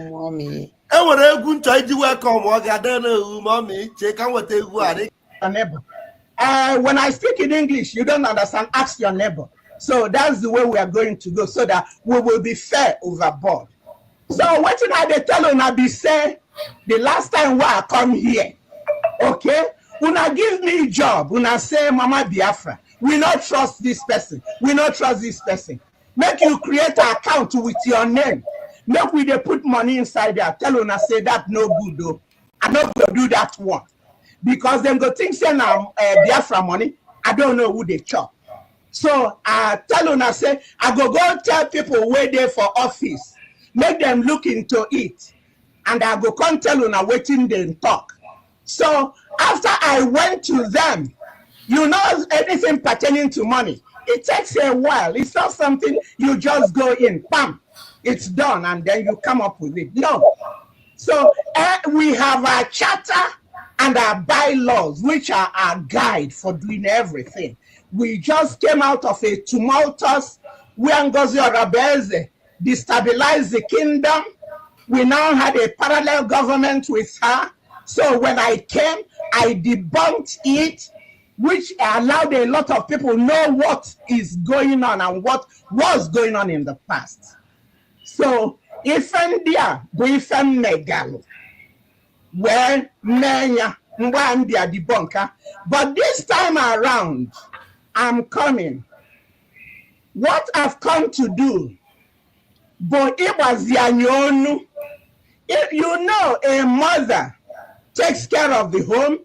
mommy. I would have good try to welcome what I don't know, mommy. Check out what they want. Your neighbor. When I speak in English, you don't understand. Ask your neighbor. So that's the way we are going to go, so that we will be fair overboard. So what did I tell Una be say the last time when I come here? Okay, Una give me job. Una say, Mama Biafra, we not trust this person. We not trust this person. Make you create an account with your name. Make we they put money inside there. Tell Una say that no good though. I'm not gonna do that one. Because them go think say now Biafra money, I don't know who they chop. So I tell Una say, I go tell people where they for office, make them look into it. And I go come tell Una waiting them talk. So after I went to them, you know anything pertaining to money, it takes a while. It's not something you just go in, bam, it's done, and then you come up with it. No. So we have our charter and our bylaws, which are our guide for doing everything. We just came out of a tumultuous, where Ngozi Orabeze destabilized the kingdom. We now had a parallel government with her. So when I came, I debunked it, which allowed a lot of people know what is going on and what was going on in the past. So Ifendia, Buifem Megalo, where Menya, Mwandia debunker. But this time around, I'm coming. What I've come to do, but it was Yanyonu. You know, a mother takes care of the home,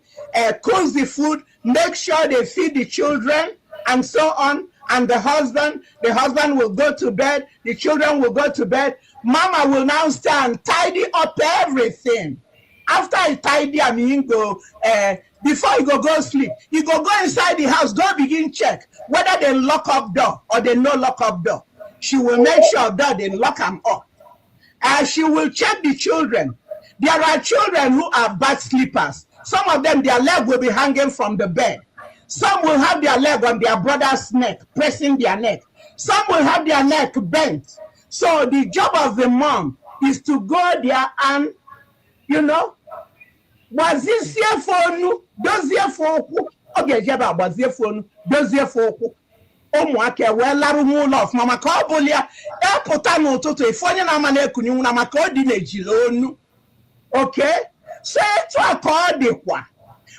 cooks the food, makes sure they feed the children, and so on. And the husband will go to bed, the children will go to bed. Mama will now stay and tidy up everything. After I tidy, I mean, go, before you go sleep, you go inside the house, go begin check whether they lock up door or they no lock up door. She will make sure that they lock them up. She will check the children. There are children who are bad sleepers. Some of them, their leg will be hanging from the bed. Some will have their leg on their brother's neck, pressing their neck. Some will have their neck bent. So the job of the mom is to go there and, you know, was this here for you? Does here for you? Okay, Jeba, was here for you? Does here for you? Oh, okay, well, Larumu love, Mama Cobolia, Airpotano to a funny Namanekunu, Namakodi Nejilonu. Okay, so to a call the one.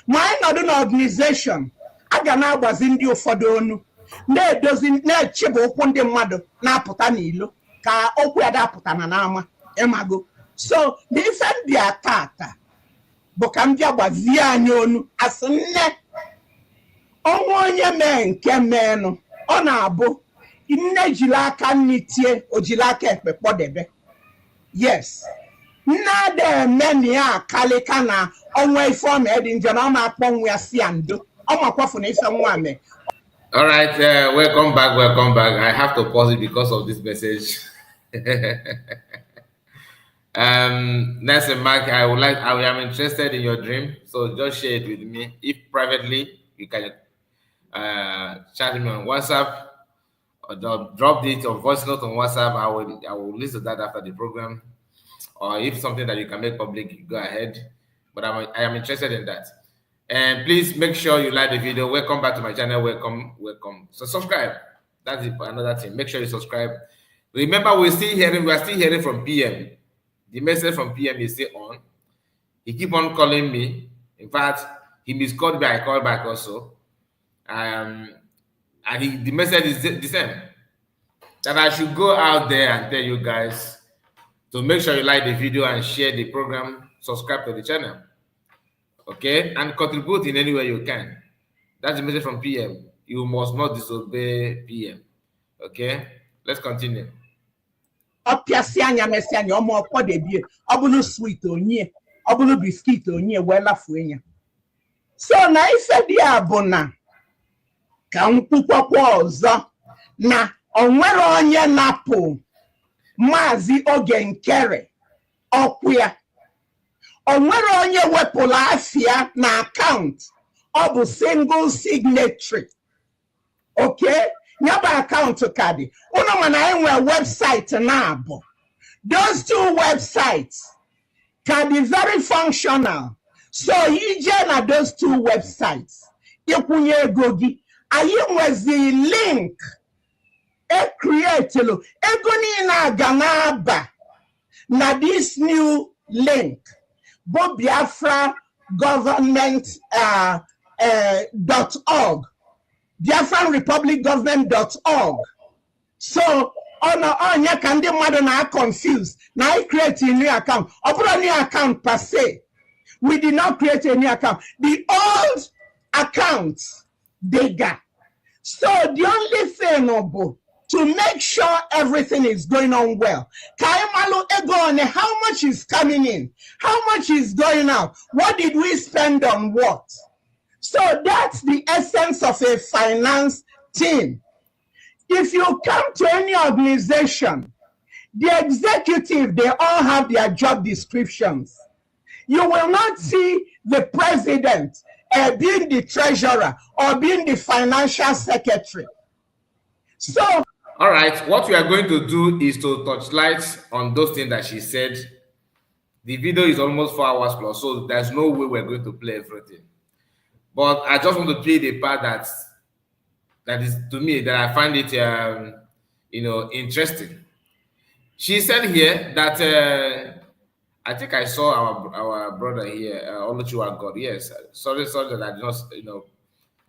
My northern organization, Agana was in the Fodonu. Ne doesn't ne chibo one de mother, Napotanilo, Ka Okwada Potanama, Emago. So they send the attack. Bokambia was Zianyonu as a net. Omonya men came men on our book. In Nejilaka Nitie or Jilaka Pepodebe. Yes. Nade many are Kalikana on way from Edin Janama Pong we are Siando. Oma Kwafunation one. All right, welcome back. I have to pause it because of this message. Next, Mark, I am interested in your dream, so just share it with me. If privately, you can chat me on WhatsApp or drop it or voice note on WhatsApp. I will listen to that after the program. Or if something that you can make public, go ahead. But I am interested in that. And please make sure you like the video. Welcome back to my channel. Welcome. So subscribe. That's another thing. Make sure you subscribe. Remember, we are still hearing from PM. The message from PM is still on. He keep on calling me. In fact, he miscalled me. I called back also. And the message is the same. That I should go out there and tell you guys to make sure you like the video and share the program. Subscribe to the channel. Okay? And contribute in any way you can. That's the message from PM. You must not disobey PM. Okay? Let's continue. Opiasianya mesianya omo okpodebie obunu sweet onye obunu biscuit onye wela fuenya. So na ife dia bụ na ka mkpukwakwa ọzọ na onwere onye napụ Maazị Oge Nkere ọkwụya. Onwere onye wepụla afịa na account ọ bụ single signatory. Okay? Nyaba account kadi. Uno mana enwe website na abụ. those two websites can be very functional. So you join those two websites. Ikunye gogi. Ayi was the link. E create lo. Egoni na ganaba. Na this new link. Bo Biafra government .org. Biafran Republic government.org. So on ya can the mother na confused. Now I create a new account. Open a new account per se. We did not create a new account. The old accounts they got. So the only thing to make sure everything is going on well. Kaimalo Egone, how much is coming in? How much is going out? What did we spend on what? So that's the essence of a finance team. If you come to any organization, the executive, they all have their job descriptions. You will not see the president being the treasurer or being the financial secretary. So, all right, what we are going to do is to touch light on those things that she said. The video is almost 4 hours plus, so there's no way we're going to play everything. But I just want to play the part that is, to me, that I find it, interesting. She said here that I think I saw our brother here, Oluchiwa God. Yes, sorry that I just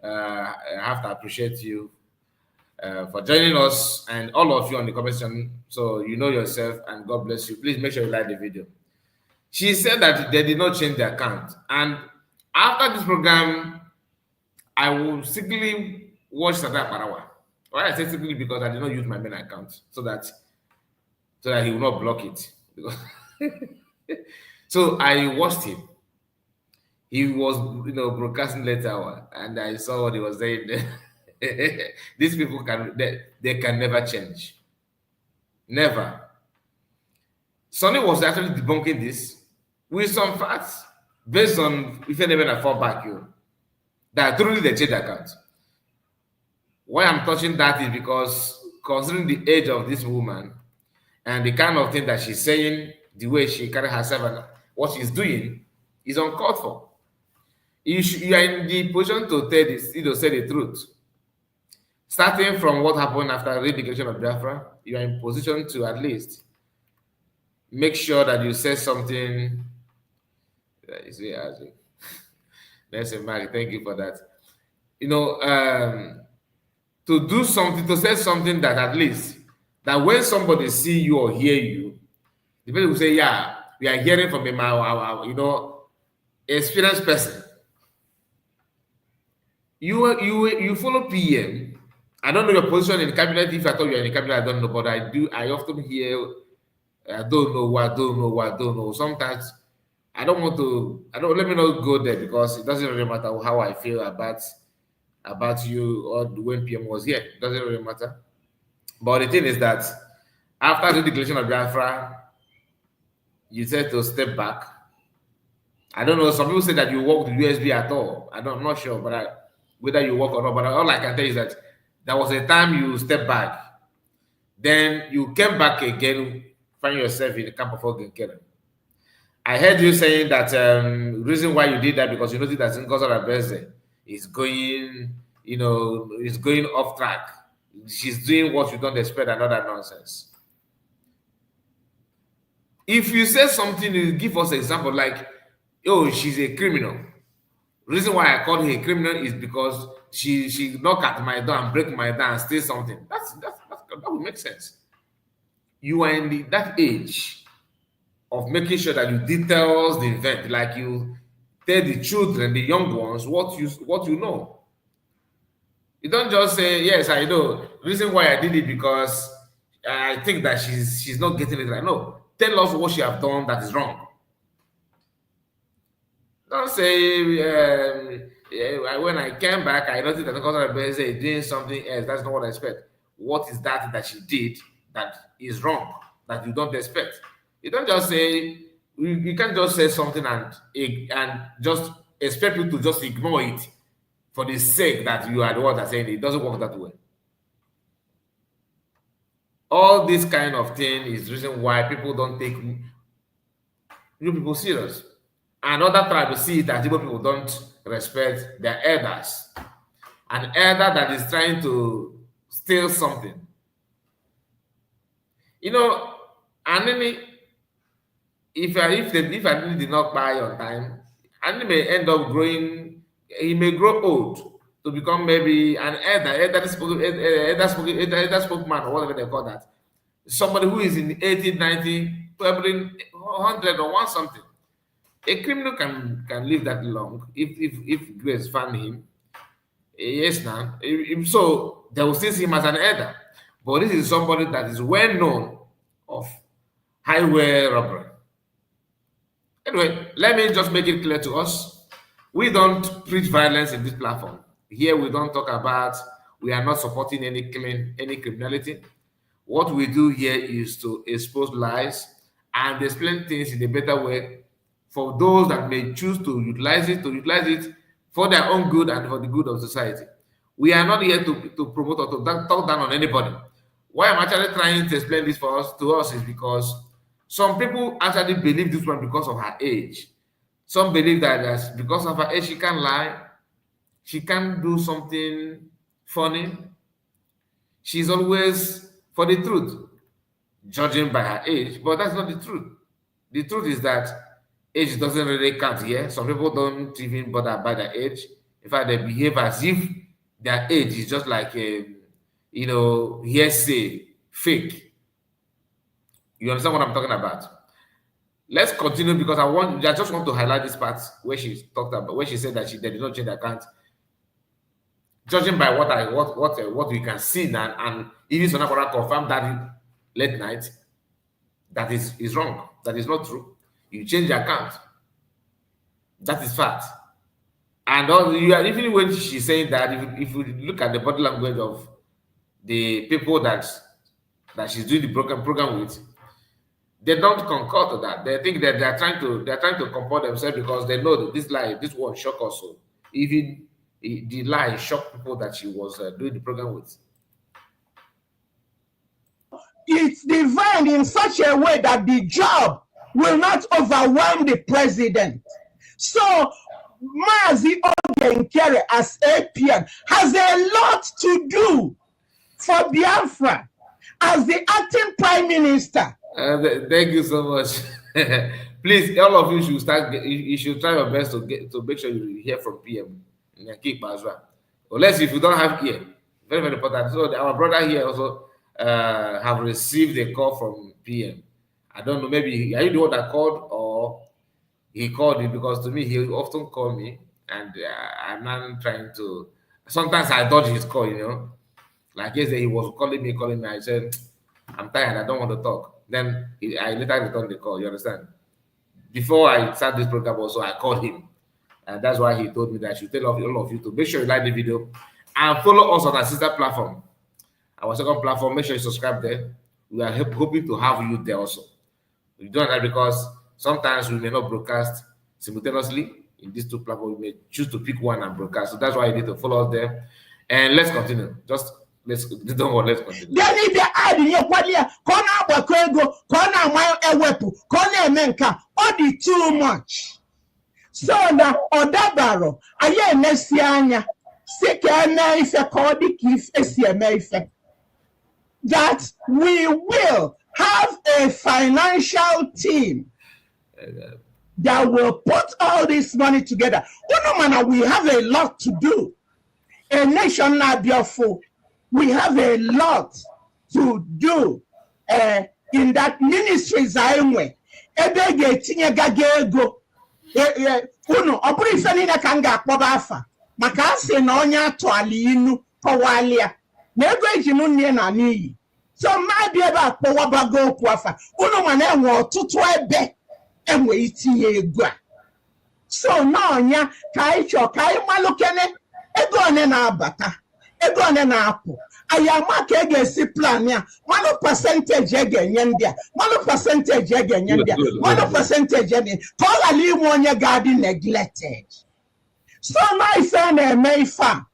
I have to appreciate you for joining us and all of you on the comment section. So you know yourself, and God bless you. Please make sure you like the video. She said that they did not change the account, and after this program, I will simply watch Sada Parawa. Why I say simply because I did not use my main account so that he will not block it. So I watched him. He was, broadcasting later, and I saw what he was saying. These people they can never change. Never. Sonny was actually debunking this with some facts based on if anyone fall back you that truly they change account. Why I'm touching that is because considering the age of this woman and the kind of thing that she's saying, the way she carries herself and what she's doing is uncalled for. You are in the position to tell this, say the truth. Starting from what happened after the declaration of Biafra, you are in position to at least make sure that you say something. That's a Mary. Thank you for that. To do something, to say something that at least that when somebody see you or hear you, the people will say, "Yeah, we are hearing from a experienced person." You follow PM. I don't know your position in the cabinet. If I thought you are in the cabinet, I don't know, but I do. I often hear, I don't know. Sometimes I don't want to. Let me not go there because it doesn't really matter how I feel about you or when PM was here. It doesn't really matter. But the thing is that after the declaration of Biafra, you said to step back. I don't know. Some people say that you work with USB at all. I'm not sure, but whether you work or not. But all I can tell you is that there was a time you stepped back. Then you came back again, find yourself in the camp of Ogenkere. I heard you saying that reason why you did that because you noticed that Ngozi Abeze is going, is going off track. She's doing what you don't expect and all that nonsense. If you say something, you give us an example like, oh, she's a criminal. Reason why I called her a criminal is because she knock at my door and break my door and steal something. That would make sense. You are in that age of making sure that you details the event, like you tell the children, the young ones, what you know. You don't just say, yes, I know. Reason why I did it because I think that she's not getting it right. No, tell us what she have done that is wrong. Don't say when I came back, I noticed that Ngozi is doing something else. That's not what I expect. What is that she did that is wrong that you don't expect? You don't just say you can't just say something and just expect people to just ignore it for the sake that you are the one that's saying it. It doesn't work that way. All this kind of thing is the reason why people don't take new people serious. Another tribe see that Igbo people don't respect their elders. An elder that is trying to steal something. You know, and then if I did not buy on time, and he may end up growing, he may grow old to become maybe an elder spokesman or whatever they call that. Somebody who is in 80, 90, probably 100 or 1 something. A criminal can live that long if grace found him. Yes, now. So they will still see him as an elder. But this is somebody that is well known of highway robbery. Anyway, let me just make it clear to us. We don't preach violence in this platform. Here we don't talk about, we are not supporting any criminality. What we do here is to expose lies and explain things in a better way for those that may choose to utilize it for their own good and for the good of society. We are not here to promote or to talk down on anybody. Why I'm actually trying to explain this to us is because some people actually believe this one because of her age. Some believe that because of her age, she can lie. She can do something funny. She's always for the truth, judging by her age, but that's not the truth. The truth is that age doesn't really count here. Some people don't even bother by their age. In fact, they behave as if their age is just like a, hearsay, fake. You understand what I'm talking about? Let's continue because I just want to highlight this part where she talked about, where she said that they did not change the account. Judging by what we can see now, and even Sonakora confirmed that late night, that is wrong. That is not true. You change the account. That is fact. And even when she's saying that, if you look at the body language of the people that she's doing the program with, they don't concur to that. They think that they're trying to comport themselves because they know that this one shock also. Even the lie shocked people that she was doing the program with. It's designed in such a way that the job will not overwhelm the president. So Mazi Ogenkere as APM has a lot to do for Biafra as the acting prime minister. Thank you so much. Please, all of you should you should try your best to make sure you hear from PM in Bazwa. Unless if you don't have ear, very, very important. So our brother here also have received a call from PM. I don't know, maybe are you the one that called or he called you? Because to me, he often call me and I'm not trying to, sometimes I dodge his call, Like yesterday, he was calling me. I said, I'm tired, I don't want to talk. Then I later returned the call, you understand? Before I start this program also, I called him. And that's why he told me that I should tell all of you to make sure you like the video and follow us on our sister platform. Our second platform, make sure you subscribe there. We are hoping to have you there also. We do that because sometimes we may not broadcast simultaneously in these 2 platforms. We may choose to pick one and broadcast. So that's why you need to follow us there. And let's continue. Let's continue. They need the idea. All the too much. So now, Odabaro, I am Messiania, sick that we will have a financial team that will put all this money together. We have a lot to do. A nation like Biafra, we have a lot to do in that ministry. Makasi na onya to alinu powalia nego ejimu nne na niyi so ma bi ebe akpowa bago okwu afa unu ma na enwe otutu ebe enwe itinye ego a so na onya kai malukene ego one na abata ego one na apụ ayama ka ga-esi plan ya manu percentage ga-enye ndị a manu percentage ga-enye ndị a manu percentage ga call ali mu onye ga-adị neglected. So my son may farm.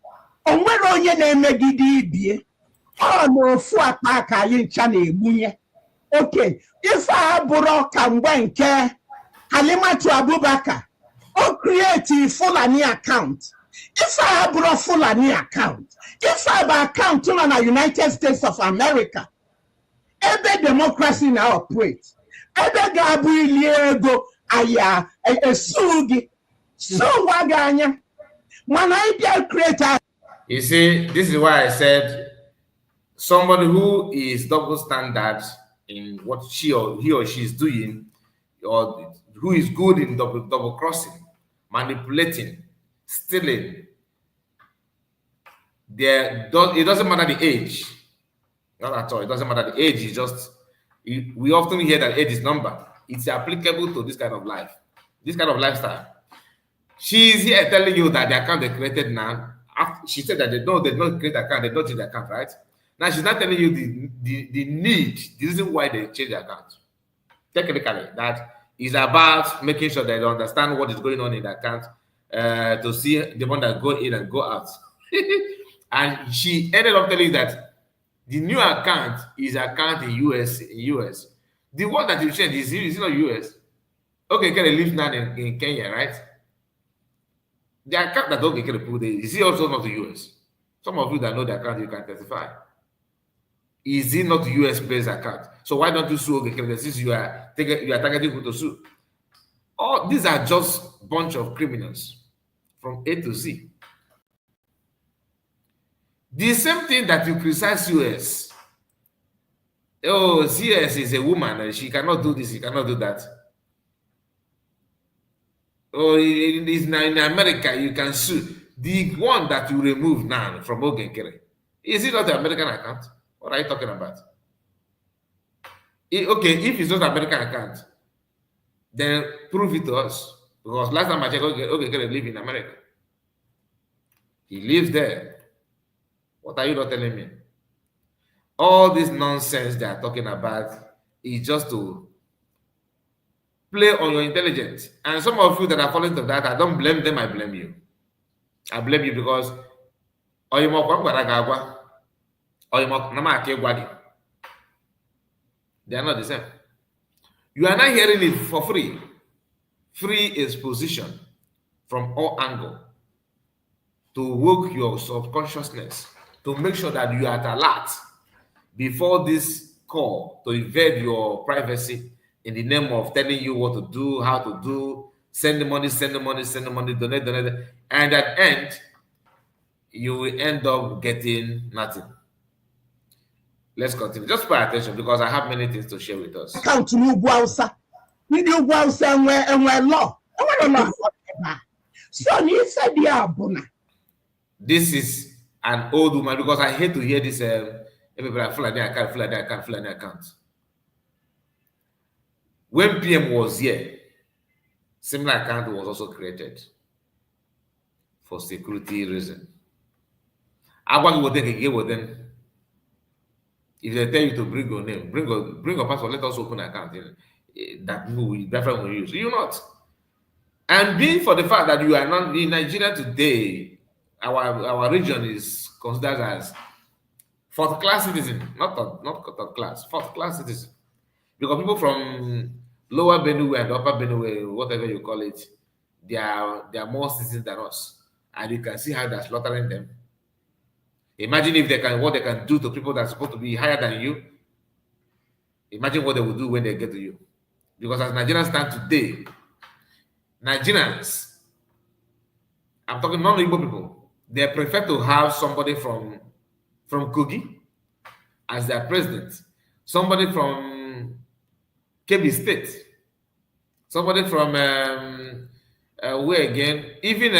On where onye na-emegide ibie Oh no, fu akpa yin chana ebunye. Okay, if I buro kamwenke Halimatu Abubakar, or create a Fulani account. If I have a Fulani account, if I have an account in the United States of America, every democracy now operates. Every Gabriel go aya a sugi. So waganya. When I create a You see, this is why I said somebody who is double standard in what he or she is doing, or who is good in double crossing, manipulating, stealing. It doesn't matter the age, not at all. It doesn't matter the age. It's just we often hear that age is number. It's applicable to this kind of life, this kind of lifestyle. She is here telling you that the account they created now. She said that they don't create account, they don't change the account, right? Now she's not telling you the need, the reason why they change the account. Technically, that is about making sure they understand what is going on in the account, to see the one that go in and go out. And she ended up telling you that the new account is account in US. The one that you changed is not US. Okay, can live now in Kenya, right? The account that don't get put there, is it also not the US? Some of you that know the account, you can testify. Is it not US based account? So why don't you sue Okeke since you are targeting who to sue? All these are just bunch of criminals from A to Z. The same thing that you criticize US. Oh, CS is a woman and she cannot do this, she cannot do that. Or in America, you can sue. The one that you remove now from Okeke, is it not the American account? What are you talking about? Okay, if it's not American account, then prove it to us. Because last time I checked, Okeke live in America. He lives there. What are you not telling me? All this nonsense they are talking about is just to play on your intelligence. And some of you that are falling to that, I don't blame them, I blame you. I blame you because they are not the same. You are not hearing it for free. Free exposition from all angles to work your subconsciousness to make sure that you are at alert before this call to invade your privacy in the name of telling you what to do, how to do, send the money, donate. And at the end, you will end up getting nothing. Let's continue. Just pay attention because I have many things to share with us. account to Ugwausa. Need Ugwausa and where law. I want to know. So you said the abuna. This is an old woman because I hate to hear this. Everybody full account. When PM was here, similar account was also created for security reason. I want to take with them. If they tell you to bring your name, bring your passport, let us open an account that we definitely will use. You're not. And being for the fact that you are not in Nigeria today, our region is considered as fourth class citizen, not third class, fourth class citizen. Because people from lower Benue and upper Benue, whatever you call it, they are more citizens than us. And you can see how they're slaughtering them. Imagine if what they can do to people that are supposed to be higher than you. Imagine what they will do when they get to you. Because as Nigerians stand today, Nigerians, I'm talking non-Igbo people, they prefer to have somebody from Kogi as their president, somebody from Kebbi State, somebody from where again? Even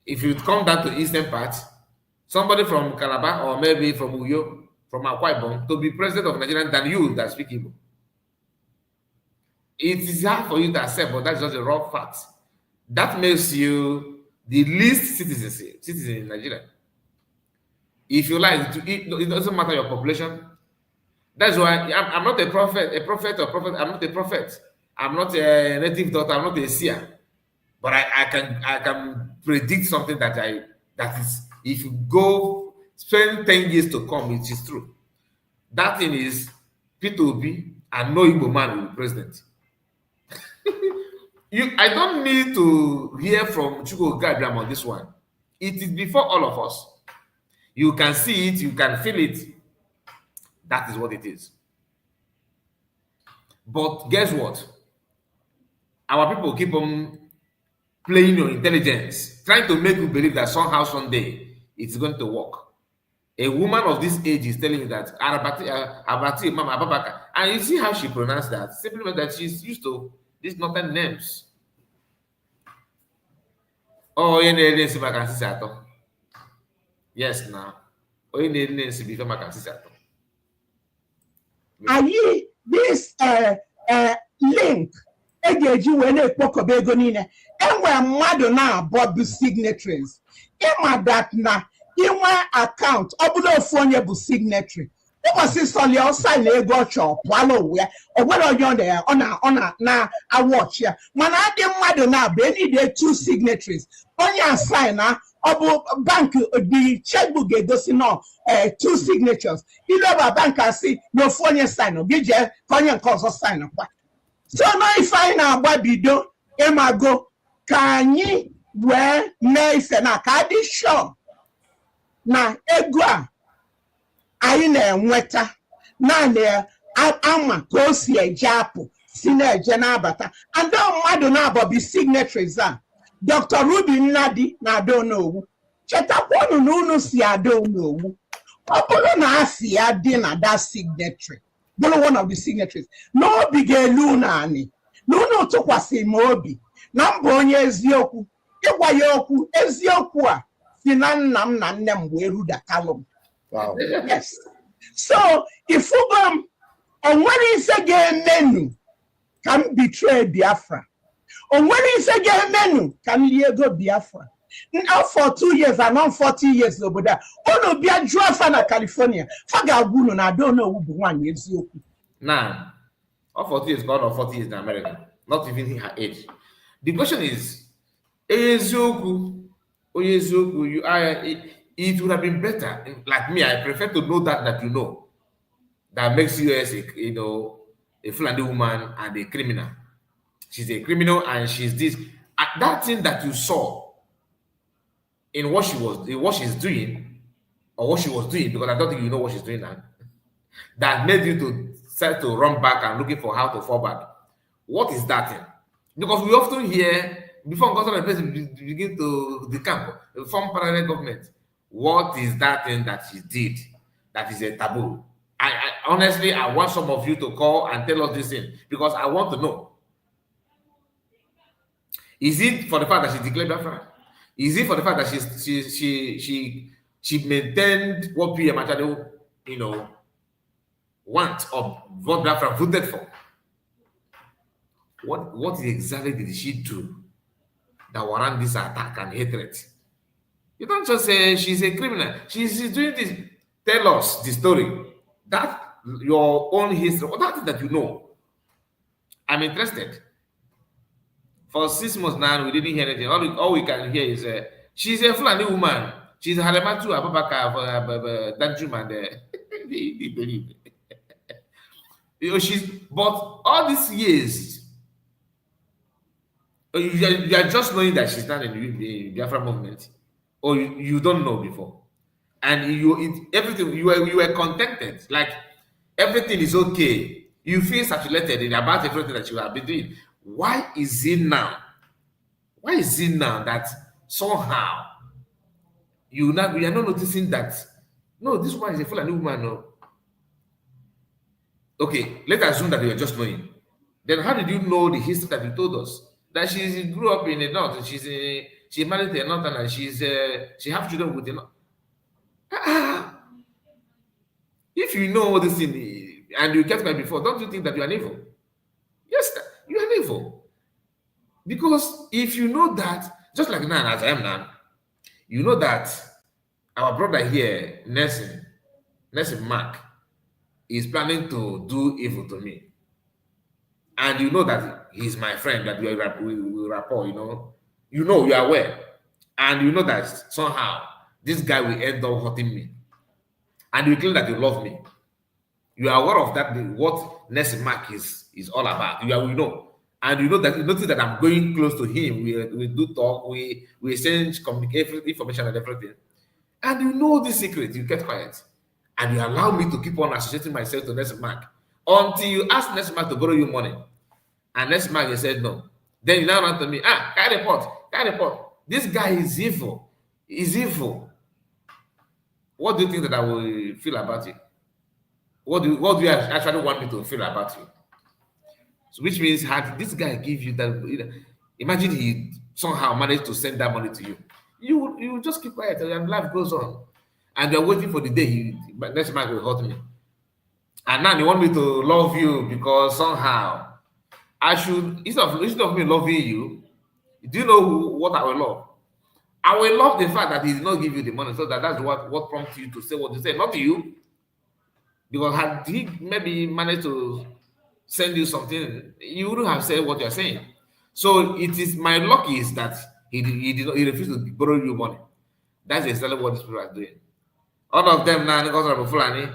if you come down to eastern part, somebody from Calabar or maybe from Uyo, from Akwa Ibom, to be president of Nigeria than you that speak Igbo. It is hard for you to accept, but that's just a raw fact. That makes you the least citizen in Nigeria. If you like, it doesn't matter your population. That's why I'm not a prophet. I'm not a prophet. I'm not a native doctor. I'm not a seer. But I can predict something that is. If you go spend 10 years to come, it is true. That thing is P2B and no Igbo man will be president. I don't need to hear from Chuko Gabriel on this one. It is before all of us. You can see it, you can feel it. That is what it is. But guess what? Our people keep on playing your intelligence, trying to make you believe that somehow, someday, it's going to work. A woman of this age is telling you that Abati Mama Ababaka, and you see how she pronounced that. Simply that she's used to these northern names. Oh, yes, now. Are you this link? Eji wee na-ekpokọba ego niile enwe mmadụ na-abọ bụ signatories ịma that na inwe akaụntụ ọ bụla ofu onye bụ signatory ụbọchị sọli ọsa na ego ọchọ pụala onwe ya o nwere onye ọ na-awọchi ya mana adị mmadụ na-abụ enide 2 signatories onye asign na ọ bụ bank the checkbook ga-egosi nọ 2 signatures ileba bank asị na ofu onye sign gị jee ka onye nke ọzọ sign kwa. So now if I na-agba bido ịmago ka anyị wee mee ife na ka dị sure na ego a anyị na-enweta naanị ama ka o si eje apụ si na-eje na-abata and mmadụ na-abọbi signatories a Dr. Ruby Nnadi na Adonowu chetakwanụ na unu si Adonowu ọ bụrụ na asị ya dị na that signatory one of the signatories n'obi ga-elu naanị na unu tụkwasị m obi na mbụ onye eziokwu ịgwa ya okwu eziokwu a si na nna m na nne m wee rudatalụ m. Wow. Yes. So ifugo m onwere ise ga-emenu ka m betray Biafra onwere ise ga-emenu ka m lie ego Biafra for 2 years and not 40 years obodo a unu bịa jụọ afa na California fa ga-agwa unu na Adonowu bụ nwaanyị eziokwu. Now, all 40 years gone or 40 years in America, not even her age. The question is, eziokwu, you are. It would have been better. Like me, I prefer to know that you know. That makes you as a Fulani woman and a criminal. She's a criminal and she's this. That thing that you saw in what she's doing, or what she was doing, because I don't think you know what she's doing now, that made you to start to run back and looking for how to fall back. What is that thing? Because we often hear, before government begin to decamp, form parallel government. What is that thing that she did that is a taboo? I honestly, I want some of you to call and tell us this thing, because I want to know. Is it for the fact that she declared Biafra? Is it for the fact that she maintained what PM Machado, want or what Biafra voted for? What exactly did she do that warrant this attack and hatred? You don't just say she's a criminal. She's doing this. Tell us the story. That your own history, or that that you know. I'm interested. For 6 months now, we didn't hear anything. All we can hear is she's a Fulani woman. She's a Halematu Abubakar Danjum and they believe. But all these years, you are just knowing that she's not in the Biafra movement, or you don't know before, and everything you were contented, like everything is okay. You feel saturated about everything that you have been doing. Why is it now? Why is it now that somehow we are not noticing that? No, this one is a Fulani woman. No. Okay, let's assume that you are just knowing. Then how did you know the history that you told us? That she grew up in the north, she married a northern, and she have children with the north. If you know all this thing and you kept me before, don't you think that you are evil? Yes, you are evil. Because if you know that, just like now as I am now, you know that our brother here, Nelson Mark, is planning to do evil to me. And you know that he's my friend, that we rapport, you are aware. And you know that somehow this guy will end up hurting me. and you claim that you love me. You are aware of that, what next mark is all about. You know, and you notice that I'm going close to him. We do talk, we exchange communicate information and everything. And you know this secret, you get quiet. And you allow me to keep on associating myself to next mark until you ask next mark to borrow you money. And next mark, he said no. Then you now run to me, carry report, carry report. This guy is evil. He's evil. What do you think that I will feel about you? What do you actually want me to feel about you? So which means, had this guy give you that, imagine he somehow managed to send that money to you. You will just keep quiet and life goes on. And you're waiting for the day next man will hurt me. And now you want me to love you because somehow I should, instead of me loving you, do you know what I will love? I will love the fact that he did not give you the money, so that's what prompts you to say what you say, not you. Because had he maybe managed to send you something, you wouldn't have said what you're saying. So it is my luck is that he refused to borrow you money. That's exactly what these people are doing. All of them now, Fulani,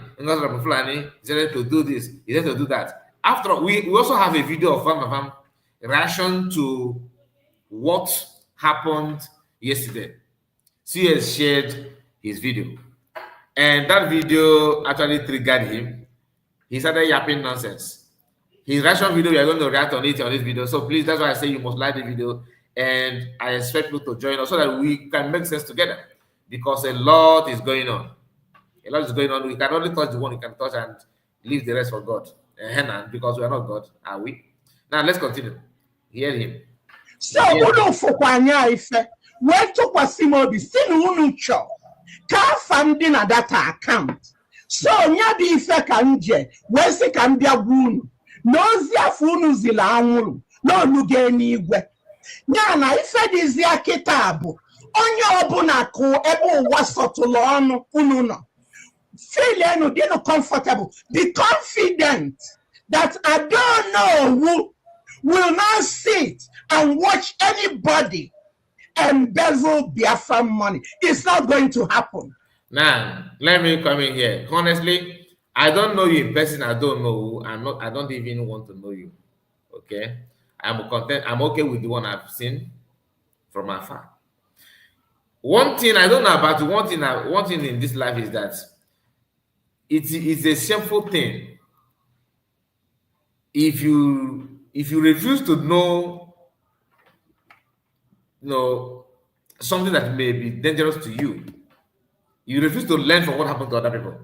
decided to do this, he decided to do that. After all, we also have a video of Vam reaction to what happened yesterday. CS shared his video, and that video actually triggered him. He started yapping nonsense. His reaction video, we are going to react on it on this video. So please, that's why I say you must like the video, and I expect you to join us so that we can make sense together, because a lot is going on. A lot is going on. We can only touch the one we can touch and leave the rest for God. Because we are not God, are we? Now let's continue. Hear him. So unu fukwanya ife wetu kwa simobi sinu unu cho ka famdi na data account. So nya di ife ka nje wesi ka mbia gwunu n'ozi afu unu zila anwuru no nuge n'igwe. Nya na ife dizi akita bụ onye ọbụla kụ ebe ụwa sọtụlụ ọnụ unu nọ. Feel enu dị no comfortable. Be confident that I don't know who will not sit and watch anybody embezzle Biafran money. It's not going to happen. Now, let me come in here. Honestly, I don't know you in person. I don't know. I don't even want to know you. Okay? I'm content. I'm okay with the one I've seen from afar. One thing I don't know about you, one thing in this life is that it's a shameful thing if you refuse to know something that may be dangerous to you. You refuse to learn from what happened to other people.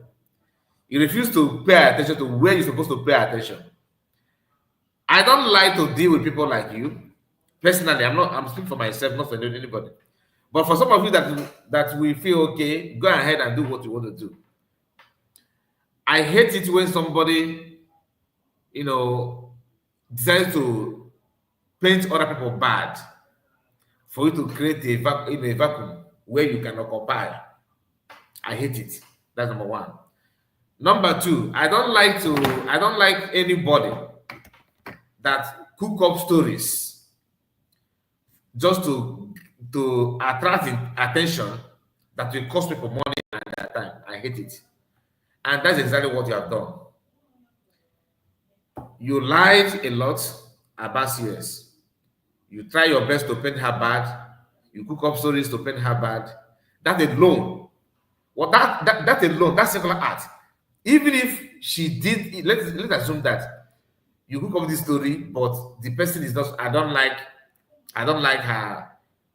You refuse to pay attention to where you're supposed to pay attention. I don't like to deal with people like you. Personally, I'm speaking for myself, not for anybody. But for some of you that we feel okay, go ahead and do what you want to do. I hate it when somebody, decides to paint other people bad for you to create a vacuum where you can occupy. I hate it. That's number one. Number two, I don't like anybody that cook up stories just to attract attention that will cost people money at that time. I hate it. And that's exactly what you have done. You lied a lot about CS. You try your best to paint her bad. You cook up stories to paint her bad. That alone, that alone, that singular act, even if she did, let's assume that you cook up this story, but the person is not, I don't like her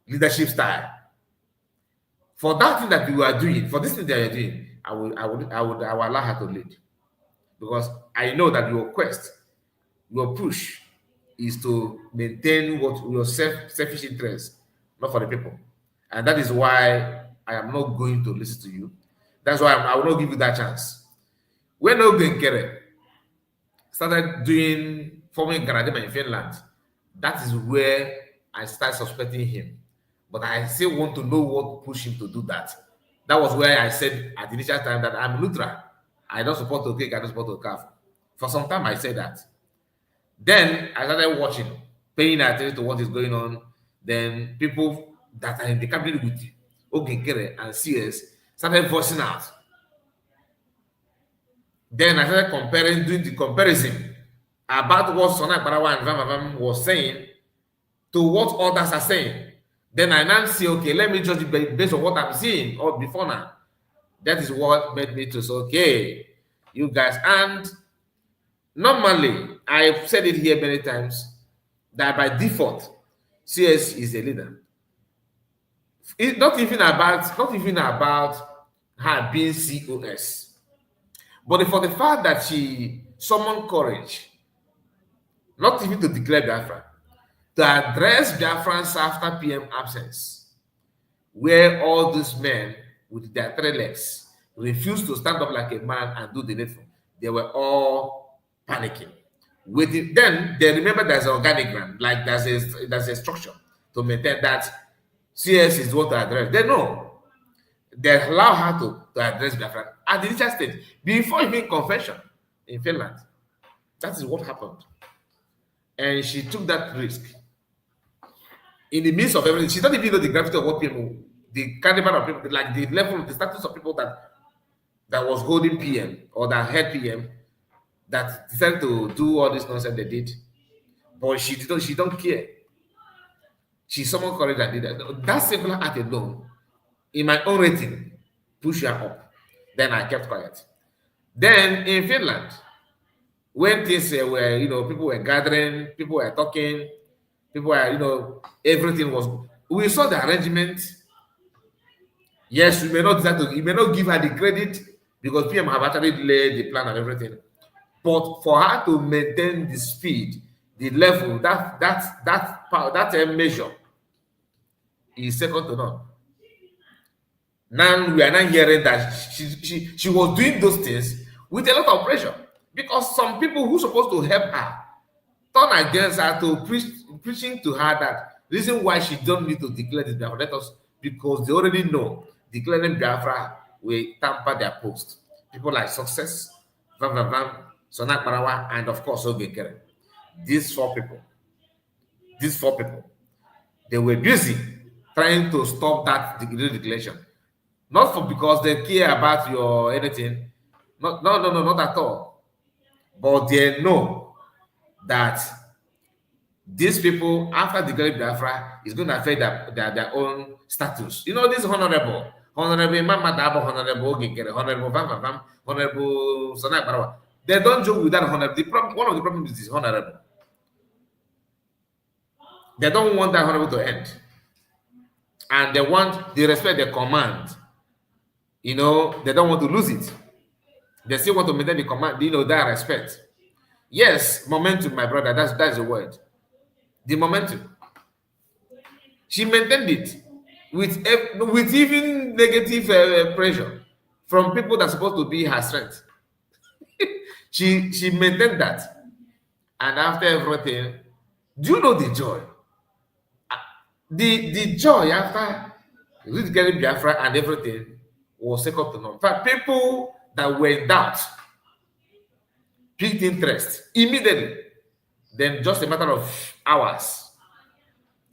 leadership style. For that thing that you are doing, for this thing that you're doing, I would allow her to lead, because I know that your quest, your push, is to maintain your selfish interest, not for the people, and that is why I am not going to listen to you. That's why I will not give you that chance. When Ogenkere started forming Garadima in Finland, that is where I started suspecting him. But I still want to know what pushed him to do that. That was where I said at the initial time that I'm neutral. I don't support Okoko, I don't support Okafo. For some time I said that. Then I started watching, paying attention to what is going on. Then people that are in the cabinet with Ogenkere and CS started voicing out. Then I started doing the comparison about what Sona Barawa and Vam was saying to what others are saying. Then I now see, okay, let me judge it based on what I'm seeing or before now. That is what made me to say, okay, you guys. And normally, I've said it here many times that by default, CS is a leader. It's not even about her being COS, but for the fact that she summoned courage, not even to declare Biafra, to address Biafrans after PM absence, where all these men with their 3 legs refused to stand up like a man and do the needful. They were all panicking. Waiting. Then they remember there's an organigram, like there's a structure to maintain that CS is what to address. They know. They allow her to address Biafra at the initial stage, before even confession in Finland. That is what happened. And she took that risk. In the midst of everything, she doesn't even know the gravity of what people, the caliber of people, like the level, the status of people that was holding PM or that had PM, that decided to do all this nonsense they did. But she don't care. She summoned courage and did that. That simple act alone, in my own rating, push her up. Then I kept quiet. Then in Finland, when things were, people were gathering, people were talking, people were, everything was, we saw the arrangement. Yes, we may not give her the credit because PM have actually laid the plan and everything. But for her to maintain the speed, the level, that measure is second to none. Now we are not hearing that she was doing those things with a lot of pressure, because some people who supposed to help her turn against her to preaching to her that reason why she don't need to declare this Biafra, let us, because they already know declaring Biafra will tamper their post. People like Success, Vam, Sonak Barawa, and of course Ogekere. These four people, they were busy trying to stop that declaration. Not because they care about your anything. No, not at all. But they know that these people, after declaring Biafra, is going to affect their own status. This honorable Mama Dabo, honorable Ogekere, honorable Vam, honorable Sonak Barawa. They don't joke with that honorable. One of the problems is this honorable. They don't want that honorable to end. And they want the respect they command. They don't want to lose it. They still want to maintain the command, that respect. Yes, momentum, my brother, that's the word. The momentum. She maintained it with even negative pressure from people that are supposed to be her strength. She maintained that. And after everything, do you know the joy? The joy after getting Biafra and everything was second to none. In fact, people that were in doubt picked interest immediately. Then just a matter of hours.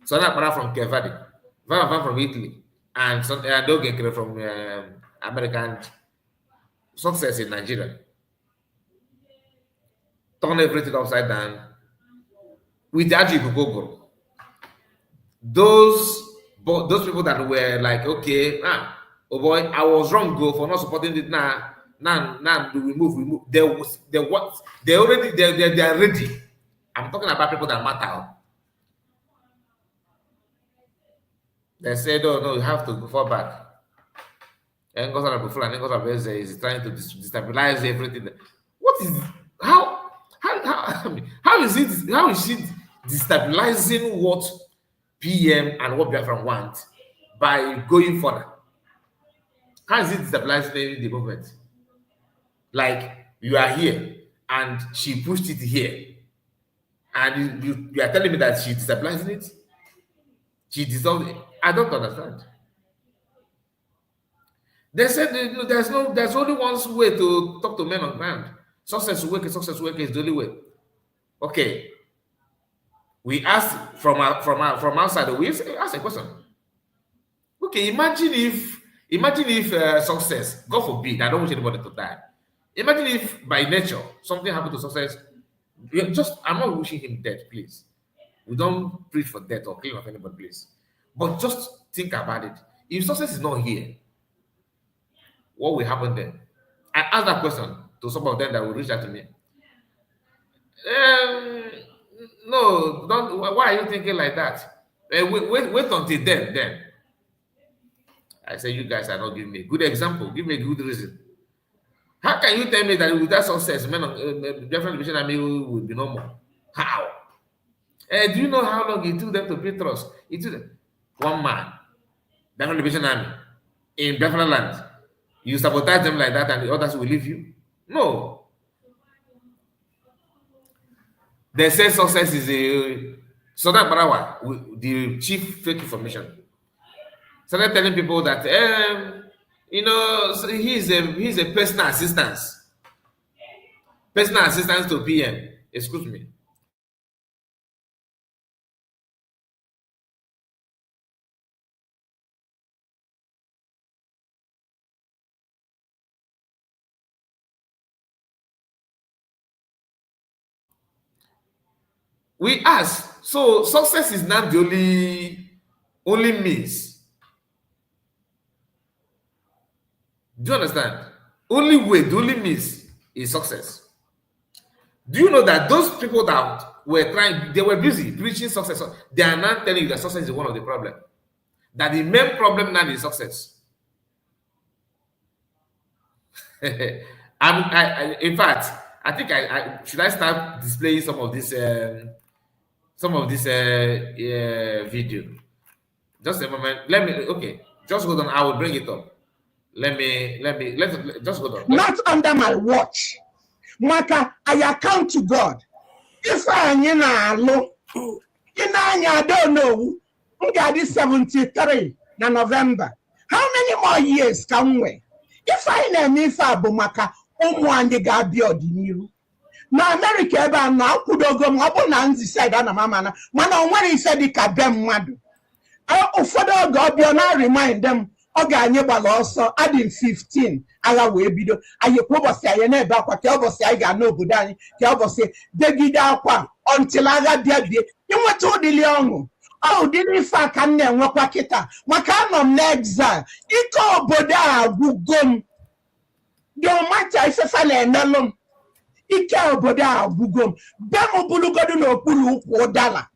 Sonak Barawa from Kevadi, Van from Italy, and Ogekere from American Success in Nigeria. Turn everything upside down with the Okoko. Those people that were like, okay, oh boy, I was wrong, go for not supporting it now. Now we move. They are ready. I'm talking about people that matter. They said, oh no, you have to fall back. And is trying to destabilize everything. What is how is it destabilizing what PM and what Biafra want by going further? How is it destabilizing the movement? Like, you are here and she pushed it here, and you are telling me that she destabilizing it? She dissolved it. I don't understand. They said there's only one way to talk to men on ground. Success worker is the only way. Okay. We asked from outside. We asked a question. Okay, imagine if Success, God forbid, I don't want anybody to die. Imagine if by nature something happened to success. I'm not wishing him death, please. We don't preach for death or killing of anybody, please. But just think about it. If success is not here, what will happen then? I asked that question to some of them that will reach out to me. Um, no, don't. Why are you thinking like that? Wait until then. I say you guys are not giving me a good example. Give me a good reason. How can you tell me that with that success, men of different division army will be no more? How? Do you know how long it took them to build trust? It took them. One man, different division army in different land. You sabotage them like that, and the others will leave you. No. They say success is a Southern Barawa, the chief fake information. Started telling people that so he's a personal assistance to PM. Excuse me. We ask, so success is not the only means. Do you understand? Only way, the only means is success. Do you know that those people that were trying, they were busy preaching success. They are not telling you that success is one of the problems. That the main problem now is success. In fact, I think I should I start displaying some of this video. Just a moment. Just hold on. I will bring it up. Let's just hold on. Not under my watch. Maka, I account to God. If I don't know, we got this 73 na November. How many more years can we? If I name if I bumaka, and the Gabio di na America eba na akudogo mabo na nzi said na mama na mana when he said the kabem madu. Ufodo Gabio na remind them oga anye bala also adding 15 ala we bido aye probosi aye na eba kwa ke obosi aye ga na obodo anyi ke obosi degida akwa until aga bia inweta odili ongu oh didn't fa kan na enwekwa kita maka anom na exile ike obodo agwugom do matter ifefa na enelum ike obodo agwugom bem bulugodu na okpuru ukwu dala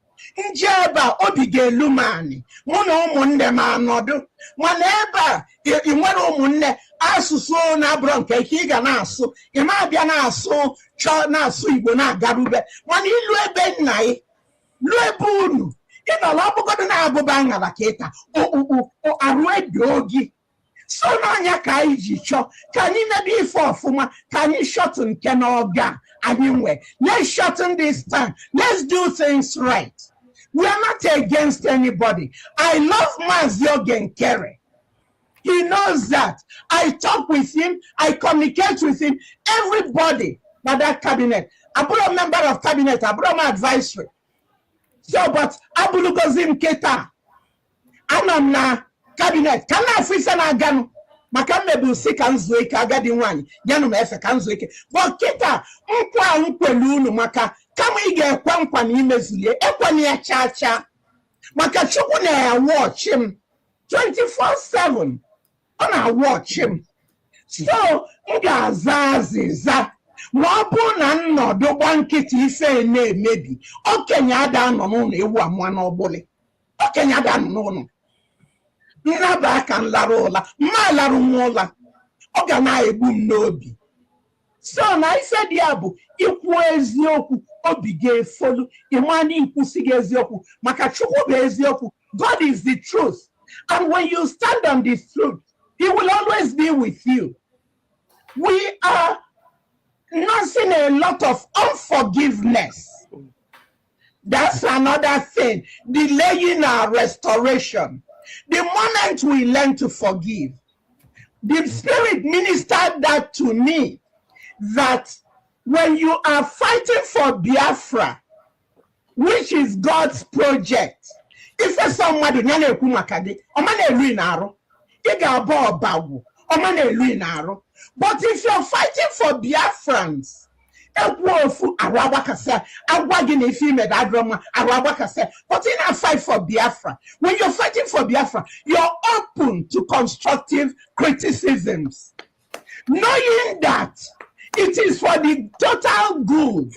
njeba obi ga-elu mani mụ na ụmụnne m anọdụ mana ebe a ị nwere ụmụnne asụsụ na-abụrụ nke ike ị ga na-asụ ị na-abịa na-asụ Igbo na-agarube mana ilu ebe nna ị lu ebe unu ị nọrọ ọbụgodo na-abụba aṅara ka ịta arụ ebi ogi so n'anya ka anyị ji chọọ ka anyị mebe ife ọfụma ka anyị shọtụ nke n'oge anyị nwe. Let's shorten this time. Let's do things right. We are not against anybody. I love Mazio Genkere. He knows that. I talk with him. I communicate with him. Everybody by that cabinet. I put a member of cabinet. I put my advisory. So, but Abulugozim Keta. Anam na cabinet. Kana afisa na agano. Makame busi kanzo ike agadi nwanyị. Ganu mefe kanzo ike. But Keta nkwa nkwelu unu maka kama ị ga-ekwe nkwa na imezulie ekwanye ya cha maka Chukwu na-watch him 24/7 ọ na-watch him. So m ga-aza azịza ma ọ bụ na nnọdụ gba nkịtị ife na-emebi okenye ada nọ n'ụlọ ewu amụọ n'ọgbụlị okenye ada nọ n'ụlọ nnaba aka nlara ụla mma larụ nwa ụla ọ ga na-egbu m n'obi. So na ife dị ya bụ ikwu eziokwu obi ga-efolu ịmana ikwusighị eziokwu maka Chukwu bụ eziokwu. God is the truth, and when you stand on the truth he will always be with you. We are nursing a lot of unforgiveness. That's another thing, delaying our restoration. The moment we learn to forgive, the Spirit ministered that to me, that when you are fighting for Biafra, which is God's project, if somebody na-ekwu maka gị ọ ma na-eri n'arụ ị ga-abụ ọbagwu But if you're fighting for Biafrans, but in a fight for Biafra, when you're fighting for Biafra, you're open to constructive criticisms, knowing that it is for the total good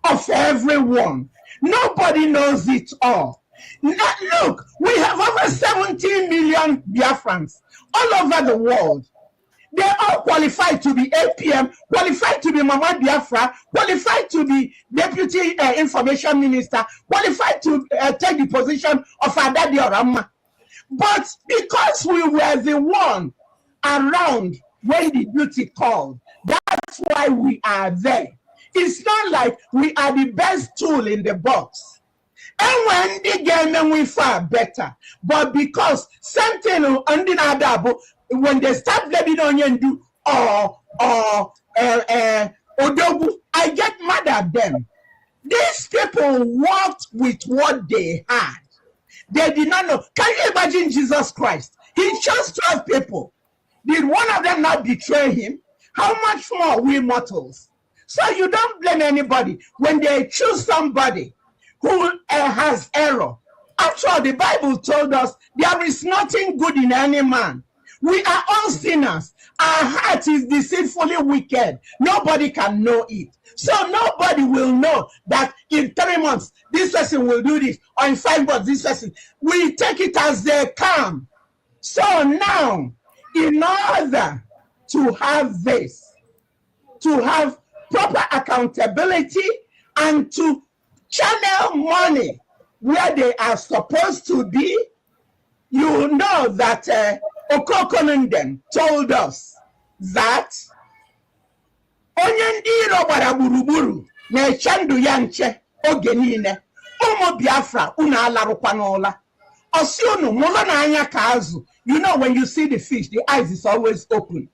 of everyone. Nobody knows it all. Now, look, we have over 17 million Biafrans all over the world. They all qualified to be APM, qualified to be Mama Biafra, qualified to be Deputy Information Minister, qualified to take the position of Adadi Orama. But because we were the one around when the duty called, that's why we are there. It's not like we are the best tool in the box. And when they get them, we far better. But because something on the other, when they start letting onion do odogu, I get mad at them. These people worked with what they had. They did not know. Can you imagine Jesus Christ? He chose 12 people. Did one of them not betray him? How much more we mortals? So you don't blame anybody when they choose somebody who has error. After all, the Bible told us there is nothing good in any man. We are all sinners. Our heart is deceitfully wicked. Nobody can know it. So nobody will know that in 3 months, this person will do this, or in 5 months, this person. We take it as they come. So now, in order to have this, to have proper accountability and to channel money where they are supposed to be, you know that Okoko them told us that onye ndị iro gbara gburugburu na-eche ndụ ya nche oge niile. Ụmụ Biafra unu alarụkwa n'ụla. Osi unu mụlụ na anya ka azụ. You know, when you see the fish, the eyes is always open.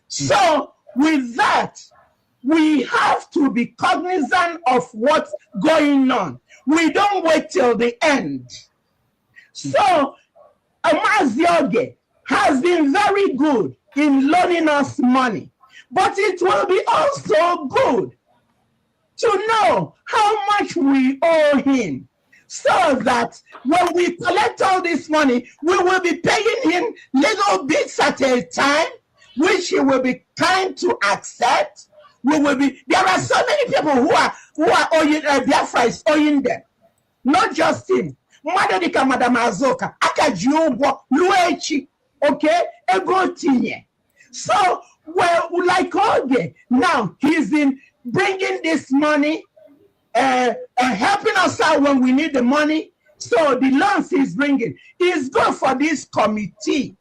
So with that, we have to be cognizant of what's going on. We don't wait till the end. So Amazioge has been very good in loaning us money, but it will be also good to know how much we owe him, so that when we collect all this money, we will be paying him little bits at a time, which he will be kind to accept. We will be. There are so many people who are owing Biafra is owing them, not just him. Madadika Madam Azoka, Akajubo, Luechi, okay, Ego Tinye. So, well, like Oge, now he's in bringing this money, helping us out when we need the money. So the loans he's bringing is good for this committee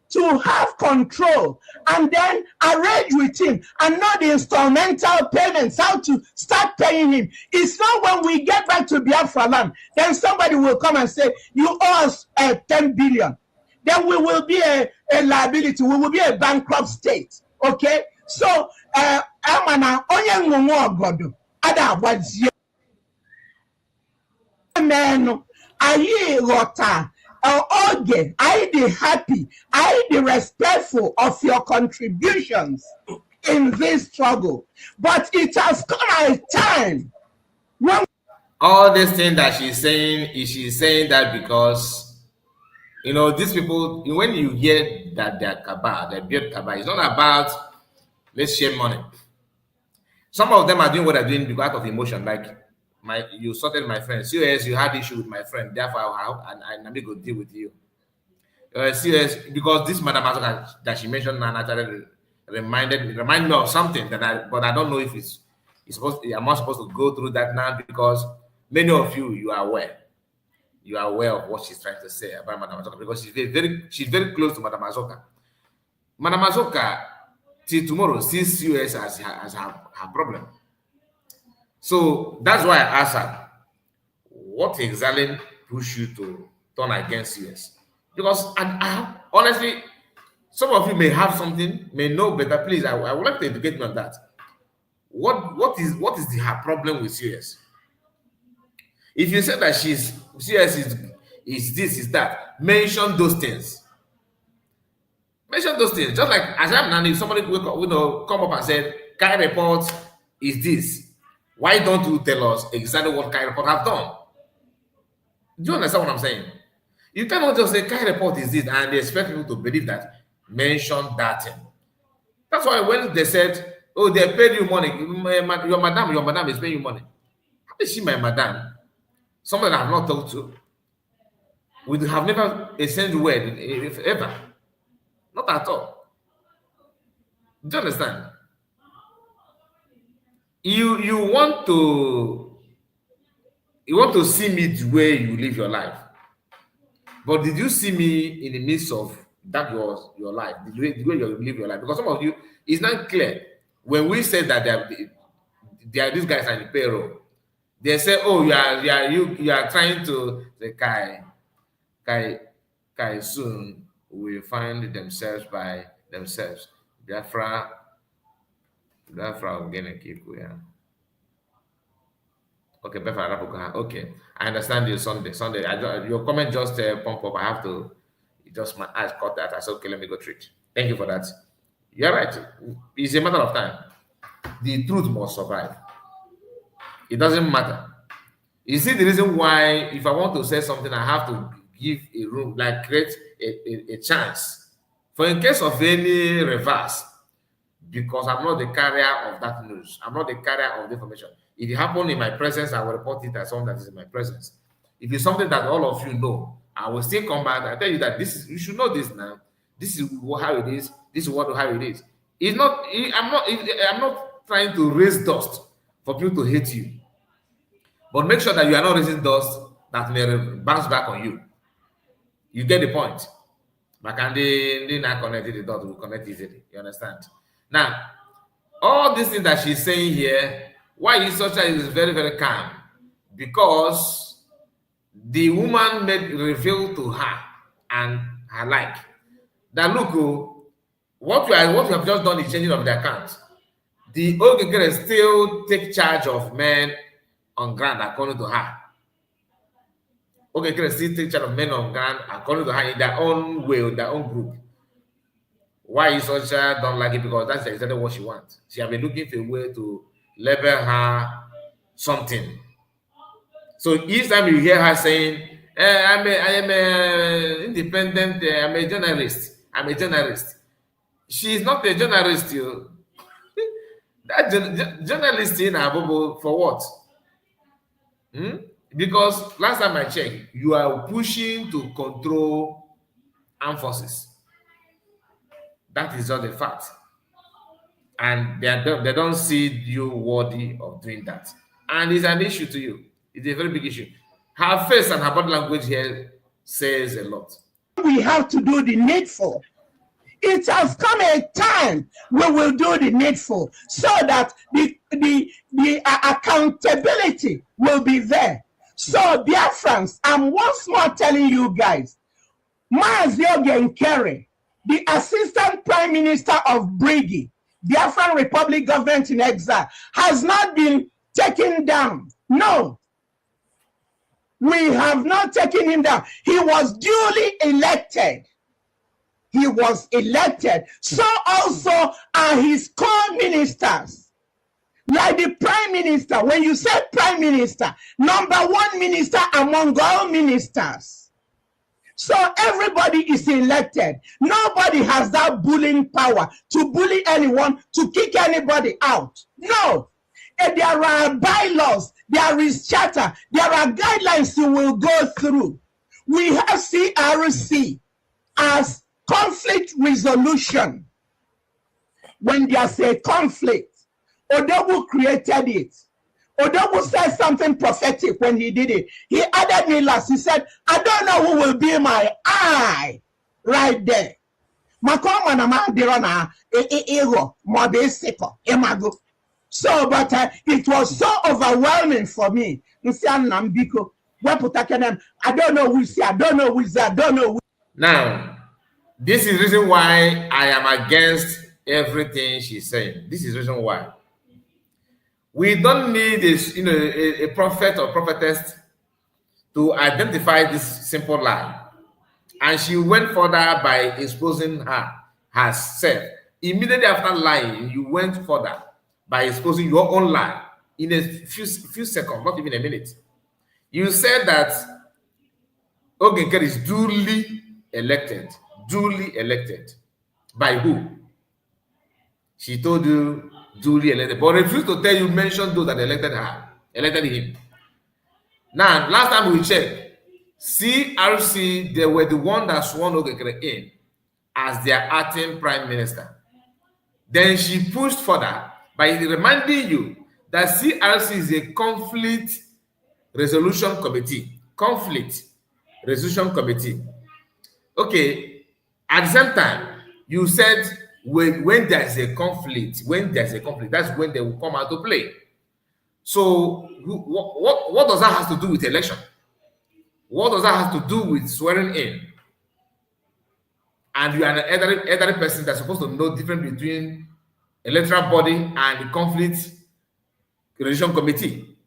to have control and then arrange with him and know the instrumental payments, how to start paying him. It's not when we get back to Biafra land, then somebody will come and say, you owe us 10 billion. Then we will be a liability. We will be a bankrupt state. Okay? So, Amana, onye ngungu ogodo, ada wazio. Amen. Ayi rota. Oge, I be happy, I be respectful of your contributions in this struggle. But it has come a time when all this thing that she's saying that because, you know, these people, when you hear that they're cabal, they build cabal, it's not about let's share money. Some of them are doing what they're doing because of emotion, like you sorted my friend. Serious, you had issue with my friend, therefore I need to deal with you. Serious, because this Madam Azoka that she mentioned now naturally remind me of something that I don't know if it's supposed. I'm not supposed to go through that now because many of you are aware. You are aware of what she's trying to say about Madam Azoka because she's very close to Madam Azoka. Madam Azoka till tomorrow sees US as her problem. So that's why I asked her, what exactly pushed you to turn against US? Because I honestly, some of you may have something, may know better. Please, I would like to educate me on that. What is her problem with CS? If you say that CS is this, is that, mention those things. Mention those things. Just like as I'm now, if somebody wake up, come up and said, Kai report is this. Why don't you tell us exactly what Kai report have done? Do you understand what I'm saying? You cannot just say Kai report is this and they expect people to believe that. Mention that thing. That's why when they said, oh, they paid you money, your madam is paying you money. How is she my madam? Someone that I have not talked to. We have never exchanged word if ever. Not at all. Do you understand? You want to see me the way you live your life. But did you see me in the midst of that was your life, the way you live your life? Because some of you, it's not clear. When we said that these guys are in the payroll, they say, oh, you are trying to say Kai soon will find themselves by themselves. Biafra will gain a kick. Yeah. Okay, okay. I understand you Sunday. Your comment just pump up. I have to just my eyes caught that. I said, okay, let me go treat. Thank you for that. You're right. It's a matter of time. The truth must survive. It doesn't matter. You see the reason why if I want to say something, I have to give a room, like create a chance. For in case of any reverse, because I'm not the carrier of that news. I'm not the carrier of the information. If it happened in my presence, I will report it as something that is in my presence. If it's something that all of you know, I will still come back and tell you that you should know this now. This is how it is. This is how it is. I'm not trying to raise dust for people to hate you. But make sure that you are not raising dust that may bounce back on you. You get the point. Makandi not connected the dot will connect easily. You understand? Now, all these things that she's saying here, why Ocha is very, very calm? Because the woman revealed to her and her like that look, what you have just done is changing of the account. The Okoko still take charge of men on ground according to her. Okoko still take charge of men on ground according to her in their own way, in their own group. Why Ocha don't like it? Because that's exactly what she wants. She has been looking for a way to label her something. So each time you hear her saying, I am an independent, I'm a journalist. I'm a journalist. She is not a journalist, you. That journalist in Abobo for what? Because last time I checked, you are pushing to control armed forces. That is just a fact. And they don't see you worthy of doing that. And it's an issue to you. It's a very big issue. Her face and her body language here says a lot. We have to do the needful. It has come a time we will do the needful so that the accountability will be there. So, dear friends, I'm once more telling you guys, Mazi Ogenkere, the Assistant Prime Minister of Brigi, Biafran Republic government in exile, has not been taken down. No. We have not taken him down. He was duly elected. He was elected. So also are his co-ministers. Like the prime minister, when you say prime minister, number one minister among all ministers. So everybody is elected. Nobody has that bullying power to bully anyone, to kick anybody out. No. And there are bylaws, there is charter, there are guidelines you will go through. We have CRC as conflict resolution. When there's a conflict, Odobu created it. Odobu said something prophetic when he did it. He added me last. He said, I don't know who will be my eye right there. So, but it was so overwhelming for me. I don't know who's here, I don't know who's there, I don't know who. Now, this is the reason why I am against everything she's saying. This is the reason why. We don't need this, a prophet or prophetess to identify this simple lie. And she went further by exposing her has said. Immediately after lying, you went further by exposing your own lie in a few seconds, not even a minute. You said that Ogenkere is duly elected. Duly elected. By who? She told you duly elected, but refused to tell you, mention those that elected her, elected him. Now, last time we checked, CRC, they were the one that sworn Ogenkere in as their acting prime minister. Then she pushed further by reminding you that CRC is a conflict resolution committee. Conflict resolution committee. Okay, at the same time, you said when there's a conflict, that's when they will come out to play. So what does that have to do with election? What does that have to do with swearing in? And you are an elderly person that's supposed to know the difference between electoral body and the conflict resolution committee.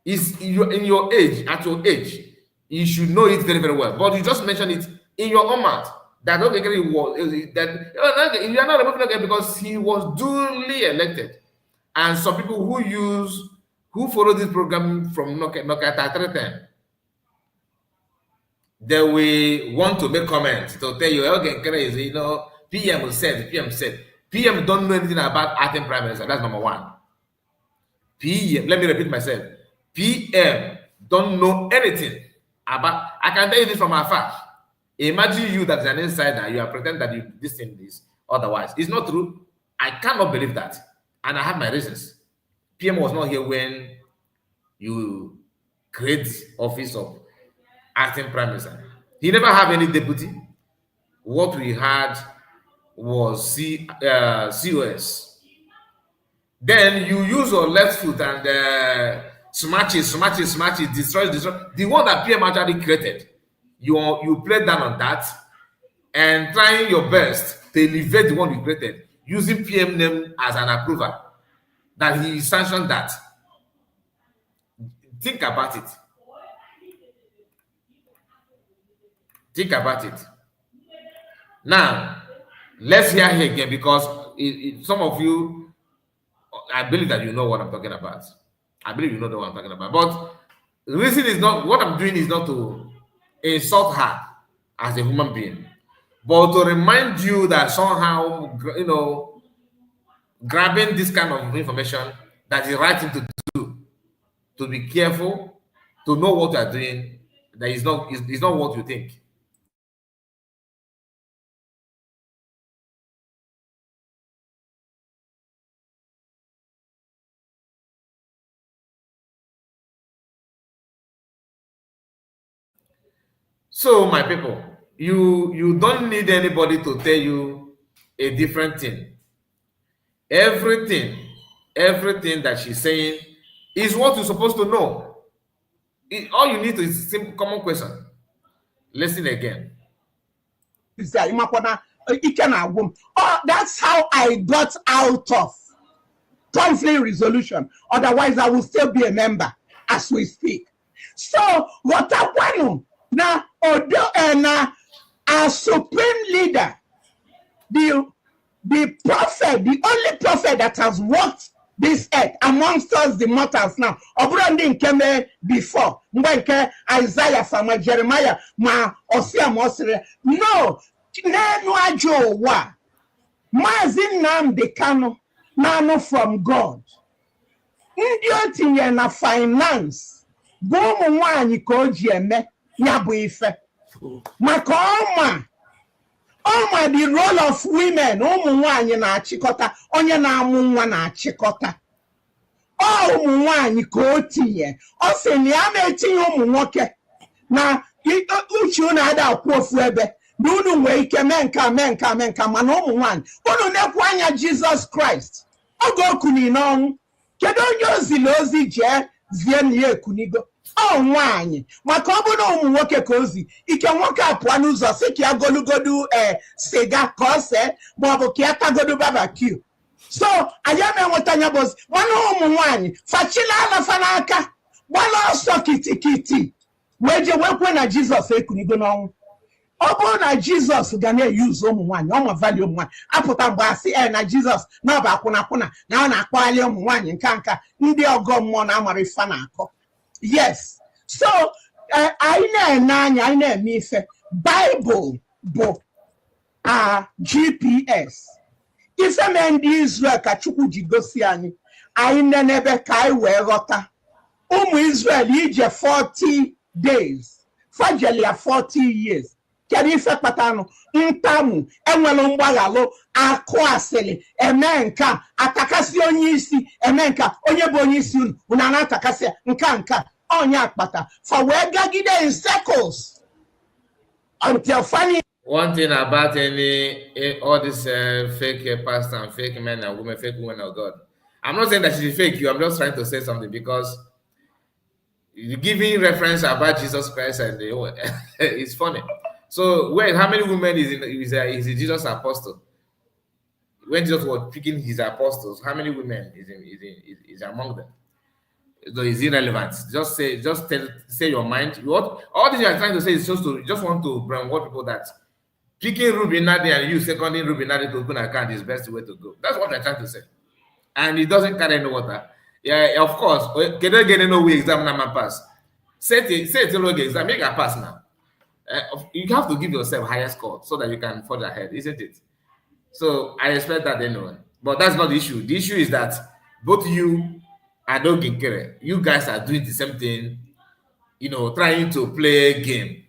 Is in your age, at your age, you should know it very, very well. But you just mentioned it in your own mouth that Okeke was that you are not removing Okeke because he was duly elected. And some people who follow this program from Nokata, they will want to make comments to tell you, Okeke is, PM said. PM don't know anything about acting prime minister. That's number one. PM, let me repeat myself. PM don't know anything about. I can tell you this from afar. Imagine you that's an insider. You are pretending that this thing is otherwise. It's not true. I cannot believe that, and I have my reasons. PM was not here when you create office of acting prime minister. He never have any deputy. What we had was COS. Then you use your left foot and smash it, destroy. The one that PM actually created, you play down on that and trying your best to elevate the one you created, using PM name as an approver, that he sanctioned that. Think about it. Think about it. Now, let's hear here again, because some of you, I believe that you know what I'm talking about. I believe you know what I'm talking about. But the reason is not, what I'm doing is not to insult her as a human being, but to remind you that somehow, grabbing this kind of information, that is the right thing to do, to be careful, to know what you are doing, that is not what you think. So, my people, you don't need anybody to tell you a different thing. Everything that she's saying is what you're supposed to know. All you need to is a simple common question. Listen again. Oh, that's how I got out of conflict resolution. Otherwise, I will still be a member as we speak. So, what happened now? Our supreme leader, the prophet, the only prophet that has walked this earth amongst us, the mortals now. Obrandin came before. Isaiah, from Jeremiah, Osea, Mosere. No, Nwayi wa. Mazin nam dekano, nano from God. Ndio tinye na finance. Bomu Nwayi ko jieme. Nyabu ife. Maka ọma the role of women, ụmụ nwanyị na-achịkọta, onye na-amụ nwa na-achịkọta. Ụmụ nwanyị ka o tinye. Ọ sị na ya na-etinye ụmụ nwoke na uche unu ada akwụ ofu ebe. Na unu nwee ike mee nka mana ụmụ nwanyị. Unu na-ekwu anya Jesus Christ. Oge okuni n'ọnwụ. Kedu onye ozili ozi jee zie na ya ekunigo? Nwanyị, maka ọ bụrụ na ụmụ nwoke ka ozi, ike nwoke apụọ n'ụzọ sị ka ya golugodu siga ka ọ see, maọbụ ka ya tagodu barbecue. So anyị na-enweta anya bụzi mana ụmụ nwanyị fachila alafa n'aka, gbala ọsọ kitikiti, wee je wekwe na Jizọs ekunigo n'ọnwụ. Obo na Jesus gonna use one, value one. I put on Bassi na Jesus, no bakuna, now na qualium one in Kanka, India go mon amarifanako. Yes. So I know me Bible book GPS. If a man Israel kachuku jigosiani, I never kai werota. Israel ije 40 days. Fragile 40 years. Kedi ife patano ntamu enwelo mgbagalo akwasili emenka atakasi onye isi emenka onye bo onye isi una na atakasi nka onye akpata for we gagide in circles until funny. One thing about all this fake pastor and fake men and women, fake women of God. I'm not saying that she's fake you. I'm just trying to say something because you're giving reference about Jesus Christ and it's funny. So how many women is Jesus apostle? When Jesus was picking his apostles, how many women is among them? So it's irrelevant. Just say your mind. All this you are trying to say is just want to brainwash people that picking Ruby Nadi and you seconding Ruby Nadi to open an account is the best way to go. That's what I'm trying to say. And it doesn't carry any water. Yeah, of course. Can I get no way exam number pass? Say it exam, make a pass now. You have to give yourself higher score so that you can forge ahead, isn't it? So I expect that anyway. But that's not the issue. The issue is that both you and Ogikere, you guys are doing the same thing, trying to play a game.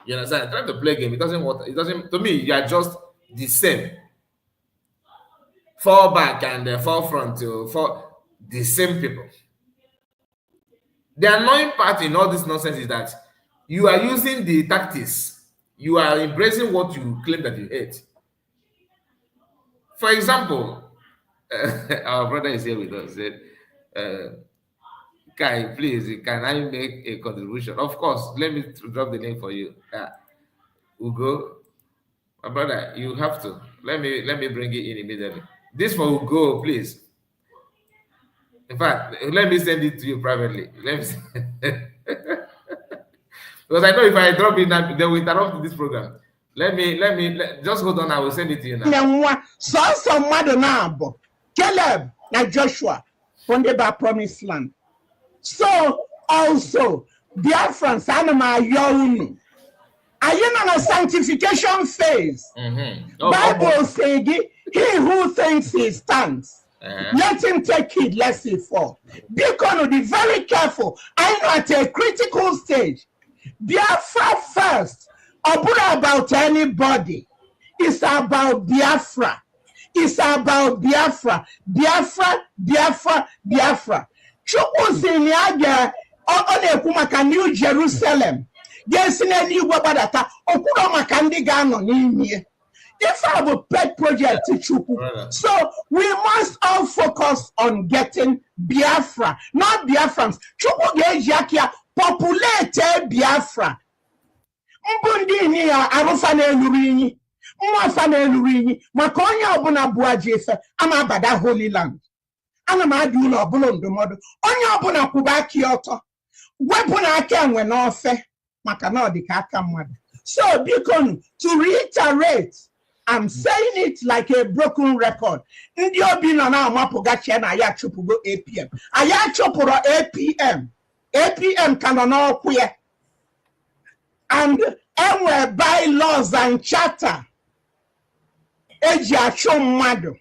You understand? Trying to play a game. It doesn't, to me, you are just the same. Fall back and fall front for the same people. The annoying part in all this nonsense is that you are using the tactics. You are embracing what you claim that you hate. For example, our brother is here with us. Said, Kai, please, can I make a contribution? Of course, let me drop the name for you. Ugo, my brother, you have to. Let me bring it in immediately. This for Ugo, please. In fact, let me send it to you privately. Let me because I know if I drop it, they will interrupt this program. Let me just hold on. I will send it to you now. So Caleb and Joshua from the promised land. So also Biafrans anima younu. Are you on a sanctification phase? Bible says he who thinks he stands. Let him take it, lest he fall. Be going to be very careful. I know at a critical stage. Biafra first. About anybody. It's about Biafra. It's about Biafra. Biafra. Chukwu Maka New Jerusalem. Yes, in any Wabadata, Okuromaka ndi Gano Nimi. If I have a pet project to Chuku. So we must all focus on getting Biafra, not Biafrans. Chuku Gejakia populate Biafra. Mbundi ni ya arufane lurini. Mwafane lurini. Makonya obuna buajefe. Ama bada Holy Land. Ana madula obulondo modo. Onya obuna kubaki oto. Webuna akenwe nofe. Makana di kaka mwada. So Bikonu, to reiterate, I'm saying it like a broken record. Ndi obina na amapoga chena aya chupugo APM. Aya chupuro APM. APM kanona okuye. And enwe bylaws and charter. Eji acho mmadu.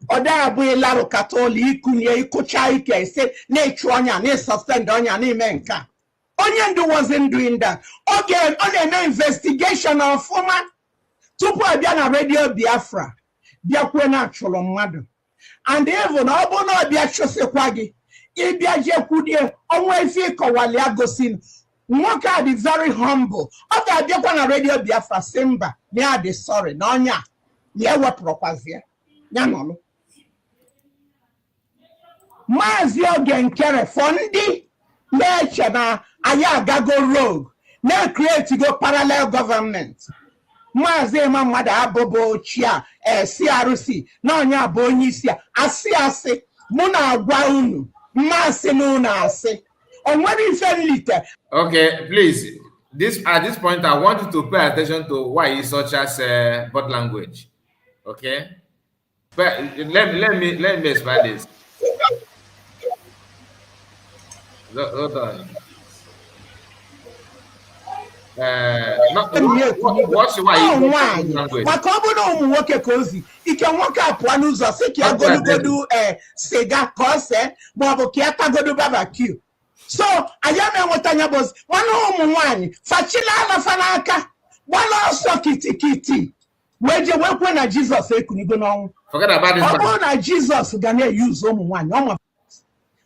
Oda abu ilaro katoli ikunye ikucha ike se ne chuanya ne suspend onya ne menka. Onyendu wasn't doing that. Okay, on an investigation of former Tupu Abiana Radio Biafra. Biakwena actual mother. And even Obono Biachose Kwagi. Ibiaje Kudie, Onwe Kowali Agosin. Moka be very humble. Okay, Biakwana Radio Biafra Simba. Nya de sorry. Nonya. Nya what propazia. Nyanolo. Mazio Genkere Fondi. Nature na aya gago rogue. Now create to go parallel government. Mazema mada abobo chia CRC. No nya bonisia. Asi. Muna agwaunu. Masi nuna ase. On what is liter. Okay, please. at this point, I want you to pay attention to why is such as body language. Okay, but let me explain this. Hold on. What's why is such as body nwaanyị language? maka ọ bụrụ na ụmụ nwoke ka ozi ike nwoke apụọ n'ụzọ sị ka ya golugodu siga ka ọ see maọbụ ka ya tagodu barbecue. So anyị na-enweta anya bụzi nwanne ụmụ nwaanyị fachila alafa n'aka gbala ọsọ kitikiti wee je wekwe na Jizọs ekunigo n'ọnwụ. Forget about this. Ọ bụrụ na Jizọs ga na-eyuzu ụmụ nwaanyị ọma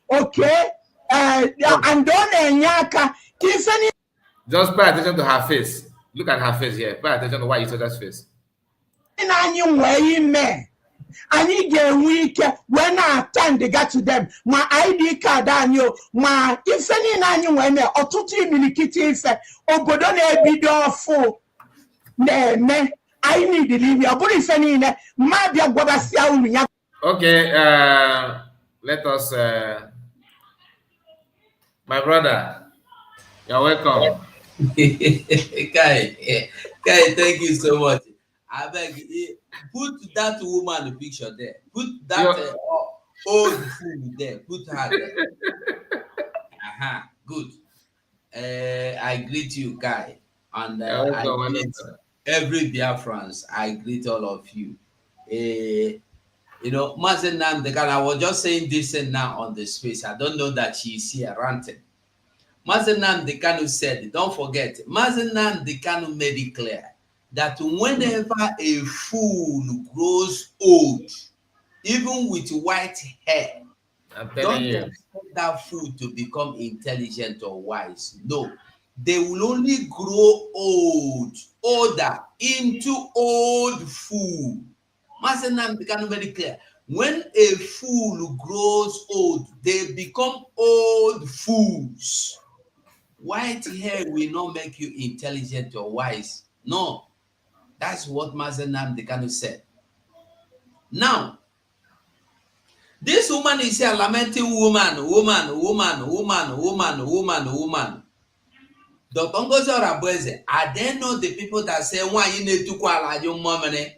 okay and ọ na-enye aka ife ni. Just pay attention to her face. Look at her face here. Pay attention to why you saw that face. Na anyị nwee ime anyị ga-enwe ike wee na-attend ga to them ma ID card anyị o ma ife niile anyị nwee mee ọtụtụ imilikiti ife obodo na-ebido ọfụ na-eme anyị nidiri ime ọ bụrụ ife niile mma bịa gwabasịa unu ya. Okay, let us my brother, you're welcome. Kai, thank you so much. I beg you, put that woman picture there. Put that old fool there. Put her there. Good. I greet you, Kai, and I greet every Biafrans. I greet all of you. You know, Mazen Namdekan, I was just saying this and now on the space. I don't know that she's here ranting. Mazen Namdekan said, don't forget, Mazen Namdekan made it clear that whenever a fool grows old, even with white hair, don't expect that fool to become intelligent or wise. No, they will only grow older into old fool. Mazenam become very clear. When a fool grows old, they become old fools. White hair will not make you intelligent or wise. No. That's what Mazenam Dekanu said. Now, this woman is a lamenting woman. Dr. Ngozi Orabueze, are there not the people that say, why you need to call your money?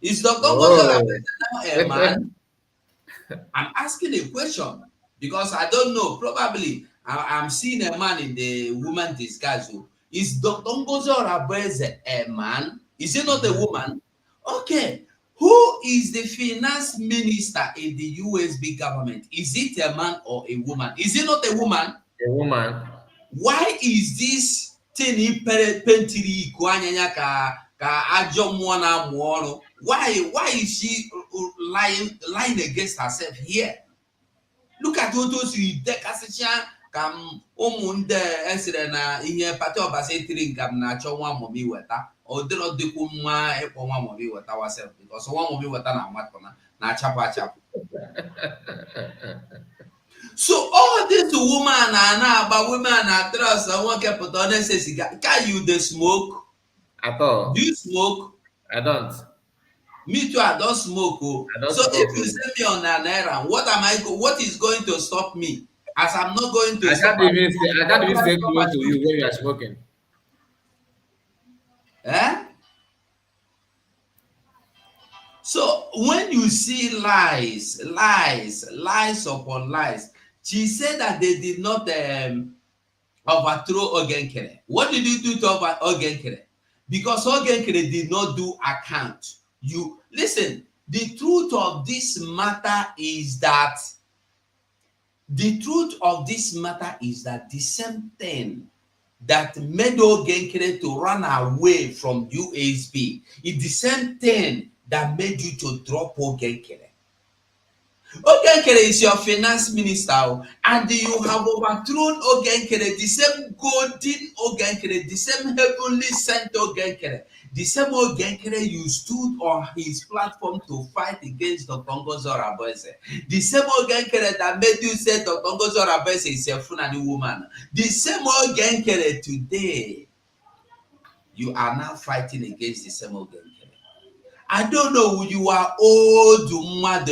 Is Dr. Ngozi Orabueze now a man? I'm asking a question because I don't know. Probably I'm seeing a man in the woman disguise. Is Dr. Ngozi Orabueze a man? Is it not a woman? Okay. Who is the finance minister in the USB government? Is it a man or a woman? Is it not a woman? A woman. Why is this thing pentiri why is she lying against herself here? Look at what those kam umunde esere na ihe pati obase tiri ngam na cho nwa momi weta o dero dikwu nwa ekpo nwa momi weta wasef because nwa momi weta na matona na chapa. So all this woman na about women na trust one kept on say can you the smoke at all? Do you smoke? I don't. Me too, I don't smoke. So if you send me on an errand, what is going to stop me? As I'm not going to. I can't even stay close to you when you are smoking. Eh? So when you see lies upon lies, she said that they did not overthrow Ogenkere. What did you do to Ogenkere? Because Ogenkere did not do account. You listen, the truth of this matter is that the same thing that made Ogenkere to run away from USB is the same thing that made you to drop Ogenkere. Ogenkere is your finance minister, and you have overthrown Ogenkere, the same golden Ogenkere, the same heavenly sent Ogenkere, the same Ogenkere you stood on his platform to fight against Dr. Ngozi Orabueze, the same Ogenkere that made you say Dr. Ngozi Orabueze is a Fulani woman, the same Ogenkere today, you are now fighting against the same Ogenkere. I don't know, you are old, I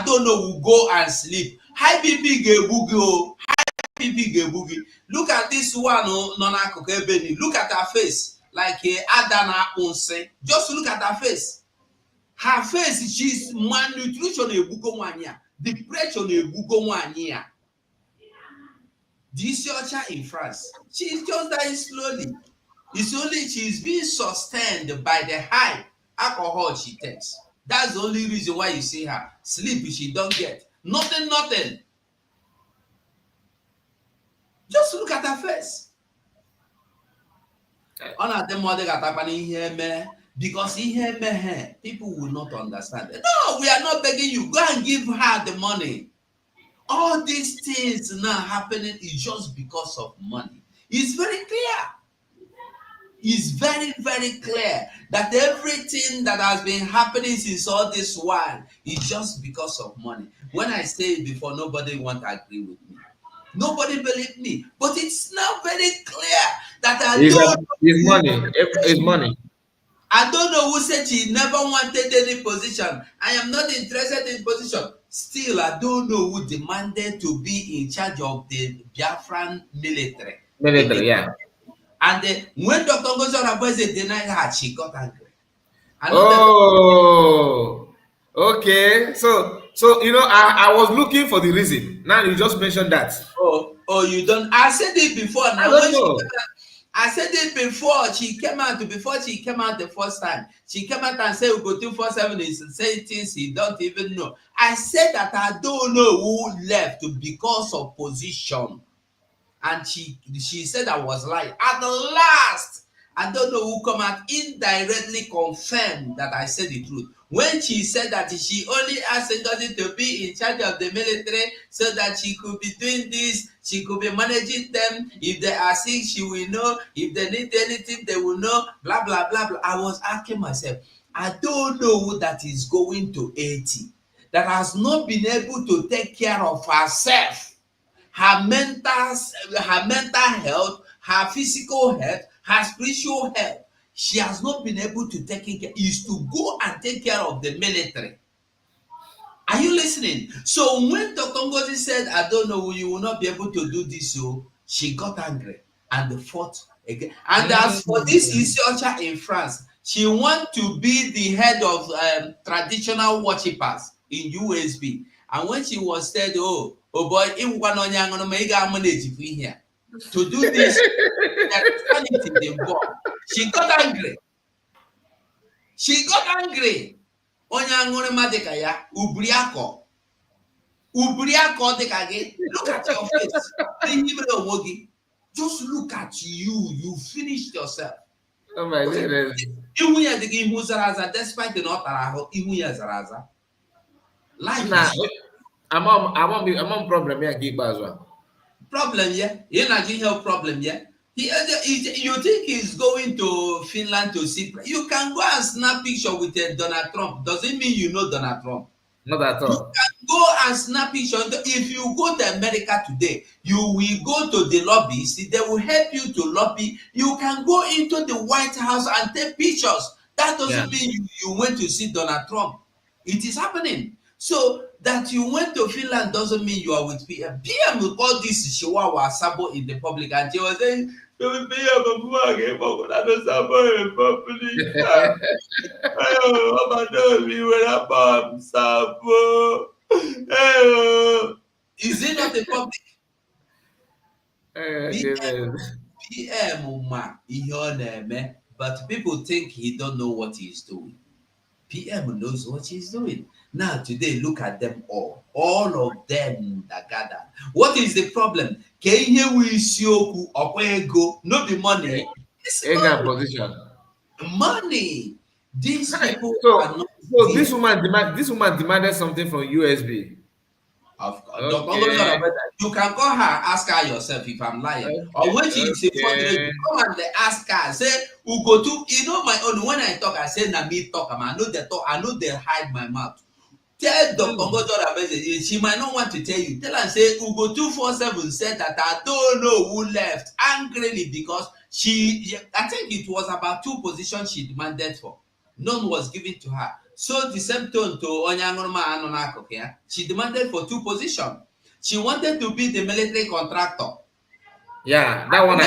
don't know, go and sleep. High BP go. people look at this one no n'akụkụ ebe look at her face like ada na-akpụ nsị. Just look at her face. Her face, she's malnutrition ebugo nwanyị a, depression ebugo nwanyị a. Do you see Ocha in France? She's just dying slowly. It's only she's being sustained by the high alcohol she takes. That's the only reason why you see her. Sleep she don't get. Nothing. Just look at her face. Because people will not understand. No, we are not begging you. Go and give her the money. All these things now happening is just because of money. It's very clear. It's very, very clear that everything that has been happening since all this while is just because of money. When I say it before, nobody want to agree with me. Nobody believe me. But it's now very clear that it's money. It's money. I don't know who said she never wanted any position. I am not interested in position. Still, I don't know who demanded to be in charge of the Biafran military. Yeah. And when Dr. Ngozi Oraboeze denied her, she got angry. Okay. So I was looking for the reason. Now you just mentioned that. Oh, you don't. I said it before. Now, I said it before she came out the first time. She came out and said Ugo 247 is saying things he don't even know. I said that I don't know who left because of position. And she said I was lying. At the last, I don't know who come out indirectly confirmed that I said the truth. When she said that she only asked Ngozi to be in charge of the military so that she could be doing this, she could be managing them. If they are sick, she will know. If they need anything, they will know. Blah, blah, blah, blah. I was asking myself, I don't know who that is going to 80, that has not been able to take care of herself, her mental health, her physical health, her spiritual health. She has not been able to take care, is to go and take care of the military. Are you listening? So when Dr. Ngozi said, I don't know, you will not be able to do this, so she got angry and fought again. And as for this Ocha in France, she want to be the head of traditional worshippers in USB. And when she was said, oh boy, to do this, sanity involved. She got angry. Onye aṅụrị madịka ya, ubriako dịka gị. Look at your face. Just look at you. You finished yourself. Oh my goodness. Ihu ya dịka ihu zara aza, despite the not ahụ, ihu ya zara aza. Life is... I'm on problem here, problem, yeah? You're not giving her problem, yeah? You think he's going to Finland to see? You can go and snap picture with Donald Trump. Doesn't mean you know Donald Trump. Not at all. You can go and snap picture. If you go to America today, you will go to the lobbies. They will help you to lobby. You can go into the White House and take pictures. That doesn't mean you went to see Donald Trump. It is happening. So that you went to Finland doesn't mean you are with PM. PM will call this Chihuahua Sabo in the public, and she was saying, PM Sabo in public. Is it not the public? PM, but people think he don't know what he's doing. PM knows what he's doing. Now, today, look at them all of them that gather. What is the problem? No be money. Position. Money. These people are not. So this woman demanded something from USB. Of course. Okay. You can call her, ask her yourself if I'm lying. Okay. Or when she is you come and ask her, say, Ugo to, my own, when I talk, I say, na me talk, I know they talk, I know they hide my mouth. Tell Dr. Ngozi, she might not want to tell you. Tell her, say, Ugo 247 said that I don't know who left angrily because I think it was about 2 positions she demanded for. None was given to her. So the same tone to Onyanurma Anonako, she demanded for 2 positions. She wanted to be the military contractor. Yeah, that one I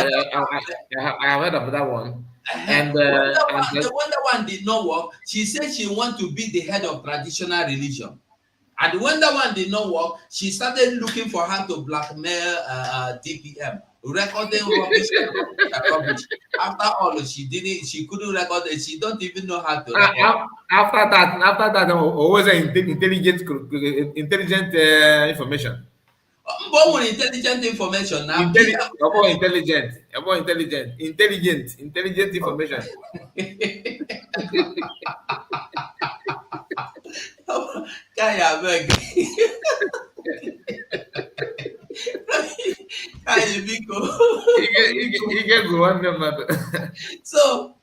have heard of that one. And The wonder one did not work. She said she want to be the head of traditional religion. And when that one did not work, she started looking for how to blackmail DPM, recording rubbish and rubbish and rubbish. After all, she couldn't record it. She don't even know how to record. after that, always intelligent information. But with intelligent information now, Intelligent information. Guy, abeg. Guy, Biko. You get go one number. So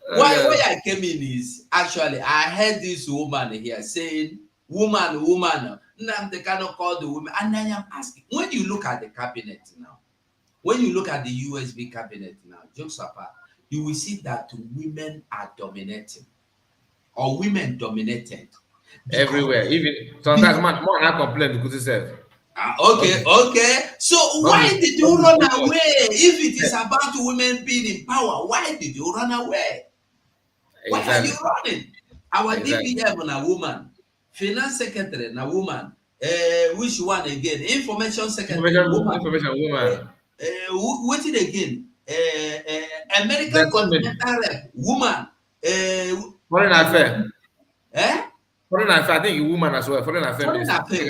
why I came in is actually I heard this woman here saying, woman. Now they cannot call the woman. And I am asking, when you look at the cabinet now, when you look at the USB cabinet now, jokes apart, you will see that women are dominating or women dominated. Everywhere, even sometimes more not complain because itself. Okay. So why did you run away? If it is about women being in power, why did you run away? Why are you running? Our DPM on a woman, finance secretary na woman, which one again? Information secretary woman. What it again? American continental rep woman. Foreign affair. Eh? Foreign affair, I think woman as well. Foreign affair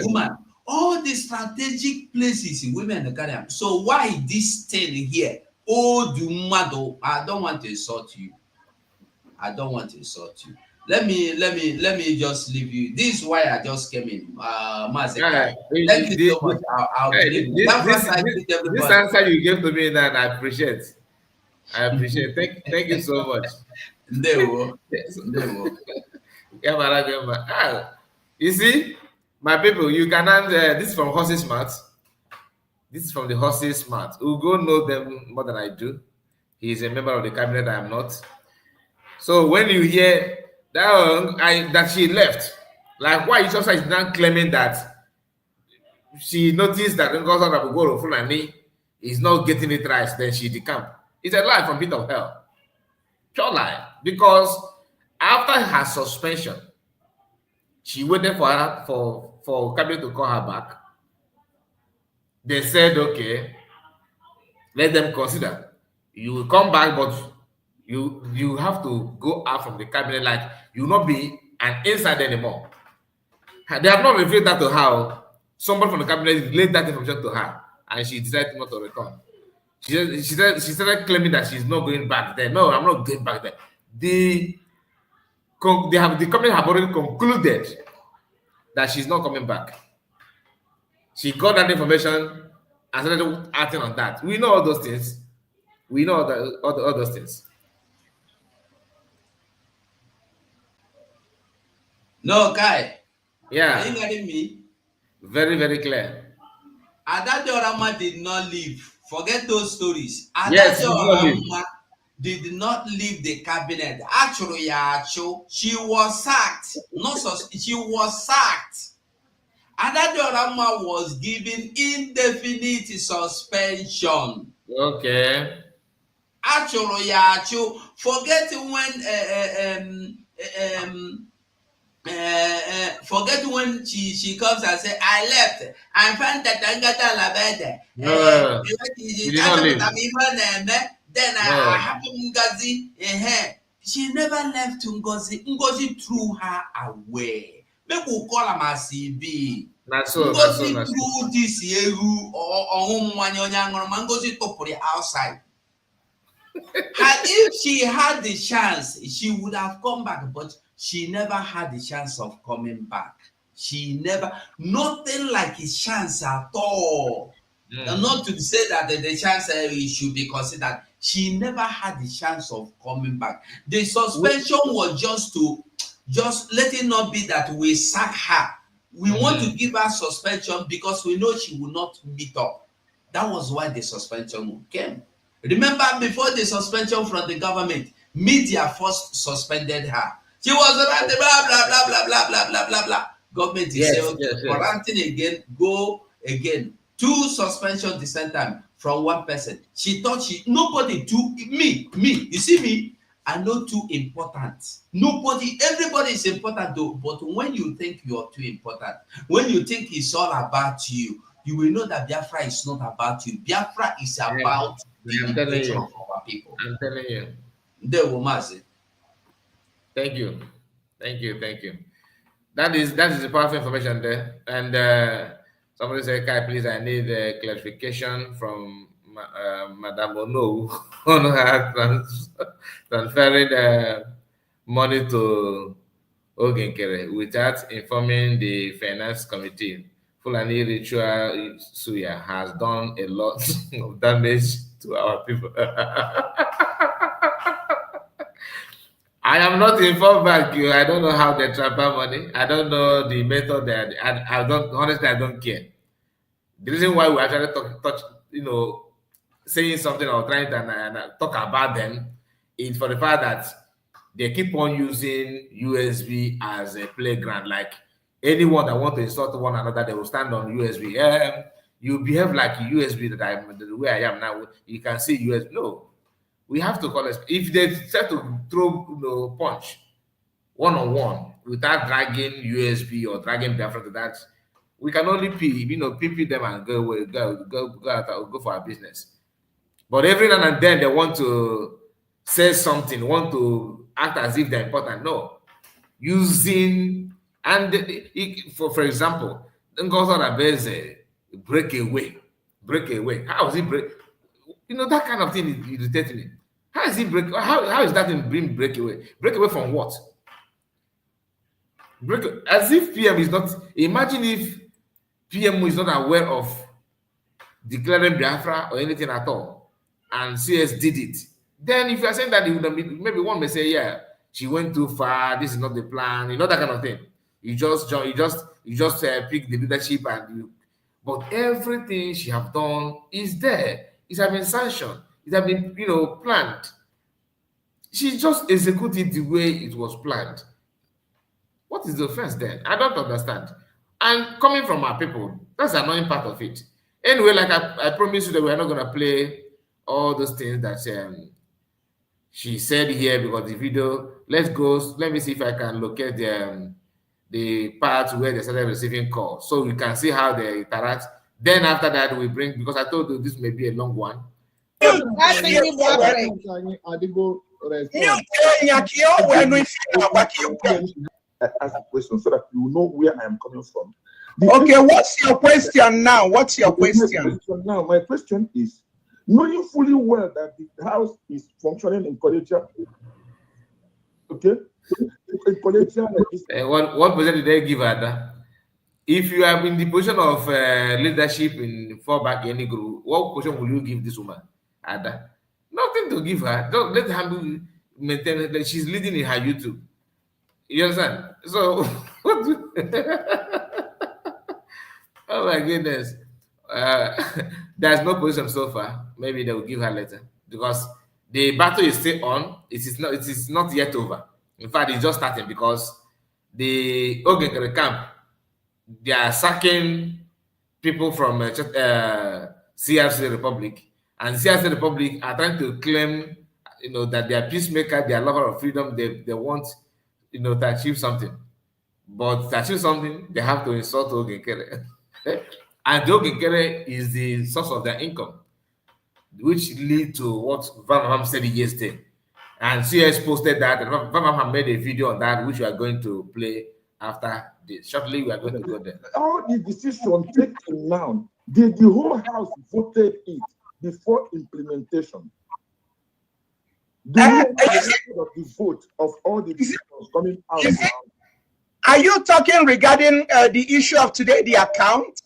woman. All the strategic places women carry them. So why this thing here? Oh, the mother, I don't want to insult you. Let me just leave you. This is why I just came in. Mazeka. Thank you so much. I'll believe you. This answer you gave to me now, I appreciate. Thank you so much. Ndewo. You see, my people, you can answer. This is from Horses Smart. This is from the Horses Smart. Ugo know them more than I do. He is a member of the cabinet. I am not. So when you hear that she left, like why Ocha is now claiming that she noticed that Ngozan Fulani is not getting it right, then she decamp. It's a lie from pit of hell. Pure lie. Because after her suspension, she waited for cabinet to call her back. They said, okay, let them consider. You will come back, but you have to go out from the cabinet, like you will not be an insider anymore. They have not revealed that to her. Somebody from the cabinet laid that information to her, and she decided not to return. She started claiming that she's not going back there. No, I'm not going back there. The company have already concluded that she's not coming back. She got that information and started acting on that. We know all those things. We know all those things. No, Kai. Yeah. Are you getting me? Very, very clear. Adade Orama did not leave. Forget those stories. Yes, Adade Orama did not leave the cabinet. Actually, she was sacked. She was sacked. Adade Orama was given indefinite suspension. Okay. Actually, forget when she comes and say, I left. I found that Angata Labede. Then I happened Ngozi. She never left Ngozi. Ngozi threw her away. Make we call her my CB. Ngozi threw this Yehu or Ngozi to the outside. If she had the chance, she would have come back, but she never had the chance of coming back. Nothing like a chance at all. And not to say that the chance should be considered. She never had the chance of coming back. The suspension was just let it not be that we sack her. We want to give her suspension because we know she will not meet up. That was why the suspension came. Remember, before the suspension from the government, media first suspended her. She was around the blah, blah, blah, blah, blah, blah, blah, blah, blah. Government is saying, okay, quarantine again, go again, 2 suspension the same time from one person. She thought nobody me, you see me, I know too important. Nobody, everybody is important though, but when you think you are too important, when you think it's all about you, you will know that Biafra is not about you. Biafra is about the liberation of our people. I'm telling you. There will mass. Thank you. That is the powerful information there. And somebody said, Kai, please, I need a clarification from Madame Ono on her transferring money to Ogenkere without informing the finance committee. Fulani ritual suya has done a lot of damage to our people. I am not informed back you. I don't know how they transfer money. I don't know the method that I don't honestly I don't care. The reason why we actually saying something or trying to talk about them is for the fact that they keep on using USB as a playground. Like anyone that want to insult one another, they will stand on USB. You behave like USB the way I am now. You can see USB. No. We have to call it. If they try to throw punch one-on-one without dragging USB or dragging Biafra to that, we can only PP them and go away, go for our business. But every now and then they want to say something, want to act as if they're important. No, using and for example, Ngozi Abeze break away. How is it break? That kind of thing irritates me. How is it break? How is that in being breakaway? Breakaway from what? As if PM is not. Imagine if PM is not aware of declaring Biafra or anything at all, and CS did it. Then, if you are saying that, maybe one may say, "Yeah, she went too far. This is not the plan." That kind of thing. You just pick the leadership but everything she have done is there. It has been sanctioned. It has been, planned. She just executed the way it was planned. What is the offense then? I don't understand. And coming from our people, that's the annoying part of it. Anyway, like I promised you that we're not going to play all those things that she said here because the video. Let me see if I can locate the part where they started receiving calls, so we can see how they interact. Then after that, we bring, because I told you this may be a long one. Ask a question so that you know where I am coming from. Okay, what's your question now? What's your question? Now, my question is, knowing fully well that the house is functioning in Kolecha, okay? In Kolecha, what position did they give her? If you are in the position of leadership in fallback any group, what position will you give this woman? Ada? Nothing to give her. Don't let her maintain it. Like she's leading in her YouTube. You understand? So, oh my goodness. There's no position so far. Maybe they will give her later because the battle is still on. It is not yet over. In fact, it's just starting because the Ogenkere camp, they are sacking people from CRC Republic, and CRC Republic are trying to claim, that they are peacemaker, they are lover of freedom. They want, to achieve something, but to achieve something, they have to insult Ogenkere, and the Ogenkere is the source of their income, which lead to what Van said yesterday, and CS posted that, and Van made a video on that, which we are going to play after this. Shortly, we are going to go there. All the decisions taken now, the whole house voted it before implementation. The vote of all the decisions coming out. Are you talking regarding the issue of today, the account?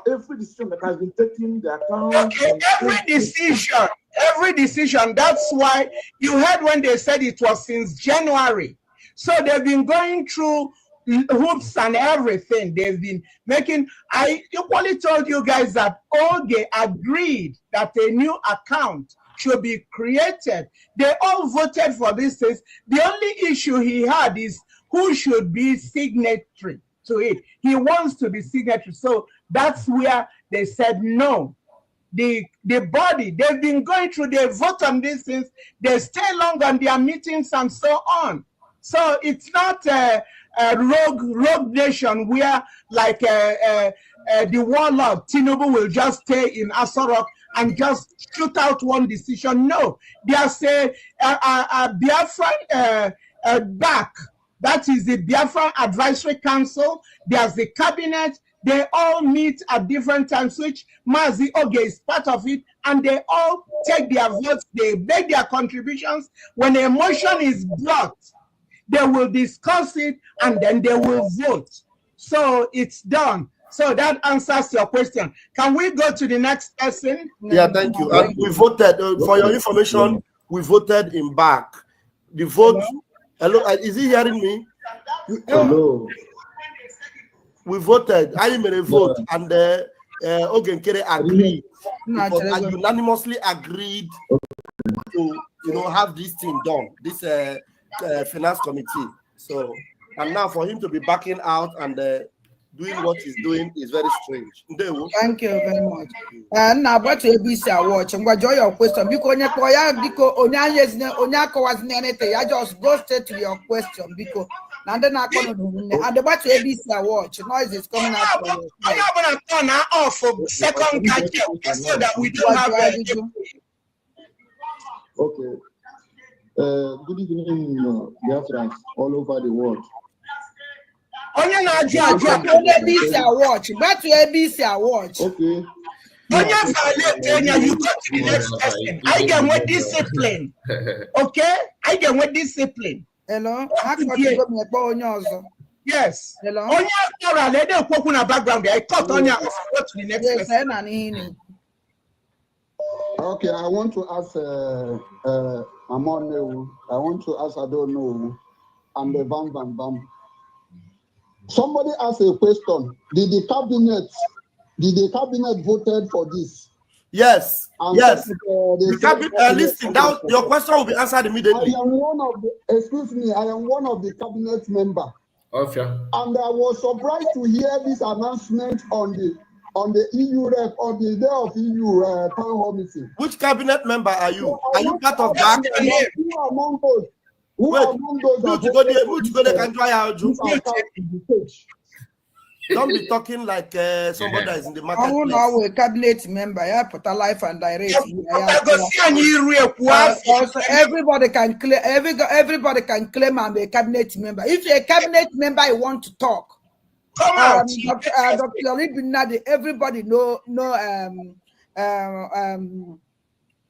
Every decision that has been taken, the account. Okay, every decision. That's why you heard when they said it was since January. So they've been going through hoops and everything. They've been making. I equally told you guys that Oge agreed that a new account should be created. They all voted for this. The only issue he had is who should be signatory to it. He wants to be signatory. So That's where they said no. The body, they've been going through, they vote on these things, they stay long on their meetings and so on. So it's not a rogue nation where like the warlord Tinubu will just stay in Asorok and just shoot out one decision. No, there's a Biafran back. That is the Biafran Advisory Council. There's the cabinet. They all meet at different times, which Mazi Oge is part of it, and they all take their votes, they make their contributions. When a motion is brought, they will discuss it, and then they will vote. So it's done. So that answers your question. Can we go to the next person? Yeah, thank you. And we voted, for your information, we voted in back. The vote, hello, is he hearing me? Hello. We voted. I made a vote, and Ogenkere agreed. I unanimously agreed to, have this thing done. This finance committee. So, and now for him to be backing out and doing what he's doing is very strange. Thank you very much. And now what will be say watch and enjoy your question because anything. I just go straight to your question because and then I come and the what will be say watch noise is coming out. I'm not gonna turn her off for second gadget so that we don't have Okay. Good evening, dear friends all over the world. Onye ABC watch. But to ABC watch. Okay. Onye violate you go to the next person. I get with discipline. Okay? I get with discipline. Hello? How can you go me onye ozo? Yes. Hello? Onye oral they dey kwokwu na background. I cut Onye off go to the next person. Okay, I want to ask Amon, I want to ask Adonu and the Bam Bam Bam. Somebody asked a question. Did the cabinet voted for this? Yes. And yes. Listen, your question will be answered immediately. I am one of the cabinet member. Okay. And I was surprised to hear this announcement on the EU rep on the day of EU town hall meeting. Which cabinet member are you? Are you part of that? Who among those? Don't be talking like somebody that is in the market. I want our cabinet member, put a life and direct. Also, everybody can claim I'm a cabinet member. If you're a cabinet member, you want to talk. Dr. Nadi, everybody know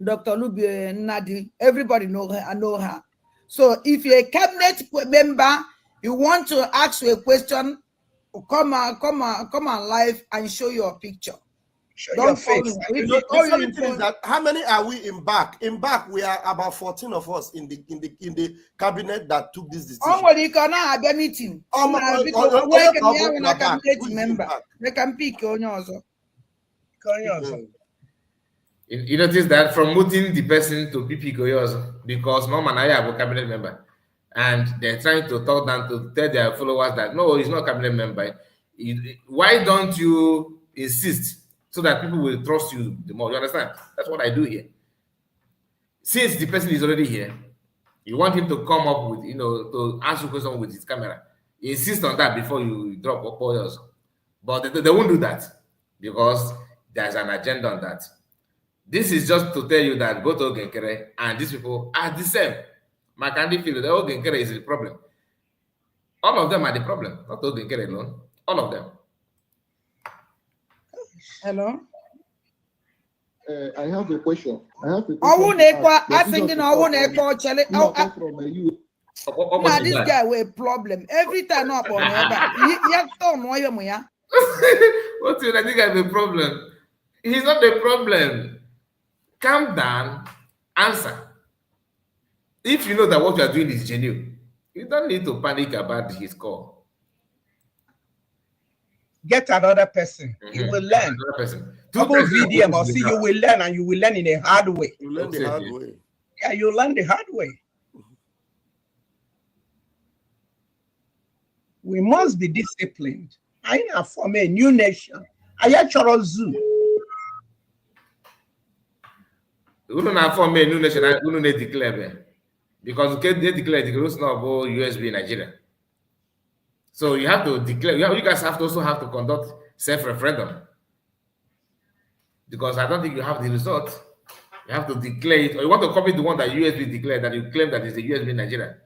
Dr. Lubi Nadi, everybody know her. I know her. So if you're a cabinet member, you want to ask a question, come on live and show your picture. Show your face. The funny thing is that how many are we in back? In back, we are about 14 of us in the cabinet that took this decision. Oh, well, you can have a meeting. Member. They can pick on yours. You notice that from moving the person to PP Goyozo, because Mom and I have a cabinet member, and they're trying to talk down to tell their followers that no, he's not a cabinet member. Why don't you insist so that people will trust you the more? You understand? That's what I do here. Since the person is already here, you want him to come up with, to answer question with his camera. You insist on that before you drop Opoyo's. But they won't do that because there's an agenda on that. This is just to tell you that go to Ogenkere and these people are the same. Makandi feel that Ogenkere is the problem. All of them are the problem, not Ogenkere alone. All of them. Hello? I have a question. Now this guy with a problem. Every time up on what do you think I have a problem? He's not the problem. Calm down, answer. If you know that what you are doing is genuine, you don't need to panic about his call. Get another person. You will learn. Another person. VDM or see, you will learn, and you will learn in a hard way. You learn the hard way. Yeah, you learn the hard way. We must be disciplined. I am from a new nation, Aya chọrọ zoo. Unu na form a new nation, unu na declare because they declare the rules now about USB Nigeria. So you have to declare. You guys have to also have to conduct self-referendum because I don't think you have the result. You have to declare it, or you want to copy the one that USB declared that you claim that is the USB Nigeria.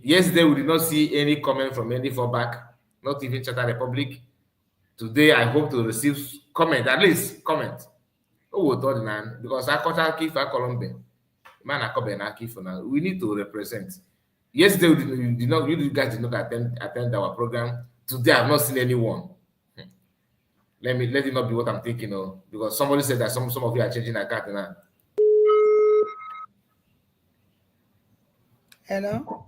Yesterday we did not see any comment from any fallback, not even Charter Republic. Today I hope to receive comment, at least comment. Oh, because I caught Kifa Columbia. Man, we need to represent. Yesterday you guys did not attend our program. Today I've not seen anyone. Let it not be what I'm thinking of, because somebody said that some of you are changing account now. Hello.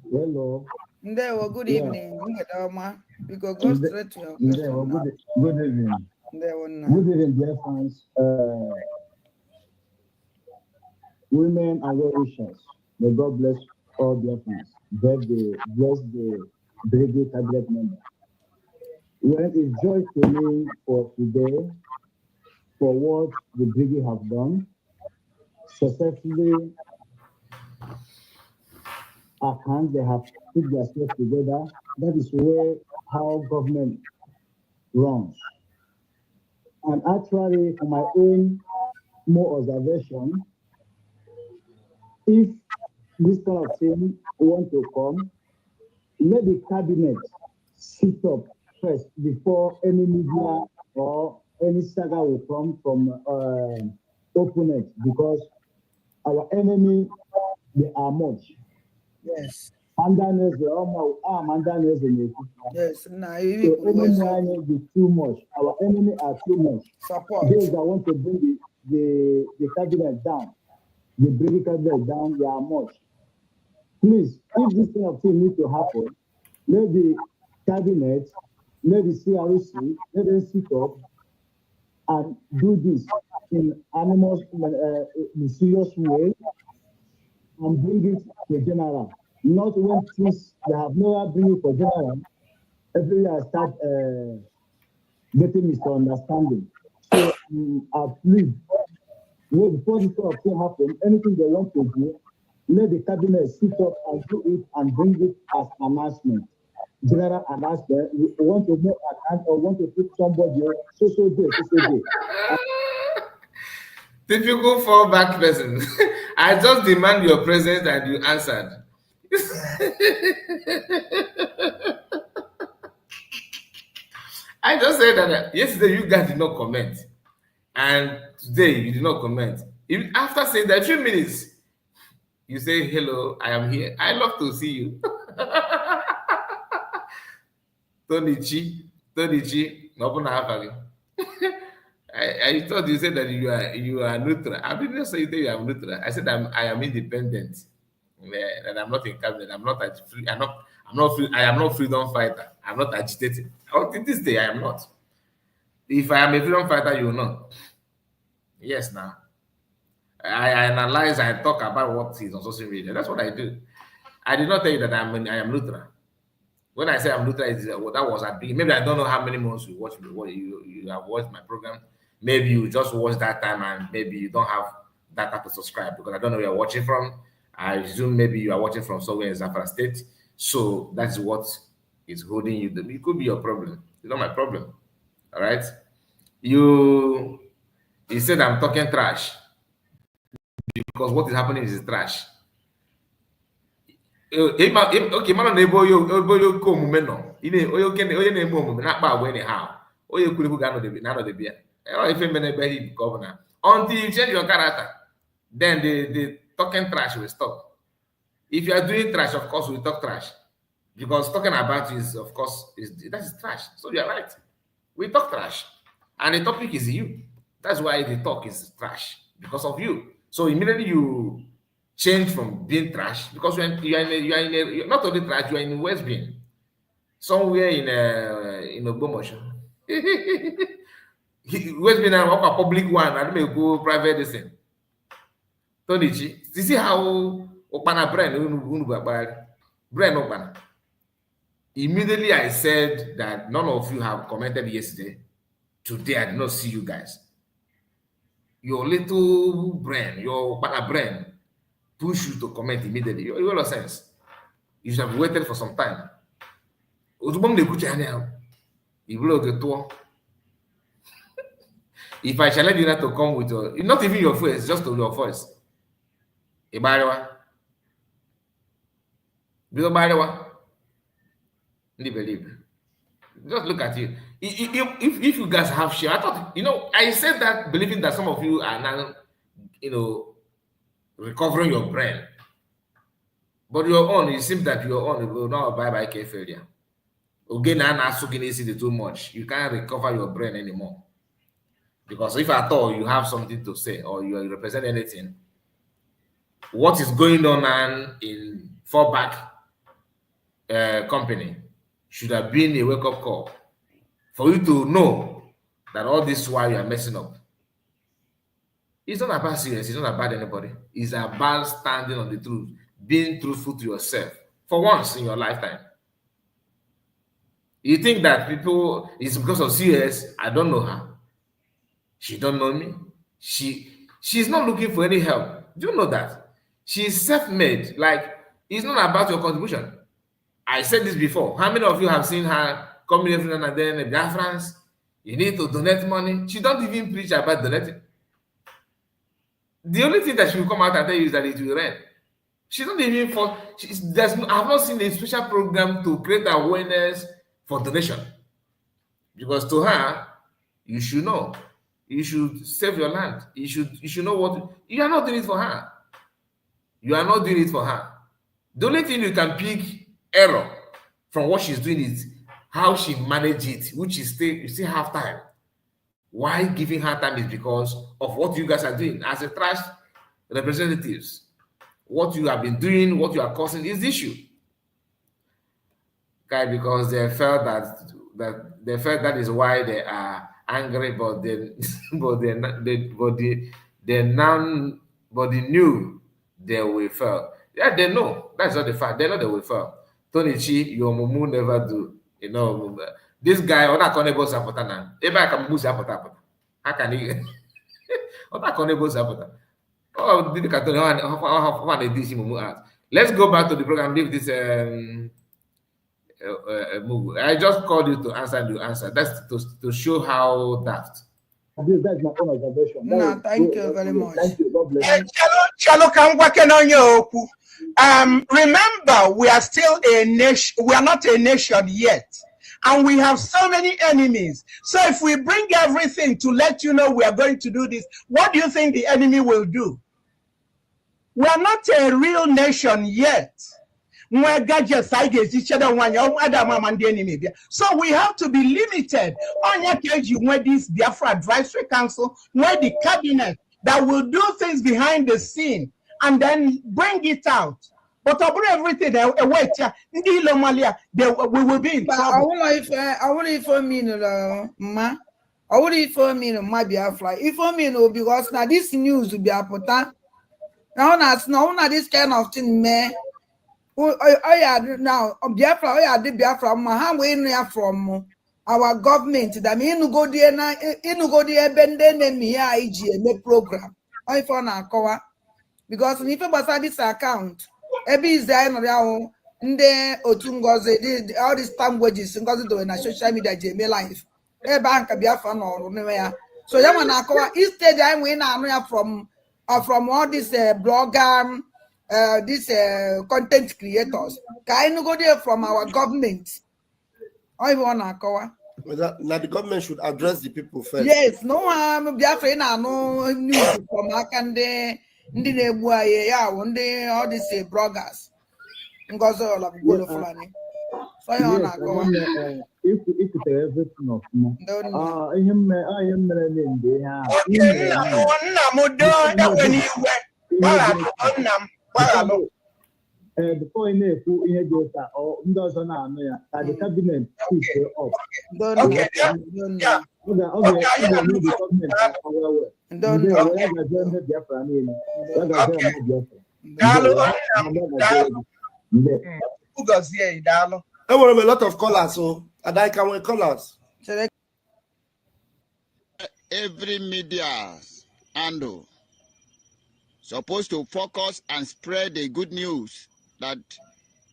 Hello. Well, good evening. We go straight to your question. Good evening. Good evening, dear fans. Women and well wishers. May God bless all their fans. Bless the Brigade cabinet member. Well, it's joy to me for today, for what the Brigade have done. Successfully, they have put themselves together. That is where how government runs. And actually, for my own more observation, if this kind of thing want to come, let the cabinet sit up first before any media or any saga will come from opponents, because our enemy, they are much. Yes. Yes, now Yes, enemy be too much. Our enemy are too much. Support. Those that want to bring the cabinet down, the British cabinet down, they are much. Please, if this kind of thing needs to happen, let the cabinet, let the CRC, let them sit up and do this in in a serious way and bring it to general. Not when things they have never bring it for general, everywhere start getting misunderstanding. So I plead, before this sort of thing happen, anything they want to do, let the cabinet sit up and do it and bring it as announcement. General announcement. We want to make account or want to put somebody so day. Typical fallback person. I just demand your presence and you answered. I just said that yesterday you guys did not comment, and today you did not comment. Even after saying that, 3 minutes, you say hello, I am here. I love to see you. Tonichi, I thought you said that you are neutral. I didn't say that you are neutral. I said I am independent. And I'm not in cabinet. I'm not free. I'm not free. I am not freedom fighter. I'm not agitating. Until this day, I am not. If I am a freedom fighter, you will know. Yes, now. I analyze and talk about what is on social media. That's what I do. I did not tell you that I am neutral. When I say I'm neutral, that was at beginning. Maybe I don't know how many months you watch me. You have watched my program. Maybe you just watched that time and maybe you don't have data to subscribe because I don't know where you're watching from. I assume maybe you are watching from somewhere in Zamfara State. So that's what is holding you. It could be your problem. It's not my problem. All right. You said I'm talking trash because what is happening is trash. Okay, man, you come meno. Onye na-eme omume na-akpa agwa anyhow. Onye kwuru ga-anọ bịa. If you be governor, until you change your character, then the talking trash will stop. If you are doing trash, of course, we talk trash. Because talking about is, of course, that is trash. So you are right. We talk trash. And the topic is you. That's why the talk is trash. Because of you. So immediately you change from being trash, because you're not only trash, you are in West Being. Somewhere in Ogbomoso. West Being a public one, I don't go private this thing. Tonichi, you see how Okana brain Okana. Immediately I said that none of you have commented yesterday. Today I did not see you guys. Your little brain, your partner brain, push you to comment immediately. You have no sense. You should have waited for some time. If I challenge you not to come with your, not even your voice, just to your voice. Ibariwa. Believe. Just look at you. If you guys have share, I thought, I said that believing that some of you are now, recovering your brain. But your own, it seems that your own will not abide by K failure. Again, I'm not soaking too much. You can't recover your brain anymore. Because if at all you have something to say or you represent anything, what is going on in fallback company should have been a wake-up call for you to know that all this while you are messing up. It's not about serious, it's not about anybody. It's about standing on the truth, being truthful to yourself for once in your lifetime. You think that people, it's because of CS, I don't know her. She don't know me. She's not looking for any help. Do you know that? She's self-made. Like, it's not about your contribution. I said this before. How many of you have seen her coming every now and then in Biafrans? You need to donate money. She don't even preach about donating. The only thing that she will come out and tell you is that it will rain. She's not even for. I have not seen a special program to create awareness for donation. Because to her, you should know. You should save your land. You should know what. You are not doing it for her. You are not doing it for her. The only thing you can pick error from what she's doing is how she managed it, which is you still have time. Why giving her time is because of what you guys are doing as a trash representatives. What you have been doing, what you are causing is the issue. Okay, because they felt that is why they are angry, but they knew they will fail. Yeah, they know. That's not the fact. They know they will fail. Tony Chi, your mumu never do. This guy, other connable sapota now. Ebe I can move sapota. How can he? Other connable sapota. Oh, did Tony? How they dish mumu out? Let's go back to the program. Leave this move. I just called you to answer. You answer. That's to show how daft. That's my own observation. No, thank you very much. Thank you. God bless you. Chalo, I'm working on you. Remember, we are still a nation. We are not a nation yet. And we have so many enemies. So if we bring everything to let you know we are going to do this, what do you think the enemy will do? We are not a real nation yet. So we have to be limited. Where this Biafra Advisory Council, where the cabinet that will do things behind the scene and then bring it out. But about everything, we will be in trouble. I won't inform me, ma. I won't inform me, my Biafra. Inform me, because now this news will be important. Now, this kind of thing, man. Now, Biafra, the Biafra, Maha, from our government. That mean, go there, bend me, a program. I found a cover because if you pass this account, every is there now. Nde otungoze all these languages ngozi do na social media jeme life. E bank Biafra no nwe. So ya wana cover instead I we na anu ya from all these blogger. These content creators. Can you go there from our government? I want to cover. Now the government should address the people first. Yes, no one Biafra no news from Akande, all these bloggers. Because all of good funny. So I want to cover. If everything of I am before in a full in data or doesn't know the cabinet up. Okay. I want a lot of colors, so and I can wear colors. Every media handle supposed to focus and spread the good news that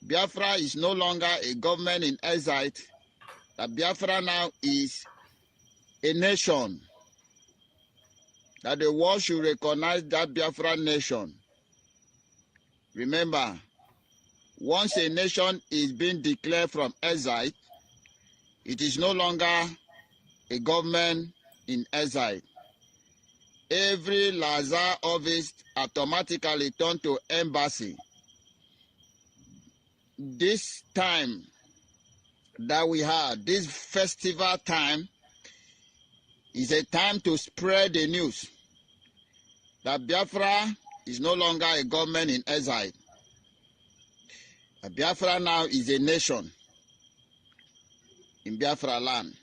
Biafra is no longer a government in exile, that Biafra now is a nation, that the world should recognize that Biafra nation. Remember, once a nation is being declared from exile, it is no longer a government in exile. Every Lazar office automatically turned to embassy. This time that we had, this festival time, is a time to spread the news that Biafra is no longer a government in exile. Biafra now is a nation in Biafra land.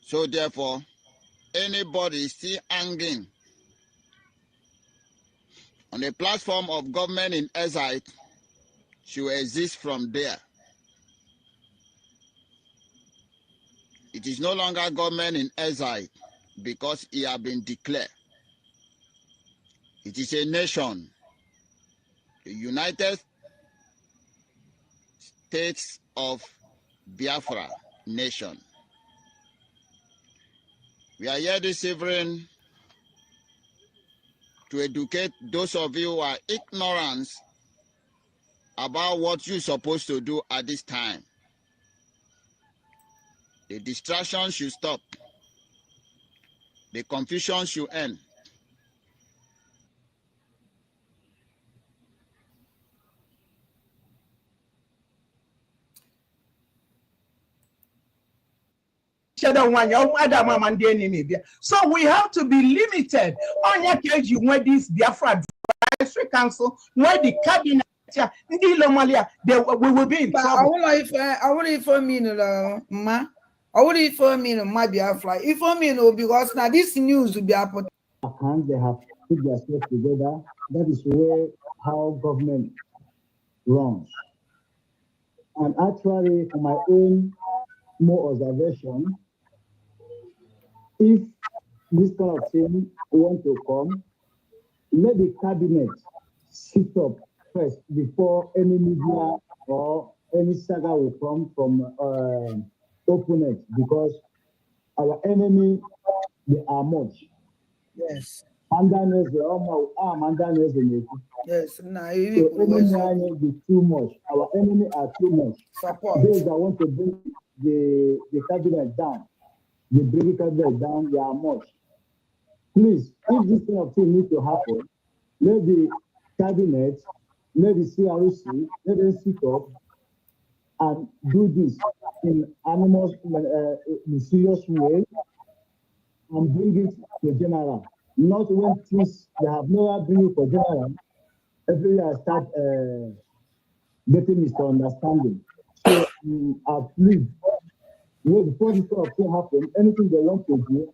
So therefore, anybody still hanging on a platform of government in exile should exist from there. It is no longer government in exile because it has been declared. It is a nation, the United States of Biafra nation. We are here this evening to educate those of you who are ignorant about what you're supposed to do at this time. The distraction should stop. The confusion should end. So we have to be limited. On your case, you want this Biafra Advisory Council, where the cabinet, we will be in trouble. I want if I mean, ma. I would if I mean, my Biafra. If I mean, because now this news will be up. They have put their stuff together. That is where how government runs. And actually, for my own more observation, if this kind of thing want to come, let the cabinet sit up first before any media or any saga will come from opponents, because our enemy, they are much. Yes. Yes, now so enemy be too much. Our enemy are too much. Support. Those that want to bring the cabinet down, the bring cabinet down, they are much. Please, if this kind of thing needs to happen, let the cabinet, let the CRC, let them sit up and do this in in a serious way and bring it to general. Not when things they have never bring it for general, every year start getting misunderstanding. So I plead, before this sort of thing happen, anything they want to do,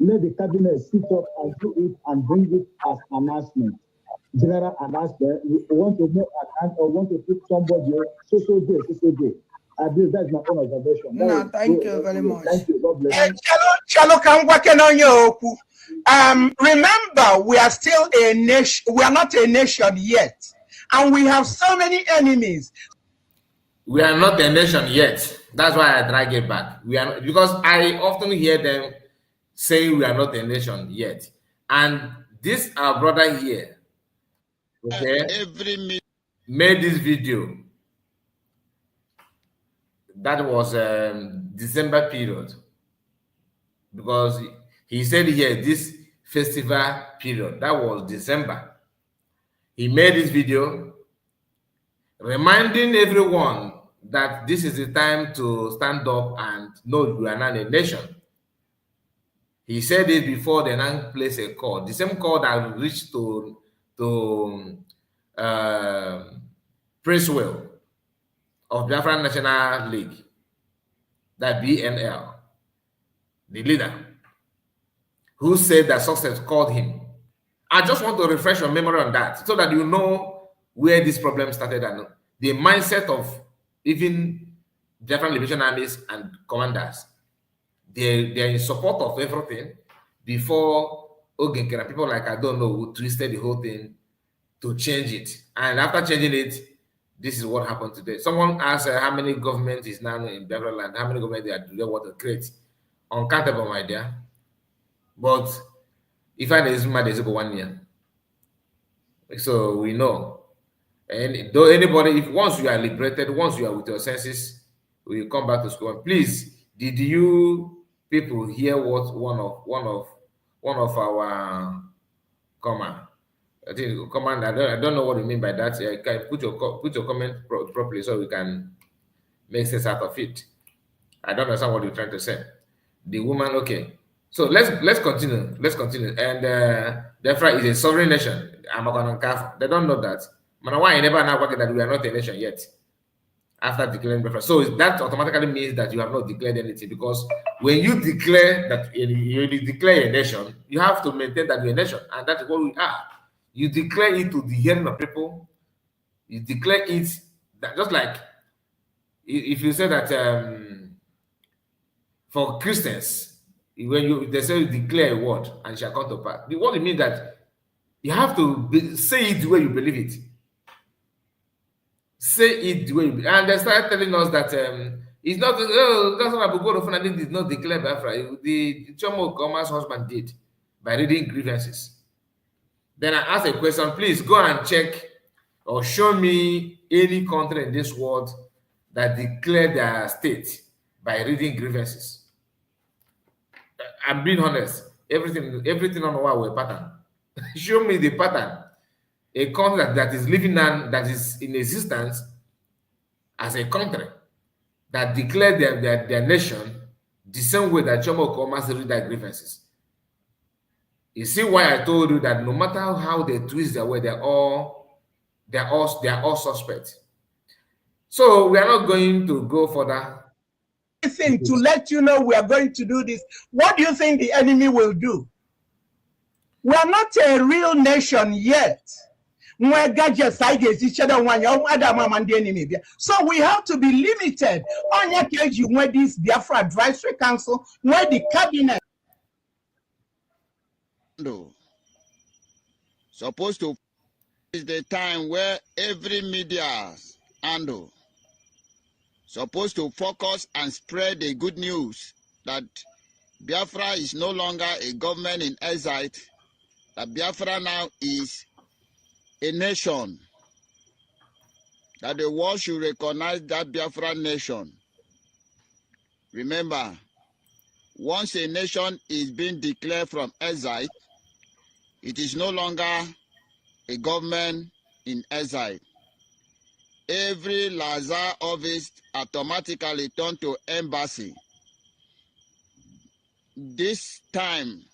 let the cabinet sit up and do it and bring it as announcement. General announcement. We want to make an or want to put somebody so day. I believe that's my own observation. No, thank you very much. Thank you. God bless. Remember, we are still a nation. We are not a nation yet, and we have so many enemies. We are not a nation yet. That's why I drag it back. We are, because I often hear them say we are not a nation yet. And this our brother here, okay, made this video. That was December period, because he said here this festival period, that was December. He made this video reminding everyone that this is the time to stand up and know we are not a nation. He said it before they now place a call, the same call that reached to Princewell of Biafran National League, that BNL, the leader, who said that success called him. I just want to refresh your memory on that so that you know where this problem started and the mindset of even different liberation armies and commanders, they're in support of everything before Ogenkere, people like, I don't know, who twisted the whole thing to change it. And after changing it, this is what happened today. Someone asked how many government is now in Biafra land, how many government they want to create. Uncountable, my dear. But if I is mad, there's 1 year. So we know. And though anybody, if once you are liberated, once you are with your senses, we come back to school. Please, did you people hear what one of our comma? I think command. I don't know what you mean by that. Can you put your comment properly so we can make sense out of it. I don't understand what you're trying to say. The woman, okay. So let's continue. Let's continue. And Biafra is a sovereign nation. They don't know that. Why I never know that we are not a nation yet after declaring Biafra. So that automatically means that you have not declared anything, because when you declare that you declare a nation, you have to maintain that you're a nation, and that is what we are. You declare it to the hearing of people. You declare it that, just like if you say that for Christians, when they say you declare a word and it shall come to pass, what it means that you have to say it the way you believe it. Say it the way you believe. And they started telling us that it's not, that's what Abu Finally did not declare Biafra. The Chomo Koma's husband did by reading grievances. Then I asked a question, please go and check or show me any country in this world that declared their state by reading grievances. I'm being honest. Everything on our pattern. Show me the pattern. A country that is living and that is in existence as a country that declared their nation the same way that Chomo Komas read their grievances. You see why I told you that no matter how they twist their way, they're all suspect. So we are not going to go further. To let you know we are going to do this. What do you think the enemy will do? We are not a real nation yet. So we have to be limited. On your case, you where this Biafra Advisory Council, where the cabinet supposed to is the time where every media handle supposed to focus and spread the good news that Biafra is no longer a government in exile, that Biafra now is a nation, that the world should recognize that Biafra nation. Remember, once a nation is being declared from exile, it is no longer a government in exile. Every Lazar office automatically turned to embassy. This time.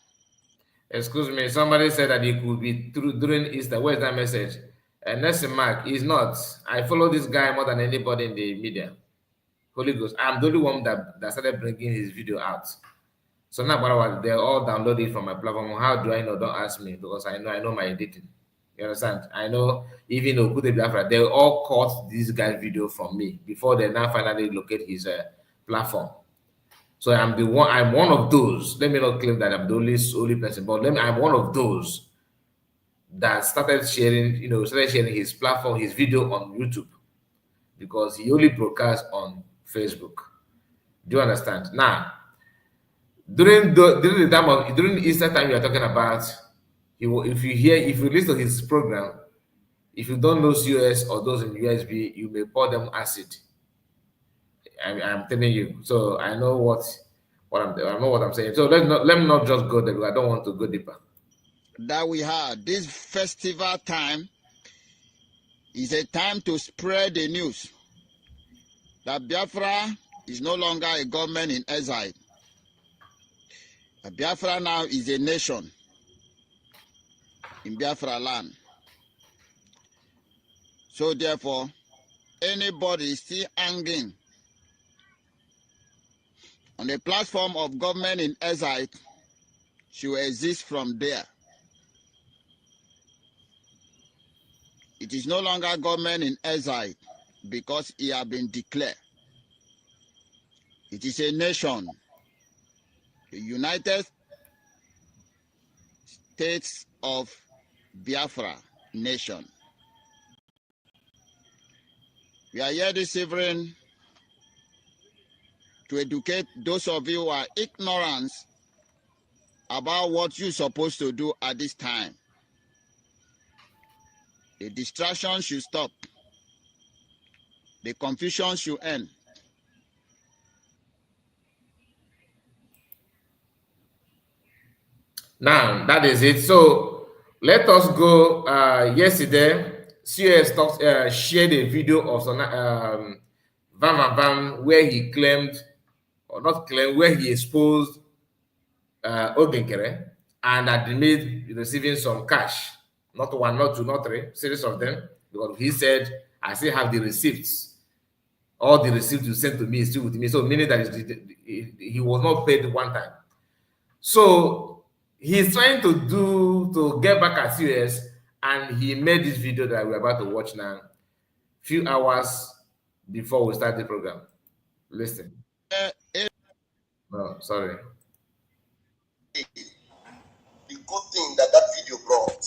Excuse me, somebody said that it could be through during Easter. Where's that message? Nelson Mark is not. I follow this guy more than anybody in the media. Holy Ghost. I'm the only one that started bringing his video out. So now they're all downloaded from my platform. How do I know? Don't ask me, because I know my editing. You understand? I know even Okute Biafra, they all caught this guy's video from me before they now finally locate his platform. So I'm one of those. Let me not claim that I'm the only person, but I'm one of those that started sharing his platform, his video on YouTube, because he only broadcasts on Facebook. Do you understand? Now, during Easter time you are talking about, if you listen to his program, if you don't know COS or those in USB, you may pour them acid. I'm telling you. So I know what I'm saying. So let me not just go there, because I don't want to go deeper. That we had this festival time is a time to spread the news that Biafra is no longer a government in exile. Biafra now is a nation in Biafra land. So therefore, anybody still hanging on the platform of government in exile should exist from there. It is no longer government in exile. because he has been declared. It is a nation, the United States of Biafra nation. We are here this evening to educate those of you who are ignorant about what you're supposed to do at this time. The distraction should stop. The confusion should end. Now, that is it. So let us go. Yesterday, CS shared a video of Van Van where he claimed, or not claimed, where he exposed Ogenkere and admitted receiving some cash. Not one, not two, not three, series of them. Because he said, I still have the receipts. All the receipts you sent to me is still with me. So meaning that he was not paid one time. So he's trying to get back at US, and he made this video that we're about to watch now, few hours before we start the program. Listen. No, sorry. The good thing that video brought,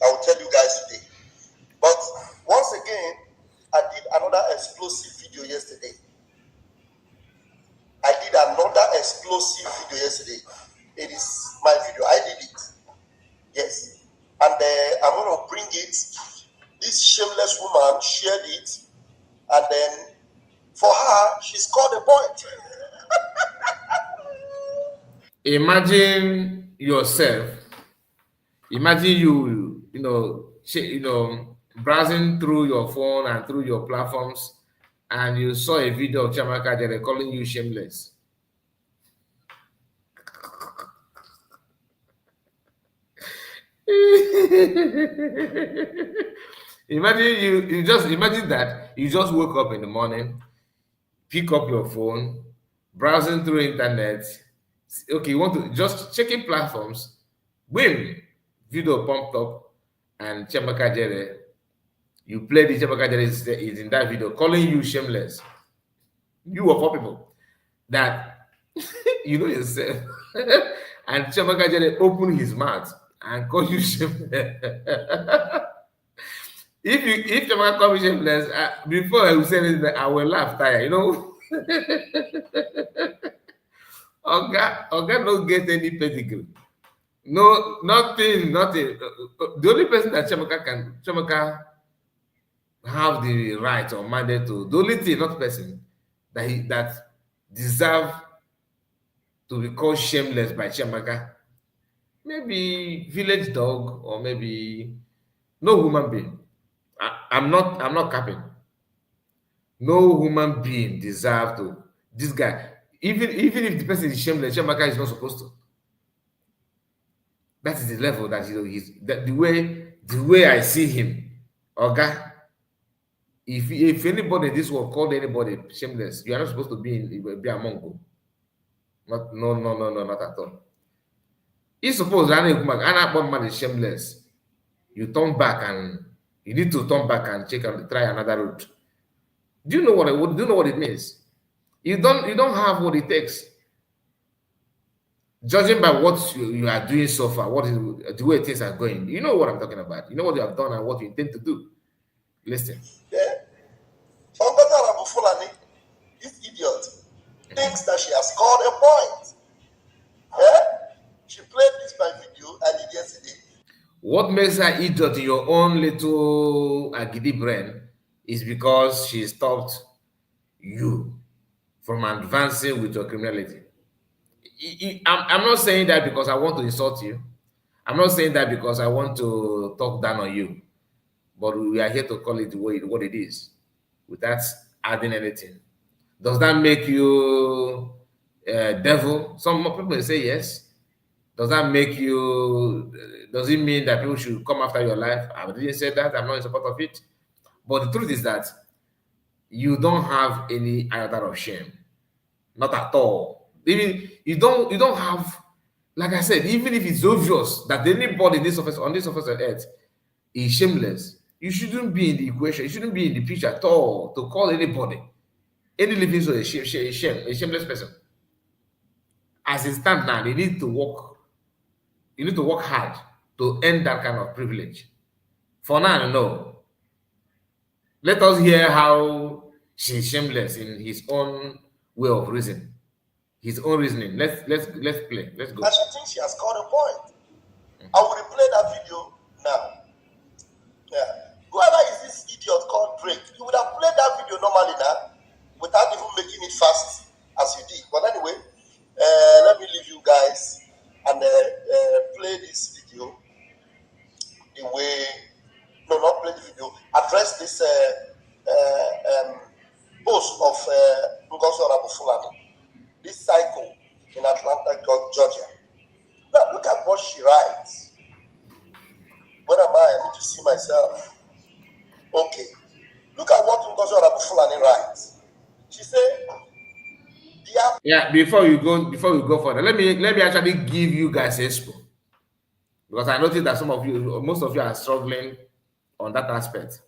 I will tell you guys today. But once again, I did another explosive video yesterday. It is my video. I did it. Yes. And I'm going to bring it. This shameless woman shared it. And then for her, she scored a point. Imagine yourself. Imagine browsing through your phone and through your platforms, and you saw a video of Chiamaka Jere calling you shameless. Imagine you just imagine that you just woke up in the morning, pick up your phone, browsing through internet. Okay, you want to just checking platforms, boom, video pumped up, and Chiamaka Jere, you play the Chiamaka Jere is in that video calling you shameless. You of all people that you know yourself, and Chiamaka Jere open his mouth and call you shameless. If Chiamaka call me shameless, before I will say anything, I will laugh tire, you know. Oga don't get any pedigree. No, nothing. The only person that Chiamaka have the right or mandate to, the only thing, not person that deserve to be called shameless by Chiamaka, maybe village dog, or maybe no human being. I'm not capping. No human being deserve to. This guy, even if the person is shameless, Chiamaka is not supposed to. That is the level that he's that the way I see him. Oga, if anybody in this world called anybody shameless, you are not supposed to be among them. No, not at all. If suppose man is shameless, you turn back and you need to turn back and try another route. Do you know what it means? You don't have what it takes. Judging by what you are doing so far, what is the way things are going, you know what I'm talking about. You know what you have done and what you intend to do. Listen. Yeah. This idiot thinks that she has scored a point. Yeah? She played this by video and did yesterday. What makes her idiot in your own little agidi brain is because she stopped you from advancing with your criminality. I'm not saying that because I want to insult you. I'm not saying that because I want to talk down on you. But we are here to call it what it is, without adding anything. Does that make you a devil? Some people may say yes. Does that make you? Does it mean that people should come after your life? I didn't say that. I'm not in support of it. But the truth is that you don't have any iota of shame, not at all. Even you don't have, like I said, even if it's obvious that anybody on this surface of earth is shameless, You shouldn't be in the equation. You shouldn't be in the picture at all to call anybody, any living soul, a shameless person. As it stands now, they need to work. You need to work hard to earn that kind of privilege. For now, no. Let us hear how she's shameless in his own way of reasoning. His own reasoning. Let's play. Let's go. And she thinks she has scored a point. I will replay that video now. Yeah. Whoever is this idiot called Drake, you would have played that video normally now without even making it fast as you did. But anyway, let me leave you guys and play this video the way. No, not play the video. Address this post of Ngozi Fulani, this cycle in Atlanta, Georgia. Now look at what she writes. Where am I? I need to see myself. Okay. Look at what Ngozi Fulani writes. She said, yeah, before we go further, let me actually give you guys a expo. Because I noticed that most of you are struggling on that aspect.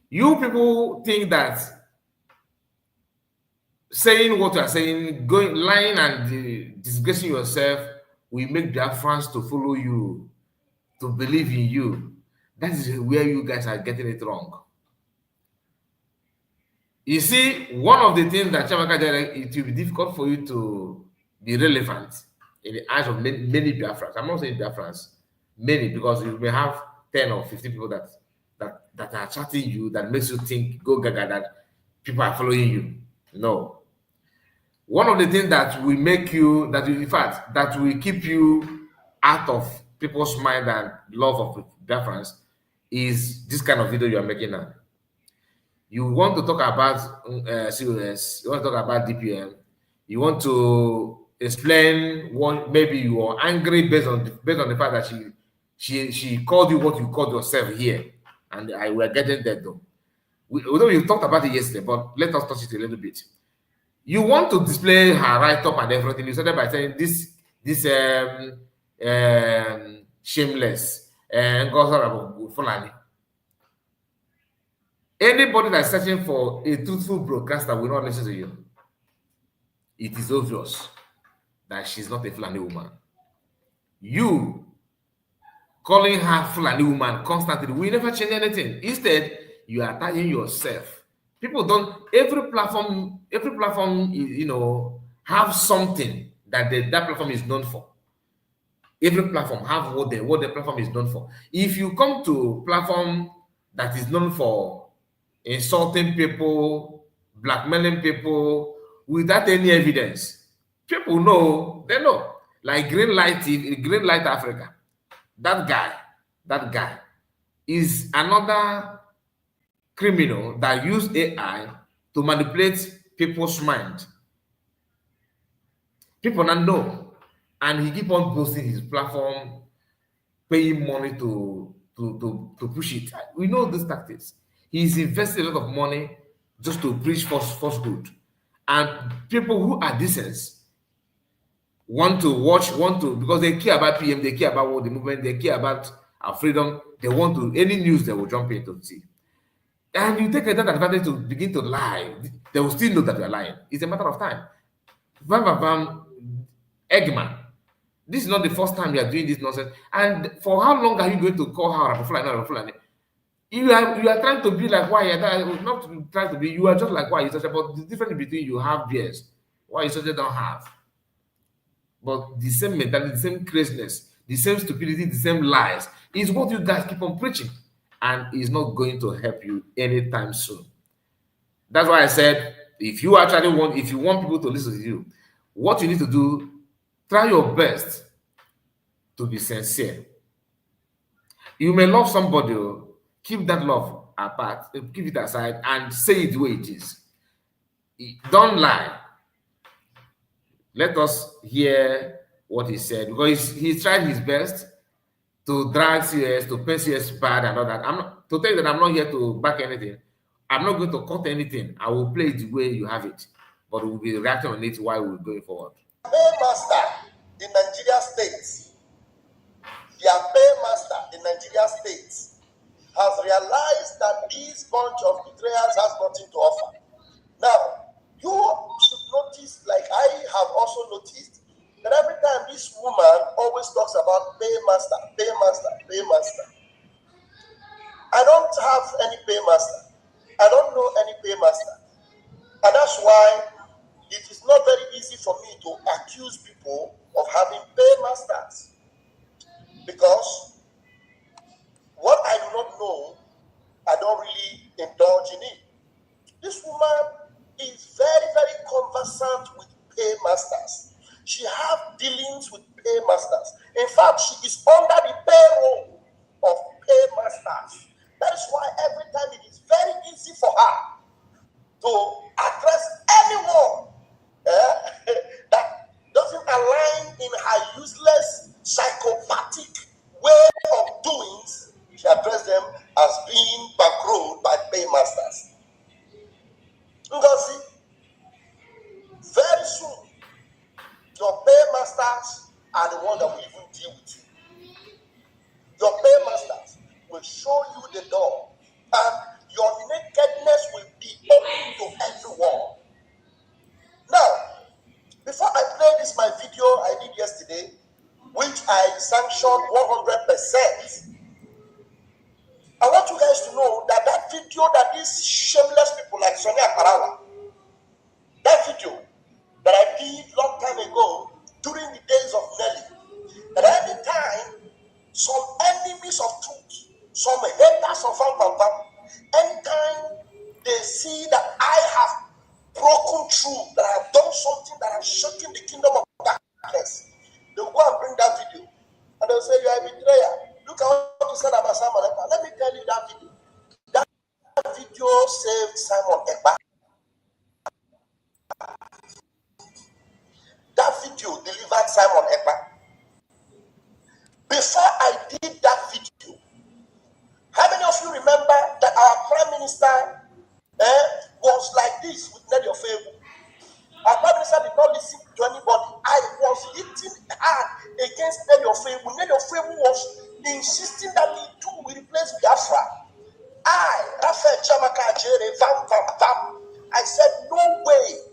You people think that saying what you are saying, lying and disgracing yourself will make Biafrans to follow you, to believe in you. That is where you guys are getting it wrong. You see, one of the things that Chamaka did, it will be difficult for you to be relevant in the eyes of many Biafrans. I'm not saying Biafrans, many, because you may have 10 or 15 people that are chatting you, that makes you think, go gaga, that people are following you. No. One of the things that will make you, that will keep you out of people's mind and love of Biafrans is this kind of video you are making now. You want to talk about COS, you want to talk about DPM, you want to explain what maybe you are angry based on the fact that she called you what you called yourself here, and we're getting there though. We talked about it yesterday, but let us touch it a little bit. You want to display her write-up and everything. You started by saying this shameless Fulani. Anybody that's searching for a truthful broadcaster will not listen to you. It is obvious that she's not a Fulani woman. You calling her Fulani woman constantly will never change anything. Instead, you are attaching yourself. People don't. Every platform, have something that that platform is known for. Every platform have what the platform is known for. If you come to platform that is known for insulting people, blackmailing people without any evidence, people know. They know. Like Green Light Africa. That guy is another criminal that use AI to manipulate people's mind. People don't know, and he keep on boosting his platform, paying money to push it. We know these tactics. He's invested a lot of money just to preach falsehood, and people who are decent want to because they care about PM, they care about what the movement, they care about our freedom. They want to any news they will jump in to see. And you take that advantage to begin to lie, they will still know that you are lying. It's a matter of time. Eggman, this is not the first time you are doing this nonsense. And for how long are you going to call her Fulani? You are trying to be like why? Not trying to be. You are just like why? But the difference between you have beers, why you don't have. But the same mentality, the same craziness, the same stupidity, the same lies is what you guys keep on preaching. And is not going to help you anytime soon. That's why I said, if you want people to listen to you, what you need to do, try your best to be sincere. You may love somebody, keep that love apart, keep it aside, and say it the way it is. Don't lie. Let us hear what he said, because he tried his best to drag CS, to pay CS bad and all that. To tell you that I'm not here to back anything. I'm not going to cut anything. I will play it the way you have it, but we'll be reacting on it while we're going forward. Paymaster in Nigeria states, their paymaster in Nigeria states has realized that this bunch of betrayers has nothing to offer. Now, you should notice, like I have also noticed, that every time this woman always talks about paymaster, paymaster, paymaster. I don't have any paymaster. I don't know any paymaster. And that's why it is not very easy for me to accuse people of having paymasters. Because what I do not know, I don't really indulge in it. This woman is very, very conversant with paymasters. She has dealings with paymasters. In fact, she is under the payroll of paymasters. That is why every time it is very easy for her to address anyone that doesn't align in her useless, psychopathic way of doing. She addressed them as being bankrolled by paymasters. Ngozi, very soon, your paymasters are the ones that will even deal with you. Your paymasters will show you the door, and your nakedness will be open to everyone. Now, before I play this, my video I did yesterday, which I sanctioned 100%, I want you guys to know that that video that these shameless people like Sonia Karawa, that video that I did long time ago during the days of Nelly, that every time some enemies of truth, some haters of Pam, anytime they see that I have broken through, that I have done something that has shaken the kingdom of darkness, they will go and bring that video and they'll say, you are a betrayer. Look at what you said about Simon Ekpa. Let me tell you that video. That video saved Simon Ekpa. That video delivered Simon Ekpa. Before I did that video, how many of you remember that our Prime Minister was like this with Nelly Ofebu? Our Prime Minister did not listen to anybody. I was hitting hard against Nelly Ofebu. Nelly Ofebu was insisting that we replace Biafra. Raphael Chamaka Jere, I said, no way.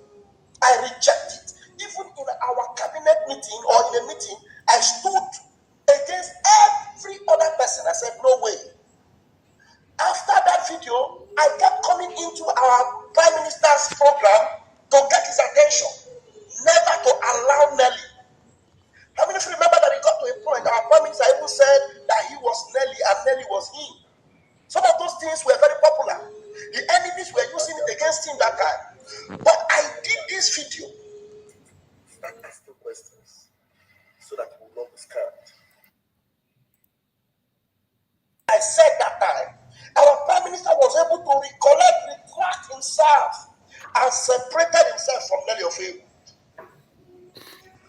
I reject it. Even in our cabinet meeting or in a meeting, I stood against every other person. I said, no way. After that video, I kept coming into our Prime Minister's program to get his attention, never to allow Nelly. How many of you remember that it got to a point, our Prime Minister even said that he was Nelly and Nelly was him? Some of those things were very popular. The enemies were using it against him that time. But I did this video. Ask the questions so that we will not be scammed. I said that time, our Prime Minister was able to retract himself and separated himself from Nelly Ofebu.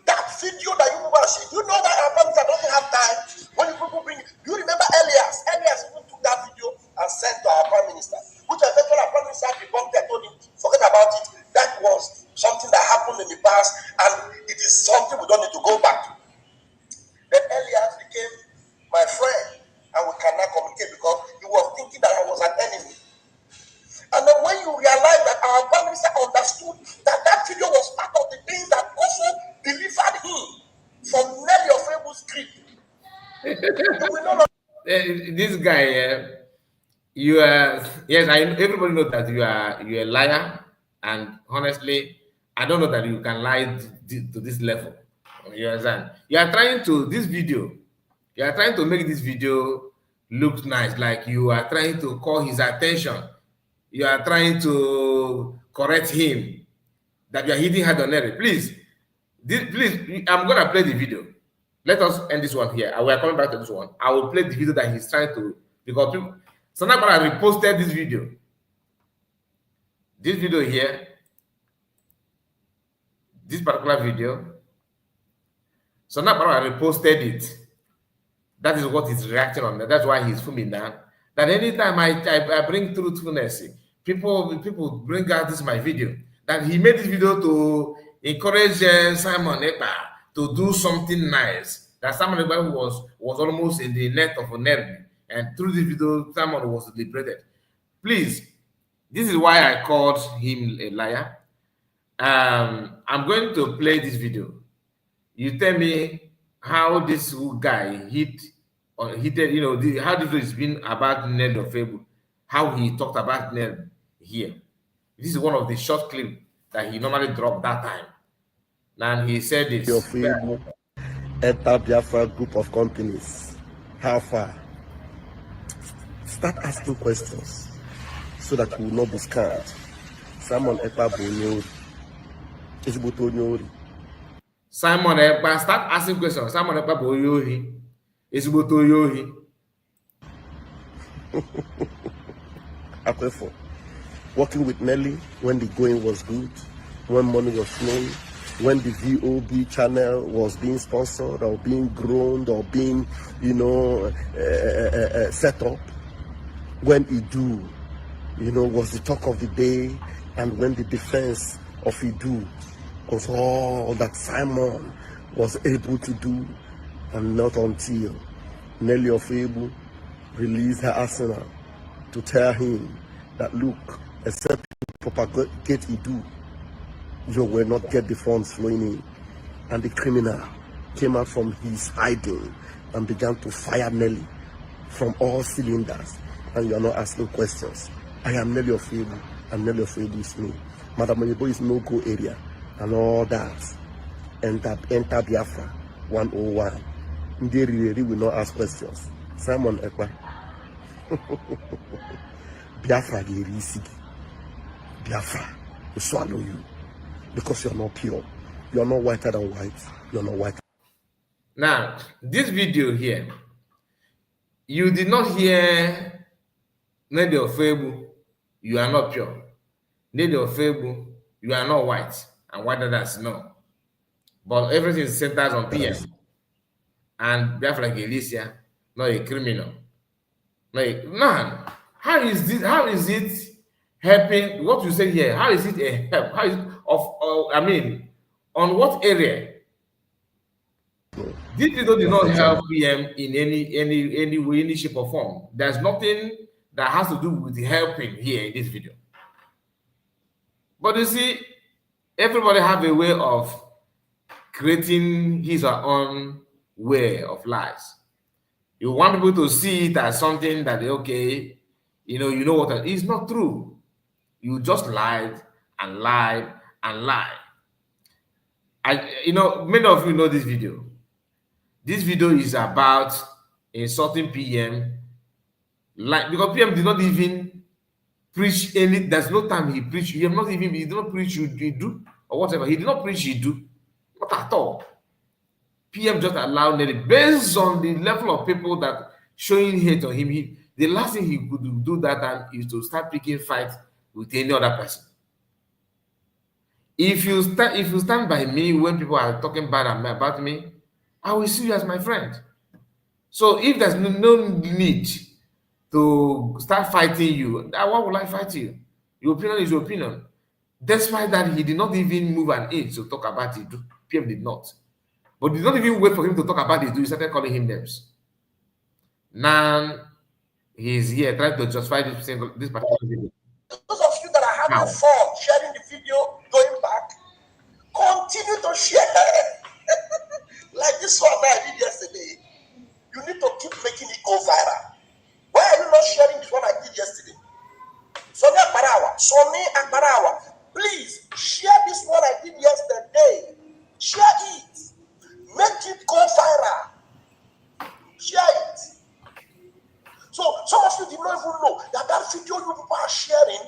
That video that you remember, you know that our Prime Minister doesn't have time when you people bring it. You remember Elias even took that video and sent to our Prime Minister, which eventually our Prime Minister debunked and told him, forget about it. That was something that happened in the past, and it is something we don't need to go back to. Then Elias became my friend, and we cannot communicate because he was thinking that I was an enemy. And then when you realize that our Prime Minister understood that that video was part of the things that also delivered him from Nelly Ofebu's grip, you will no longer. This guy, you are, yes, everybody knows that you're a liar, and honestly, I don't know that you can lie to this level. You understand? You are trying to make this video look nice, like you are trying to call his attention. You are trying to correct him that you are hitting hard on Nelly. Please, I'm gonna play the video. Let us end this one here. We are coming back to this one. I will play the video that he's trying to, because people, Sanabara reposted this video. This video here, this particular video, Sanabara reposted it. That is what he's reacting on. That's why he's filming that. That anytime I bring truthfulness, people bring out this my video. That he made this video to encourage Simon Ekpa to do something nice. That Simon Ekpa was almost in the net of Nelly. And through this video, Simon was liberated. Please, this is why I called him a liar. I'm going to play this video. You tell me how this guy hit, you know, how this has been about Ned of Fable, how he talked about Ned here. This is one of the short clips that he normally dropped that time. And he said this. Your Fable, enter Biafra group of companies. How far? Start asking questions so that you will not be scammed. Simon Ekpa Bonyori. Simon Ekpa, start asking questions. Simon Ekpa Bonyori. Isibutoyohi. Akwefo. Working with Nelly when the going was good, when money was flowing, when the VOB channel was being sponsored or being grown or being, you know, set up, when Idu, you know, was the talk of the day, and when the defense of Idu was all that Simon was able to do, and not until Nelly of Able released her arsenal to tell him that, look, except you propagate Idu, you will not get the funds flowing in. And the criminal came out from his hiding and began to fire Nelly from all cylinders. And you are not asking questions. I am Nelly of Able, and Nelly of Able is me. Madam Oyebo is no-go area, and all that. Enter Biafra 101. They really will not ask questions. Simon Ekpa. Biafra Gerisi. Biafra will swallow you because you're not pure. You're not whiter than white. You're not white. Now, this video here, you did not hear Nede of Fable, you are not pure. Nede of Fable, you are not white. And whiter than snow. But everything centers on PM. And Biafra Galicia, not a criminal. Like, man, how is this? How is it helping? What you say here? How is it a help? How is it I mean, on what area? This video did not help PM in any way, any shape or form. There's nothing that has to do with helping here in this video. But you see, everybody have a way of creating his or own way of lies. You want people to see it as something that, okay, you know what, it's not true. You just lied and lied and lied. Many of you know this video. This video is about insulting PM, because PM did not even preach any. There's no time he preached. He did not preach you do or whatever. He did not preach you do, not at all. PM just allowed it based on the level of people that showing hate on him. The last thing he could do that time is to start picking fight with any other person. If you stand by me when people are talking bad about me, I will see you as my friend. So if there's no need to start fighting you, why would I fight you? Your opinion is your opinion. Despite that, he did not even move an inch to talk about it. PM did not. But did not even wait for him to talk about it. He started calling him names. Now he's here trying to justify this particular video. Those of you that are having fun sharing the video, going back, continue to share. Like this one that I did yesterday. You need to keep making it go viral. Why are you not sharing this one I did yesterday? Sonny Akbarawa, please share this one I did yesterday. Share it. Make it go viral. Share it. So some of you did not even know that video you people are sharing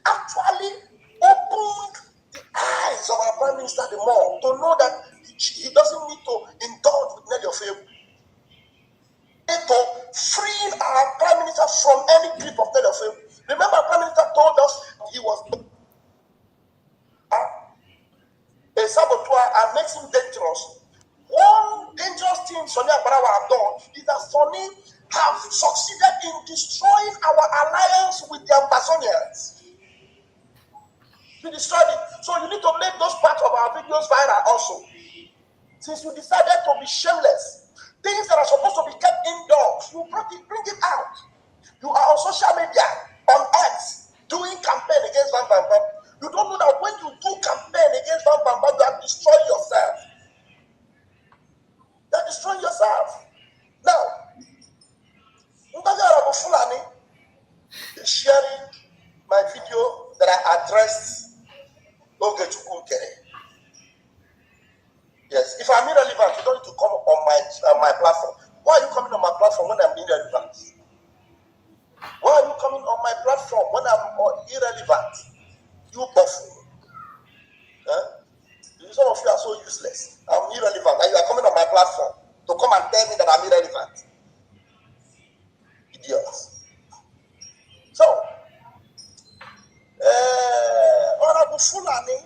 actually opened the eyes of our Prime Minister the more to know that he doesn't need to indulge with Ned of Fable. To free our Prime Minister from any grip of Ned of Fable. Remember, Prime Minister told us he was a saboteur and makes him dangerous. One dangerous thing Sonny Akbarawa have done is that Sonny have succeeded in destroying our alliance with the Amazonians. He destroyed it. So you need to make those parts of our videos viral also. Since you decided to be shameless, things that are supposed to be kept indoors, you bring it out. You are on social media, on X, doing campaign against Van Bam Bam. You don't know that when you do campaign against Van Bam Bam, you are destroying yourself. You are destroying yourself. Now, Nwayi Fulani is sharing my video that I addressed Okoko. Yes, if I'm irrelevant, you don't need to come on my platform. Why are you coming on my platform when I'm irrelevant? Why are you coming on my platform when I'm irrelevant? You buffoon. Huh? Some of you are so useless. I'm irrelevant, and you are coming on my platform to come and tell me that I'm irrelevant. Idiots. So, Honorable Fulani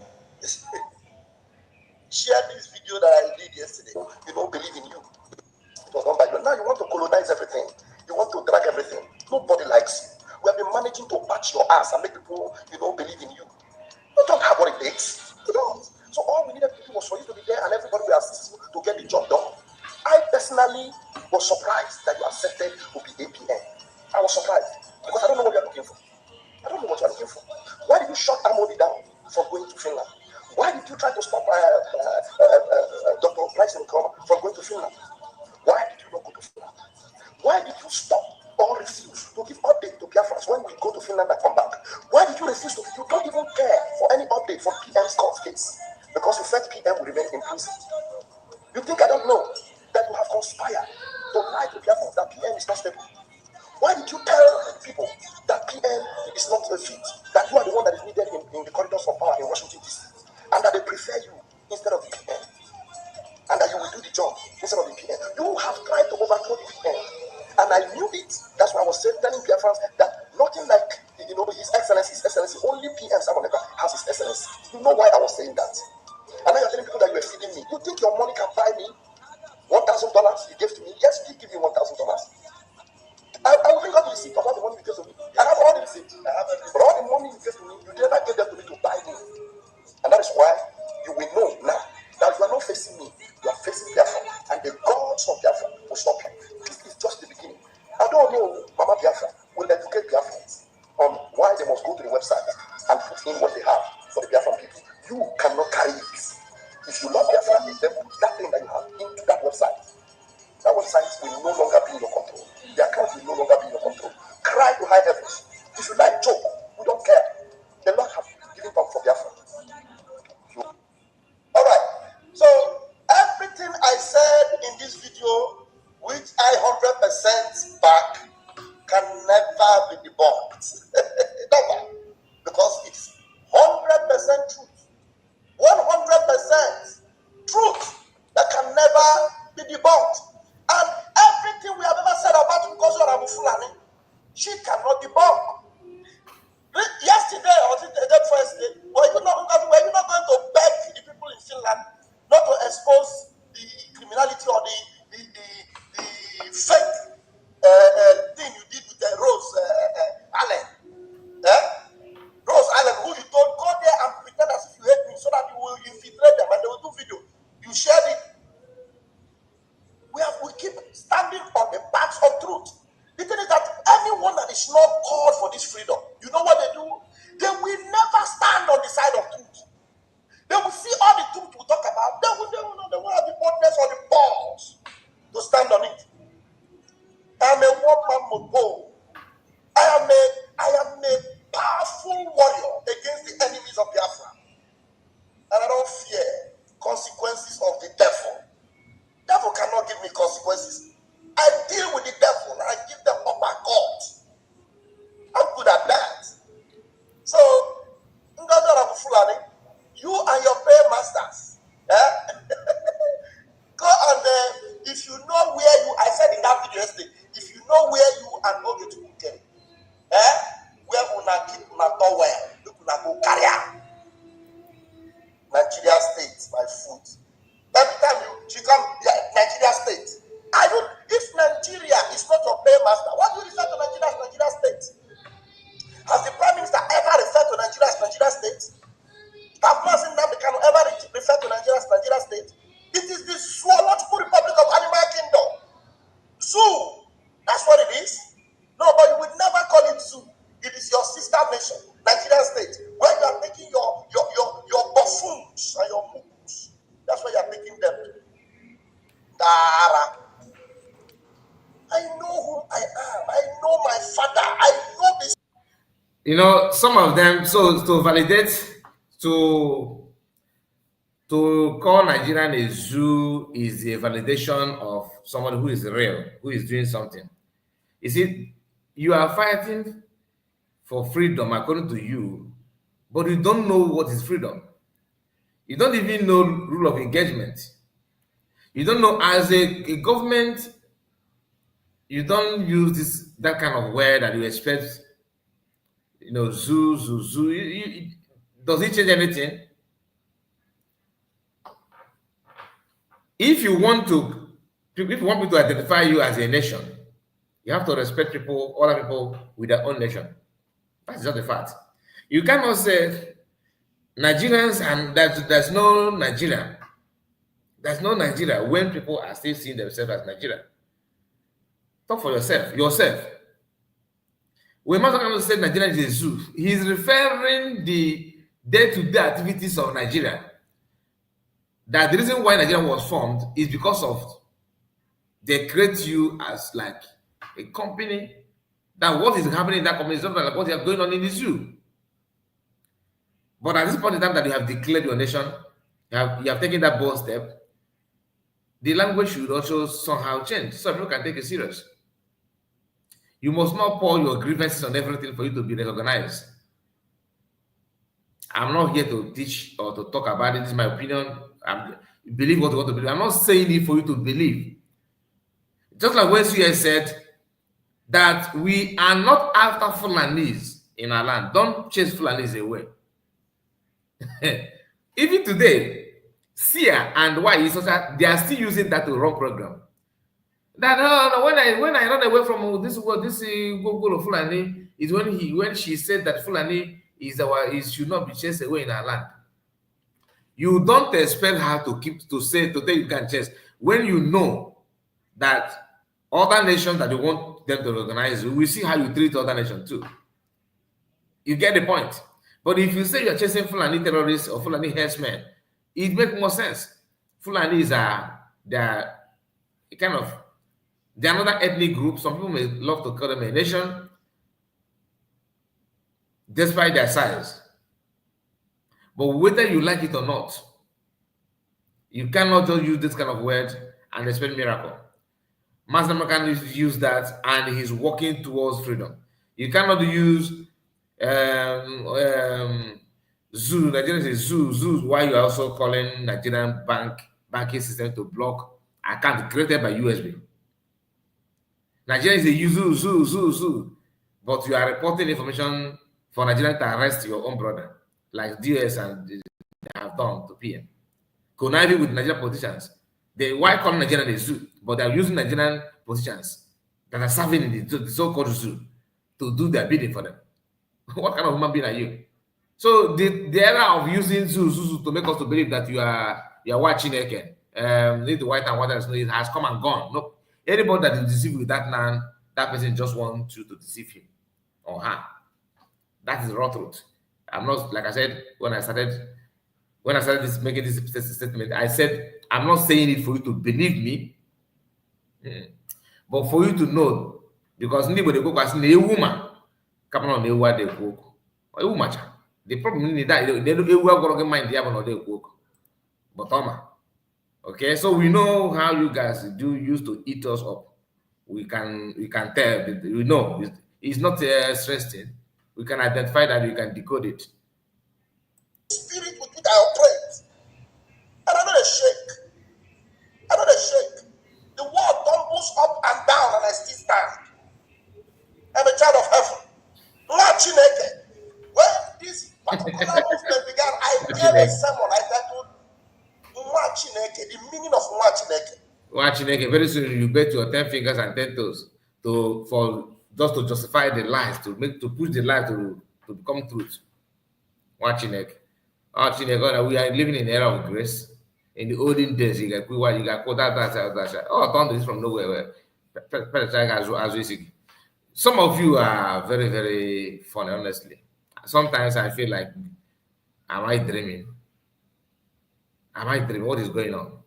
shared this video that I did yesterday. You don't believe in you. It was done by you. Now you want to colonize everything. You want to drag everything. Nobody likes you. We have been managing to patch your ass and make people, believe in you. You don't have what it takes. You don't. So all we needed to do was for you to be there and everybody will assist you to get the job done. I personally was surprised that you accepted to be APN. I was surprised because I don't know what you're looking for. I don't know what you're looking for. Why did you shut Amodi down from going to Finland? Why did you try to stop Dr. Price from going to Finland? Why did you not go to Finland? Why did you stop or refuse to give update to Biafrans when we go to Finland and come back? Why did you refuse to? You don't even care for any update from PM's court case because you felt PM will remain in prison. You think I don't know that you have conspired to lie to Biafrans that PM is not stable? Why did you tell people that PM is not a fit, that you are the one that is needed in the corridors of power in Washington, D.C., and that they prefer you instead of the PM, and that you will do the job instead of the PM? You have tried to overthrow the PM, and I knew it. That's why I was telling Biafrans that nothing like, His Excellency, only PM Samoneka has His Excellency. You know why I was saying that? And now you're telling people that you are feeding me. You think your money can buy me $1,000 you gave to me? Yes, he gave you $1,000. I will bring out the receipt of all the money you gave to me. I have all the receipts. But all the money you gave to me, you never gave them to me to buy me. And that is why you will know now that you are not facing me, you are facing Biafra. And the gods of Biafra will stop you. This is just the beginning. I don't know, Mama Biafra will educate Biafrans on why they must go to the website and put in what they have for the Biafran people. You cannot carry it. If you love Biafra, then put that thing that you have into that website. That website will no longer be in your control. The account will no longer be in your control. Cry to high heavens. If you like joke, we don't care. The Lord has given back for Biafra. All right. So everything I said in this video, which I 100% back, can never be debunked. Never. Because it's 100% truth. 100% truth that can never be debunked. And everything we have ever said about Ngozi Fulani, she cannot debunk. Yesterday or the first day, were you not going to beg the people in Finland not to expose the criminality or the fake thing you did with Rose Allen? Rose Allen, who you told go there and pretend as if you hate me so that you will infiltrate them and they will do video. You shared it. We keep standing on the path of truth. The thing is that anyone that is not called for this freedom, you know what they do? They will never stand on the side of truth. They will see all the truth we talk about. They will have the boldness or the balls to stand on it. I am a one-man mobo. I am a powerful warrior against the enemies of Biafra. And I don't fear consequences of the devil. Devil cannot give me consequences. I deal with the devil and I give them upper court. I'm good at that. So, Ngozi Fulani, you and your paymasters, go and if you know where you, I said in that video yesterday, if you know where you and Okoko, where una keep una towel, you una go carry am. Nigeria State, my foot. Every time she come, Nigeria State. If Nigeria is know who I am. I know my father. I know this. You know, some of them, so to validate, to call Nigerian a zoo is a validation of someone who is real, who is doing something. You see, you are fighting for freedom according to you, but you don't know what is freedom. You don't even know rule of engagement. You don't know, as a government, you don't use that kind of word that you expect. You know, zoo, zoo, zoo. Does it change anything? If you want people to identify you as a nation, you have to respect people, other people with their own nation. That's just a fact. You cannot say Nigerians and there's no Nigeria. There's no Nigeria when people are still seeing themselves as Nigeria. Talk for yourself. When Master said Nigeria is a zoo, he's referring the day-to-day activities of Nigeria. That the reason why Nigeria was formed is because of they create you as like a company. That what is happening in that company is not like what is going on in the zoo. But at this point in time that you have declared your nation, you have taken that bold step, the language should also somehow change so people can take it serious. You must not pour your grievances on everything for you to be recognized. I'm not here to teach or to talk about it. This is my opinion. Believe what you want to believe. I'm not saying it for you to believe. Just like when CS said that we are not after Fulanis in our land. Don't chase Fulanis away. Even today, Sia and Nwayi, they are still using that to run program. That no, when I run away from this Google of Fulani is when she said that Fulani should not be chased away in our land. You don't expect her to tell you can chase when you know that other nations that you want them to recognize, we see how you treat other nations too. You get the point. But if you say you're chasing Fulani terrorists or Fulani herdsmen, it makes more sense. Fulanis they're another ethnic group. Some people may love to call them a nation, despite their size. But whether you like it or not, you cannot just use this kind of word and expect miracle. Master can use that, and he's working towards freedom. You cannot use zoo. Nigerian is zoo. Why you are also calling Nigerian banking system to block account created by USB? Nigeria is a zoo. But you are reporting information for Nigeria to arrest your own brother, like DS and they have done to PM. Conniving with Nigerian politicians. Why call Nigerian a zoo? But they are using Nigerian politicians that are serving in the so-called zoo to do their bidding for them. What kind of human being are you? So the era of using zoo to make us to believe that you are watching again, need the white and water it has come and gone. No, anybody that is deceived with that man, that person just wants you to deceive him or her. That is the raw truth. I'm not, like I said when I started making this statement. I said I'm not saying it for you to believe me, but for you to know, because anybody go as a woman, come on, they were they cook or a woman. The problem is that they don't going to mind the or they cook. But okay, so we know how you guys used to eat us up. We can tell. We know it's not stressing. We can identify that. We can decode it. Spirit with which I operate, and I'm not a shake. I'm not a shake. The world tumbles up and down, and I still stand. I'm a child of heaven. Watching naked. When this particular movement began, I gave a sermon. I titled "Watching naked," the meaning of watching naked. Watching naked. Very soon you bet your 10 fingers and 10 toes to justify the lies, to push the lie to become truth. Watching naked. We are living in an era of grace. In the olden days, you got that. Oh, don't do this from nowhere. Some of you are very, very funny, honestly. Sometimes I feel like, am I dreaming? What is going on?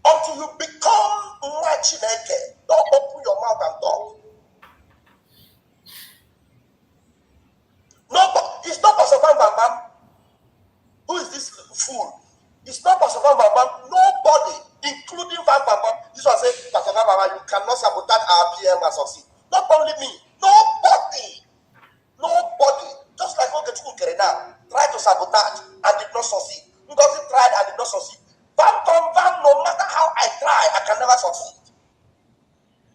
Until you become Nwayi, sabotage our PM and succeed. Not only me, nobody. Just like Okoko now, tried to sabotage and did not succeed. Ngozi tried and did not succeed. No matter how I try, I can never succeed.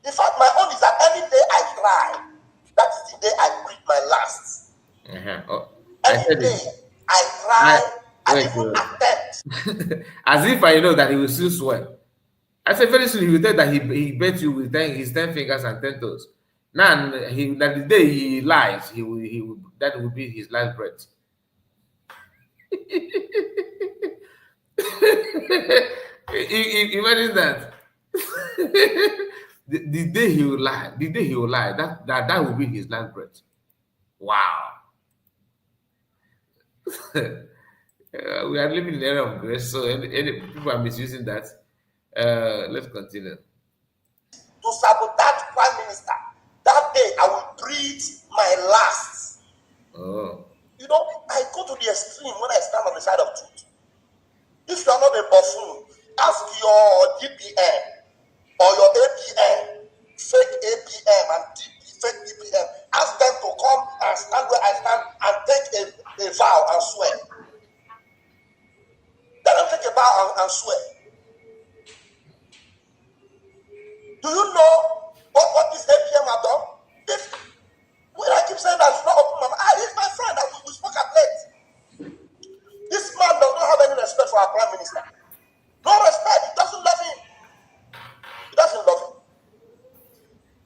In fact, my own is that any day I try, that is the day I breathe my last. Any day I try, I even attempt. As if I know that he will still swear. I said very soon he will tell that he bet you with his 10 fingers and 10 toes. Now that the day he lies, he will that will be his last breath. Imagine that. the day he will lie, that will be his last breath. Wow. We are living in an era of grace, so any people are misusing that. Let's continue. To sabotage Prime Minister, that day I will breathe my last. Oh. You know, I go to the extreme when I stand on the side of truth. If you are not a buffoon, ask your DPM or your APM, fake APM and fake DPM, ask them to come and stand where I stand and take a vow and swear. Let them take a vow and swear. Do you know what this APM have done? When I keep saying that I should not open my mouth, he's my friend, and we spoke at length. This man does not have any respect for our Prime Minister. No respect. He doesn't love him. He doesn't love him.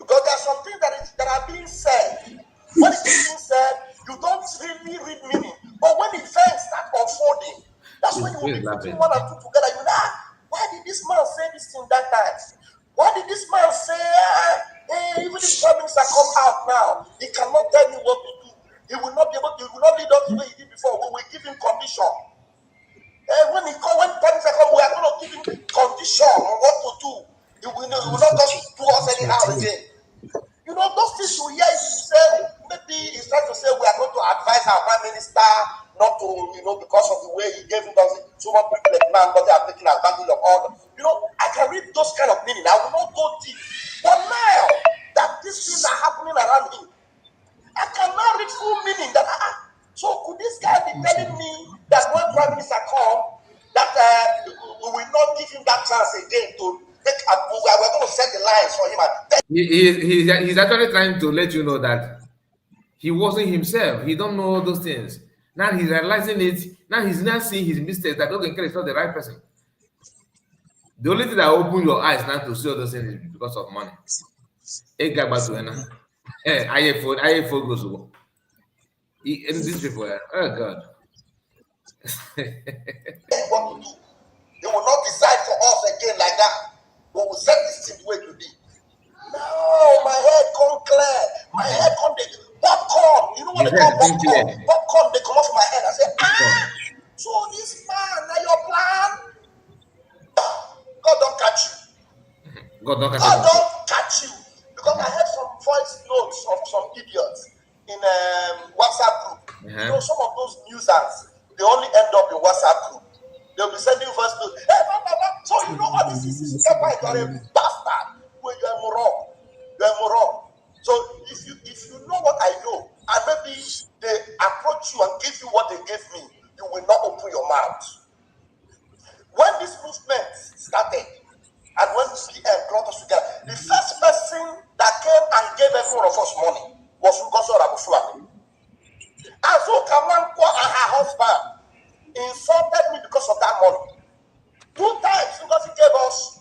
Because there are some things that are being said. When it is being said, you don't really read meaning. But when events start unfolding, that's when you will be putting one and two together. You know, why did this man say this thing that time? Why did this man say, hey, even if Prime Minister come out now, he cannot tell me what to do. He will not be able to, he will not lead us the way he did before. We will give him condition. When Prime Minister come, we are going to give him condition on what to do. He will not just do us anyhow again. You know, those things you hear, you say, maybe he's trying to say we are going to advise our Prime Minister not to, you know, because of the way he gave him so much privilege now, because they are taking advantage of all. You know, I can read those kind of meaning. I will not go deep. But now that these things are happening around him, I can now read full meaning that, so could this guy be telling me that when Prime Minister come, that we will not give him that chance again to take a move? We're going to set the lines for him. He's actually trying to let you know that he wasn't himself. He don't know those things. Now he's realizing it. Now he's not seeing his mistakes. That Okoko is not the right person. The only thing that open your eyes now to see all those things is because of money. iPhone goes to these people. Oh God. What to do? They will not decide for us again like that. We will set this thing the way to be. No, my head come clear. My head come popcorn. You know what they call popcorn? Popcorn, they come off my head. I say, so this man, now your plan? God don't catch you. God don't catch you. Because I heard some voice notes of some idiots in WhatsApp group. You know, some of those newsers, they only end up in WhatsApp group. They'll be sending voice notes. Hey, blah, blah, blah. So you know what this is? You are a bastard. You're a moron. You're a moron. So if you know what I know, and maybe they approach you and give you what they gave me, you will not open your mouth. When this movement started, and when PM brought us together, the first person that came and gave every one of us money was Ngozi Orakufulani. Azuka and her husband insulted me because of that money. 2 times Ngozi gave us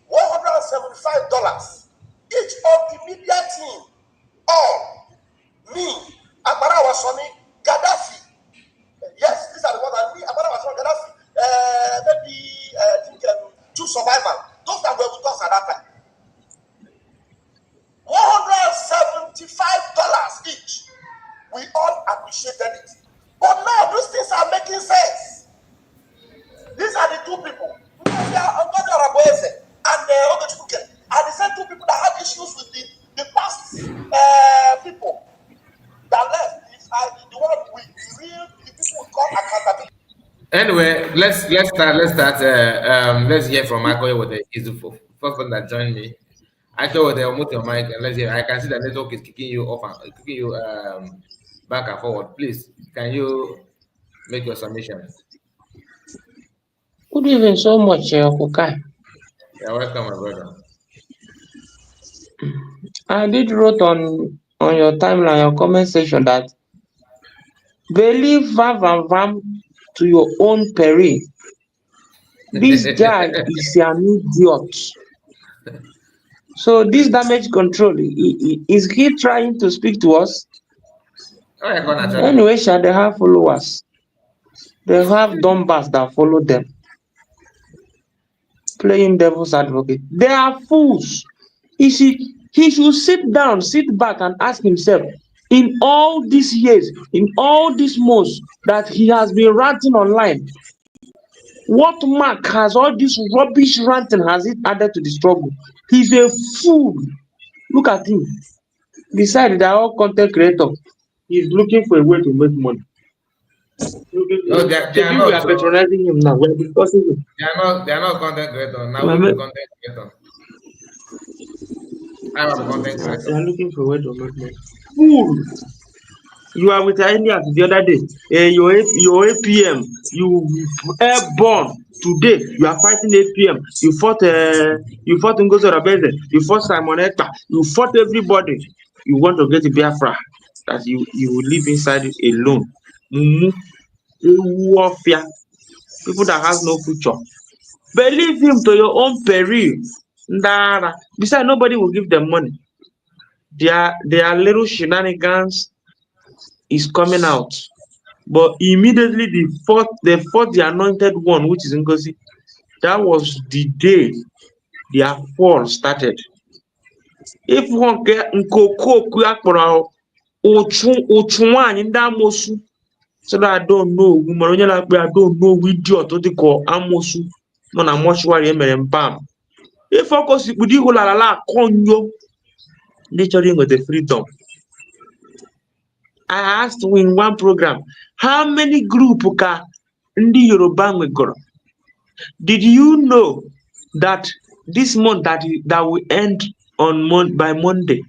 $175. Each of the media team, all, me, Agbara Wasoni, Gaddafi. Yes, these are the ones that me, Agbara Wasoni, Gaddafi, maybe I think 2 survivors. Those that were with us at that time. $175 each. We all appreciated it. But now these things are making sense. These are the 2 people. And Okoko are the same 2 people that had issues with the past people that left. The one with the real people we call accountability. Anyway, let's start. Let's hear from Michael with the first one that joined me. Actually, they'll mute your mic and let's see. I can see the network is kicking you off and kicking you back and forward. Please, can you make your submission? Good evening so much, Okoko. You're welcome, my brother. I did wrote on your timeline, your comment section that believe vam to your own peril. This guy is an idiot. So this damage control, is he trying to speak to us? Oh, yeah, go naturally. Anyway, they have followers. They have dumb bats that follow them. Playing devil's advocate. They are fools. He should sit down, sit back and ask himself, in all these years, in all these months that he has been ranting online, what mark has all this rubbish ranting has it added to the struggle? He's a fool. Look at him. Besides, they are all content creators. He's looking for a way to make money. No, they are We not. are patronizing him now. We are discussing him. They are not content creators. Now we'll be content creators. I am a content creator. They are looking for a way to make money. Fool! You are with India the other day. Your APM, you airborne. Today you are fighting APM. You fought Ngozi Rabeze. You fought Simon Ekpa. You fought everybody. You want to get to Biafra that you will live inside it alone. Warfare. People that has no future. Believe him to your own peril. Ndara. Besides, nobody will give them money. Their little shenanigans is coming out. But immediately they fought the anointed one, which is Ngozi. That was the day their fall started. If one get Okoko kpọrọ Ochu nwanyị ndị amosu, so that I don't know, woman onye na-akpọ I don't know idiot dị ka amosu nọ na mortuary emere mpam. If focus ikpudi ihu lalala akọnyo ndị chọrọ inweta freedom. I asked in one program, how many group ka ndị Yoruba nwegoro? Did you know that this month that will end on by Monday,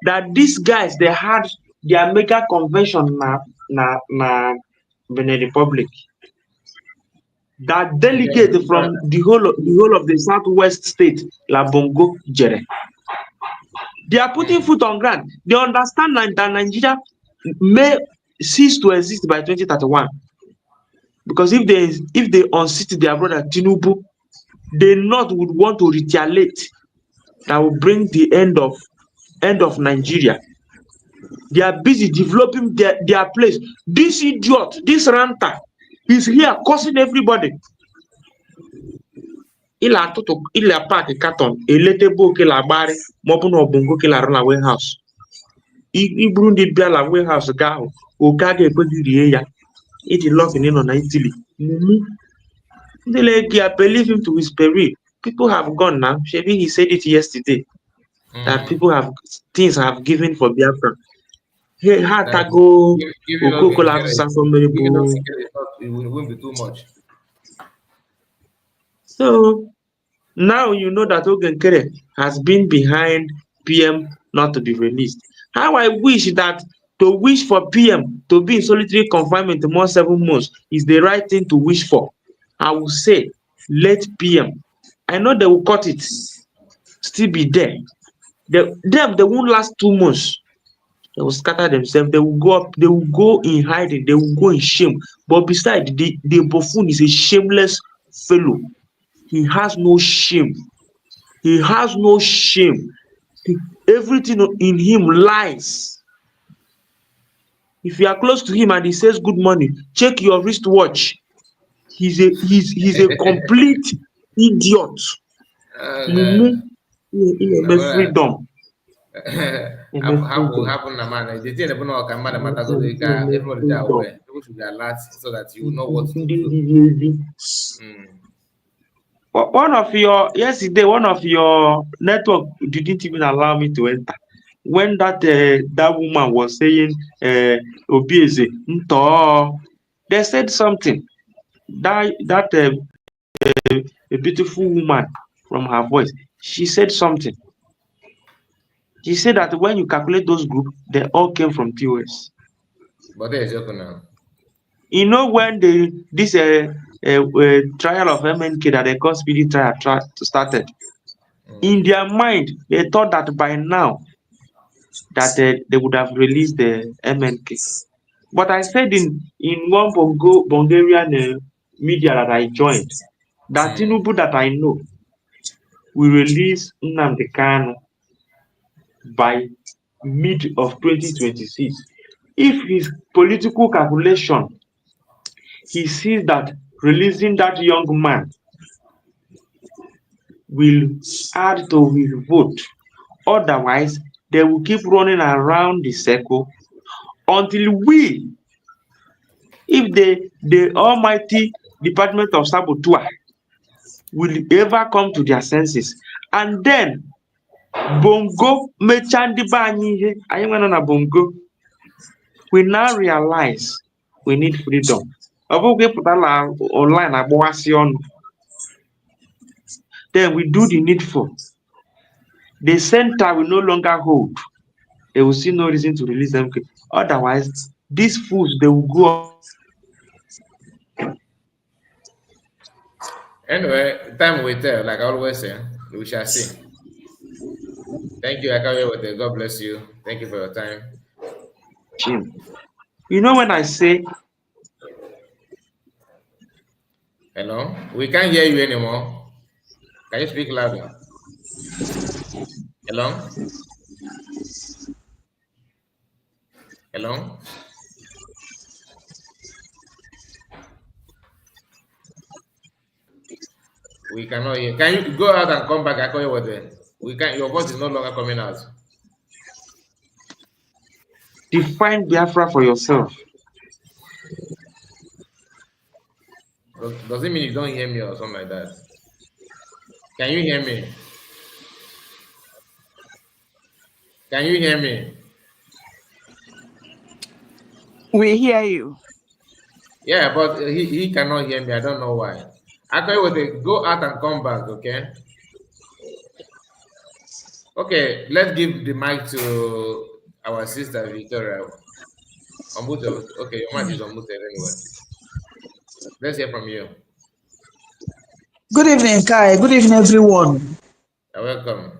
that these guys they had their mega convention na Benin Republic? That delegate from the whole of the southwest state, La Bongo Jere. They are putting foot on ground. They understand that Nigeria may cease to exist by 2031. Because if they unseat their brother Tinubu, the North would want to retaliate. That will bring the end of Nigeria. They are busy developing their place. This idiot, this ranter, is here causing everybody. Il a park carton, eletebo ke la bare, mobu no bongo ke la run warehouse. I Burundi bia la warehouse ga o ga ga ekwegirie ya. It is locking in on Italy. I believe him to his peril. People have gone now. Maybe he said it yesterday. That people things have given for Biafra. Hey, had to go Okoko la it won't be too much. So now you know that Ogenkere has been behind PM not to be released. How I wish that to wish for PM to be in solitary confinement more 7 months is the right thing to wish for. I will say, let PM. I know they will cut it, still be there. They won't last 2 months. They will scatter themselves. They will go up. They will go in hiding. They will go in shame. But besides, the buffoon is a shameless fellow. He has no shame. He has no shame. Everything in him lies. If you are close to him and he says good morning, check your wristwatch. He's a complete idiot. Freedom. Happen na man. The thing about can man matter go everybody they are aware. People should be alert so that you know what to do. One of your network didn't even allow me to enter. When that woman was saying Obieze, they said something. That a beautiful woman from her voice, she said something. He said that when you calculate those groups, they all came from POS. But there's joke now. You know when this trial of MNK that they call speedy trial started, in their mind they thought that by now that they would have released the MNK. But I said in one Bulgarian media that I joined, that Tinubu that I know will release Nnamdi Kanu by mid of 2026. If his political calculation, he sees that releasing that young man will add to his vote. Otherwise, they will keep running around the circle until we, if the almighty Department of Saboteur will ever come to their senses, and then Bongo Mechandiba na Bongo, we now realize we need freedom. Online, then we do the needful. The center will no longer hold. They will see no reason to release them. Otherwise, these fools, they will go. Anyway, time will tell, like I always say, we shall see. Thank you, Akawewete. God bless you. Thank you for your time. You know when I say, hello, we can't hear you anymore. Can you speak louder? Hello? Hello? We cannot hear. Can you go out and come back? Akawewete? We can't. Your voice is no longer coming out. define Biafra for yourself. Does it mean you don't hear me or something like that? Can you hear me? Can you hear me? We hear you. Yeah, but he cannot hear me. I don't know why. Akawewete, go out and come back, okay? Okay, let's give the mic to our sister Victoria. Okay, your mic is unmuted anyway. Let's hear from you. Good evening, Kai. Good evening, everyone. You're welcome.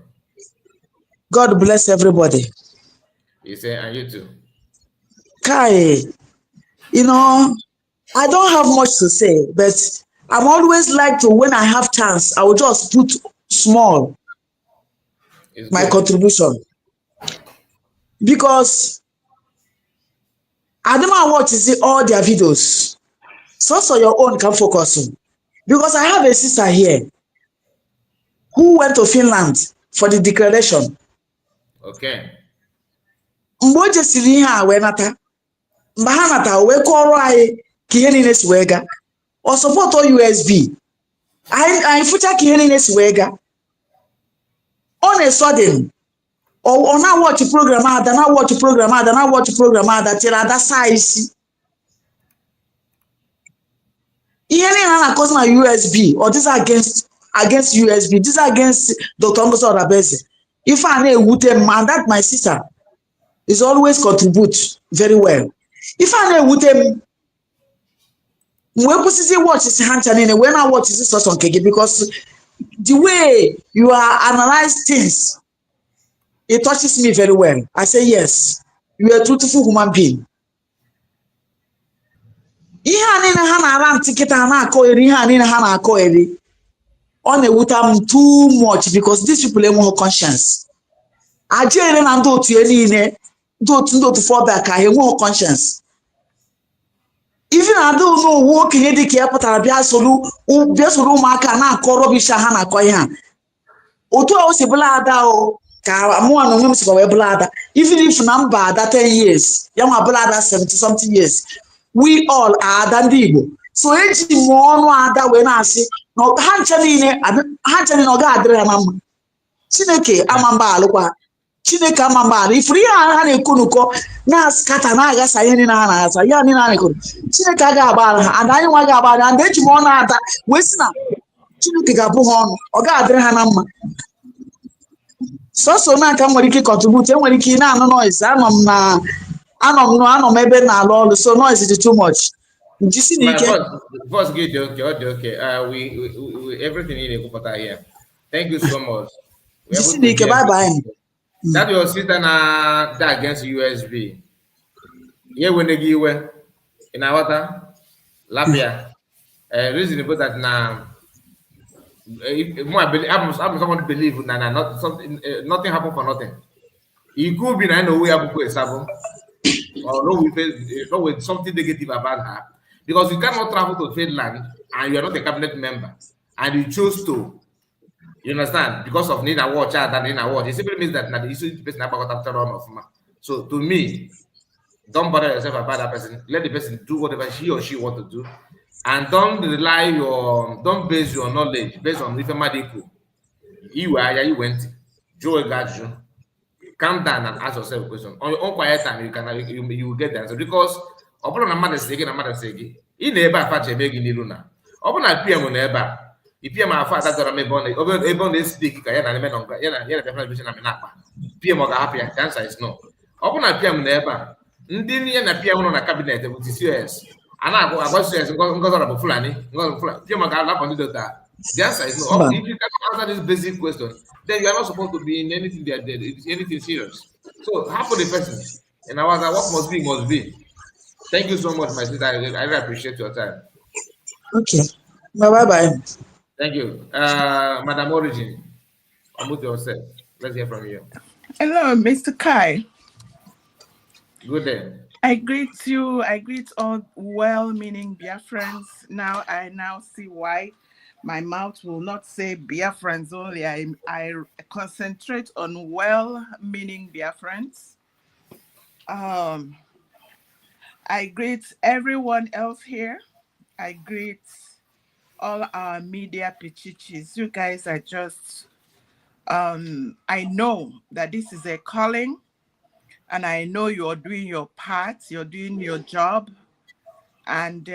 God bless everybody. You say, and you too. Kai, you know, I don't have much to say, but I'm always like to, when I have chance, I will just put small my contribution. Because I don't know what to see all their videos. So your own can focus on. Because I have a sister here who went to Finland for the declaration. Okay. Mgbe o jesiri ihe a wee nata, mgbe ha nata wee kọrọ anyị ka ihe niile si wee gaa. Ọ sọpọtụ USB. Anyị fụcha ka ihe niile si wee gaa. Ọ na-esọdịn. Ọ na-awọchị program Ada, na-awọchị program Ada, na-awọchị program Ada, tiri Ada saa isi. Ihe niile a na-akọzi na USB, or this against USB, this against Dr. Ngozi Odabeze. If I na-ewute m, and that my sister is always contribute very well. If I na-ewute m, wee kwụsịzi watch isi ha ncha niile, wee na-watch isi sọsọ nke gị, because the way you are analyze things, it touches me very well. I say yes, you are a truthful human being. Ihe a niile ha na-ara ntị kịta ha na-akọ eri, ihe a niile ha na-akọ eri, ọ na-ewute m too much because these people enweghị conscience. Ajere na ndị otu ya niile, ndị otu fallback ka ha enweghị conscience. Even ada n'owu okenye dị ka ya pụtara bịa soro ụmụaka na-akọ rọbish ha na-akọ ihe a. Otu a o si bụla ada o ka mụnwa na onwe m sikwa wee bụla ada. Even if na mba ada 10 years, ya nwa bụla ada 70 something years, we all are ada ndị Igbo. So eji m ọnụ ada wee na-asị na ha nche niile ọ ga-adịrị ha na mma. Chineke ama mba alụkwa. Chineke ama mba alụ. Ifuru ihe ha na-ekwu n'ụkọ na-askata na-agasa ihe niile ha na-agasa, ihe niile ha na-ekwu. Chineke agaghị agbaghara ha, and anyị nwa ga-agbaghara ha, and eji m ọnụ ada wee sị na Chineke ga-abụ ha ọnụ, ọ ga-adịrị ha na mma. sọsọ na aka nwere ike contribute enwere ike na-anụ noise anọ m ebe na-alụ ọrụ so noise dị too much jisi My n'ike boss get okay. We everything in the here. Thank you so much. We're jisi able to n'ike hear bye bye. that your sister na that against USB. Yeah, when they give in our water, lapia. Reason about that now. If more I'm someone believe not something nothing happened for nothing. It could be I know we have to sabo or no with something negative about her because you cannot travel to Finland and you are not a cabinet member and you choose to. You understand? Because of need a watch and need a watch. It simply means that the issue the person about after on of ma. So to me, don't bother yourself about that person. Let the person do whatever he or she want to do. And don't base your knowledge based on if medical. You are you went. Joe got you. Calm down and ask yourself a question. On your own quiet time, you will get the answer because ọbụrụ na mmadụ si gị na mmadụ si gị ị na ebe a facha eme gị n'iru na ọ bụ na PM na ebe a PM afọ ada dọrọ m ebe ọ na-esi dị ka ya na eme nọnga ya na defense na akpa PM ọ ga-ahapụ ya the answer is no. Ọ bụ na PM na ebe a ndị ya na PM nọ na kabinet bụ TCS a na-agwa CS ngọzọrọ bụ Fulani PM ọ ga-alapụ ndị dota. The answer is no. If you cannot answer this basic question, then you are not supposed to be in anything anything serious. So half of the person, and I was like, what must be must be. Thank you so much, my sister. I really appreciate your time. Okay. Bye bye. Thank you. Madam Origin, unmute yourself. Let's hear from you. Hello, Mr. Kai. Good day. I greet you. I greet all well-meaning Biafrans. Now I see why my mouth will not say Biafrans only. I concentrate on well-meaning Biafrans. I greet everyone else here. I greet all our media pichichis. You guys are just, I know that this is a calling and I know you're doing your part, you're doing your job. And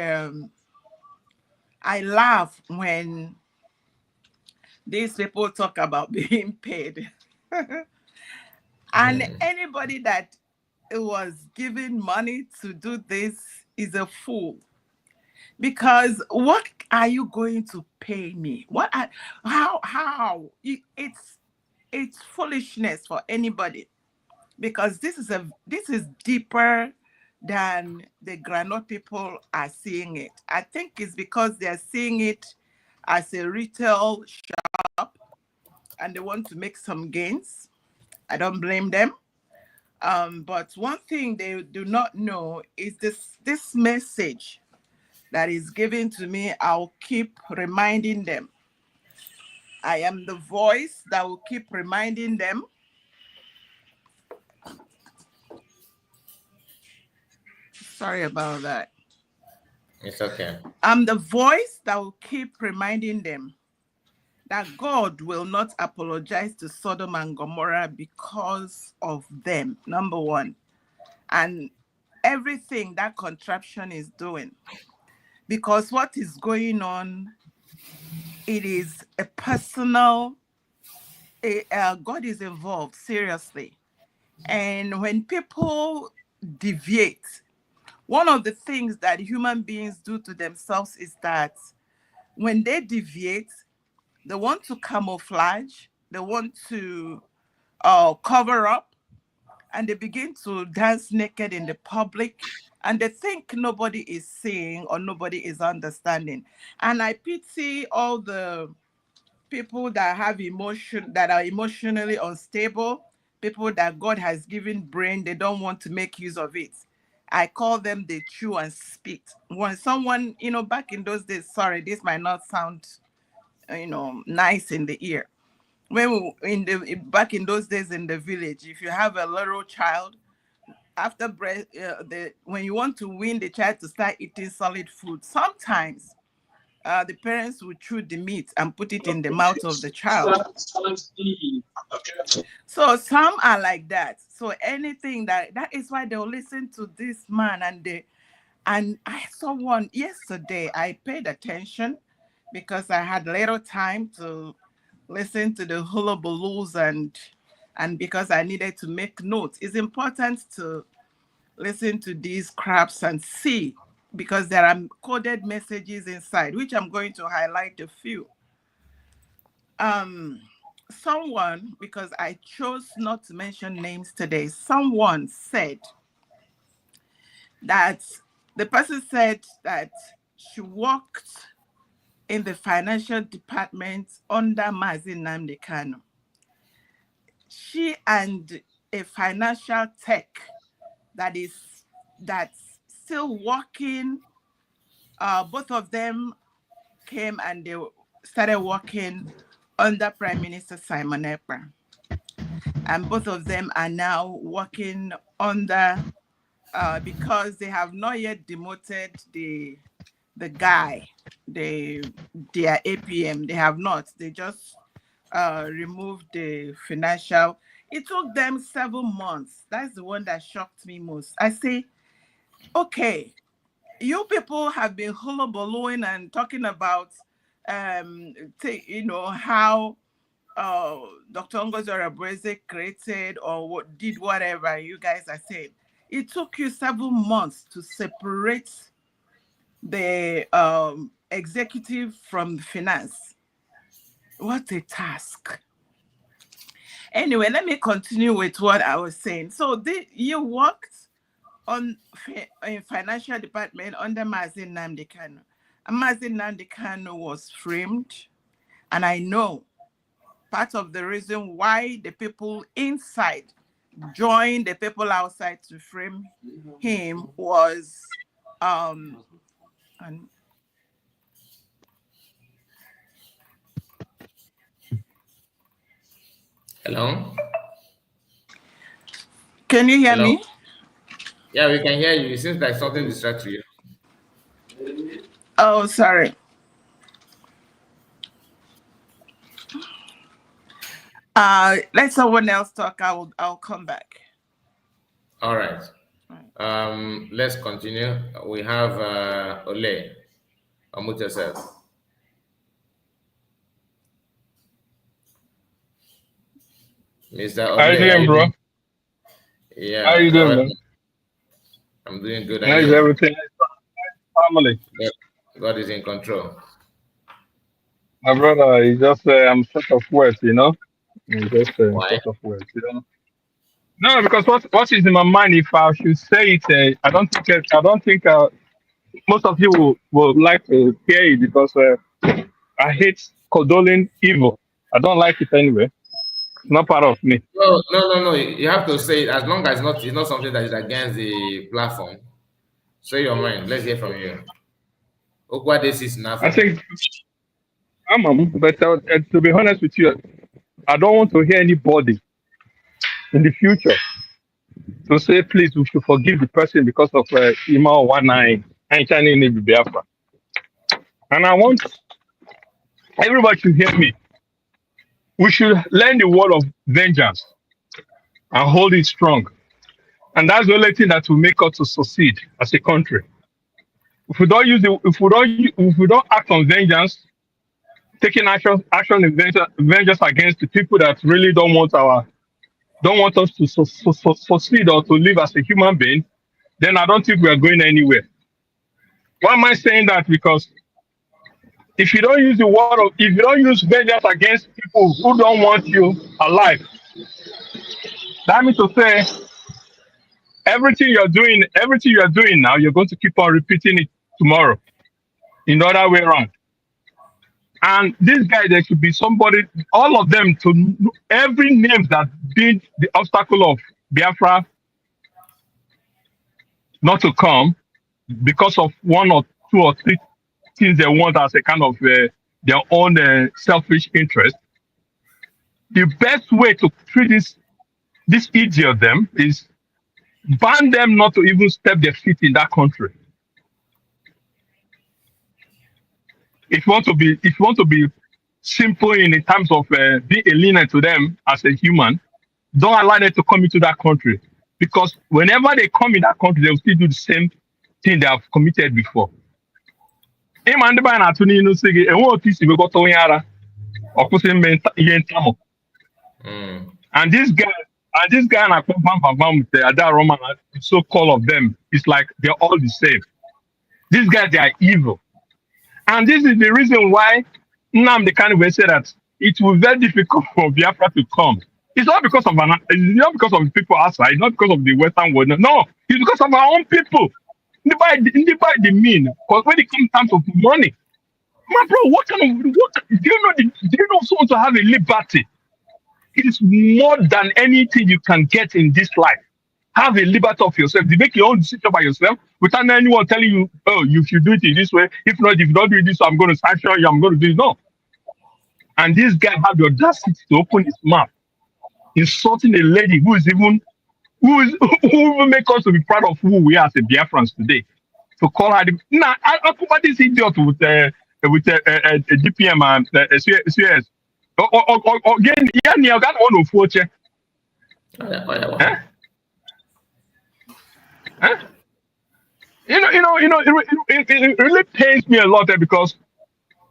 I laugh when these people talk about being paid. And anybody that was given money to do this is a fool. Because what are you going to pay me? How? It's foolishness for anybody. Because this is deeper than the Granot people are seeing it. I think it's because they're seeing it as a retail shop and they want to make some gains. I don't blame them. But one thing they do not know is this message that is given to me. I'll keep reminding them. I am the voice that will keep reminding them. Sorry about that. It's okay. I'm the voice that will keep reminding them that God will not apologize to Sodom and Gomorrah because of them, number one. And everything that contraption is doing. Because what is going on, it is a personal, God is involved, seriously. And when people deviate, one of the things that human beings do to themselves is that when they deviate, they want to camouflage, they want to cover up, and they begin to dance naked in the public, and they think nobody is seeing or nobody is understanding. And I pity all the people that have emotion, that are emotionally unstable, people that God has given brain, they don't want to make use of it. I call them the chew and spit. When someone, back in those days, sorry, this might not sound, nice in the ear. Back in those days in the village, if you have a little child, after breast, when you want to win the child to start eating solid food, sometimes the parents would chew the meat and put it in the mouth of the child. So some are like that. So anything that is why they'll listen to this man and I saw one yesterday. I paid attention because I had little time to listen to the hullabaloos and and because I needed to make notes. It's important to listen to these scraps and see, because there are coded messages inside, which I'm going to highlight a few. Someone, because I chose not to mention names today, someone said that the person said that she worked in the financial department under Mazi Nnamdi Kanu. She and a financial tech that's still working, both of them came and they started working under Prime Minister Simon Ekpa. And both of them are now working under, because they have not yet demoted the guy, their APM. They have not. They just removed the financial. It took them 7 months. That's the one that shocked me most. I say, okay, you people have been hullabalooing and talking about, how Dr. Ngozi Orebueze created or did whatever you guys are saying. It took you 7 months to separate the executive from finance. What a task. Anyway, let me continue with what I was saying. So you worked in financial department under Mazi Nnamdi Kanu. And Mazi Nnamdi Kanu was framed. And I know part of the reason why the people inside joined the people outside to frame him was Hello? Can you hear me? Yeah, we can hear you. It seems like something distracts you. Oh, sorry. Let someone else talk. I'll come back. All right. Let's continue. We have Ole. Unmute yourself. Mr. Ole. How you doing, bro? Yeah. How you doing, man? I'm doing good. How's everything? Family. God is in control. My brother, he just I'm short of words, you know. I'm just Why? short of words, you know. No, because what is in my mind, if I should say it, I don't think most of you will like to hear it because I hate condoling evil. I don't like it anyway. It's not part of me. No. You have to say it as long as it's not something that is against the platform. Say your mind. Let's hear from you. I think, but to be honest with you, I don't want to hear anybody in the future to say, please, we should forgive the person because of Ima 19 and Chinese Biafra. And I want everybody to hear me. We should learn the word of vengeance and hold it strong. And that's the only thing that will make us to succeed as a country. If we don't act on vengeance, taking action in vengeance against the people that really don't want us to succeed or to live as a human being, then I don't think we are going anywhere. Why am I saying that? Because if you don't use vengeance against people who don't want you alive, that means to say everything you are doing now, you're going to keep on repeating it tomorrow in the other way around. And this guy, there should be somebody, all of them, to every name that been the obstacle of Biafra not to come because of one or two or three things they want as a kind of their own selfish interest. The best way to treat this idiot them is ban them not to even step their feet in that country. If you want to be simple in terms of being lenient to them as a human, don't allow them to come into that country, because whenever they come in that country, they will still do the same thing they have committed before. And this guy and that Roman, so called of them, it's like they're all the same. These guys, they are evil. And this is the reason why Nnamdi Kanu said that it will be very difficult for Biafra to come. It's not because of it's not because of the people outside, it's not because of the Western world. No, it's because of our own people. The mean. Because when it comes time to money, my bro, do you know someone to have a liberty? It is more than anything you can get in this life. Have a liberty of yourself. You make your own decision by yourself without anyone telling you, oh, you should do it in this way. If not, if you don't do it this way, I'm going to sanction you, I'm going to do it. No. And this guy had the audacity to open his mouth, insulting a lady who will make us to be proud of who we are as a Biafrans today. To call her, I put this idiot with a DPM and CS. Again, yeah, got one of Ocha. Huh? It really pains me a lot because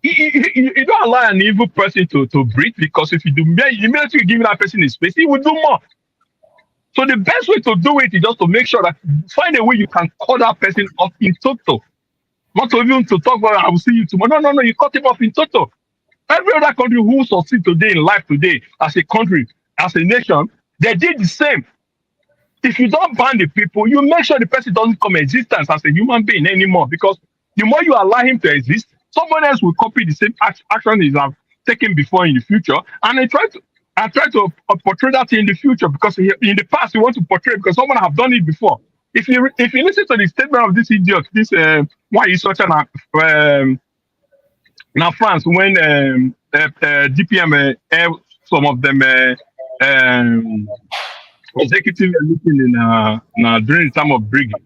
you don't allow an evil person to breathe, because if you do, immediately you give that person his space, he will do more. So the best way to do it is just to make sure that find a way you can cut that person off in total. Not to even to talk about I will see you tomorrow. No, you cut him off in total. Every other country who succeed today in life today, as a country, as a nation, they did the same. If you don't ban the people, you make sure the person doesn't come existence as a human being anymore. Because the more you allow him to exist, someone else will copy the same action he's have taken before in the future. And I try to portray that in the future, because in the past you want to portray because someone have done it before. If you listen to the statement of this idiot, this Nwayi Ocha now France, when DPM some of them executive meeting in during the time of Brigade,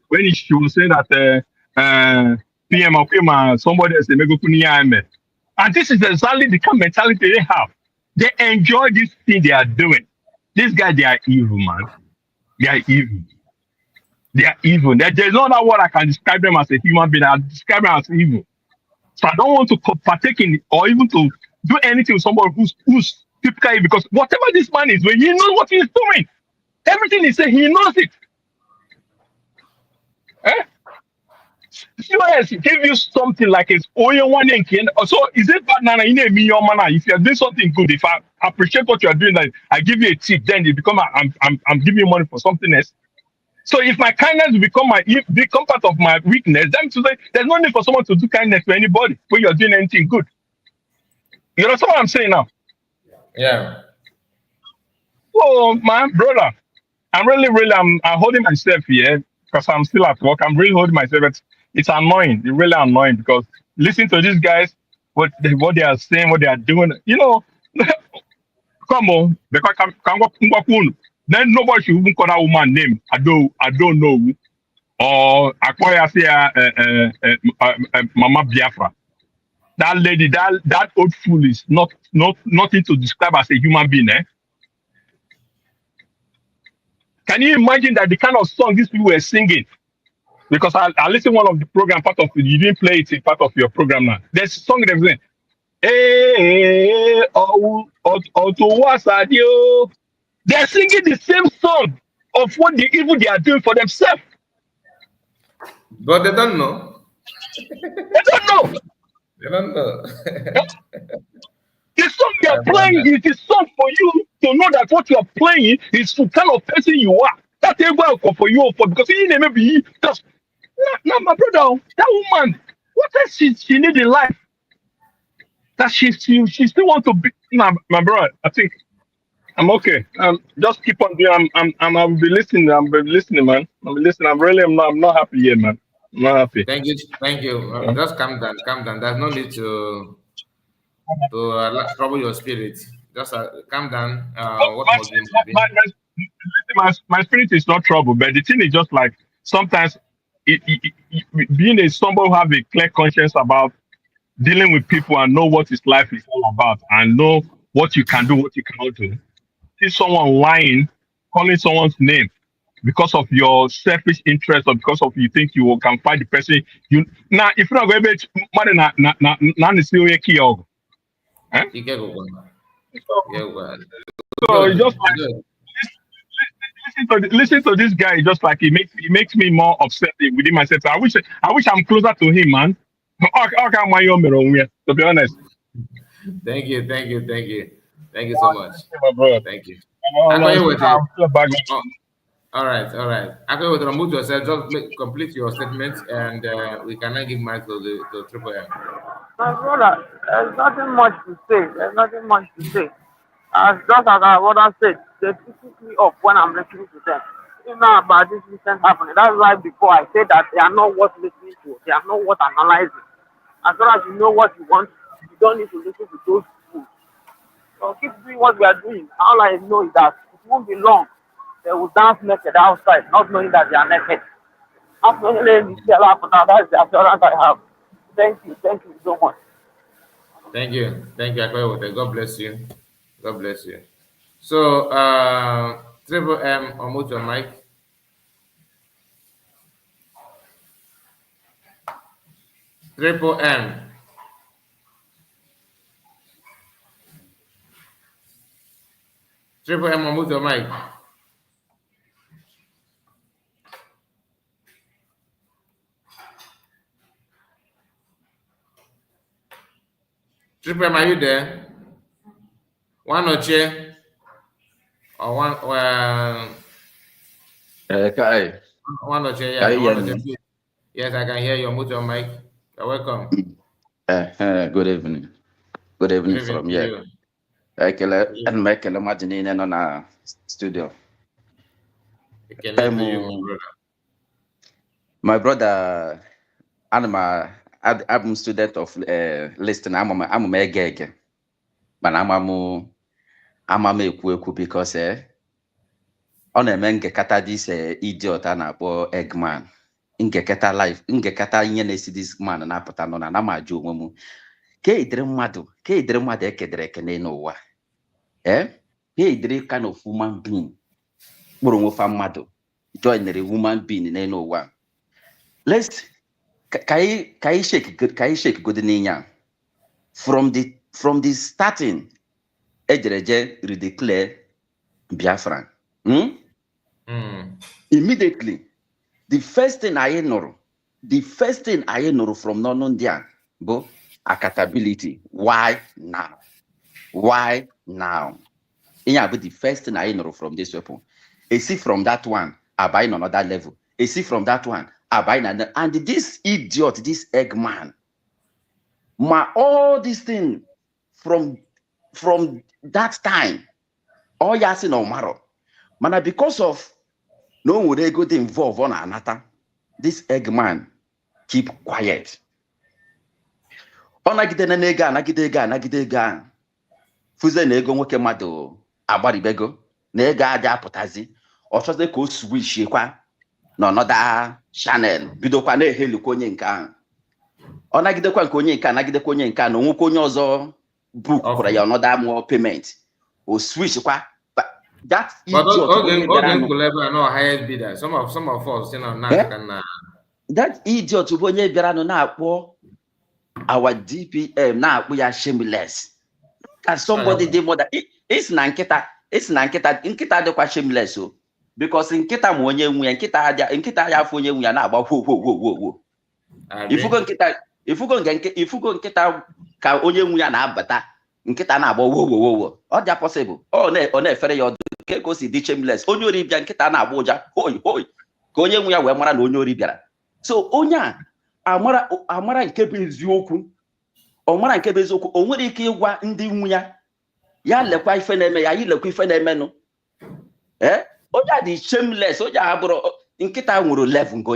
when she was saying that PM somebody else and this is exactly the kind of mentality they have. They enjoy this thing they are doing. These guys, they are evil, man. They are evil. They are evil. There's no other word I can describe them as a human being. I describe them as evil. So I don't want to partake in it or even to do anything with somebody who's typically, because whatever this man is doing, he knows what he's doing. Everything he says, he knows it. COS give you something like it's only one ink. So is it bad now in a million manner? If you're doing something good, if I appreciate what you're doing, like I give you a tip, then it become I'm giving you money for something else. So if my kindness will become part of my weakness, then today there's no need for someone to do kindness to anybody when you're doing anything good. You know what I'm saying now? Yeah. Oh, my brother, I'm holding myself here because I'm still at work. I'm really holding myself. It's annoying. It's really annoying because listening to these guys, what they are saying, what they are doing, come on, because then nobody should even call that woman name. I don't know. Or I say Mama Biafra. That lady, that old fool is nothing to describe as a human being. Can you imagine that the kind of song these people were singing? Because I listened to one of the program, part of it, you didn't play it in part of your program now. There's a song they're saying, hey, they're singing the same song of what the evil they are doing for themselves. But they don't know. They don't know. They don't know. The song you're playing is the song for you to know that what you're playing is the kind of person you are. That's a welcome for you, because you may be just my brother, that woman, what else she need in life? That she still want to be my brother. I think I'm okay. Just keep on doing. I'll be listening. Man. I'll be listening. I'm not happy yet, man. I'm not happy. Thank you. Just calm down. There's no need to trouble your spirit. Just calm down. My spirit is not trouble, but the thing is just like sometimes being somebody who have a clear conscience about dealing with people and know what his life is all about and know what you can do, what you cannot do. See someone lying, calling someone's name because of your selfish interest or because of you think you can find the person you now if you're not going to Yeah, well, So it's just like good. listen to this guy. Just like he makes me more upset within myself. I wish I'm closer to him, man. How come to be honest? Thank you, thank you, thank you, thank you so much. My brother. Thank you. I'm Akoye with it. still back. Oh, all right, all right. Akoye with remove yourself. Just complete your statement, and we cannot give mic to the Triple M. My brother, there's nothing much to say. There's nothing much to say. As just as our brother said, they pick me up when I'm listening to them. You know about this recent happening. That's why before I said that they are not worth listening to. They are not worth analyzing. As long as you know what you want, you don't need to listen to those people. So keep doing what we are doing. All I know is that it won't be long. They will dance naked outside, not knowing that they are naked. Absolutely, that's the assurance I have. Thank you so much. Thank you, Akoye with it. God bless you. God bless you. So, Triple M, unmute your mic. Triple M. Triple M, unmute your mic. Triple M, are you there? One Ocha or one one Ocha, yeah, one Ocha. Yes, I can hear you. Unmute your mic. You're welcome. Good evening. Good evening from here. Ekele mmadụ niile nọ na studio. My brother, I'm student of listening. I'm a ege. But I'm ekwu because ọ na-eme ngekata this idiot a na-akpọ Eggman. Ngekata life, ngekata ihe na-esi this man na-apụta nọ na majụ onwe m. Ka edere mmadụ ekedere ekene n'ụwa. Edere kind of human being kpụrụ nwefa mmadụ joinere human being n'ụwa. Let's ka anyị shake good n'inya. From the starting ejereje redeclare Biafra. Immediately the first thing anyị nụrụ from n'ọnụ ndị a bụ accountability. Why now? The first thing I know from this weapon. See from that one, I buy on another level. See from that one, I buy another. And this idiot, this Eggman, all these things from that time, all yasin or maro. Mana because of no would they go to involve on another, this Eggman keep quiet. Nagidega. Fuze na ego nwoke mmadụ agbaribego na ego aja apụtazi ọchọzi ka o switch kwa na another channel bidokwa na-ehelukwa onye nke ahụ ọ nagidekwa nke onye nke a nagidekwa onye nke a na onwekwa onye ọzọ book kwara ya another more payment o switch kwa that that idiot bụ onye bịara nụ na-akpọ our DPM na-akpụ ya shameless. As somebody did more that it's na nkịta dịkwa shameless o because nkịta ma onye nwe ya nkịta ya afọ onye nwe ya na-agba wo ifugo nkịta ka onye nwe ya na-abata nkịta na-agba wo ọ dị possible ọ na-efere ya ọdụ ka o si dị shameless onye ori bịa nkịta na-agba ụja hoi ka onye nwe ya wee mara na onye ori bịara. So onye a amara nke bụ eziokwu ọ mara nke bụ eziokwu o nwere ike ịgwa ndị nwe ya lekwa ife na-eme ya lekwa ife na-emenụ onye a dị shameless. Onye a bụrụ nkịta nwere level nke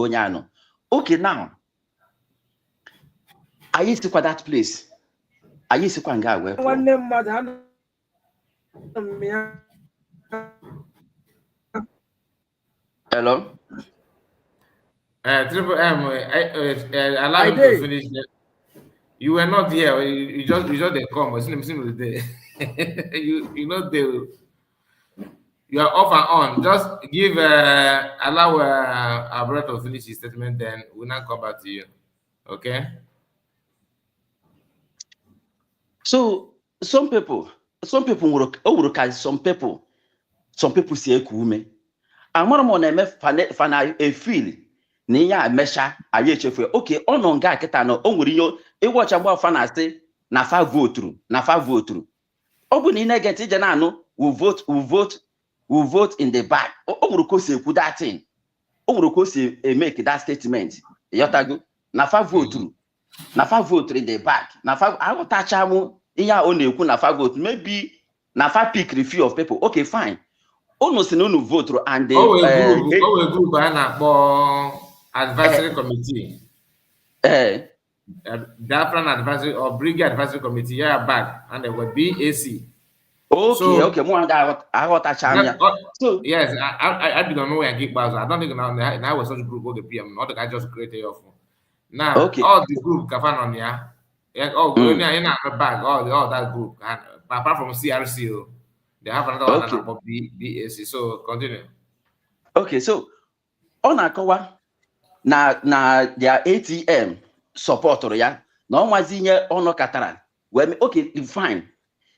onye anọ okay now anyị sikwa that place anyị sikwa nga wee nwanne mmadụ hello Triple M, allow him to finish. You were not here. You just they come. You know they. You are off and on. Just give allow our brother to finish his statement. Then we'll now come back to you. Okay. So some people work as some people see ekume. Amara mo na eme fana e feel na ihe a mecha aye echefu. Okay, ono nga kita no o nwere ihe iwatch agba fana say na fa vote. Ọ bụ na ị na-get ije na anụ we vote in the back. O nwere ko si ekwu that thing. O nwere ko si make that statement. Yotago na fa vote in the back. Na fa aghọtacha mụ ihe a ọ na-ekwu na fa vote, maybe na fa pick few of people. Okay, fine. Unu si na unu vote and the group a na-akpọ advisory committee. Biafran advisory or brigade advisory committee, yeah, back and they were BAC. Okay, so yes, I don't know where I get back. I don't think now I was such a group of the PM, not the guy just created your phone. Now all the group Kafan on here, in the back, all that group, and apart from CRC, they have another one about BAC. So continue. Okay, so on Akawa na their ATM support ya na ọnwazinye ọnụ katara wee okay fine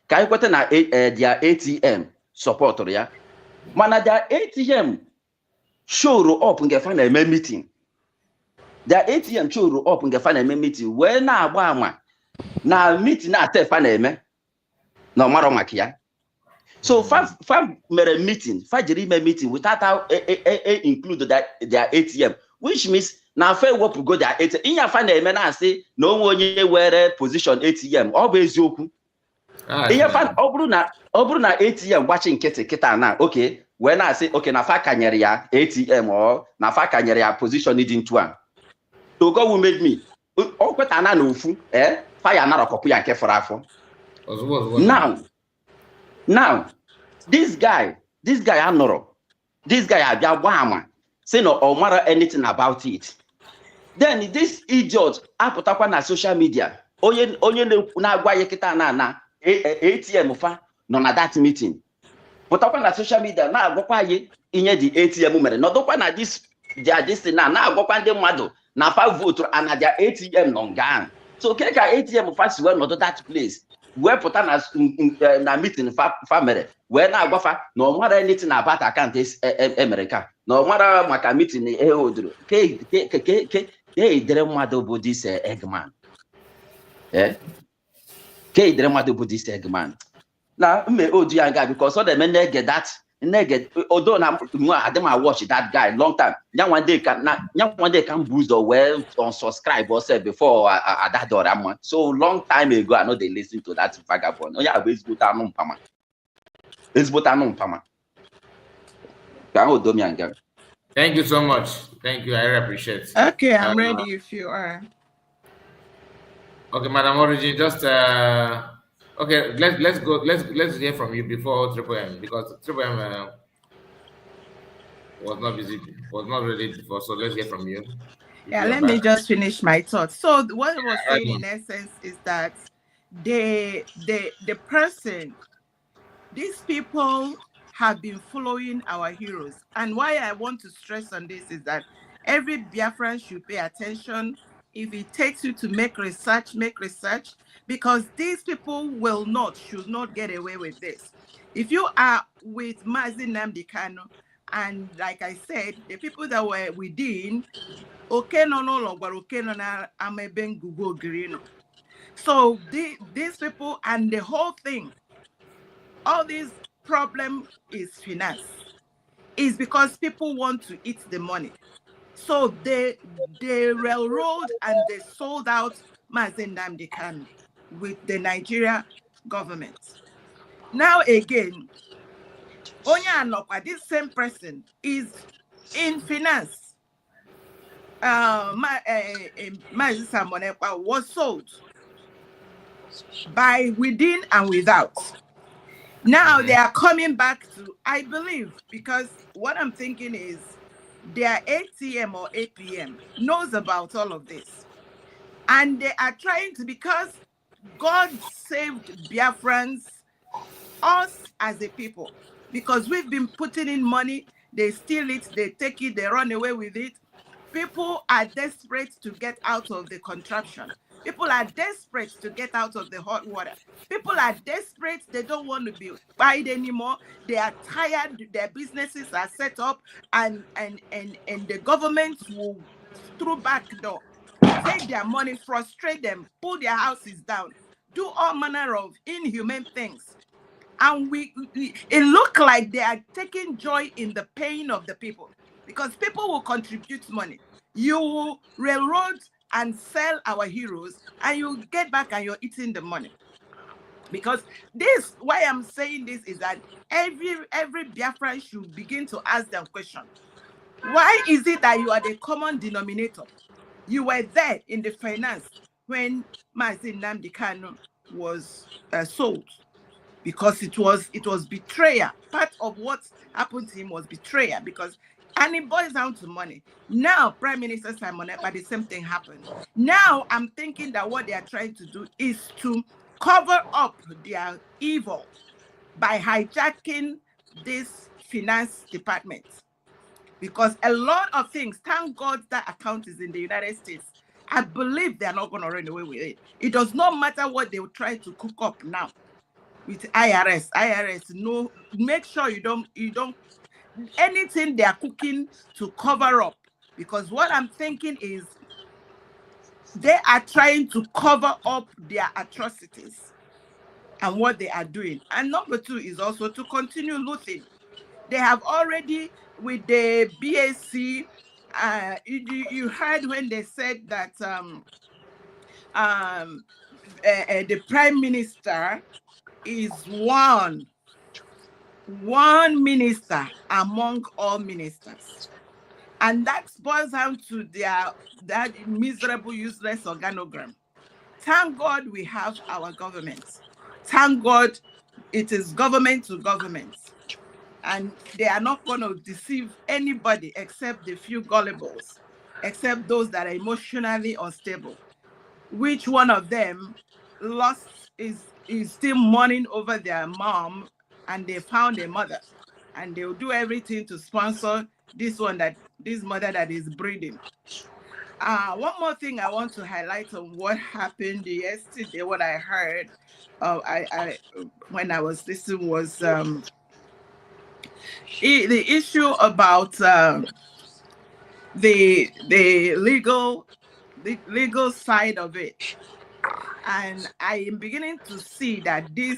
ka anyị kweta na their ATM support ya mana their ATM show up nge fa na-eme meeting. Their ATM show up nge fa na-eme meeting wee na-agba ama na meeting na-ate fa na-eme na ọmara maka ya. So fa mere meeting, fa jiri ime meeting without include their ATM, which means na fa wepụ go their ATM. Ihe afa na-eme na-asị na onwe onye were position ATM. Ọ bụ eziokwu. Ihe fa ọ bụrụ na ATM gbachi nkịtị kịta na okay wee na-asị okay na fa kanyere ya ATM or na fa kanyere ya position dị ntu a. So God will make me. O kweta na ofu fa ya nara ọkọpụ ya nke fọrọ afọ. Now, this guy anọrọ. This guy abịa gba ama say no or matter anything about it. Then this idiot apụtakwa na social media. Onye na-agwa ya kịta na ATM fa nọ na that meeting. Pụtakwa na social media na-agwakwa ya inye the ATM mere. Nọdụkwa na this na-agwakwa ndị mmadụ na fa vote and na their ATM nọ nga. So ka ATM fa si wee nọdụ that place. Wee pụta na meeting fa mere wee na-agwafa na ọ mara anything about account America na ọ mara maka meeting odoro ke idere mmadụ bụ this Eggman ke idere mmadụ bụ this Eggman na mme odu ya nga because ọ na-eme nege odo na adị ma watch that guy long time nya one day can boost or well unsubscribe or say before that door am. So long time ago I know they listen to that vagabond. Oh yeah, ezigbo anu mpama. Thank you so much. Thank you. I really appreciate it. Okay, I'm ready if you are. Okay, Madam Origin, just okay, let's go. Let's hear from you before Triple M, because Triple M was not ready before. So let's hear from you. Yeah, let me just finish my thoughts. So what I was saying in essence is that the person, these people have been following our heroes, and why I want to stress on this is that every Biafran should pay attention. If it takes you to make research, because these people should not get away with this. If you are with Mazi Nnamdi Kanu, and like I said, the people that were within, Okeno no longer Okeno na ameben Google Grino. So these people and the whole thing, all this problem is finance. Is because people want to eat the money. So they railroad and they sold out Mazi Nnamdi Kanu with the Nigeria government. Now again, Onyanokwa, this same person is in finance. Mazi Samonekwa was sold by within and without. Now they are coming back to, I believe, because what I'm thinking is their ATM or APM knows about all of this. And they are trying to, because God saved Biafrans, us as a people, because we've been putting in money, they steal it, they take it, they run away with it. People are desperate to get out of the contraption. People are desperate to get out of the hot water. People are desperate. They don't want to be buying anymore. They are tired. Their businesses are set up, and the government will, through back door, take their money, frustrate them, pull their houses down, do all manner of inhumane things. And it look like they are taking joy in the pain of the people, because people will contribute money. You will railroad and sell our heroes, and you get back and you're eating the money. Because this, why I'm saying this is that every Biafran should begin to ask them question. Why is it that you are the common denominator? You were there in the finance when Mazin Nnamdi Kanu was sold, because it was betrayal. Part of what happened to him was betrayal, because, and it boils down to money. Now, Prime Minister Simon Ekpa, the same thing happened. Now, I'm thinking that what they are trying to do is to cover up their evil by hijacking this finance department. Because a lot of things, thank God that account is in the United States. I believe they're not going to run away with it. It does not matter what they will try to cook up now with IRS. No, make sure you don't anything they are cooking to cover up. Because what I'm thinking is they are trying to cover up their atrocities and what they are doing. And number two is also to continue looting. They have already, with the BAC, you heard when they said that the Prime Minister is one minister among all ministers. And that boils down to that miserable, useless organogram. Thank God we have our government. Thank God it is government to government. And they are not going to deceive anybody except the few gullibles, except those that are emotionally unstable. Which one of them is still mourning over their mom, and they found a mother, and they'll do everything to sponsor this mother that is breeding. One more thing I want to highlight on what happened yesterday, what I heard when I was listening was the issue about the legal side of it. And I am beginning to see that the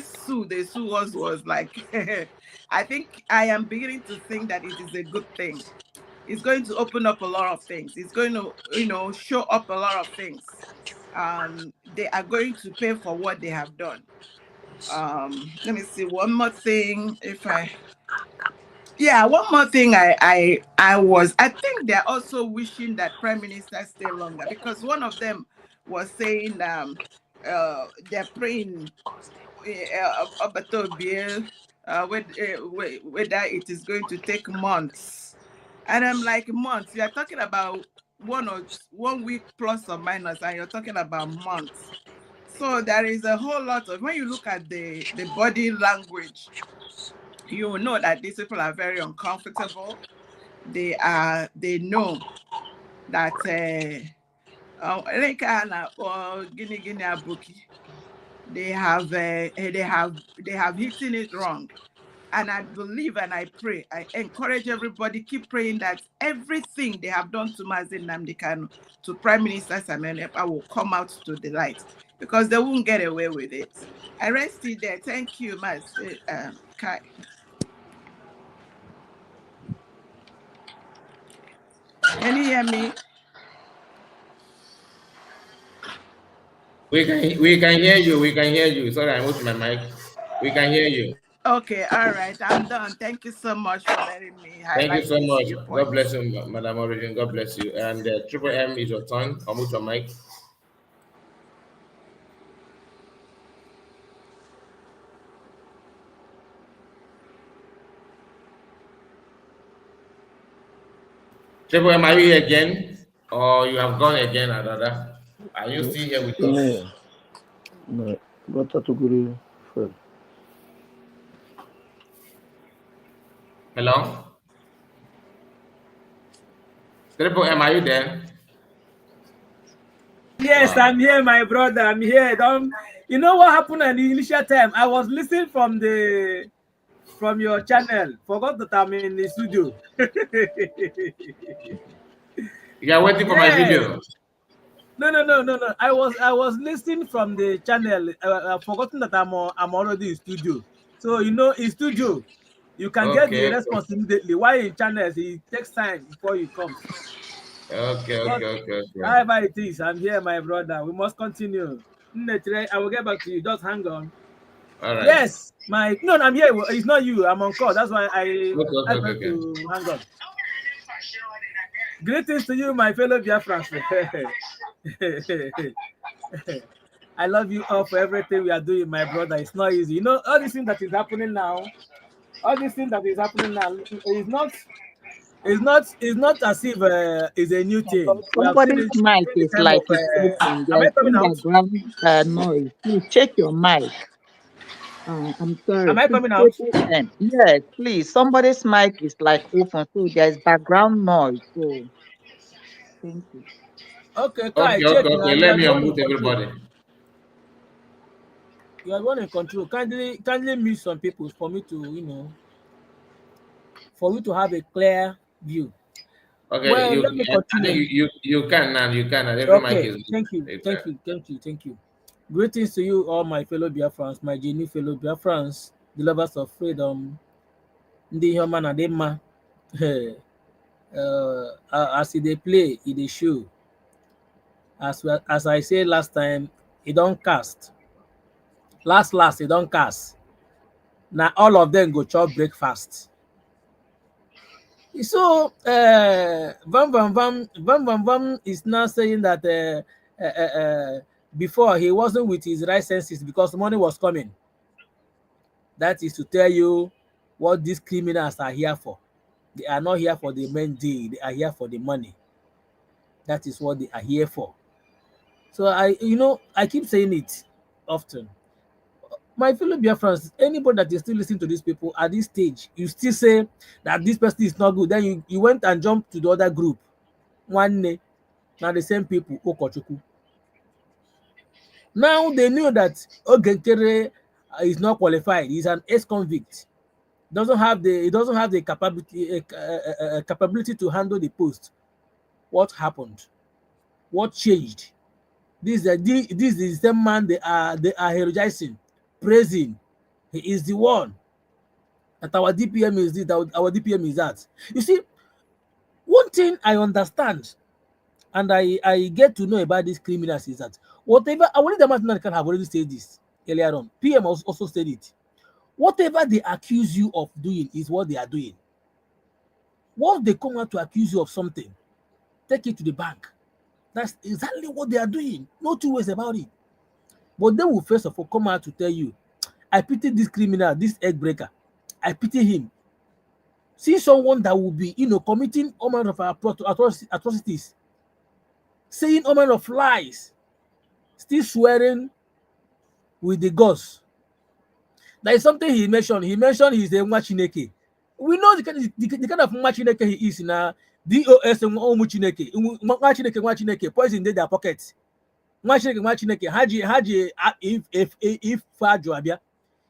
sue was like, I think I am beginning to think that it is a good thing. It's going to open up a lot of things. It's going to, show up a lot of things. They are going to pay for what they have done. Let me see one more thing. One more thing. I think they're also wishing that Prime Minister stay longer, because one of them was saying they're praying whether it is going to take months. And I'm like, months? You're talking about 1 week plus or minus, and you're talking about months. So there is a whole lot of, when you look at the body language, you will know that these people are very uncomfortable. They know that they have hidden it wrong. And I believe and I pray, I encourage everybody, keep praying that everything they have done to Mazi Nnamdi Kanu, to Prime Minister Simon Ekpa, will come out to the light, because they won't get away with it. I rest it there. Thank you, Kai. Can you hear me? We can hear you. We can hear you. Sorry, I moved my mic. We can hear you. Okay, all right. I'm done. Thank you so much for letting me highlight. Thank you so much. Points. God bless you, Madam Origin. God bless you. And Triple M is your turn. Unmute your mic. Triple M, are you here again? Or you have gone again, Adada? Are you still here with us? No. Got to go. Hello? Triple M, are you there? Yes, wow. I'm here, my brother. I'm here. You know what happened at the initial time? I was listening from your channel. Forgot that I'm in the studio. You are waiting for my video. No. I was listening from the channel. I've forgotten that I'm already in studio. So in studio, you can get the response immediately. While in channels, it takes time before it comes. Okay. However it is, I'm here, my brother. We must continue. I will get back to you. Just hang on. All right. Yes, I'm here. It's not you. I'm on call. That's why I okay. to hang on. Greetings to you, my fellow Biafrans. I love you all for everything we are doing, my brother. It's not easy. All this thing that is happening now. All this thing that is happening now is not. It's not as if it's a new thing. We have seen Somebody's it mic during the is time like of. it's open. Am I There's coming some out? background noise. Please check your mic. I'm sorry. Am I Please coming check out? it. Yes, please. Somebody's mic is like open, so there's background noise. So thank you. Okay, Kai, check now. You Let are me the one in unmute control. everybody. You are the one in control. Kindly mute some people for me to for you to have a clear view. Okay, Well, let me continue. I think you can now. You can. Every mic Okay, is. thank you. Greetings to you, all my fellow Biafrans, my genuine fellow Biafrans, the lovers of freedom. Ndị ihe ọma na dị mma. As they play, they show. As I say last time, it don't cast. Last, it don't cast. Now all of them go chop breakfast. So Vam is now saying that before he wasn't with his right senses because money was coming. That is to tell you what these criminals are here for. They are not here for the main deal. They are here for the money. That is what they are here for. So I keep saying it often. My fellow Biafrans, anybody that is still listening to these people at this stage, you still say that this person is not good. Then you went and jumped to the other group. One day, now the same people, Okochuku. Now they knew that Ogenkere is not qualified. He's an ex-convict. He doesn't have the capability to handle the post. What happened? What changed? This is the same man they are herogizing, praising. He is the one that our DPM is this, that our DPM is that. You see, one thing I understand and I get to know about these criminals is that whatever, I want the can have already said this earlier on. PM also said it. Whatever they accuse you of doing is what they are doing. Once they come out to accuse you of something, take it to the bank. That's exactly what they are doing. No two ways about it. But they will first of all come out to tell you, I pity this criminal, this egg breaker. I pity him. See someone that will be, committing all manner of atrocities, saying all manner of lies, still swearing with the gods. There is something he mentioned. He mentioned he's a Mwachineke. We know the kind of Mwachineke he is now. DOS and Mwachineke, poison in their pockets. Mwachineke, Haji, if Fajo Abia.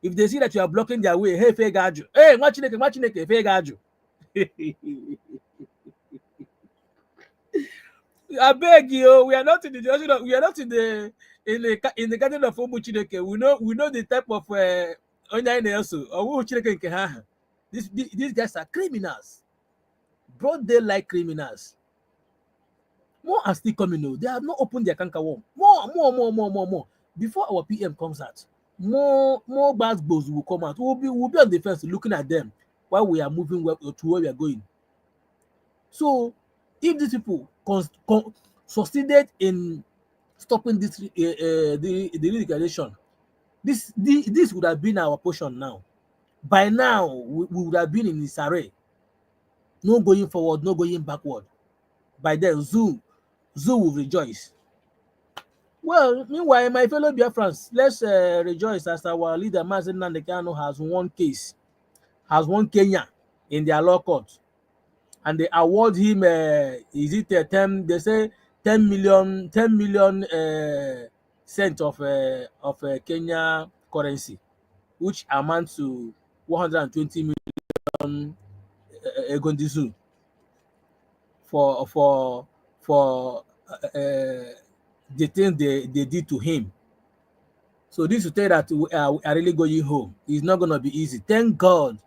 If they see that you are blocking their way, hey, Fegaju. Hey, Mwachineke, Fegaju. I beg you, we are not in the garden of Omuchineke. We know the type of these guys are criminals, broad daylight criminals. More are still coming. They have not opened their canker worm. More. Before our PM comes out, more bad boys will come out. We'll be on the fence looking at them while we are moving to where we are going. So, if these people succeeded in stopping this the legalization, this would have been our portion now. By now, we would have been in this array. No going forward, no going backward. By then, Zoo will rejoice. Well, meanwhile, my fellow Biafrans, let's rejoice as our leader, Mazen Nandekano, has won Kenya in their law court. And they award him, is it a term? They say 10 million cent of Kenya currency, which amounts to 120 million egondizu for the things they did to him. So this will tell that we are really going home. It's not going to be easy. Thank God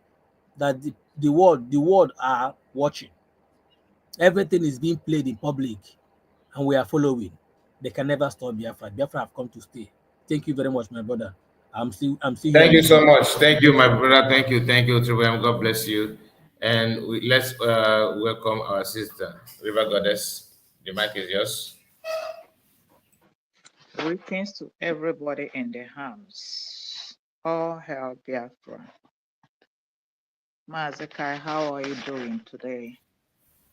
that the world are watching. Everything is being played in public, and we are following. They can never stop Biafra. Biafra have come to stay. Thank you very much, my brother. I'm still here. Thank you so much. Thank you, my brother. Thank you, Tribune. God bless you. And let's welcome our sister, River Goddess. The mic is yours. Greetings to everybody in the house. All hail Biafra. Mazakai, how are you doing today?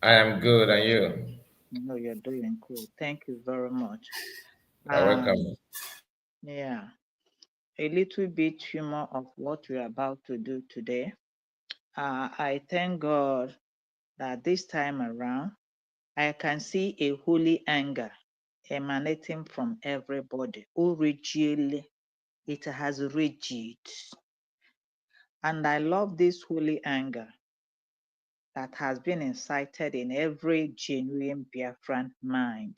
I am good, and you? No, you're doing good. Thank you very much. You're welcome. Yeah, a little bit humor of what we're about to do today. I thank God that this time around, I can see a holy anger emanating from everybody. Originally, it has rigid. And I love this holy anger that has been incited in every genuine Biafran mind.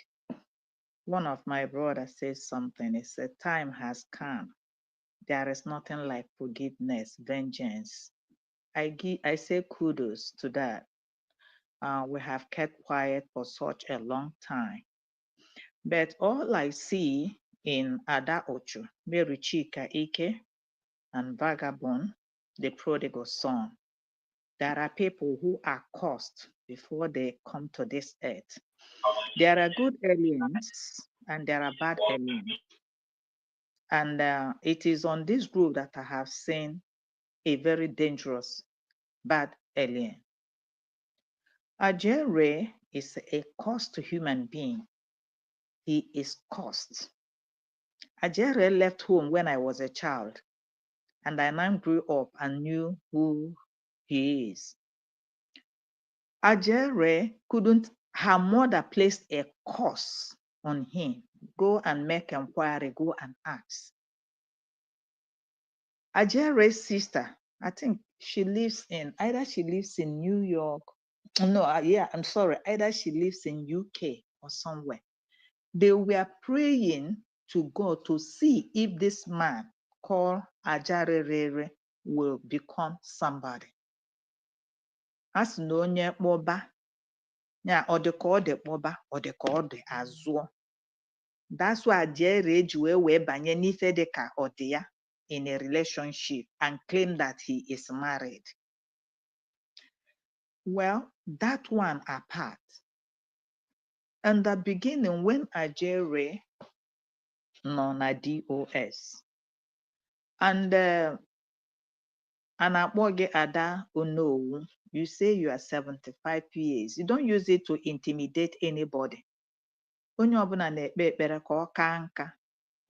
One of my brothers says something. He said, time has come. There is nothing like forgiveness, vengeance. I say kudos to that. We have kept quiet for such a long time. But all I see in Ada Ocho, Mary Chika Ike, and Vagabond, the prodigal son, there are people who are cursed before they come to this earth. There are good aliens and there are bad aliens. And it is on this group that I have seen a very dangerous bad alien. Ajere is a cost to human being. He is cost. Ajere left home when I was a child, and I now grew up and knew who he is. Ajere couldn't, her mother placed a curse on him. Go and make inquiry, go and ask. Ajere's sister, I think she lives in, either she lives in New York. No, yeah, I'm sorry. Either she lives in UK or somewhere. They were praying to God to see if this man called Ajarere will become somebody. As no onye kpọba, ya ọ dị ka ọ dị kpọba, ọ dị ka ọ dị azụọ. That's why Ajere ji wee banye n'ife dị ka ọ dị ya in a relationship and claim that he is married. Well, that one apart. In the beginning, when Ajere nọ DOS, and akpọ gị Ada Onowu, you say you are 75 years. You don't use it to intimidate anybody. Onye ọbụla na-ekpe ekpere ka ọ kaa nka.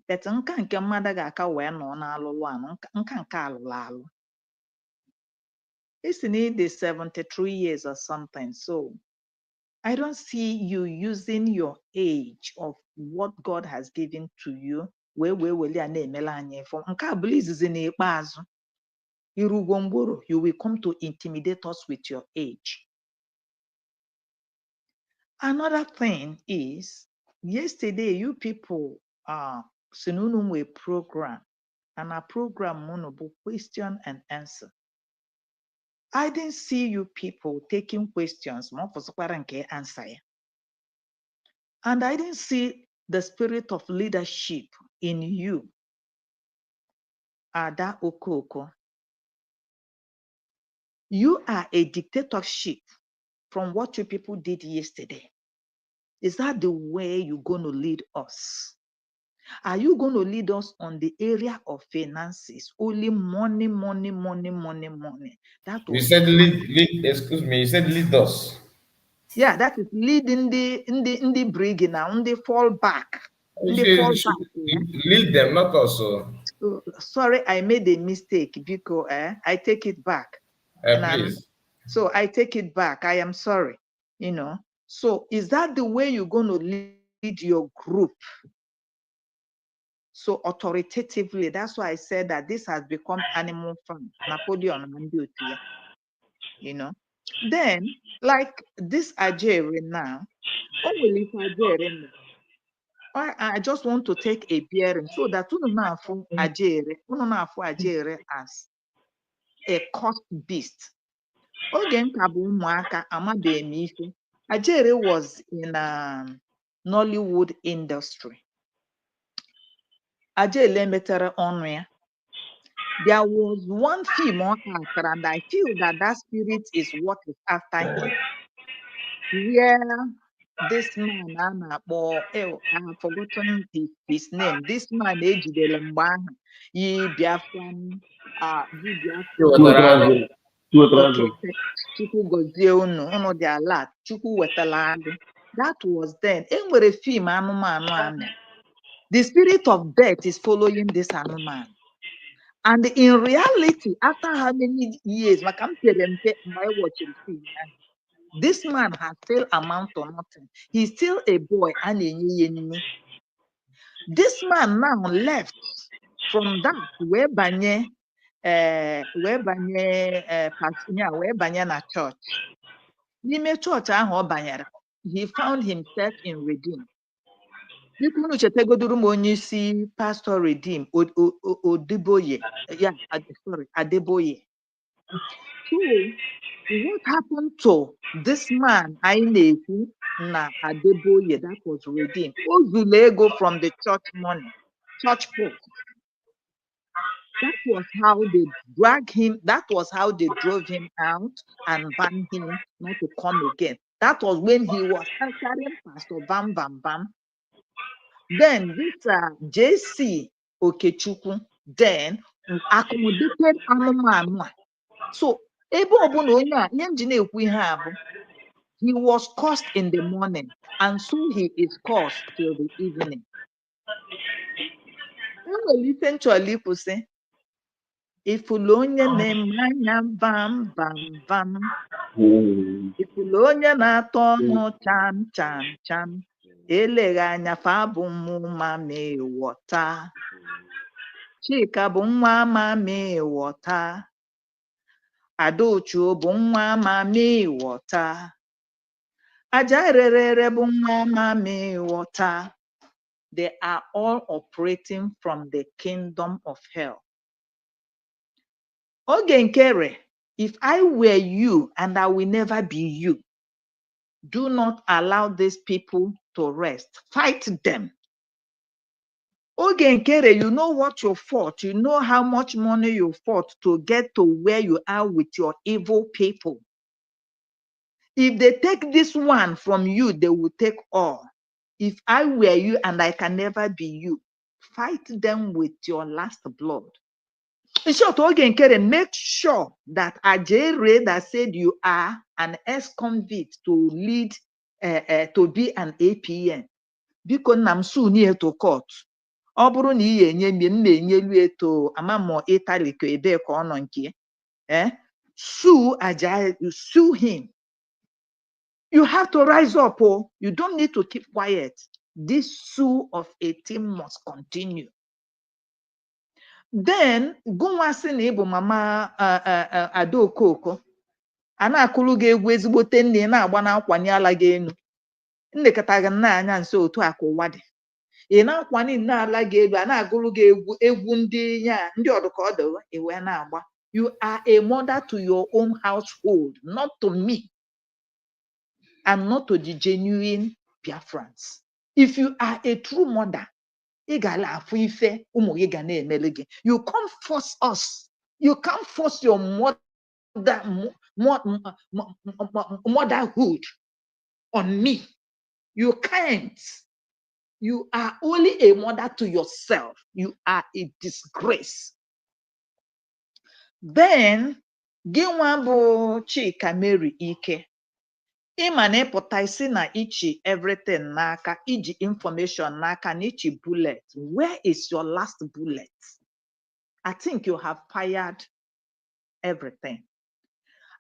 But nka nke mmadụ ga-aka wee nọ n'alụlụ anụ, nka nke alụlụ alụ. It's need 73 years or something. So I don't see you using your age of what God has given to you. You will come to intimidate us with your age. Another thing is, yesterday you people a program, and a program monobo question and answer. I didn't see you people taking questions, answer. And I didn't see the spirit of leadership in you, Ada Okoko. You are a dictatorship from what you people did yesterday. Is that the way you're going to lead us? Are you going to lead us on the area of finances? Only money, money, money, money, money. That was you said lead, excuse me, you said lead us. Yeah, that is leading the brig now, the fall back. Lead them, not us. Sorry, I made a mistake because I take it back. Please. So I take it back. I am sorry. So is that the way you're going to lead your group so authoritatively. That's why I said that this has become animal farm. Napoleon and beauty, you know. Then, like this Ajere now, oh, will if Ajere now? I just want to take a bearing so that you know for Ajere as a cost beast. Oge nka bụ ụmụaka amabeghị m ife. Ajere was in Nollywood industry. Ajele metere ọnụ ya. There was one film on actor, and I feel that that spirit is what is after him. Where this man, I have forgotten his name. This man, ejidere mgbe ahụ, yi Biafran, yi Biafran. Okay, Chukwu gozie unu dị ala, Chukwu wetala agụ. That was then. Enwere film anụmanụ amị. The spirit of death is following this anụmanụ. And in reality, after how many years, maka m pere mpe mgbe I watched film, this man has still amount to nothing. He's still a boy and a This man now left from that where banye na church. N'ime church ahụ ọ banyere, he found himself in Redeem. Biko unu chetegoduru m onye isi Pastor Redeem Odeboye. Yeah, sorry, Adeboye. So what happened to this man I na-ekwu na Adeboye that was Redeem? O zuru ego from the church money, church pot. That was how they dragged him. That was how they drove him out and banned him not to come again. That was when he was answering Pastor Bam Bam Bam. Then this JC Okechukwu then accommodated anụmanụ. So ebe ọbụna onye a ihe m ji na-ekwu ihe a bụ, he was cursed in the morning and so he is cursed till the evening. Enwere ife nchọrọ ikwu sị, ifulu onye na-eme anya bam bam bam, ifulu onye na-atọ ọnụ cham cham cham, eleghị anya fa bụ mma mee ghọta. Chika bụ nwa ama mee ghọta. Adauchu bụ nwa ama mee ghọta. Ajarere bụ nwa ama mee ghọta. They are all operating from the kingdom of hell. Oge nkere, if I were you and I will never be you, do not allow these people to rest. Fight them. Oge nkere, you know what you fought. You know how much money you fought to get to where you are with your evil people. If they take this one from you, they will take all. If I were you and I can never be you, fight them with your last blood. In short, Oge nkere, make sure that Ajere that said you are an ex-convict to lead, to be an APN. Biko nna m sue nie to court. Ọ bụrụ na ị enye m na-enyelu eto amamo Italy ka ebe ka ọ nọ nke sue Ajay, sue him. You have to rise up. Oh, you don't need to keep quiet. This sue of a team must continue. Then gụnwa sị na ịbụ mama Ada Okoko a na-akụrụ gị egwu ezigbote nne na-agba na-akwanye ala gị elu. Nnekọtaghị nna anya nso otu a ka ụwa dị. Ị na-akwanye nne ala gị elu a na-agụrụ gị egwu ndị ya ndị ọdụka ọdụ iwe na-agba. You are a mother to your own household, not to me and not to the genuine Biafrans. If you are a true mother, you can't force us. You can't force your motherhood on me. You can't. You are only a mother to yourself. You are a disgrace. Then, Ginwabo Chika Mary Ike. Ịma na ịpụta isi na ichi everything n'aka, iji information n'aka na ichi bullet. Where is your last bullet? I think you have fired everything.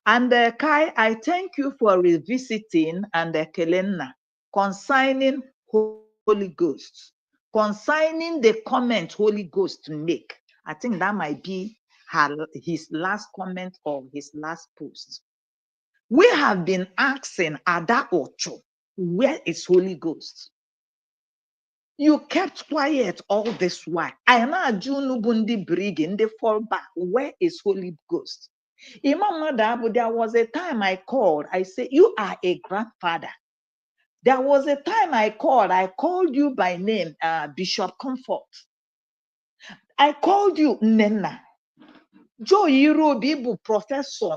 And Kai, I thank you for revisiting and Kelenna concerning Holy Ghost concerning the comment Holy Ghost make. I think that might be his last comment or his last post. We have been asking Ada Ocho, where is Holy Ghost? You kept quiet all this while. I know Junubundi brig in the fall back. Where is Holy Ghost? Imam Madabu, there was a time I called. I said, you are a grandfather. There was a time I called you by name, Bishop Comfort. I called you Nena. Joe Yiro Bibu Professor.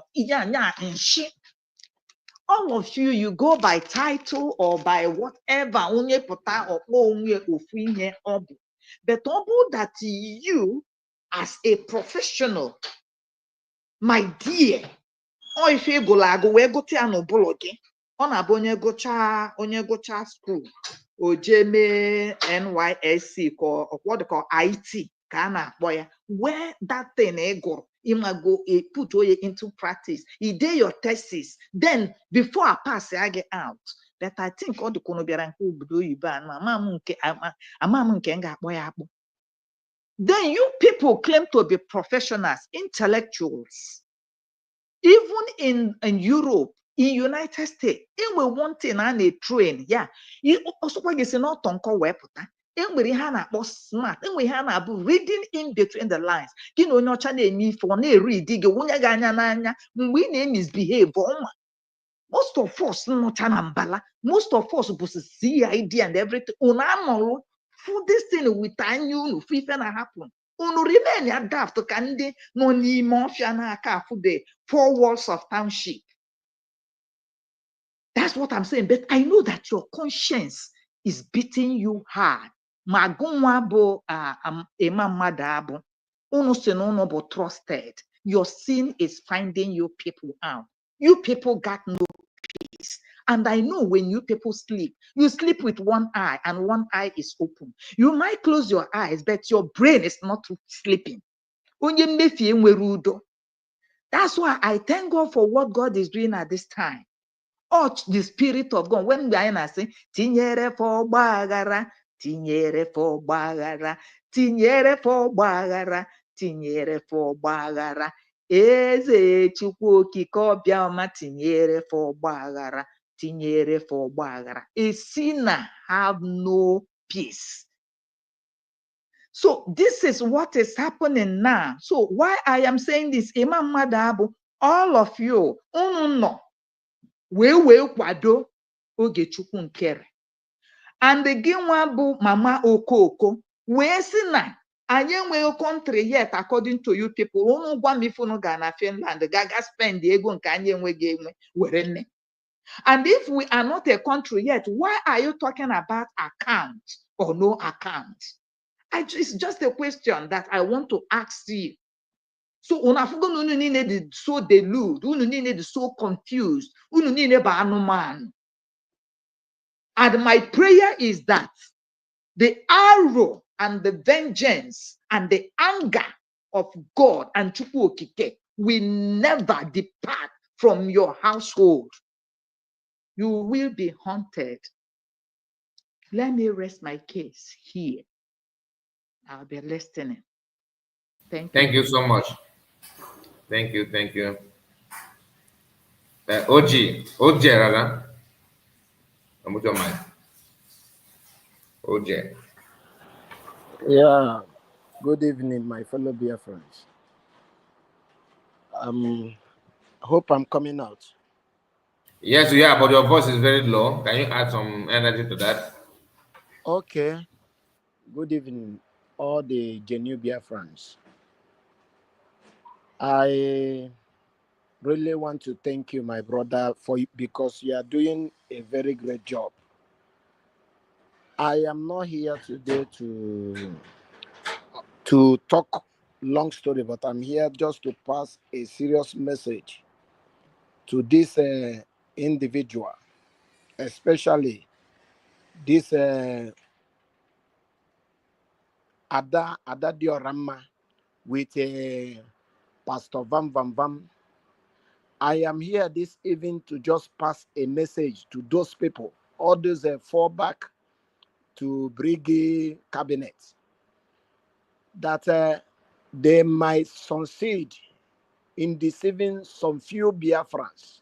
All of you, you go by title or by whatever. But that you, as a professional, my dear, or if you go lago, we go to an obologi. On a bonye gocha school, or jeme NYSC or what they call IT, Kana boy, where that thing go, go put into practice. You do your thesis, then before I pass, I get out. That I think all the konobiara who do you ban, then you people claim to be professionals, intellectuals. Even in Europe, in United States, we one thing and a train, yeah. You also get not on call weputa. We have smart, and we have reading in between the lines. You know, no channel me for ne reading. We name misbehave. Most of us not an most of us was see idea and everything. For this thing with you, if happen. Unu remain adapt to kandi no ni mafia na aka the 4 walls of township. That's what I'm saying. But I know that your conscience is beating you hard. Magunwa bo madabo. Unu senono bo trusted. Your sin is finding you people out. You people got no peace. And I know when you people sleep, you sleep with one eye and one eye is open. You might close your eyes, but your brain is not sleeping. That's why I thank God for what God is doing at this time. Oh, the Spirit of God. When we are saying, Tinyere for bagara, Tinyere for bagara, Tinyere for bagara, Tinyere for bagara. Eze chukwu okike ọbịa ọma tinyere for gbagara, tinyere for gbagara. A sinner have no peace. So this is what is happening now. So why I am saying this, Imam Madabu, all of you, no, we kwado oge chukwu nkere. And the gị bụ Mama Okoko, wee sị na anyị enweghị country yet according to you people. Unu gwa m ife unu ga na Finland gaga spend ego nke anyị enweghị enwe were nne. And if we are not a country yet, why are you talking about account or no account? It's just a question that I want to ask you. So unafugo unu niile dị so deluded, unu niile dị so confused, unu niile bụ anụmanụ. And my prayer is that the arrow and the vengeance and the anger of God and Chukwu Okike will never depart from your household. You will be haunted. Let me rest my case here. I'll be listening. Thank you. Thank you so much. Thank you. Thank you. OG, rather. I'm with your mic. OJ. Yeah. Good evening, my fellow dear friends. Hope I'm coming out. Yes, yeah, but your voice is very low. Can you add some energy to that? Okay. Good evening, all the Genubia friends. I really want to thank you, my brother, because you are doing a very great job. I am not here today to talk long story, but I'm here just to pass a serious message to this individual, especially this Ada Diorama with Pastor Vam Vam Vam. I am here this evening to just pass a message to those people, all those fallback to Briggy cabinet that they might succeed in deceiving some few Biafrans,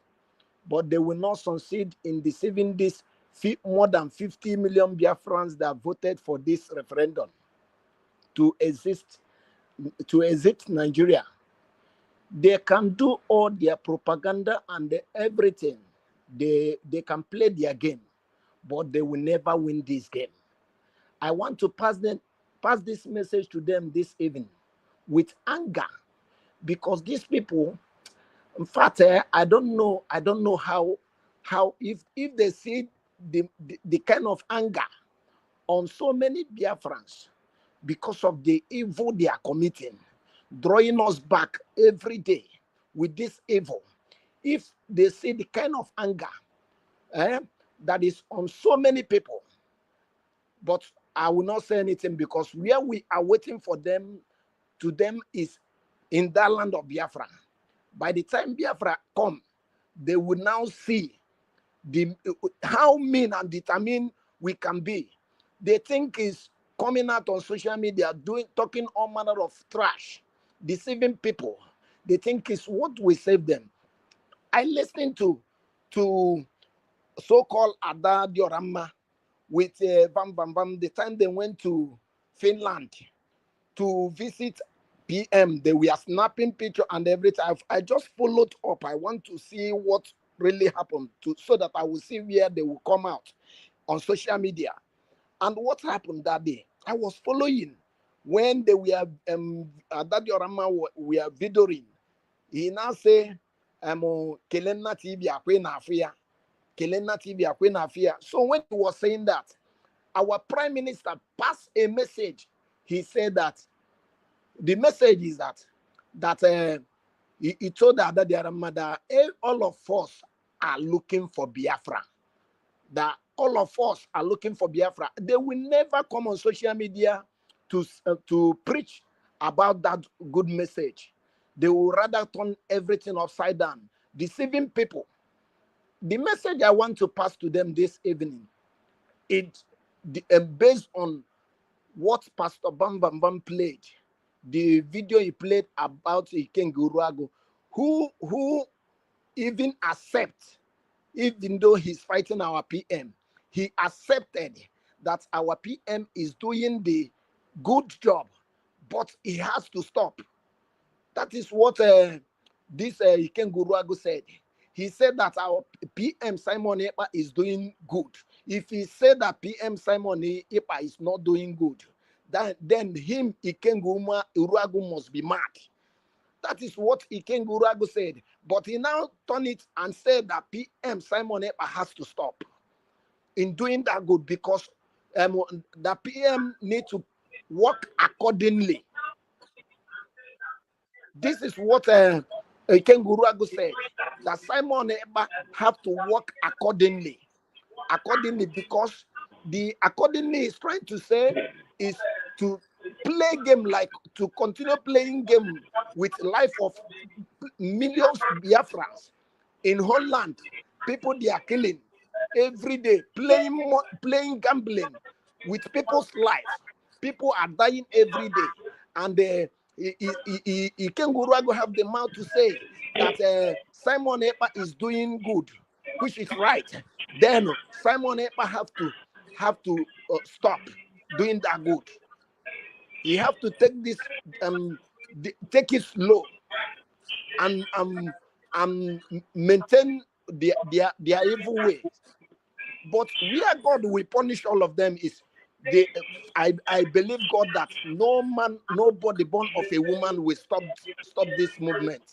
but they will not succeed in deceiving this more than 50 million Biafrans that voted for this referendum to exit Nigeria. They can do all their propaganda and everything. They can play their game, but they will never win this game. I want to pass this message to them this evening with anger, because these people, in fact, I don't know how if they see the kind of anger on so many Biafrans because of the evil they are committing, drawing us back every day with this evil. If they see the kind of anger that is on so many people, but I will not say anything, because where we are waiting for them is in that land of Biafra. By the time Biafra come, they will now see how mean and determined we can be. They think is coming out on social media, talking all manner of trash, deceiving people. They think is what will save them. I listened to so-called Ada Diorama with Bam Bam Bam the time they went to Finland to visit PM. They were snapping picture and everything. I just followed up. I want to see what really happened so that I will see where they will come out on social media. And what happened that day? I was following when they were Daddy Orama were videoing. He now say Kelena TV Akwena Afia. Kelena TV Akwena Afia. So when he was saying that, our Prime Minister passed a message. He said that the message is that he told that all of us are looking for Biafra. That all of us are looking for Biafra. They will never come on social media to preach about that good message. They will rather turn everything upside down, deceiving people. The message I want to pass to them this evening, based on what Pastor Bam Bam Bam played, the video he played about Iken Gurago, who even accept, even though he's fighting our PM, he accepted that our PM is doing the good job, but he has to stop. That is what this Iken Gurago said. He said that our PM Simon Epa is doing good. If he said that PM Simon Epa is not doing good, then him, Iken Gurago, must be mad. That is what Iken Gurago said. But he now turned it and said that PM Simon Epa has to stop in doing that good, because the PM need to work accordingly. This is what Iken Gurago said, that Simon Epa have to work accordingly, because the accordingly is trying to say is to play game, like to continue playing game with life of millions Biafrans in Holland. People they are killing every day, playing gambling with people's life. People are dying every day, and Iken Gurago have the mouth to say that Simon Epa is doing good, which is right. Then Simon Epa have to stop doing that good. He have to take this take it slow and maintain their evil ways. But where God will punish all of them is I believe God that nobody born of a woman will stop this movement.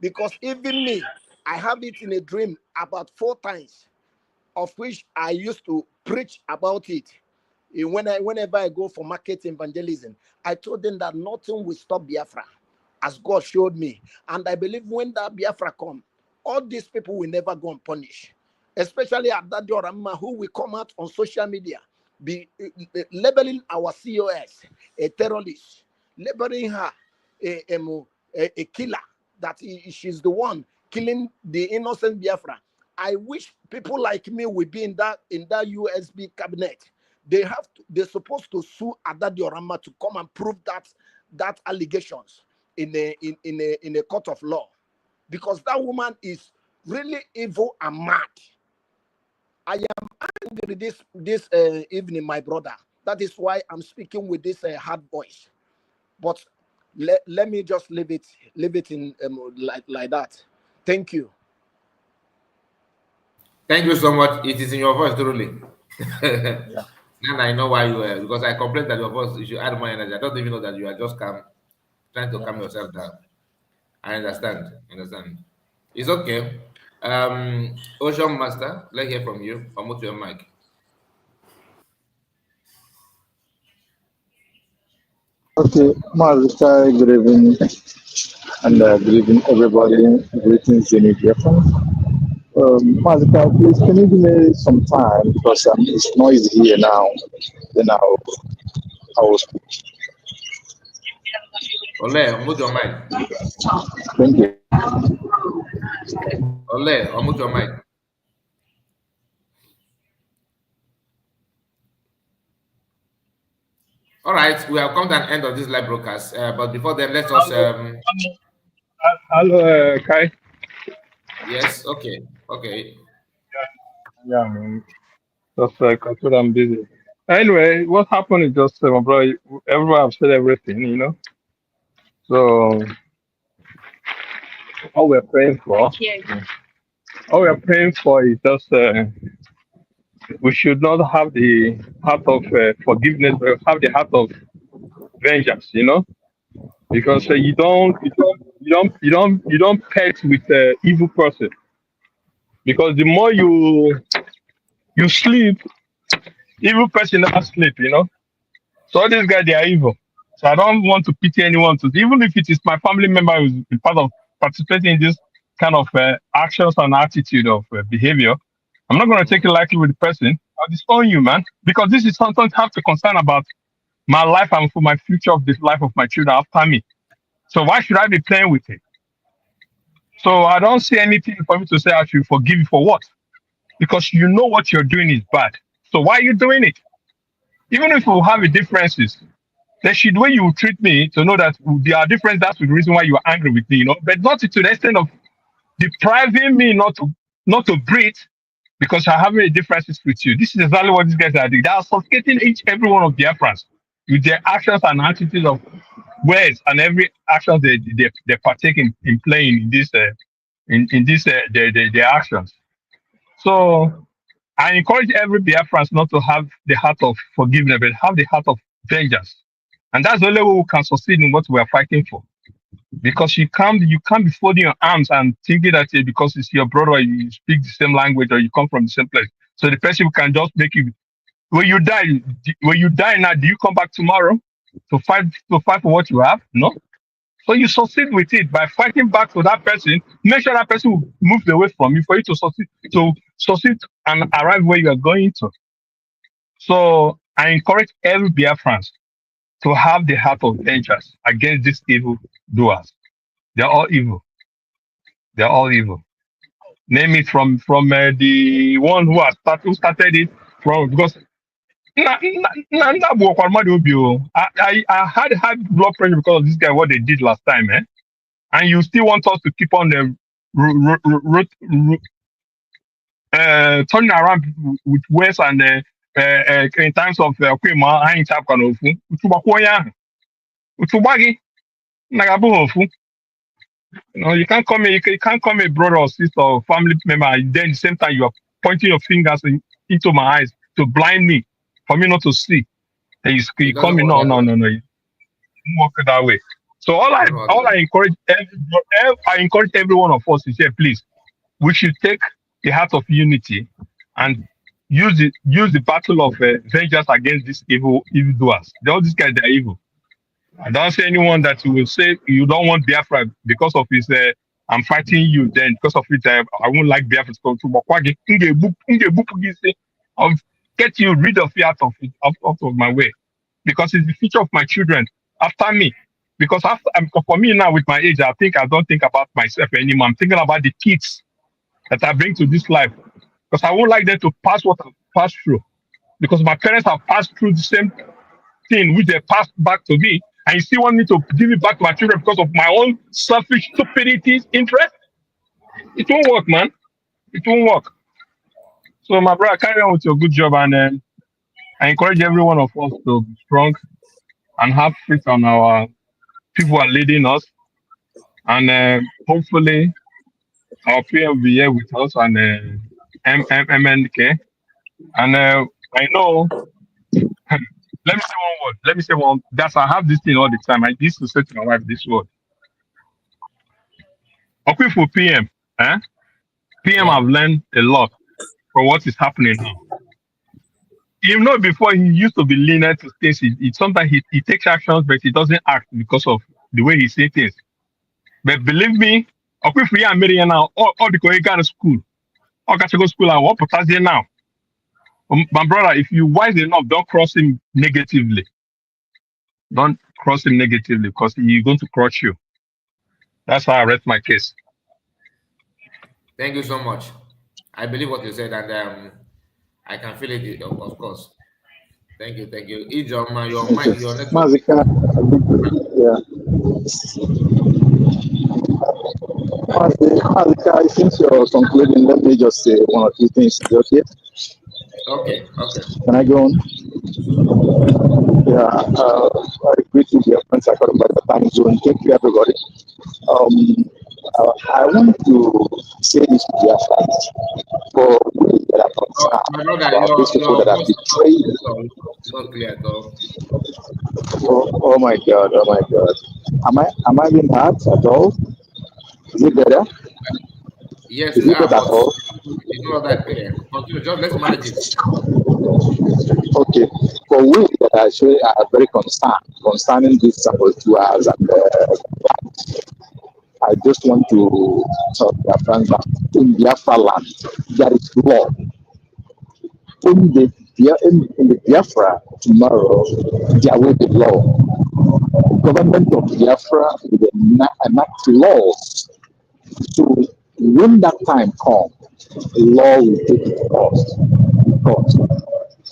Because even me, I have it in a dream about 4 times, of which I used to preach about it. Whenever I go for market evangelism, I told them that nothing will stop Biafra, as God showed me. And I believe when that Biafra come, all these people will never go unpunished. Especially at that Diorama, who will come out on social media, be labeling our COS a terrorist, labeling her a killer, that she's the one killing the innocent Biafra. I wish people like me would be in that USB cabinet, they're supposed to sue Ada Diorama to come and prove that allegations in a court of law, because that woman is really evil and mad. I am angry this evening, my brother. That is why I'm speaking with this hard voice. But let me just leave it in like that. Thank you. Thank you so much. It is in your voice, truly. Yeah. And I know why you were, because I complained that your voice, you should add more energy. I don't even know that you are just calm, trying to calm yourself down. I understand. It's okay. Ocean Master, let's hear from you. Unmute your mic. Okay, Marika, good evening, and good evening, everybody. Greetings in Ethiopia. Marika, please, can you give me some time because it's noisy here now. Then I will speak. Ole, unmute your mic. Thank you. Ole, unmute your mic. All right, we have come to an end of this live broadcast. But before then, let's just. Hello, Kai. Yes. Okay. Yeah, man. Just I thought I'm busy. Anyway, what happened is just, my brother, everyone have said everything, you know. So all we're praying for, is just we should not have the heart of forgiveness, but have the heart of vengeance, you know, because you don't pet with evil person, because the more you sleep, evil person never sleep, you know. So all these guys, they are evil. So I don't want to pity anyone. To even if it is my family member who's been part of participating in this kind of actions and attitude of behavior, I'm not going to take it lightly with the person. I'll disown you, man, because this is something I have to concern about my life and for my future of the life of my children after me. So why should I be playing with it? So I don't see anything for me to say I should forgive you for what? Because you know what you're doing is bad. So why are you doing it? Even if we have differences, there should way you treat me to know that there are differences. That's the reason why you are angry with me, you know. But not to the extent of depriving me not to breathe because I have any differences with you. This is exactly what these guys are doing. They are suffocating every one of their friends with their actions and attitudes of words and every action they partake in playing in this their actions. So I encourage every Biafran not to have the heart of forgiveness, but have the heart of vengeance. And that's the only way we can succeed in what we are fighting for. Because you can't be folding your arms and thinking that because it's your brother, you speak the same language or you come from the same place. So the person can just make you when you die now, do you come back tomorrow to fight for what you have? No. So you succeed with it by fighting back to that person. Make sure that person will move away from you for you to succeed and arrive where you are going to. So I encourage every Biafran to have the heart of vengeance against these evil doers. They're all evil. They're all evil. Name it from the one who started it from because I had high blood pressure because of this guy what they did last time, eh? And you still want us to keep on turning around with words and in terms of I ain't tap kind of Utubagi, Nagabu. You know, you can't come a brother or sister or family member and then at the same time you are pointing your fingers into my eyes to blind me for me not to see. And you call me no. You don't work that way. So I encourage every one of us to say, please, we should take the heart of unity and use the battle of vengeance against these evildoers. All these guys, they're evil. I don't see anyone that will say you don't want Biafra because of his I'm fighting you. Then because of it, I won't like Biafra to I'll get you rid of you out of my way because it's the future of my children after me. Because for me now with my age, I don't think about myself anymore. I'm thinking about the kids that I bring to this life because I won't like them to pass what I pass through. because my parents have passed through the same thing which they passed back to me, and you still want me to give it back to my children because of my own selfish stupidity interest? It won't work, man. It won't work. So my brother, carry on with your good job, and I encourage every one of us to be strong and have faith on our people who are leading us, and hopefully our PM will be here with us, and MNK. And I know, let me say one word. Let me say one. That's I have this thing all the time. I used to say to my wife this word. Okay, for PM, eh? PM Yeah. have learned a lot from what is happening now. You know, before he used to be lenient to things. Sometimes he takes actions, but he doesn't act because of the way he sees things. But believe me, okay, for you and Mary now, all the going to school, all got to go school, and what put there now? My brother, if you wise enough, don't cross him negatively. Don't cross him negatively because he's going to crush you. That's how I rest my case. Thank you so much. I believe what you said, and I can feel it, of course. Thank you, thank you. Ijoma, your mic, your network. Mazika, yeah. Mazika, since you're concluding, let me just say one or two things. Is it okay? Okay, okay. Can I go on? Yeah, I greet you, dear friends. I got about the time zone. Thank you, everybody. I want to say this to your friends for we that are My concerned brother, about these people your that have voice betrayed. is not clear at all. Oh my God! Oh my God! Am I being hurt at all? Is it better? Yes, Is you it are, better at but all? it's not that clear. Continue, just let's manage it. Okay. For we that actually are very concerned concerning these saboteurs, and I just want to tell their friends that in Biafra land there is law. In the Biafra tomorrow there will be law. The government of Biafra will enact laws. So when that time comes, law will take its course. Because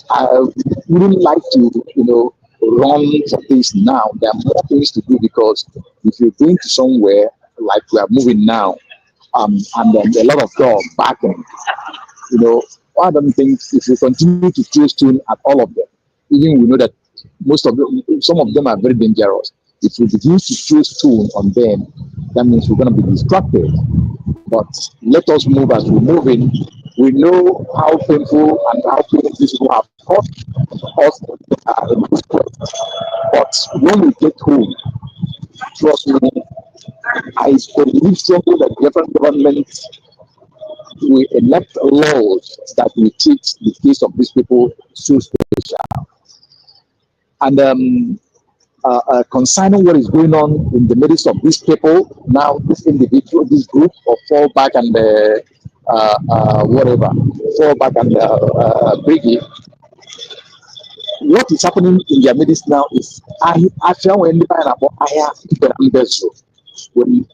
I wouldn't like to, run for this now. There are more things to do because if you're going to somewhere like we are moving now, and then a lot of dogs barking, I don't think if we continue to throw stone at all of them, even we know that most of them, some of them are very dangerous. If we begin to throw stone on them, that means we're going to be distracted. But let us move as we're moving. We know how painful and how painful these people have taught us in this place. But when we get home, trust me, I believe strongly that different governments will enact laws that will treat the case of these people so special. And concerning what is going on in the midst of these people, now this individual, this group of fall back and whatever, fall back and brigade, what is happening in their midst now is I feel when when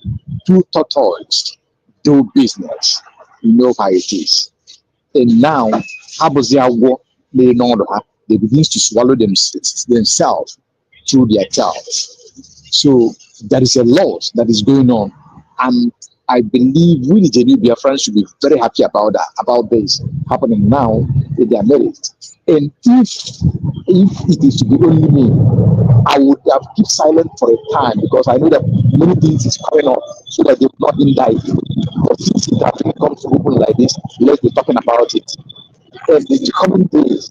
two tortoises do business, you know how it is. And now, they begin to swallow themselves through their tails. So there is a loss that is going on, and I believe we the Genuine Biafrans should be very happy about that, about this happening now in their marriage. And if it is to be only me, I would have kept silent for a time because I know that many things is coming up so that they will not indict. But since it has come to open like this, let's be talking about it. And in the coming days,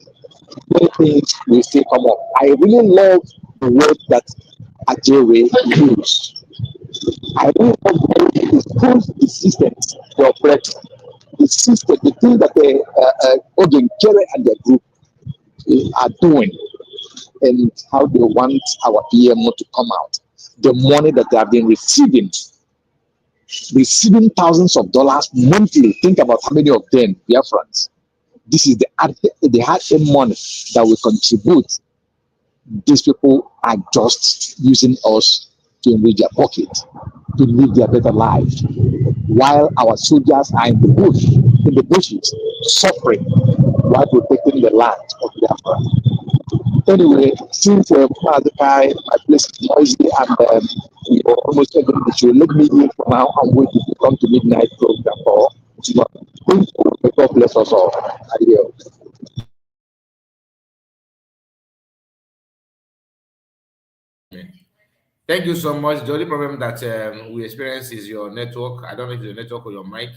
many things will still come up. I really love the word that Ajere used. I really love the way it proves the system they operate. The system, the thing that the Ogenkere and their group are doing, and how they want our PMO to come out. The money that they have been receiving thousands of dollars monthly. Think about how many of them, dear friends. This is the hard-earned money that we contribute. These people are just using us to enrich their pocket, to live their better life, while our soldiers are in the bushes, suffering. while protecting the land of Biafra. Anyway, since Mazakai, my place is noisy and you're almost everybody should let me in for now. I'm waiting to come to midnight program or tomorrow. God bless us all. Adios. Thank you so much. The only problem that we experience is your network. I don't know if it's your network or your mic.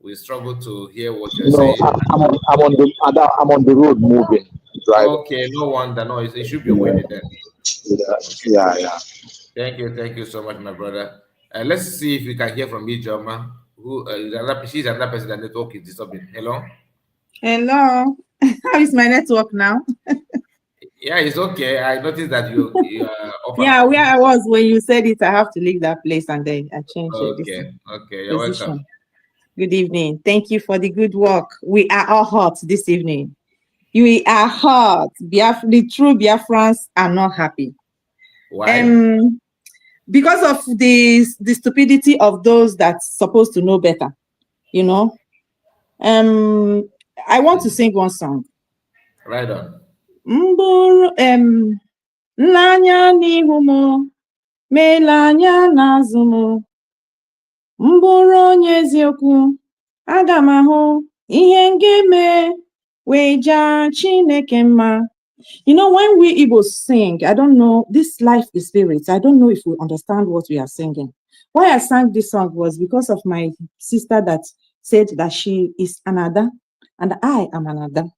We struggle to hear what you're saying. I'm on the road moving, driving. Okay, no wonder. No, it should be windy then. Yeah. Thank you so much, my brother. Let's see if we can hear from Ijoma, who she's another person that network is disturbing. Hello. Hello. How is my network now? Yeah, it's okay. I noticed that you are off and Yeah, on. where I was when you said it, I have to leave that place and then I changed this Okay, you're position. welcome. Good evening. Thank you for the good work. We are all hot this evening. We are hot. The true Biafrans are not happy. Why? Because of the stupidity of those that's supposed to know better. You know. I want to sing one song. Right on. Nlanya n'ihu melanya n'azụ mbụrụ onye eziokwu aga m ahụ ihe ngeme weja Chineke mma. You know, when we Igbos sing, I don't know, this life is spirit. I don't know if we understand what we are singing. Why I sang this song was because of my sister that said that she is Anada and I am Anada.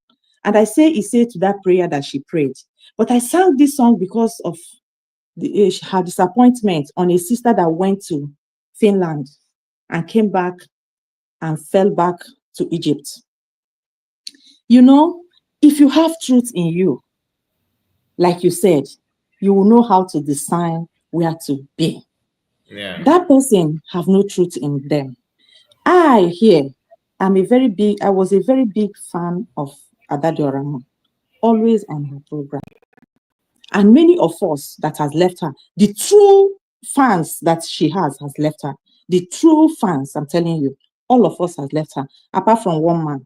And I say to that prayer that she prayed. But I sang this song because of her disappointment on a sister that went to Finland and came back and fell back to Egypt. You know, if you have truth in you, like you said, you will know how to discern where to be. Yeah. That person have no truth in them. I was a very big fan of Adadiorama, always on her program. And many of us that has left her, the true fans that she has left her. The true fans, I'm telling you, all of us has left her, apart from one man.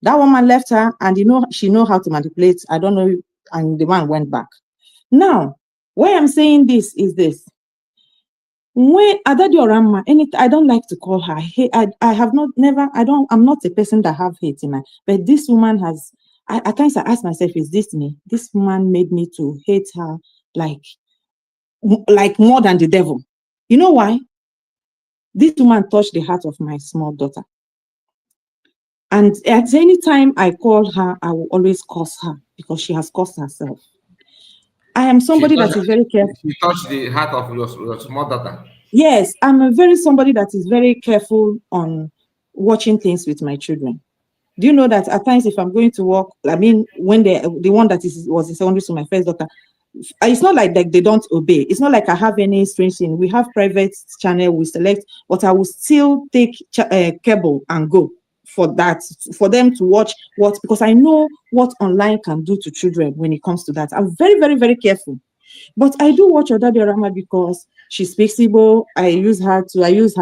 That woman left her, and she know how to manipulate. I don't know, and the man went back. Now, why I'm saying this is this. When Adadiorama, I don't like to call her. I'm not a person that have hate in my, but this woman has, at times I ask myself, is this me? This woman made me to hate her like more than the devil. You know why? This woman touched the heart of my small daughter. And at any time I call her, I will always curse her because she has cursed herself. I am somebody that is very careful. She touched the heart of your small daughter. Yes, I'm somebody that is very careful on watching things with my children. Do you know that at times if I'm going to work, I mean, when the one that was in secondary school, my first daughter, it's not like they don't obey. It's not like I have any strange thing. We have private channel, we select, but I will still take cable and go for that, for them to watch because I know what online can do to children when it comes to that. I'm very, very, very careful. But I do watch Adadiorama because she speaks Igbo. I use her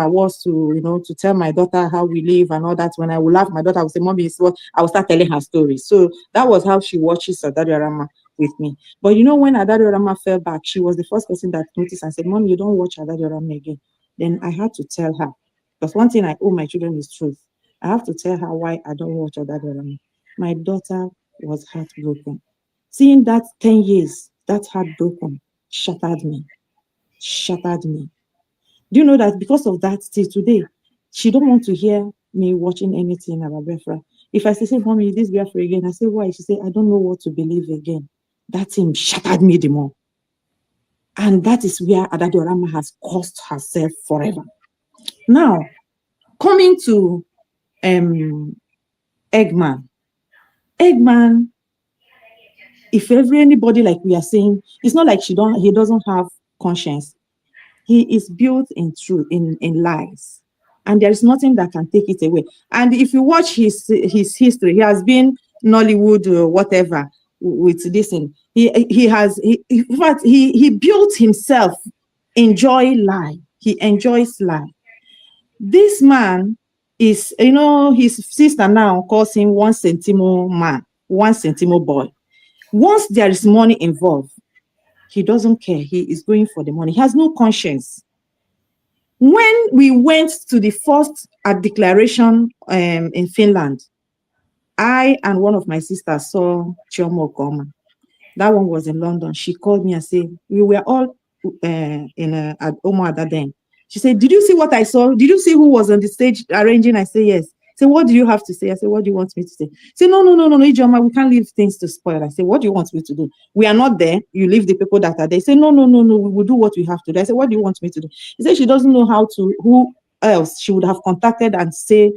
words to tell my daughter how we live and all that. When I will laugh, my daughter will say, "Mommy, is what?" I will start telling her stories. So that was how she watches Adadiorama with me. But when Adadiorama fell back, she was the first person that noticed and said, "Mom, you don't watch Adadiorama again." Then I had to tell her. Because one thing I owe my children is truth. I have to tell her why I don't watch Adadiorama. My daughter was heartbroken. Seeing that 10 years, that heartbroken, shattered me. Do you know that because of that, till today, she don't want to hear me watching anything about Biafra. If I say, "Mommy, is this Biafra again?" I say, "Why?" She say, "I don't know what to believe again." That thing shattered me the more. And that is where Adadiorama has cost herself forever. Now, coming to Eggman, if anybody, like we are saying, it's not like he doesn't have conscience. He is built in truth, in lies, and there is nothing that can take it away. And if you watch his history, he has been Nollywood or whatever with this thing. In fact, he built himself. He enjoys lie. This man His, his sister now calls him 1 centimo man, 1 centimo boy. Once there is money involved, he doesn't care. He is going for the money. He has no conscience. When we went to the first declaration in Finland, I and one of my sisters saw Chioma Okoma. That one was in London. She called me and said, we were all at Omo at that then. She said, did you see what I saw? Did you see who was on the stage arranging? I said, yes. I said, what do you have to say? I said, what do you want me to say? She said, no, Ijoma, we can't leave things to spoil. I said, what do you want me to do? We are not there. You leave the people that are there. Say, no, we will do what we have to do. I said, what do you want me to do? She said she doesn't know who else she would have contacted and say,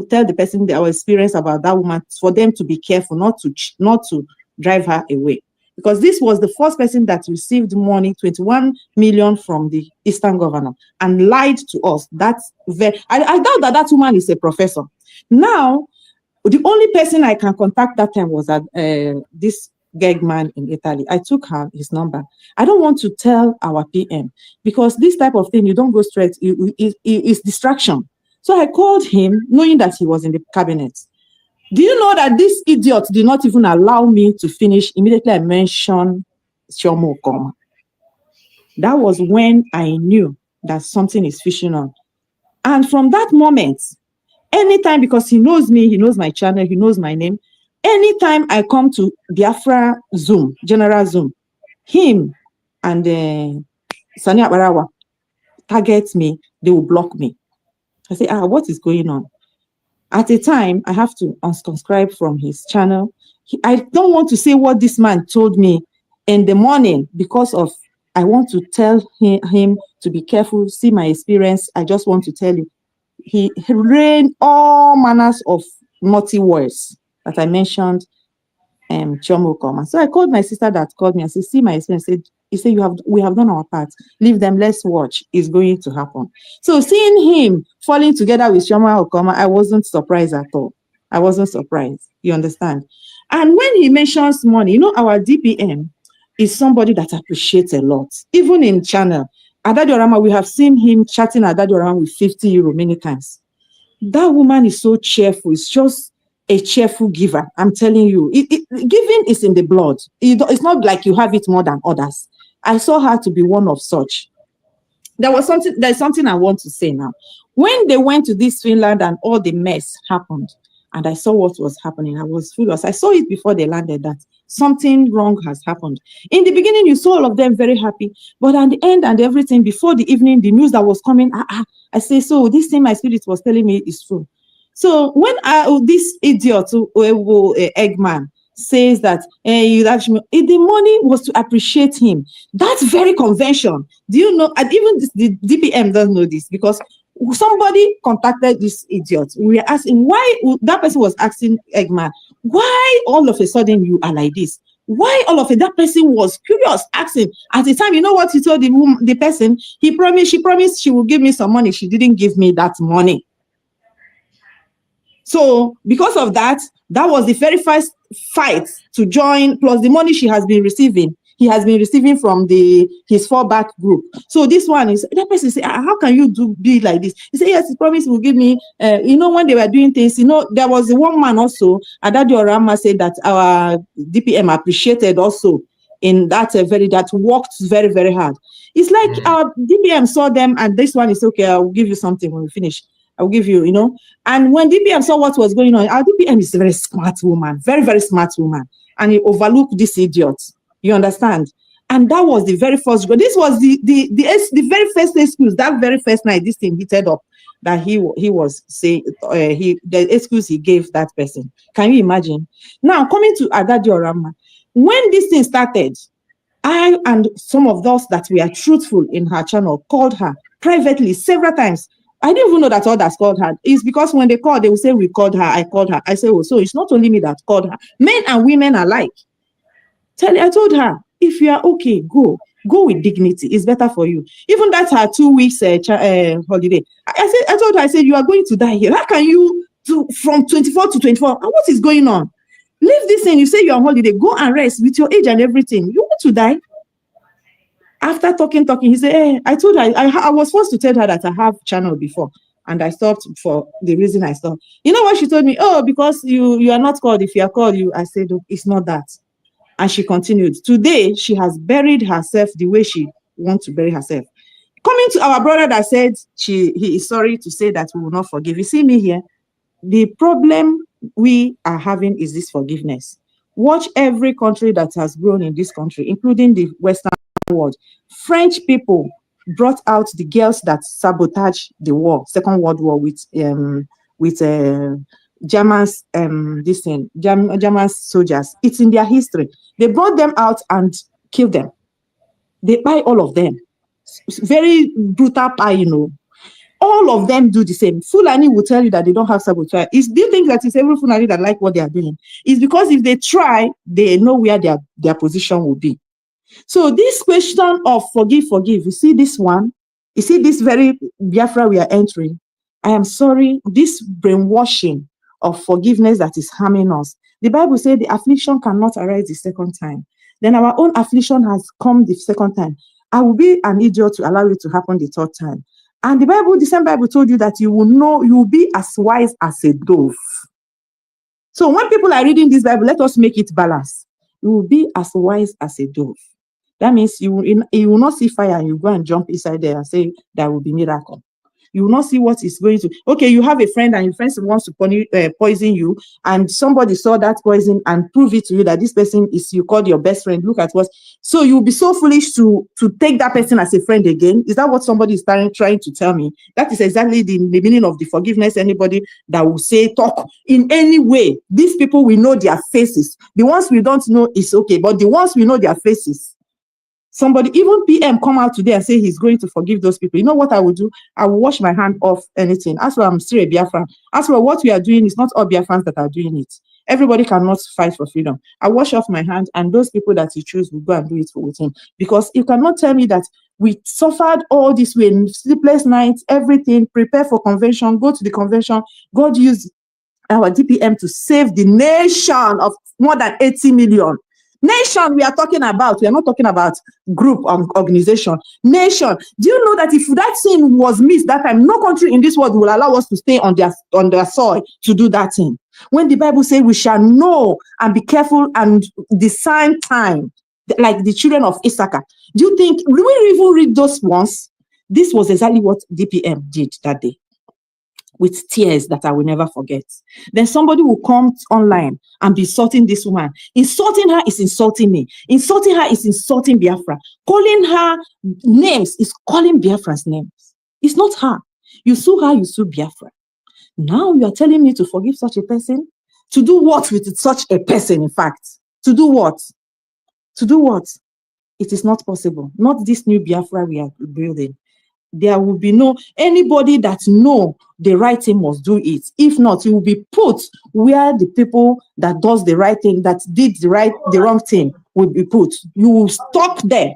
tell the person our experience about that woman for them to be careful, not to drive her away. Because this was the first person that received money, 21 million from the Eastern governor, and lied to us. That's I doubt that woman is a professor. Now, the only person I can contact that time was this gag man in Italy. I took his number. I don't want to tell our PM because this type of thing, you don't go straight, it's distraction. So I called him knowing that he was in the cabinet. Do you know that this idiot did not even allow me to finish? Immediately I mentioned Chioma Okoma. That was when I knew that something is fishing on. And from that moment, anytime, because he knows me, he knows my channel, he knows my name, anytime I come to Biafra Zoom, General Zoom, him and Sani Abarawa target me, they will block me. I say, what is going on? At a time, I have to unsubscribe from his channel. I don't want to say what this man told me in the morning because I want to tell him to be careful, see my experience. I just want to tell you, he rained all manners of naughty words that I mentioned, Chioma Okoma. So I called my sister that called me and said, see my experience. He said, we have done our part. Leave them, let's watch. It's going to happen. So seeing him falling together with Chioma Okoma, I wasn't surprised at all. I wasn't surprised. You understand? And when he mentions money, our DPM is somebody that appreciates a lot. Even in channel, Adadiorama, we have seen him chatting Adadiorama with 50 euro many times. That woman is so cheerful. It's just a cheerful giver. I'm telling you, giving is in the blood. It's not like you have it more than others. I saw her to be one of such. There's something I want to say now. When they went to this Finland and all the mess happened, and I saw what was happening, I was furious. I saw it before they landed that something wrong has happened. In the beginning, you saw all of them very happy, but at the end and everything, before the evening, the news that was coming, I say, so this thing my spirit was telling me is true. So when this idiot, Eggman, says that the money was to appreciate him, that's very convention. Do you know? And even the DPM doesn't know this because somebody contacted this idiot. We were asking why. That person was asking Eggman, why all of a sudden you are like this? Why all of it? That person was curious, asking. At the time, you know what he told the person? She promised she would give me some money. She didn't give me that money. So because of that, that was the very first fight to join, plus the money he has been receiving from his fallback group. So this one is, that person say, how can you be like this? He said, yes, he promised he will give me, when they were doing things, there was one man also, Adadiorama said that our DPM appreciated also in that that worked very, very hard. It's like our DPM saw them and this one is okay, I'll give you something when we finish. I'll give you, And when DPM saw what was going on, our DPM is a very smart woman, very, very smart woman. And he overlooked this idiot. You understand? And that was the very first, this was the very first excuse, that very first night this thing heated up, that he was saying, the excuse he gave that person. Can you imagine? Now, coming to Adadiorama, when this thing started, I and some of those that were truthful in her channel called her privately several times. I didn't even know that others called her. It's because when they called, they will say, we called her, I called her. I say, oh, so it's not only me that called her. Men and women alike. I told her, if you are okay, go with dignity. It's better for you. Even that's her 2 weeks holiday. I told her, you are going to die here. How can you do from 24 to 24? What is going on? Leave this in. You say you're on holiday. Go and rest with your age and everything. You want to die? After talking, he said, hey, I told her, I was forced to tell her that I have channel before. and I stopped for the reason I stopped. You know what she told me? Oh, because you are not called. If you are called, you. I said, oh, it's not that. And she continued. Today, she has buried herself the way she wants to bury herself. Coming to our brother that said he is sorry to say that we will not forgive. You see me here? The problem we are having is this forgiveness. Watch every country that has grown in this country, including the Western world. French people brought out the girls that sabotaged the war, Second World War, with Germans, German soldiers. It's in their history. They brought them out and killed them. They buy all of them. Very brutal pie, you know. All of them do the same. Fulani will tell you that they don't have sabotage. Do you think that it's every Fulani that like what they are doing? It's because if they try, they know where their position will be. So this question of forgive, you see this one, you see this very Biafra we are entering. I am sorry, this brainwashing of forgiveness that is harming us. The Bible says the affliction cannot arise the second time. Then our own affliction has come the second time. I will be an idiot to allow it to happen the third time. And the same Bible told you that you will be as wise as a dove. So when people are reading this Bible, let us make it balanced. You will be as wise as a dove. That means you will not see fire and you go and jump inside there and say there will be miracle. You will not see what is going to. Okay, you have a friend and your friend wants to poison you, and somebody saw that poison and prove it to you that this person is, you called your best friend. Look at what. So you'll be so foolish to take that person as a friend again. Is that what somebody is trying to tell me? That is exactly the meaning of the forgiveness. Anybody that will say talk in any way, these people, we know their faces. The ones we don't know is okay, but the ones we know their faces. Somebody, even PM, come out today and say he's going to forgive those people. You know what I will do? I will wash my hand off anything. As for I'm still a Biafran. As for what we are doing, it's not all Biafrans that are doing it. Everybody cannot fight for freedom. I wash off my hand, and those people that you choose will go and do it with him. Because you cannot tell me that we suffered all this way, sleepless nights, everything, prepare for convention, go to the convention. God used our DPM to save the nation of more than 80 million. Nation we are talking about. We are not talking about group organization. Nation. Do you know that if that thing was missed that time, no country in this world will allow us to stay on their soil to do that thing? When the Bible says we shall know and be careful and discern time, like the children of Issachar. Do you think we even read those ones? This was exactly what DPM did that day, with tears that I will never forget. Then somebody will come online and be insulting this woman. Insulting her is insulting me. Insulting her is insulting Biafra. Calling her names is calling Biafra's names. It's not her. You sue her, you sue Biafra. Now you are telling me to forgive such a person? To do what with such a person, in fact? To do what? To do what? It is not possible. Not this new Biafra we are building. There will be no, anybody that know the right thing must do it. If not, it will be put where the people that does the right thing, that did the wrong thing, will be put. You will stop there.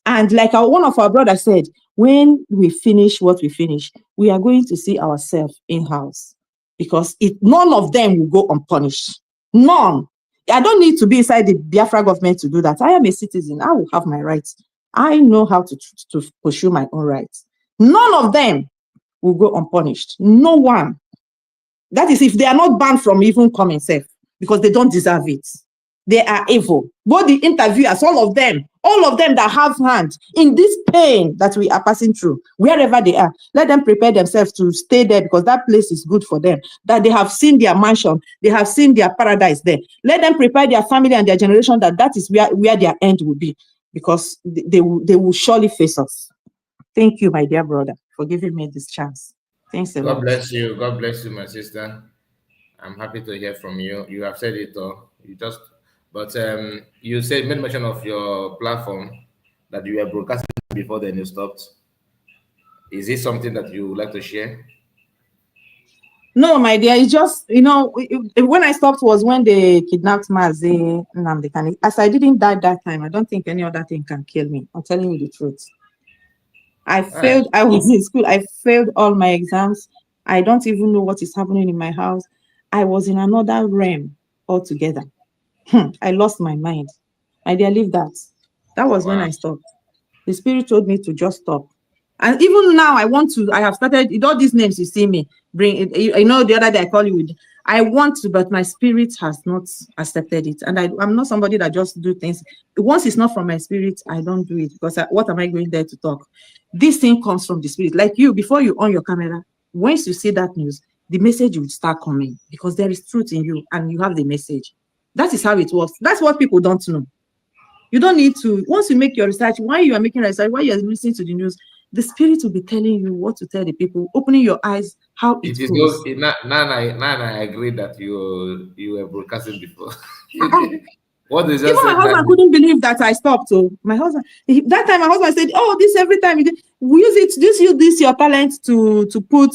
And like one of our brothers said, when we finish what we finish, we are going to see ourselves in-house. Because none of them will go unpunished. None. I don't need to be inside the Biafra government to do that. I am a citizen. I will have my rights. I know how to pursue my own rights. None of them will go unpunished. No one. That is if they are not banned from even coming safe, because they don't deserve it. They are evil. Both the interviewers, all of them that have hand in this pain that we are passing through, wherever they are, let them prepare themselves to stay there, because that place is good for them. That they have seen their mansion, they have seen their paradise there. Let them prepare their family and their generation that is where their end will be, because they will surely face us. Thank you, my dear brother, for giving me this chance. Thanks a lot. God bless you. God bless you, my sister. I'm happy to hear from you. You have said it all. But you made mention of your platform that you were broadcasting before then you stopped. Is it something that you would like to share? No, my dear, it's just, when I stopped was when they kidnapped Mazi Nnamdi. As I didn't die that time, I don't think any other thing can kill me. I'm telling you the truth. I failed. I was in school. I failed all my exams. I don't even know what is happening in my house. I was in another realm altogether. I lost my mind. My dear, leave that. That was when I stopped. The spirit told me to just stop. And even now, I have started with all these names you see me bring it. You know, the other day I call you with, I want to, but my spirit has not accepted it. And I'm not somebody that just do things. Once it's not from my spirit, I don't do it because what am I going there to talk? This thing comes from the spirit. Like you, before you on your camera, once you see that news, the message will start coming because there is truth in you and you have the message. That is how it works. That's what people don't know. You don't need to, once you make your research, while you are making research, while you're listening to the news, the spirit will be telling you what to tell the people, opening your eyes, how it goes. Now I agree that you were broadcasting before. What is Even just my said husband that couldn't believe that I stopped. So my husband, that time my husband said, "Oh, this every time we use it. This your talent to put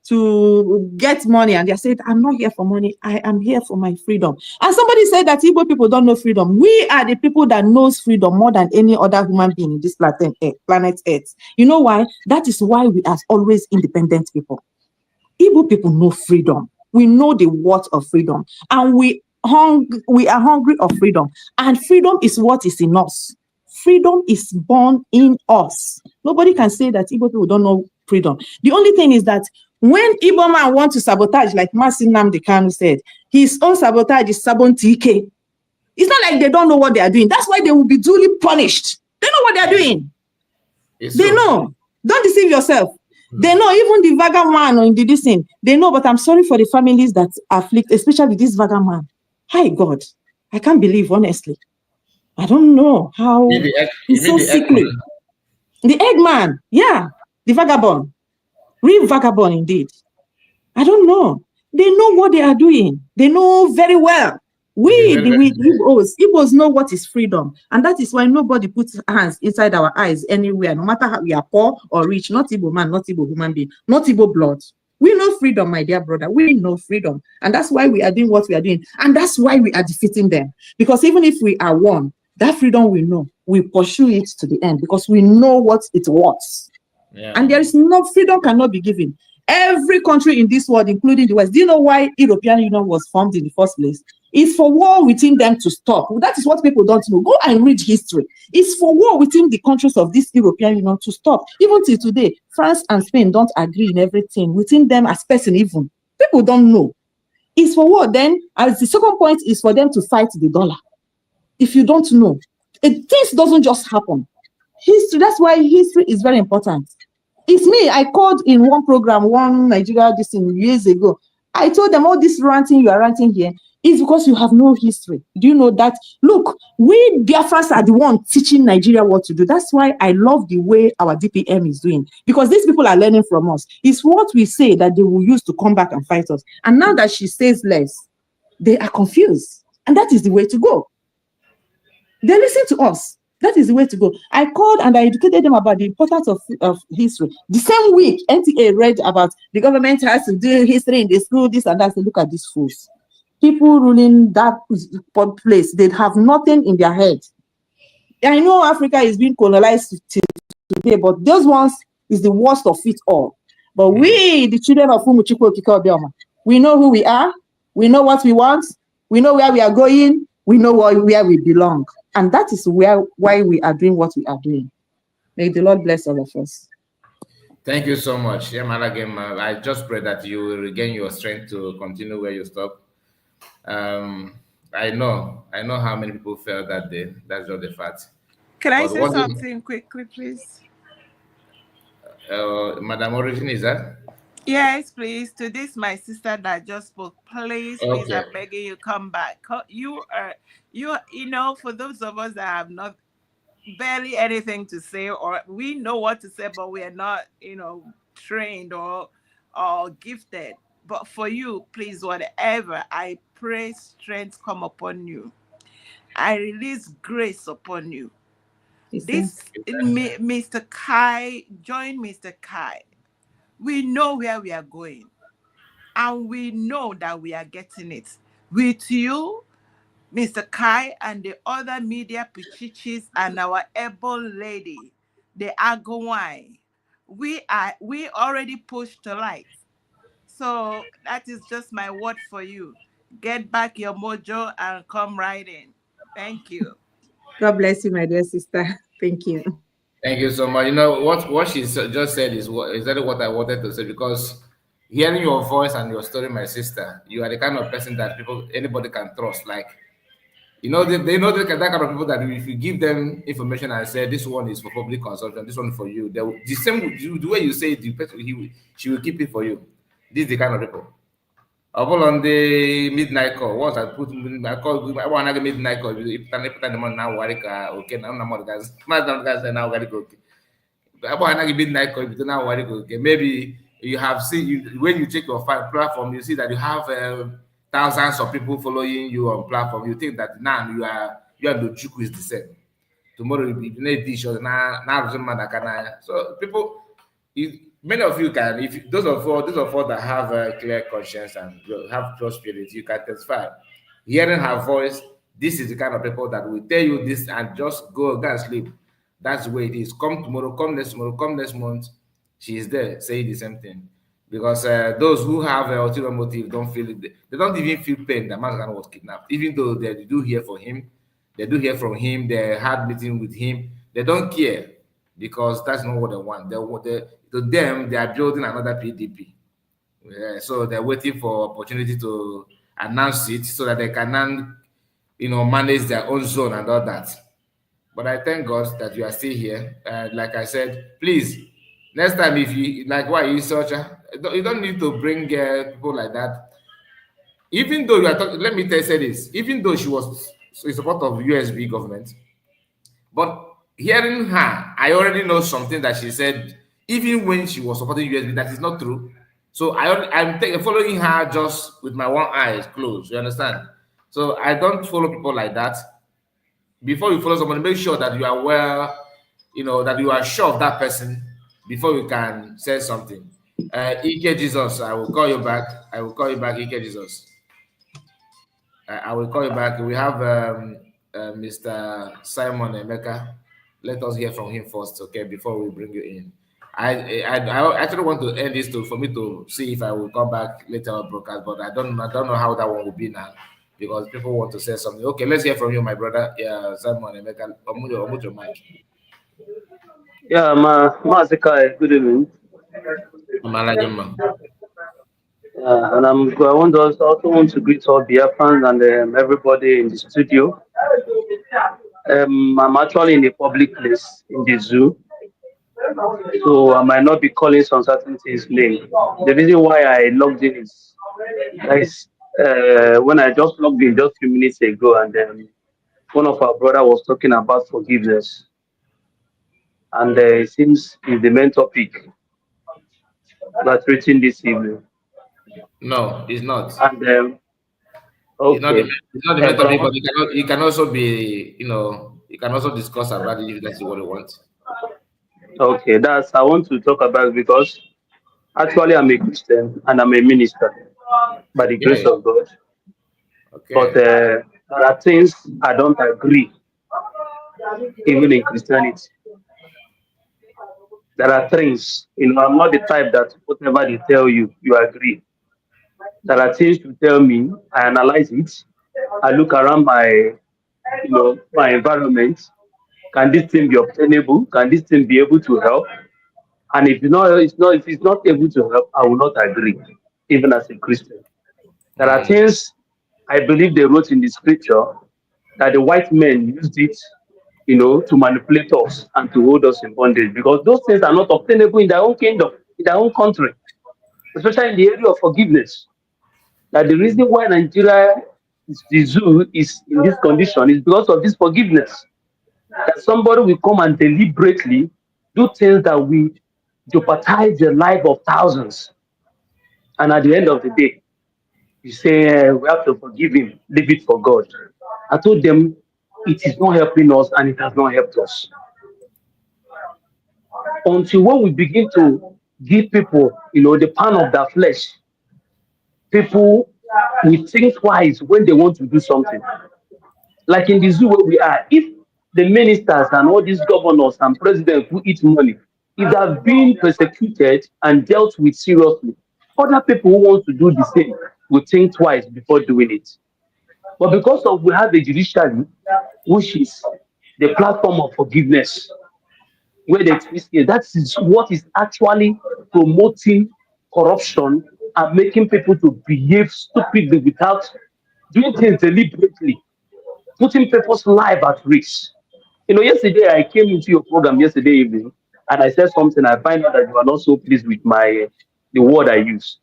to get money." And they said, "I'm not here for money. I am here for my freedom." And somebody said that Igbo people don't know freedom. We are the people that knows freedom more than any other human being in this planet Earth. You know why? That is why we are always independent people. Igbo people know freedom. We know the worth of freedom, and we are hungry of freedom. And freedom is what is in us. Freedom is born in us. Nobody can say that Igbo people don't know freedom. The only thing is that when Igbo man wants to sabotage, like Masin Nnamdi Kanu said, his own sabotage is sabon TK. It's not like they don't know what they are doing. That's why they will be duly punished. They know what they are doing. They know. Don't deceive yourself. They know, even the vagabond man in the thing, they know, but I'm sorry for the families that afflict, especially this vagabond man. Hi, God. I can't believe, honestly. I don't know how he's so sickly. The Eggman, yeah, the vagabond. Real vagabond indeed. I don't know. They know what they are doing. They know very well. We Igbos know what is freedom. And that is why nobody puts hands inside our eyes anywhere, no matter how we are poor or rich, not Igbo man, not Igbo human being, not Igbo blood. We know freedom, my dear brother. We know freedom. And that's why we are doing what we are doing. And that's why we are defeating them. Because even if we are one, that freedom we know, we pursue it to the end because we know what it was. Yeah. And there is no freedom cannot be given. Every country in this world, including the West, do you know why European Union was formed in the first place? It's for war within them to stop. That is what people don't know. Go and read history. It's for war within the countries of this European Union to stop. Even till today, France and Spain don't agree in everything within them as person even. People don't know. It's for war. Then, as the second point is for them to fight the dollar. If you don't know, things doesn't just happen. History, that's why history is very important. It's me. I called in one program, one Nigeria this years ago. I told them all this ranting you are ranting here is because you have no history. Do you know that? Look, we Biafrans are the one teaching Nigeria what to do. That's why I love the way our DPM is doing, because these people are learning from us. It's what we say that they will use to come back and fight us. And now that she says less, they are confused. And that is the way to go. They listen to us. That is the way to go. I called and I educated them about the importance of history. The same week, NTA read about the government has to do history in the school, this and that. So look at these fools. People ruling that place, they have nothing in their head. I know Africa is being colonized today, but those ones is the worst of it all. But we, the children of Umuchukwu Okiko Obioma, we know who we are. We know what we want. We know where we are going. We know where we belong. And that is why we are doing what we are doing. May the Lord bless all of us. Thank you so much. I just pray that you will regain your strength to continue where you stopped. I know how many people felt that day. That's just the fact. Can I say something quickly, please? Madam Origin, is that? Yes, please. To this, my sister that just spoke, please, I'm begging you, come back. You know, for those of us that have not barely anything to say, or we know what to say, but we are not, trained or gifted. But for you, please, whatever, I pray strength come upon you. I release grace upon you. Mr. Kai, join Mr. Kai. We know where we are going, and we know that we are getting it. With you, Mr. Kai, and the other media pichichis and our able lady, the Agawai, we already pushed to light. So that is just my word for you. Get back your mojo and come right in. Thank you. God bless you, my dear sister. Thank you. Thank you so much. You know what she just said is exactly what I wanted to say, because hearing your voice and your story, my sister, you are the kind of person that anybody can trust. Like, you know, they know that kind of people that if you give them information and say this one is for public consumption, this one for you, the same the way you say it, the person she will keep it for you. This is the kind of people. On the midnight call, once I put midnight call, I want to midnight call. If I the money now, worry, okay, now I'm guys. My guys are now very okay. Midnight call, now worry, okay. Maybe you have seen when you check your platform, you see that you have thousands of people following you on platform. You think that now you are the Chuku is the same. Tomorrow you be dish or now so people, many of you can, if those of us that have a clear conscience and have pure spirit, you can testify. Hearing her voice, this is the kind of people that will tell you this and just go and sleep. That's the way it is. Come tomorrow, come next tomorrow, come next month. She is there saying the same thing. Because those who have ulterior motive don't feel it. They don't even feel pain that man was kidnapped, even though they do hear from him. They do hear from him. They had meeting with him. They don't care because that's not what they want. To them, they are building another PDP. Yeah, so they're waiting for opportunity to announce it so that they can, manage their own zone and all that. But I thank God that you are still here. Like I said, please, next time if you like, why you Ocha, you don't need to bring people like that. Even though you are talking, let me say this. Even though she was in support of USB government, but hearing her, I already know something that she said, even when she was supporting USB, that is not true. So I'm following her just with my one eye closed. You understand? So I don't follow people like that. Before you follow someone, make sure that you are that you are sure of that person before you can say something. Ike Jesus, I will call you back. I will call you back, Ike Jesus. I will call you back. We have Mr. Simon Emeka. Let us hear from him first, okay, before we bring you in. I actually want to end this for me to see if I will come back later on broadcast, but I don't know how that one will be now because people want to say something. Okay, let's hear from you, my brother. Yeah, Simon Emeka. Unmute your mic. Yeah, Mazikai, good evening. And I also want to greet all Biafrans and everybody in the studio. I'm actually in a public place in the zoo, so I might not be calling some certain things name. The reason why I logged in is when I just logged in just a few minutes ago, and one of our brother was talking about forgiveness, and it seems is the main topic that's written this evening. No, it's not. And It's okay, not the main topic, but it can also be, you can also discuss about it if that's what you want. okay, that's I want to talk about because actually I'm a Christian and I'm a minister by the Yeah. grace of God. But Okay. there are things I don't agree, even in Christianity. There are things, I'm not the type that whatever they tell you, you agree. There are things you tell me, I analyze it, I look around my environment. Can this thing be obtainable? Can this thing be able to help? And if it's not able to help, I will not agree, even as a Christian. There are things I believe they wrote in the scripture that the white men used it, to manipulate us and to hold us in bondage because those things are not obtainable in their own kingdom, in their own country, especially in the area of forgiveness. That the reason why Nigeria, the zoo, is in this condition is because of this forgiveness. That somebody will come and deliberately do things that will jeopardize the life of thousands. And at the end of the day, you say, we have to forgive him, leave it for God. I told them, it is not helping us and it has not helped us. Until when we begin to give people, the pan of their flesh, people will think twice when they want to do something. Like in the zoo where we are, if the ministers and all these governors and presidents who eat money, if they have been persecuted and dealt with seriously, other people who want to do the same will think twice before doing it. But because of we have a judiciary, which is the platform of forgiveness, where they twist it. That is what is actually promoting corruption and making people to behave stupidly without doing things deliberately, putting people's life at risk. You know, yesterday I came into your program yesterday evening and I said something. I find out that you are not so pleased with my the word I use.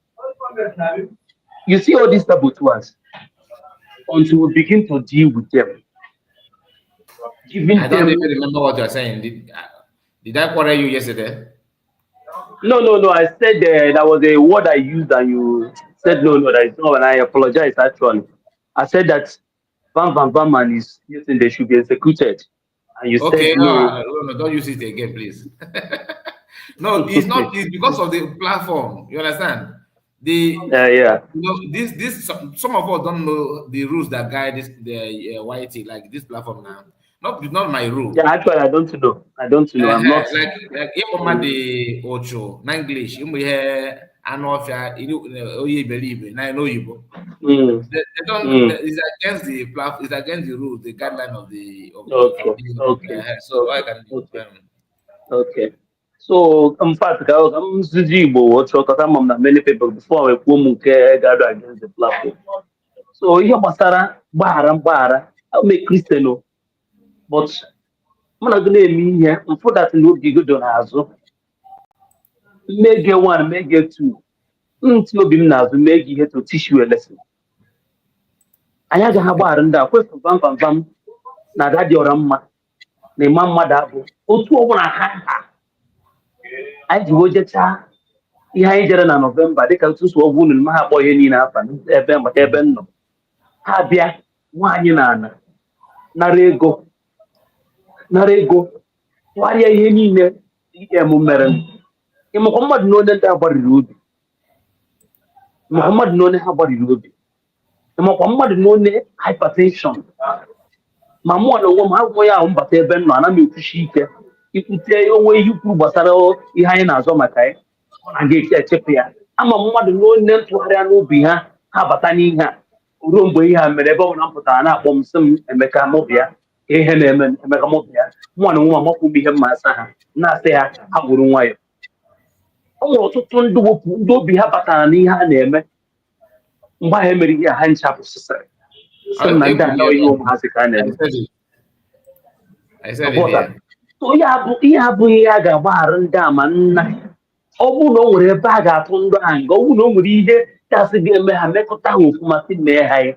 You see all these saboteurs until we begin to deal with them, I giving don't even them. remember what you're saying. Did I quarrel you yesterday? No, no, no. I said that was a word I used, and you said no, no, that is not. And I apologize actually. I said that Van Man is using they should be executed, and you said Okay, no. no, don't use it again, please. No, it's not. It's because of the platform. You understand? Yeah. Some of us don't know the rules that guide the YT, like this platform now. Not my rule. Yeah, actually, I don't know. I don't know. I'm not. Like if I'm the Ocho, na English, you hear Anofia, Oye believe, na know you. They don't. Mm. It's against the platform. It's against the rules, the guideline of the Okay, of the. okay, So I okay, can. okay, okay. So, in fact, I'm Zibo, because I'm not many people before I come gather against the platform. So, ihe gbasara mgbaghara I'm Christian o, but mụ na gị na-eme ihe mfụ dat na obi gị do n'azụ mmege one mmege two ntị obi m n'azụ mee gị ihe to teach you a lesson. Anyị agaghị agbaghara ndị a kwefụ vam na ada dị ọra mma na ịma mmadụ abụ otu ọbụla ha anyị ji wejechaa ihe anyị jere na Nọvemba dịka ntụsụ ọgwụ unu ma ha akpọ ihe niile afa ebe maka ebe m nọ ha bịa nwaanyị na ana nara ego tụgharịa ihe niile m mere ịmakwa mmadụ na onye ndị a gbariri obi ịmakwa mmadụ na onye ha gbariri obi ịmakwa mmadụ na onye hypertension ma mụọ na onwe m agwụghị ahụ mbata ebe m nọ ana m ekwuchi ike ikwute onwe ihe kwuru gbasara ihe anyị na-azọ maka ya ọ na-aga echepụ ya ama mmadụ na onye ntụgharịa n'obi ha ha bata n'ihe a ruo mgbe ihe a mere ebe ọ bụla m pụtara na-akpọ m sị m Emeka mụbịa ihe na-eme Emeka mụbịa nwa na nwa amakwu m ihe mma asa ha na-asị ha ha gwụrụ nwayọ. O nwere ọtụtụ ndị obi ha batara n'ihe a na-eme mgbe ahụ emere ihe ha ncha pụsịsịrị sị m na ndị a na ihe ụmụazị ka a na-eme. Ihe abụghị ihe a ga-agbaghara ndị a ma nna ọ bụrụ na o nwere ebe a ga-atụ ndụ ha nga ọ bụrụ na o nwere ihe gasị ga-eme ha mekọta ha ofụma si mee ha ya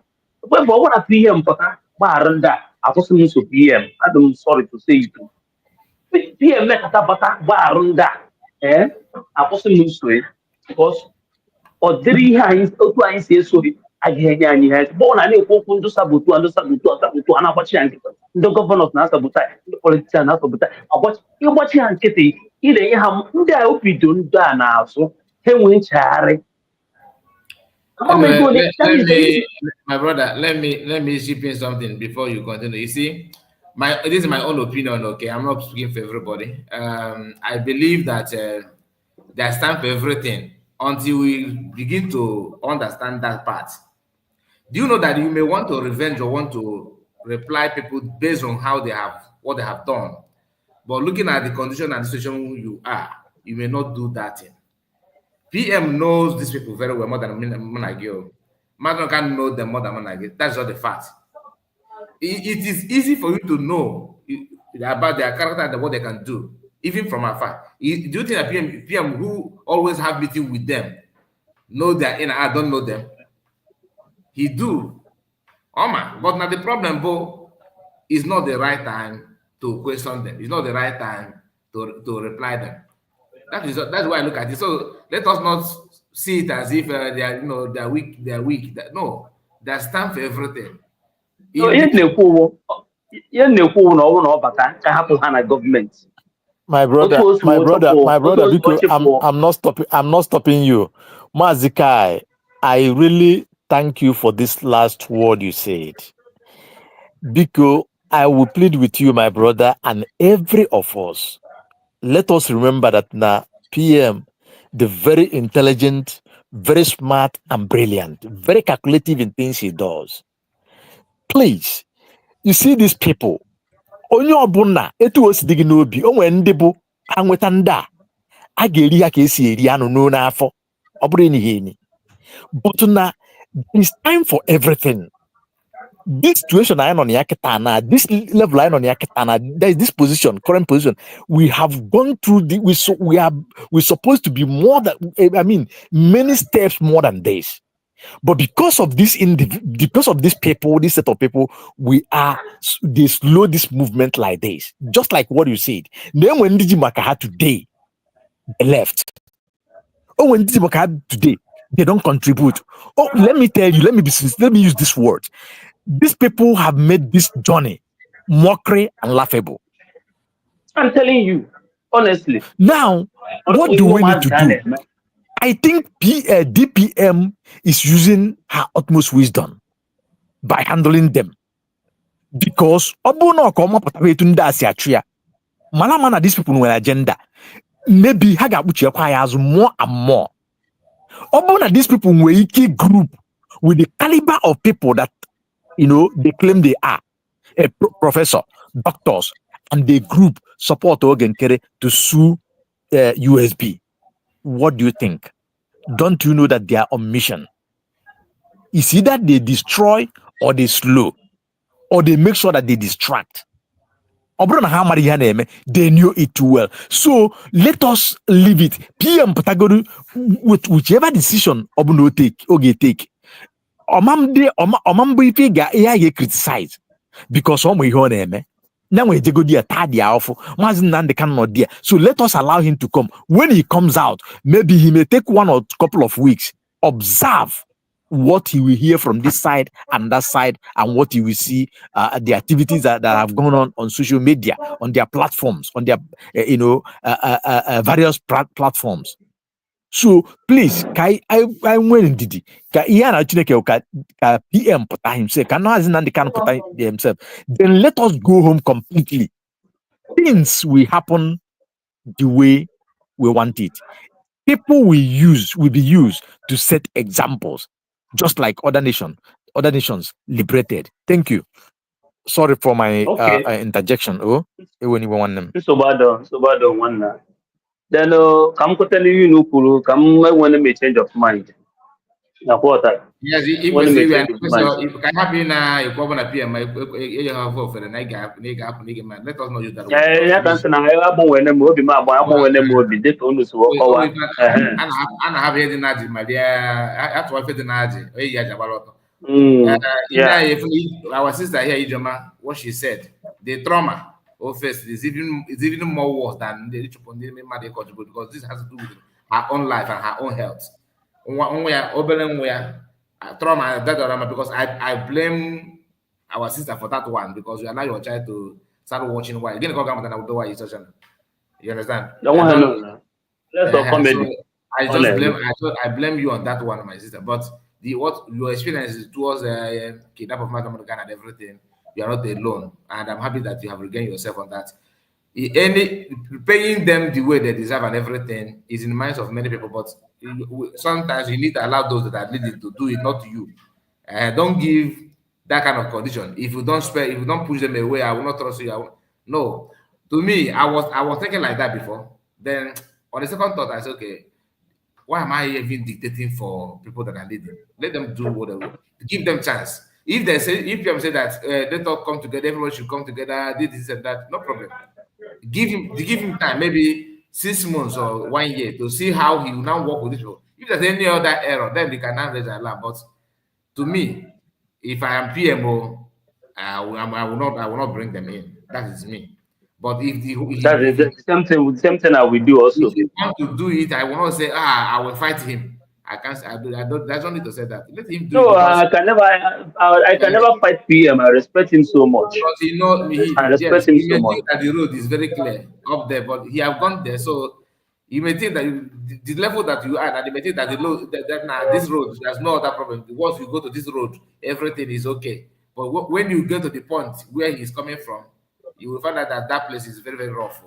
mgbe ọ gwara PM pụta gbaghara ndị a akwụsị m nso PM adị m sorry to say it PM mekọta bata gbaghara ndị a akwụsị m nso ya because ọ dịrị ihe anyị otu anyị si esoghị agaghị enye anyị ihe bụọ na na-ekwu okwu ndị sabotu a na-agbachi ya nkịtị ndị gọvanọ na-asabụta ndị politishan na-asabụta ịgbachi ha nkịtị ị na-enye ha ndị a obido ndị a n'azụ ha enwee nchegharị. My brother, let me chip in something before you continue. You see, this is my own opinion. Okay, I'm not speaking for everybody. I believe that there's time for everything until we begin to understand that part. Do you know that you may want to revenge or want to reply people based on what they have done, but looking at the condition and the situation you are, you may not do that thing. PM knows these people very well more than Monagio. Madon can know them more than Monagio. That's not the fact. It is easy for you to know about their character and what they can do, even from afar. Do you think that PM who always have meeting with them know their inner? I don't know them. He do. But now the problem, Bo, is not the right time to question them. It's not the right time to reply them. That's why I look at it. So let us not see it as if they're weak. No, there's time for everything. My brother, because I'm not stopping you. Mazikai, I really thank you for this last word you said. Because I will plead with you, my brother, and every of us. Let us remember that now PM, the very intelligent, very smart and brilliant, very calculative in things he does. Please, you see these people. Onye ọbụla etu o si dị gị n'obi o nwere ndị bụ ha nweta ndị a ga-eri ha ka esi eri anụ n'afọ ọ bụrụ enyi ha enyi but na there is time for everything. This situation I on Yakitana, this level I on Yakitana, there is this position, current position. We have gone through the we're supposed to be more than many steps more than this. But because of this because of this people, this set of people, they slow this movement like this. Just like what you said. Then when Dijimaka had today, they left. Oh, when Dijimaka had today, they don't contribute. Oh, let me tell you, let me use this word. These people have made this journey mockery and laughable. I'm telling you, honestly. Now, what do we need to do? I think DPM is using her utmost wisdom by handling them. Because mana these people with agenda. Maybe more and more. These people were a key group with the caliber of people that they claim they are a professor, doctors, and the group support Ogenkere to sue USB. What do you think? Don't you know that they are on mission? It's either they destroy or they slow, or they make sure that they distract. They knew it too well. So let us leave it. PM Patagoru, with whichever decision Obuno take. Omambo ife ga ihe criticize because omo ihe ọ na-eme na nwe jego dia tadia ofu Mazi Nnamdi Kanu not there. So let us allow him to come. When he comes out, maybe he may take 1 or couple of weeks, observe what he will hear from this side and that side, and what he will see the activities that have gone on social media, on their platforms, on their various platforms. So please, I went did PM put himself, can put himself. Then let us go home completely. Things will happen the way we want it. People will be used to set examples, just like other nations liberated. Thank you. Sorry for my interjection. Oh, anyone them. So bad one. Then come tell you no puru, come when they may change of mind. Now what? Yes, if we say we are if can happen now, you come on PM, you have for the night gap, man. Let us not use that word. Yeah, that's an I when them will be my boy, when them will be this only so what. And have heard in Naji, my dear. I have to fit in Naji. If our sister here, Ijoma, what she said, the trauma of first is even more worse than the rich upon the money contribute because this has to do with her own life and her own health. Trauma that because I blame our sister for that one because you allow your child to start watching why again you understand? No. Let's not comedy. So I blame you on that one, my sister. But what your experience is towards kidnap of Madam and everything, you are not alone, and I'm happy that you have regained yourself on that. Paying them the way they deserve and everything is in the minds of many people, but sometimes you need to allow those that are leading to do it, not you. Don't give that kind of condition. If you don't push them away, I will not trust you. No, to me, I was thinking like that before. Then on the second thought, I said, okay, why am I even dictating for people that are leading? Let them do what they will. Give them chance. If people say that let us come together, everyone should come together, this and that, no problem. Give him time, maybe 6 months or 1 year to see how he will now work with this people. If there's any other error, then we can now raise an alarm. But to me, if I am PMO, I will not bring them in. That is me. But if the same thing I will do also. If you want to do it, I will not say, I will fight him. I can't. I don't need to say that. Let him do no, it. I can never fight PM. I respect him so much. Because I respect him so much. Think that the road is very clear up there, but he have gone there, so you may think that the level that you are, and you may think that this road there's no other problem. Once you go to this road, everything is okay. But when you get to the point where he's coming from, you will find out that place is very, very rough.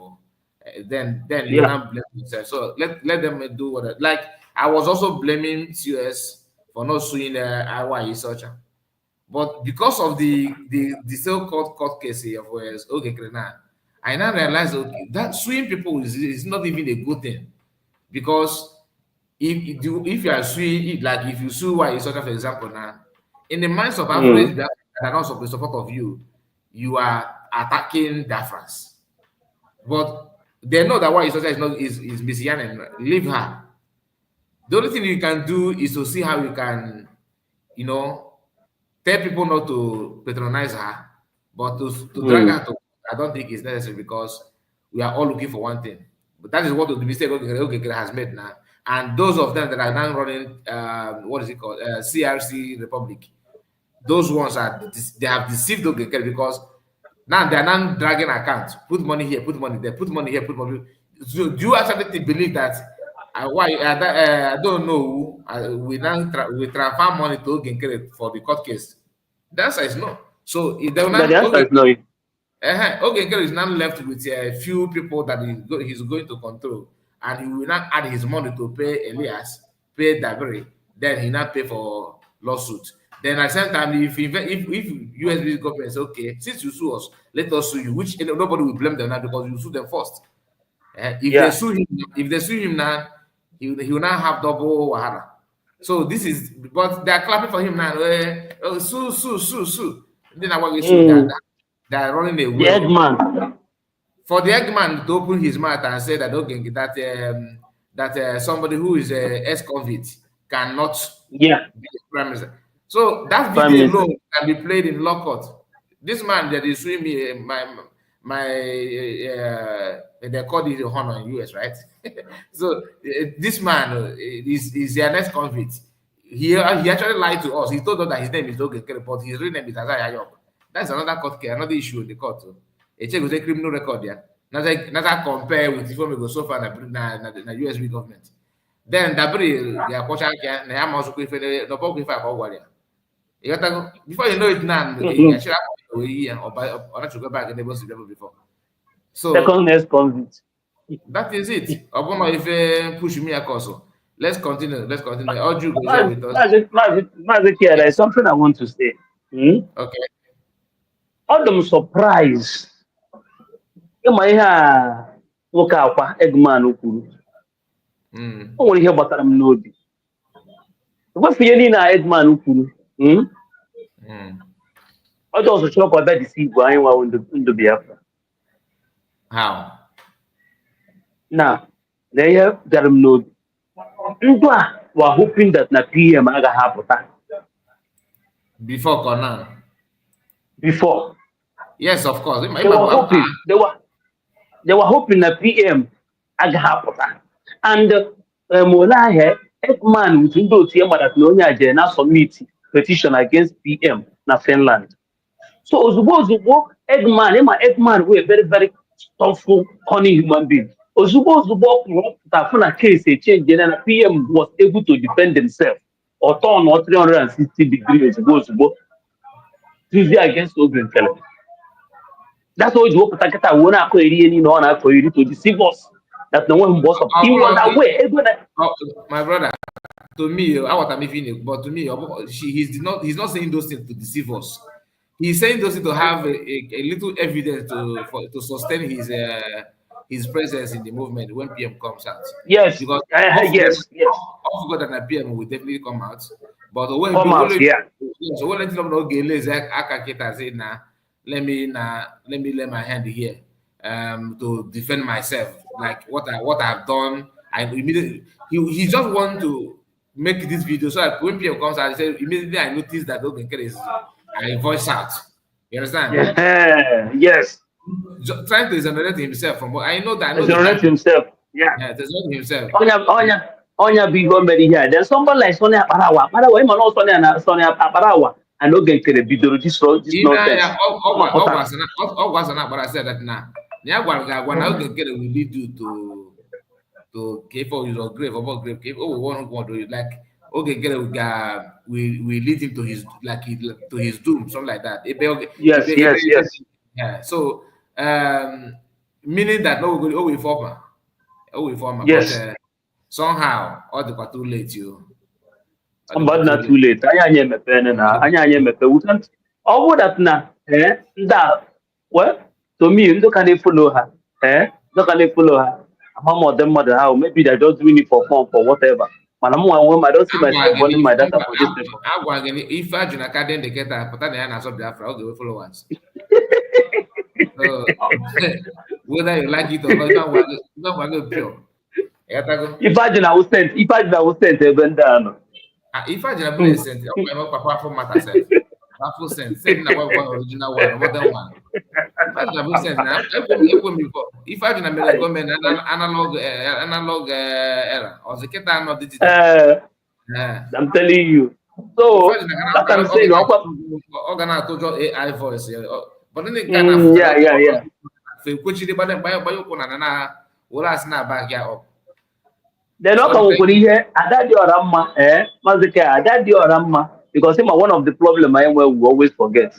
Then you can't blame yourself. So let them do what like I was also blaming COS for not suing Nwayi Ocha. But because of the so-called court case of Ogenkere now, I now realize, okay, that suing people is not even a good thing, because if you are suing, like if you sue Nwayi, for example, now, in the minds of average that are not the support of you, you are attacking Biafrans. But they know that Nwayi is Miss Yanen. Leave her. The only thing you can do is to see how you can, tell people not to patronize her, but to drag her to. I don't think it's necessary, because we are all looking for one thing. But that is what the mistake Okeke has made now. And those of them that are now running, what is it called, CRC Republic, those ones they have deceived Okeke, because now they are now dragging accounts. Put money here, put money there, put money here, put money. So do you actually believe that? I don't know. We we transfer money to Okeke for the court case. The answer is no. So if they will But the not, answer okay, is no. Okeke is now left with a few people that he's going to control, and he will not add his money to pay Elias, pay Dabiri, then he not pay for lawsuit. Then at the same time, if USB government say, okay, since you sue us, let us sue you, which nobody will blame them now, because you sue them first. If they sue him now, he will now have double wahala. So this is, but they are clapping for him now. Sue. Then what we sue that. They are running away. The Eggman. For the Eggman to open his mouth and say that, okay, that somebody who is a ex-convict cannot be prime minister. So that video alone can be played in law court. This man that is suing me, they call it honor in US, right? So this man is an ex-convict. He actually lied to us. He told us that his name is Okeke, but his real name is Azaya Yob. That's another court case, another issue in the court. A check with a criminal record there. Not compare with if we go so far na USB government. Then Dabri, they are pushing na ya also go no go if I go you got to, before you know it now, you should have or not to go back in the boss level before. So second next convict. That is it. Obama, if push me across. Let's continue. Oju go share with us. There's something I want to say. Okay. I'm surprised. Ịma ihe a nwoke akwa Eggman kwuru. O nwere ihe gbatara m n'obi. Wefu ihe niile a Eggman kwuru. Ọ dị ọzọ chọrọ ka ọ bịa disi igwe anyị nwa ndụ Biafra. How? Now, ihe bịara m n'obi. Ndụ a were hoping that na PM agaghị apụta. Before Conan. Before. Yes, of course. They were hoping that PM agaghị apụta. And ole ahịa Eggman with ndị otu ya mara na onye aje na submit petition against PM na Finland. So ozugbo Eggman were very, very thoughtful, cunning human being. Ozugbo pụta na case change na PM was able to defend himself or turn 360 degrees ozugbo against Okeke. That's why you put a one akọ eri any no na akọ eri to deceive us that no one boss of he was aware. My brother, to me, I what I'm even, but to me, he's not saying those things to deceive us. He's saying those things to have a little evidence to sustain his presence in the movement when PM comes out. Yes, because yes. I forgot that PM will definitely come out. But when so when I say nah, let me lay my hand here to defend myself, like what I've done. I immediately he just want to make this video so that when PM comes out, he said immediately I noticed that Okeke is I voice out. You understand? Yeah. Yes. Trying to exonerate himself from what I know that. Exonerate himself. Yeah. Exonerate himself. Onya be go very here. There's somebody like Sonny Aparawa. Aparawa, him not Sonny Aparawa. And Okeke bidoro this nonsense. But I said that now. Okeke will lead you to K4 is or grave or grave. Oh, we want to like Okeke we lead him to his doom, something like that. Yes. Yeah. So meaning that we former. Yes. But somehow all the too late But not too late. Anya mepe. We can't. All that na. Well, To me, you can follow her. You can follow her. I'm more than mother how maybe they're just doing it for fun for whatever. Man, I don't see myself burning my data for this people. If I do not indicate but then I answer Biafra, I'll go follow once. So whether you like it or not, don't want to pure. If I was sent, even down. If I did not sent, I'm not papa for matter self. Powerful sense. Send that one original one, more than one. Imagine sense now. If I did not make government analog error, or the keta not digital. I'm telling you. So that I'm saying, organ to AI voice. But then it yeah. Which is by your last na back ya up. They're not coming for here. Ada di orama, Mazike, ada di orama. Because him one of the problem I am we always forget.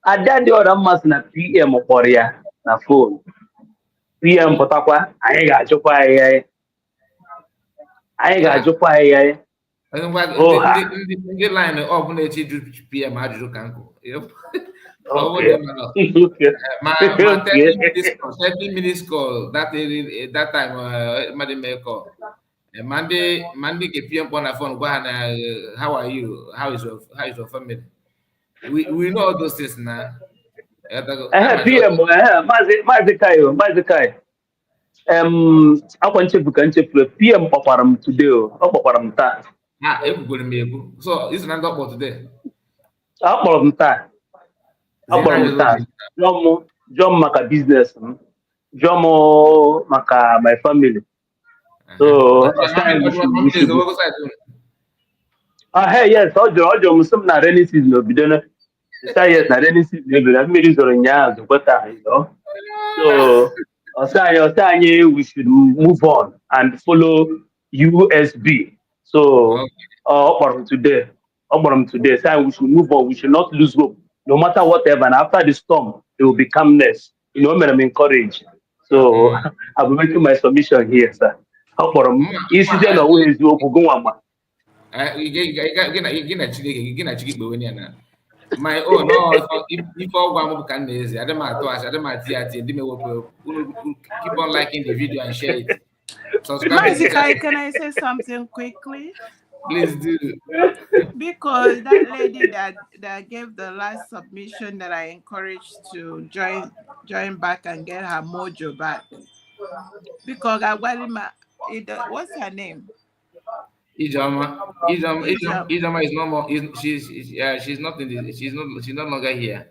Ada di orama na PM Korea na phone. PM potakwa, anyị ga-achụkwa ahịhịa. Anyị ga-achụkwa ahịhịa. Ndị line ọ bụla echi ju PM ajụjụ ka nkụ. Okay. My 30 minutes call that time Madam call. Monday get PM on the phone. How are you? How is your family? We know all those things now. PM, Mazikai. Akwa nchefuru PM kpọkwara m today ọ kpọkwara m taa. Ekwugoro m ekwu. So this is not about today. Akpọrọ m taa. Jụọ m maka business m. Jụọ m maka my family. So yes, ọ jụrụ m sị m na rainy season obido na yes na rainy season ebido mmiri zoro ụnyaahụ zokweta so ọsị anyị we should move on and follow USB. So ọ kpọrọ m today say we should move on, we should not lose hope no matter whatever, and after the storm there will be calmness. You know, I'm encouraged. So I'll be making my submission here, sir. Ọ kpọrọ m isi dị na ọwụ eziokwu gụnwa my own if all one can is I don't keep on liking the video and share it. Subscribe. Can I say something quickly? Please do. Because that lady that gave the last submission that I encouraged to join back and get her mojo back. Because I what's her name? Ijama is no more. She's not in the. She's no longer here.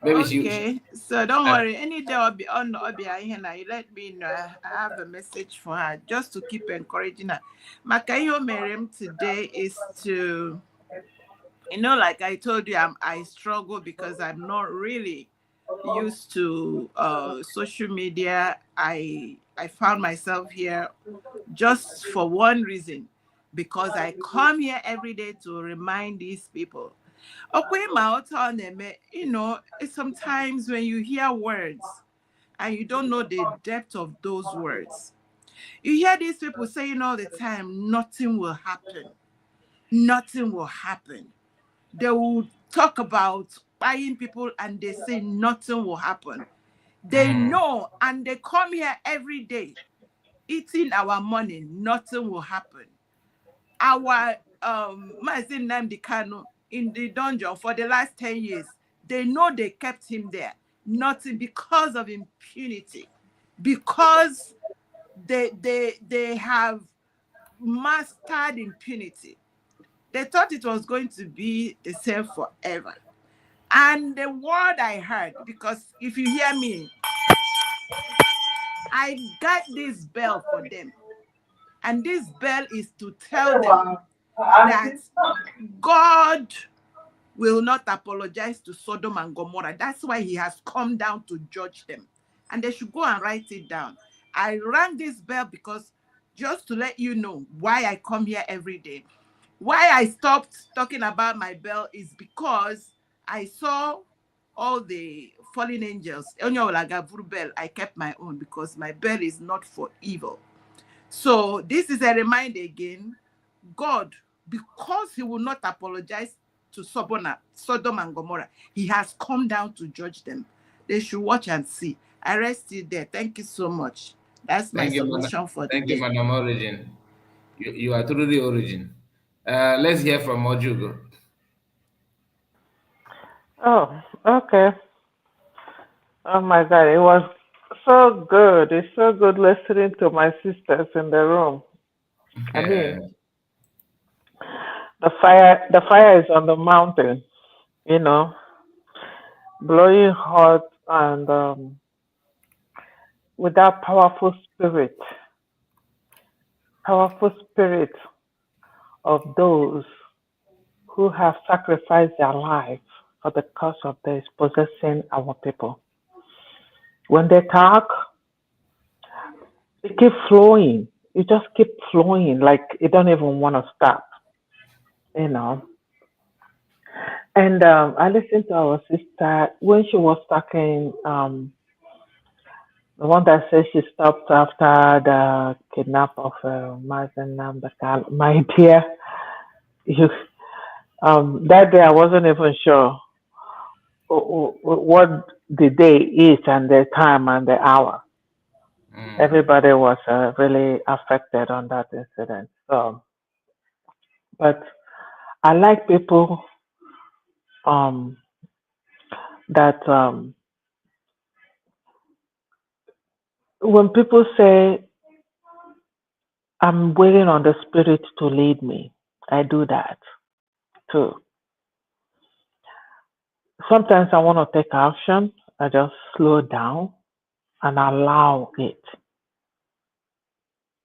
Maybe okay. So don't worry. Any day I'll be on you let me know. I have a message for her just to keep encouraging her. Makayo Merem today is to, like I told you, I struggle because I'm not really used to social media. I found myself here just for one reason, because I come here every day to remind these people. Sometimes when you hear words and you don't know the depth of those words, you hear these people saying all the time, nothing will happen. Nothing will happen. They will talk about buying people and they say nothing will happen. They know, and they come here every day eating our money, nothing will happen. Our Mazin Nnamdi Kanu in the dungeon for the last 10 years, they know they kept him there. Nothing, because of impunity, because they have mastered impunity. They thought it was going to be the same forever. And the word I heard, because if you hear me, I got this bell for them. And this bell is to tell them that God will not apologize to Sodom and Gomorrah. That's why he has come down to judge them. And they should go and write it down. I rang this bell because just to let you know why I come here every day. Why I stopped talking about my bell is because I saw all the fallen angels. I kept my own because my bell is not for evil. So this is a reminder again, God, because he will not apologize to Sodom and Gomorrah, he has come down to judge them. They should watch and see. I rest it there. Thank you so much. That's my submission for the Thank you, day. Madam Origin. You are truly Origin. Let's hear from Ojugo. Oh, okay. Oh my God, it was so good. It's so good listening to my sisters in the room. I mean, the fire is on the mountain, you know, blowing hot and with that powerful spirit of those who have sacrificed their life for the cause of this possessing our people. When they talk, it keeps flowing. It just keeps flowing like it don't even want to stop, you know. And I listened to our sister when she was talking, the one that says she stopped after the kidnap of Mazen Nambakal. My dear, you, that day I wasn't even sure what the day is and the time and the hour. Everybody was really affected on that incident. So, but I like people um, that when people say, I'm waiting on the Spirit to lead me, I do that too. Sometimes I want to take action. I just slow down and allow it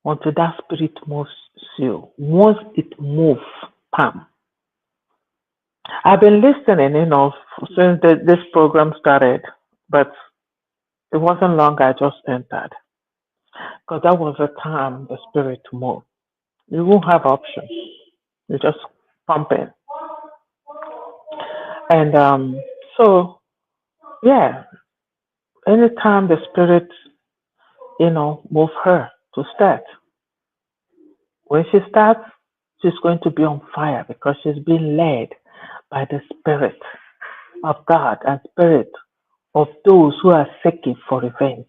until that Spirit moves you. Once it moves, pam. I've been listening, since this program started, but it wasn't long I just entered because that was the time the Spirit moved. You won't have options. You just pump in. And so, yeah, anytime the Spirit, move her to start, when she starts, she's going to be on fire because she's being led by the Spirit of God and Spirit of those who are seeking for revenge.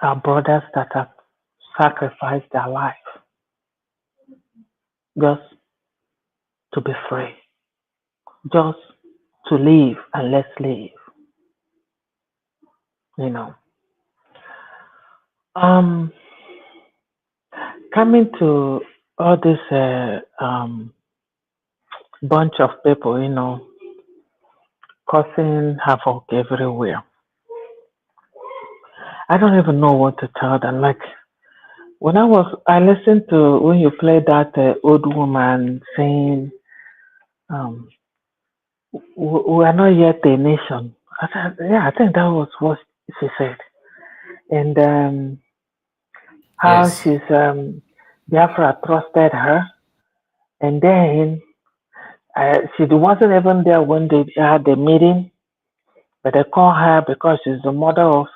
Our brothers that have sacrificed their life just to be free, just to live and let's live, you know. Coming to all this bunch of people, causing havoc everywhere. I don't even know what to tell them. Like I listened to when you played that old woman saying, we are not yet a nation. I said, yeah, I think that was what she said. And how Yes. she's Biafra trusted her, and then she wasn't even there when they had the meeting, but they call her because she's the mother of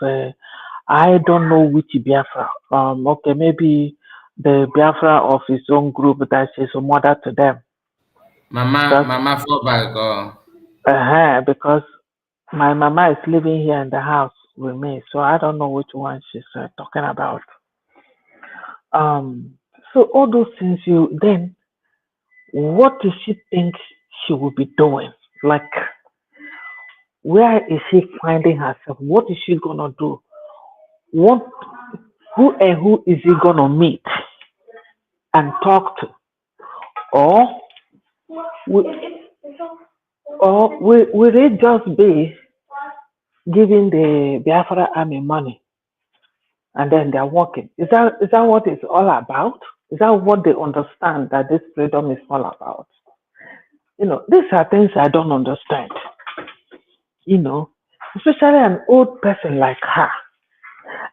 I don't know which Biafra. Okay, maybe the Biafra of his own group that she's a mother to them. Mama fallback. Because my mama is living here in the house with me, so I don't know which one she's talking about. So all those things, then what does she think she will be doing? Like, where is she finding herself? What is she gonna do? Who is he gonna meet and talk to? Or will it just be giving the Biafra army money and then they're walking? Is that what it's all about? Is that what they understand that this freedom is all about? These are things I don't understand. Especially an old person like her.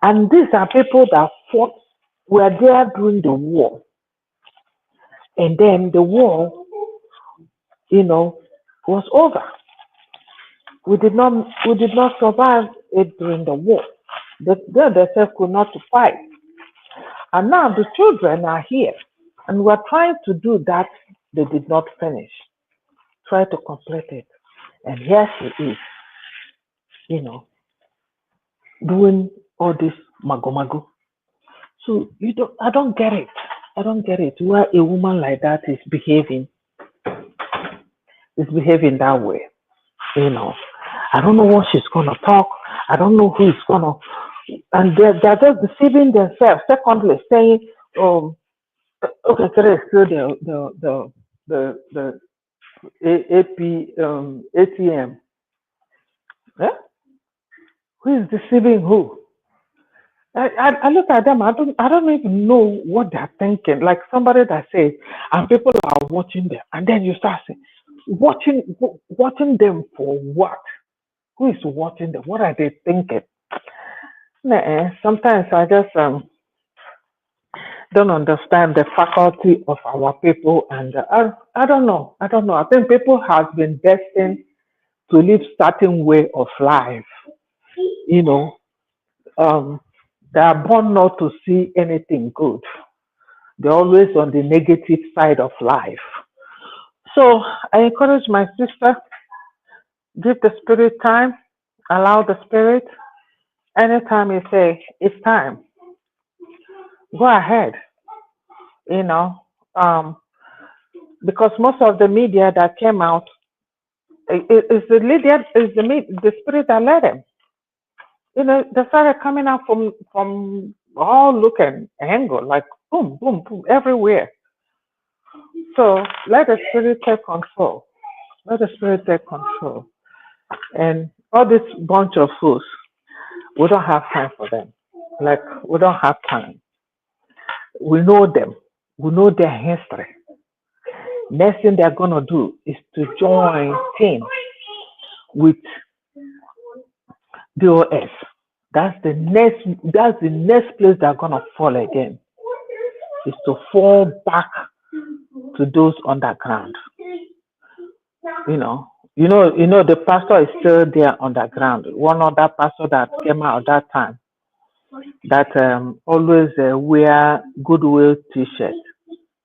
And these are people that fought, were there during the war. And then the war, was over. We did not survive it during the war. They themselves could not fight. And now the children are here. And we're trying to do that they did not finish. Try to complete it. And here she is. doing all this mago. So I don't get it. I don't get it. Why a woman like that is behaving that way. I don't know what she's gonna talk. I don't know who is gonna, and they're just deceiving themselves. Secondly, saying, okay, today is still the ATM. Eh? Who is deceiving who? I look at them. I don't even know what they're thinking. Like somebody that says, and people are watching them, and then you start saying, watching them for what? Who is watching them? What are they thinking? Nah, sometimes I just don't understand the faculty of our people, and I don't know. I don't know. I think people have been destined to live certain way of life. You know, they are born not to see anything good. They're always on the negative side of life. So I encourage my sister, give the spirit time, allow the spirit. Anytime you say it's time, go ahead. You know, um, because most of the media that came out is the media, the spirit that led them. They started coming out from all looking angle, like boom, boom, boom, everywhere. So let the spirit take control. Let the spirit take control. And all this bunch of fools, we don't have time for them. Like we don't have time. We know them. We know their history. Next thing they're gonna do is to join team with DOS. That's the next place they're gonna fall again. Is to fall back to those underground. The pastor is still there underground. One other pastor that came out that time that always wear goodwill t-shirt.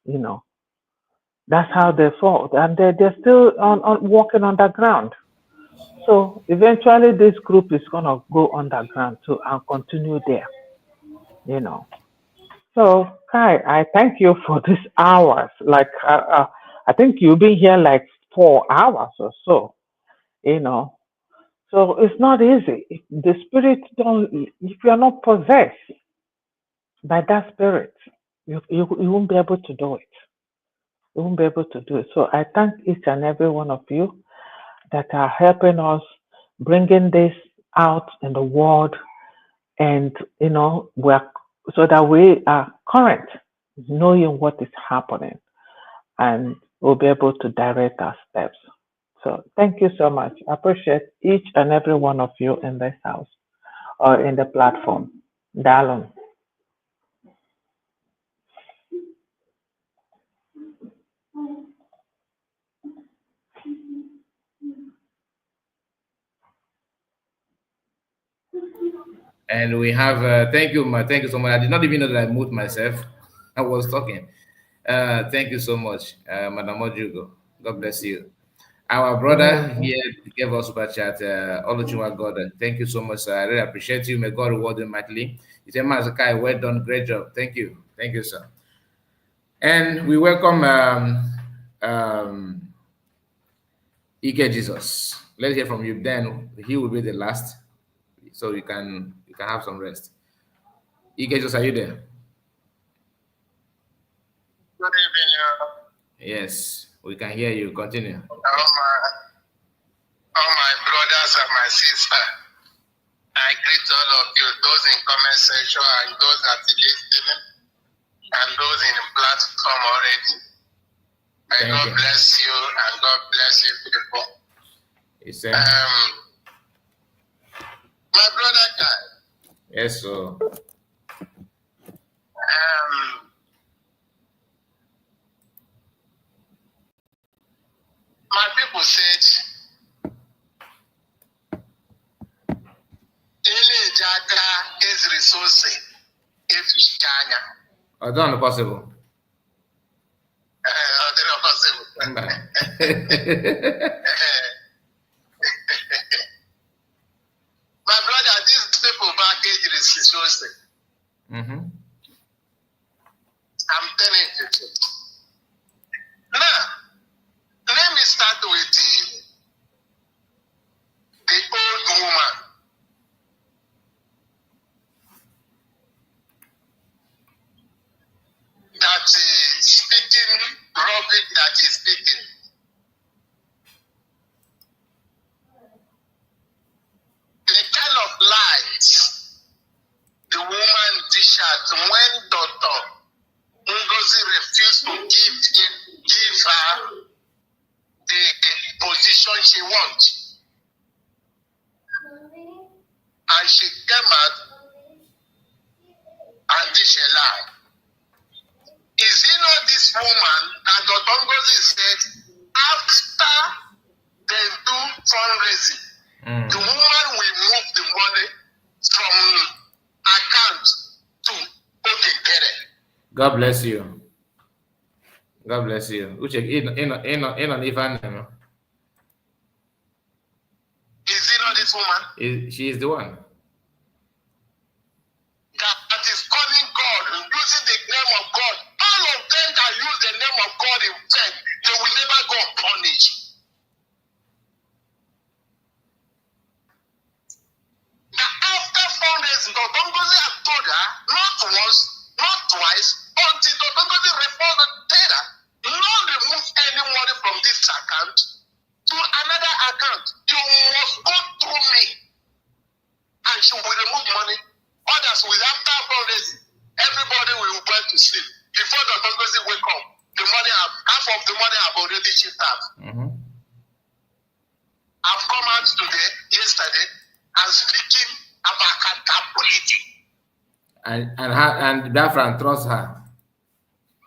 You know, that's how they fall, and they're still on walking underground. So eventually, this group is gonna go underground too and continue there. You know. So Kai, I thank you for these hours. Like I think you've been here like 4 hours or so. You know. So it's not easy. If the spirit don't, if you're not possessed by that spirit, you won't be able to do it. You won't be able to do it. So I thank each and every one of you that are helping us bringing this out in the world, and we're so that we are current, knowing what is happening, and we'll be able to direct our steps. So thank you so much. I appreciate each and every one of you in this house or in the platform. Dalon. And we have, thank you so much. I did not even know that I moved myself. I was talking. Thank you so much, Madam Ojugo. God bless you. Our brother here gave us super chat, Oluchunwa God. Thank you so much, sir. I really appreciate you. May God reward you mightily. He said, Mazakai, well done, great job. Thank you. Thank you, sir. And we welcome Ike Jesus. Let's hear from you. Then he will be the last, so you can have some rest. Ike Jesus, are you there? Good evening, Yes, we can hear you. Continue. All my brothers and my sisters, I greet all of you, those in comment section and those that are listening, and those in the platform already. May God bless you and God bless you, people. My brother Kai. Yes, sir. My people said, Ele Jaka is resourcing if you shanya. I don't know possible. I'm telling you. Now, let me start with the old woman. That is speaking rubbish, that is speaking. The kind of lies the woman dished out when Dr. Ngozi refused to give her the position she wants. And she came out and dished a lie. Is it not this woman that Dr. Ngozi said after they do fundraising, the woman will move the money from account to Okekere? God bless you. God bless you. Uche, in Ivan. Is it not this woman? She is the one. That is calling God, using the name of God. All of them that use the name of God in vain, they will never go unpunished. That after fundraising, Dr. Ngozi has told her, not once, not twice, until Dr. Ngozi reported her, not remove any money from this account to another account. You must go through me. And she will remove money. Others will, after fundraising, everybody will go to sleep. Before Dr. Ngozi wake up, half of the money have already chipped out. I've come out today, yesterday, and speaking about accountability. And Biafra trusts her.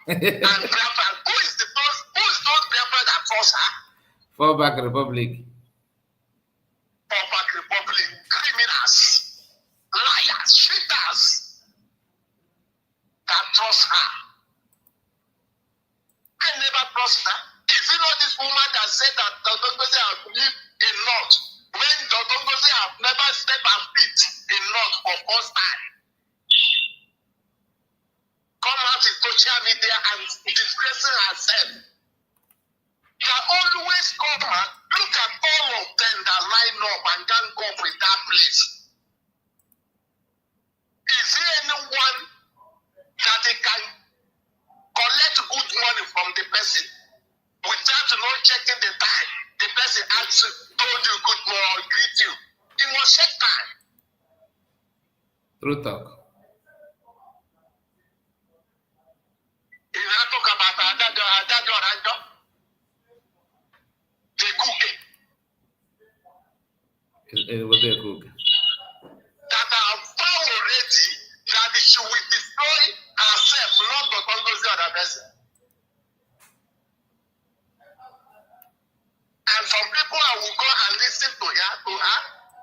And Biafra, who is those Biafra that trust her? Fallback Republic. Fallback Republic, criminals, liars, cheaters that trust her. I never trust her. Is it not this woman that said that Dr. Ngozi has lived a lot when Dr. Ngozi have never stepped her feet in lot for first time? Come out in social media and disgracing herself. They always come out, look at all of them that line up and gang up in that place. Is there anyone that they can collect good money from the person without not checking the time? The person asks you, told you good morning, greet you. You must check time. True talk. You now talk about Adajo, the cookie. It was a cook. That are found already that she will destroy herself, not the Ngozi other person. And some people I will go and listen to her.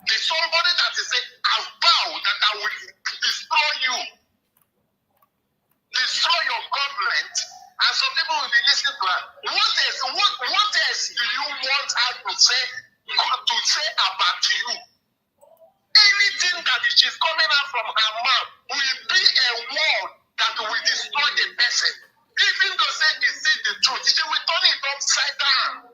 There's somebody that is saying, I vow that I will destroy you, destroy your government. And some people will be listening to her. What else do you want her to say about you? Anything that is coming out from her mouth will be a word that will destroy the person. Even though say he sees the truth, she will turn it upside down.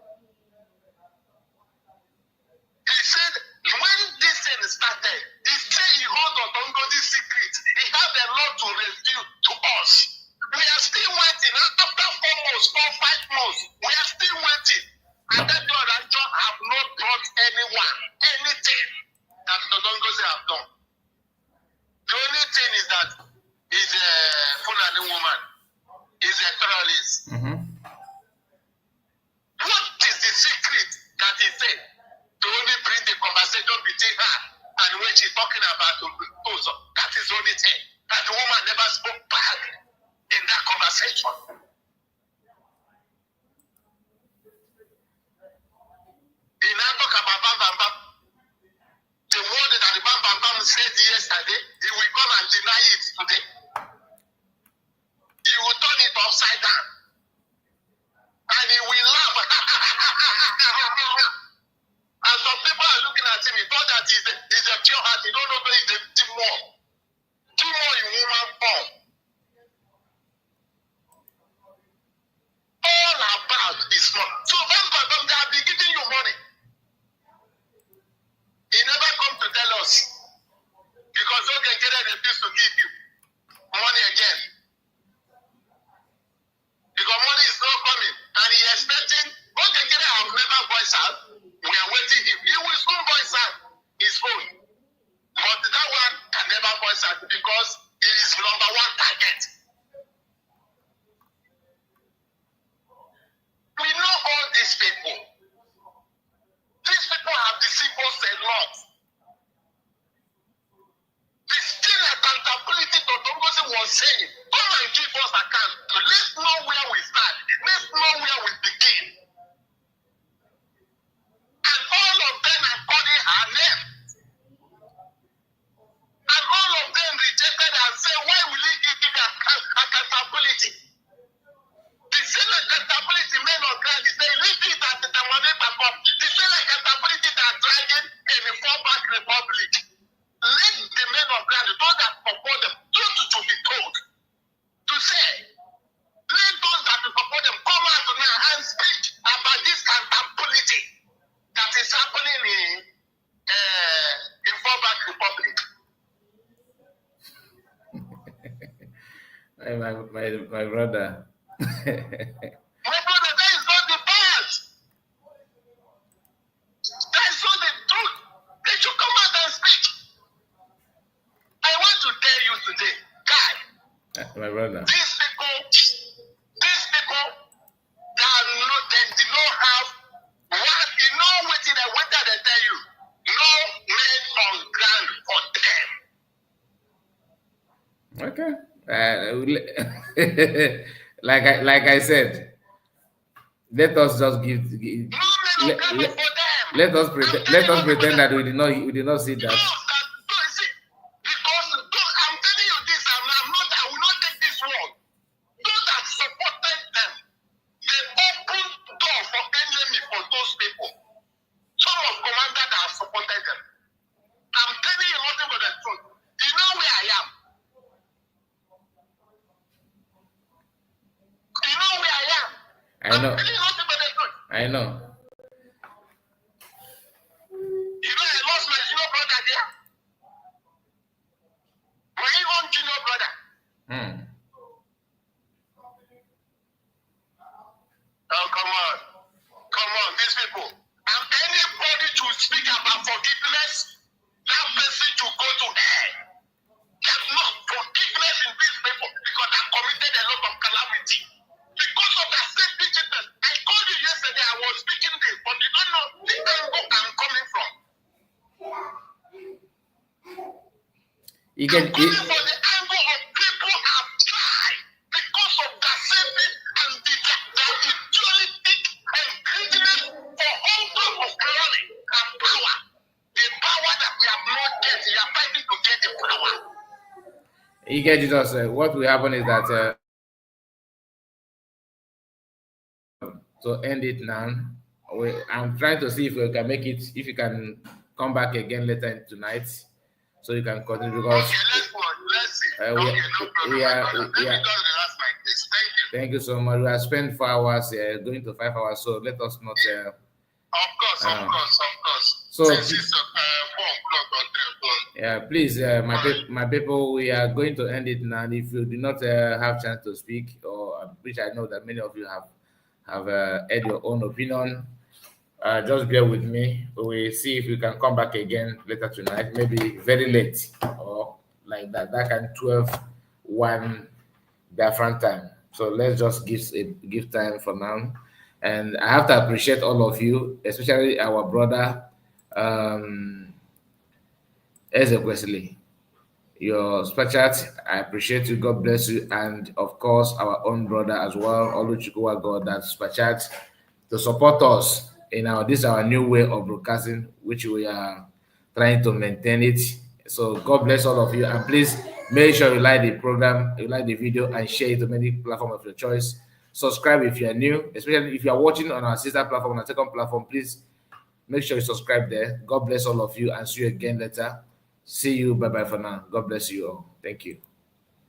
He said when this thing started, he said he heard of Ngozi's secret. He had a lot to reveal to us. We are still waiting. After 4 months, 4-5 months, we are still waiting. And that God have not brought anyone, anything that Ngozi have done. The only thing is that he's a Fulani woman. He's a terrorist. What is the secret that he said? To only bring the conversation between her and when she's talking about Ozo. That is the only thing. That the woman never spoke back in that conversation. He now talk about Bam Bam Bam. The word that the Bam Bam Bam said yesterday, he will come and deny it today. He will turn it upside down. And he will laugh. And some people are looking at him. He thought that he's a pure heart. He don't know that he's a demon. Demon in woman form. We are waiting him. He will soon voice out his own. But that one can never voice out because he is number one target. We know all these people. These people have deceived us a lot. The still accountability Totongosi was saying, come and give us account. Let's know where we start. Let's know where we begin. And all of them are calling her name. And all of them rejected and said, why will he give them accountability? The same accountability men on ground is saying, leave it at the Tamale Papa. The same accountability that are dragging in the fallback republic. Let the men of ground, those that support them, to be told. To say, let those that support them come out now and speak about this accountability that is happening in fallback republic. My brother. My brother, that is not the past. That is not the truth. They should come out and speak. I want to tell you today, God. My brother. These people, they did not have what you know what they tell you. No men on ground for them. Okay. Like I said, let us just let us pretend that we did not see that. I know. You know, I lost my junior brother there. My own junior brother. Oh, come on, these people. And anybody to speak about forgiveness, that person to go to hell. There's no forgiveness in these people because they committed a lot of calamity. Because of that same teaching, I told you yesterday I was speaking this, but you don't know the angle I'm coming from. I'm coming from the angle of people have tried because of that same thing and the dualistic and greediness for all type of glory and power. The power that we have not get, we are fighting to get the power. You get Jesus. What will happen is that to end it now. I'm trying to see if we can make it. If you can come back again later tonight, so you can continue because let's see. we are. Thank you so much. We have spent 4 hours, going to 5 hours. So let us not. Of course. So. Yeah, please, my people, we are going to end it now. If you do not have chance to speak, or which I know that many of you have had your own opinion, just bear with me. We'll see if we can come back again later tonight, maybe very late or like that. That can 12:01 Biafran time. So let's just give time for now. And I have to appreciate all of you, especially our brother. Wesley, your super chat, I appreciate you. God bless you, and of course our own brother as well, Oluchukwu God, that super chat to support us in our new way of broadcasting, which we are trying to maintain it. So God bless all of you, and please make sure you like the program, you like the video, and share it to many platforms of your choice. Subscribe if you are new, especially if you are watching on our sister platform, on our second platform. Please make sure you subscribe there. God bless all of you, and see you again later. See you. Bye-bye for now. God bless you all. Thank you.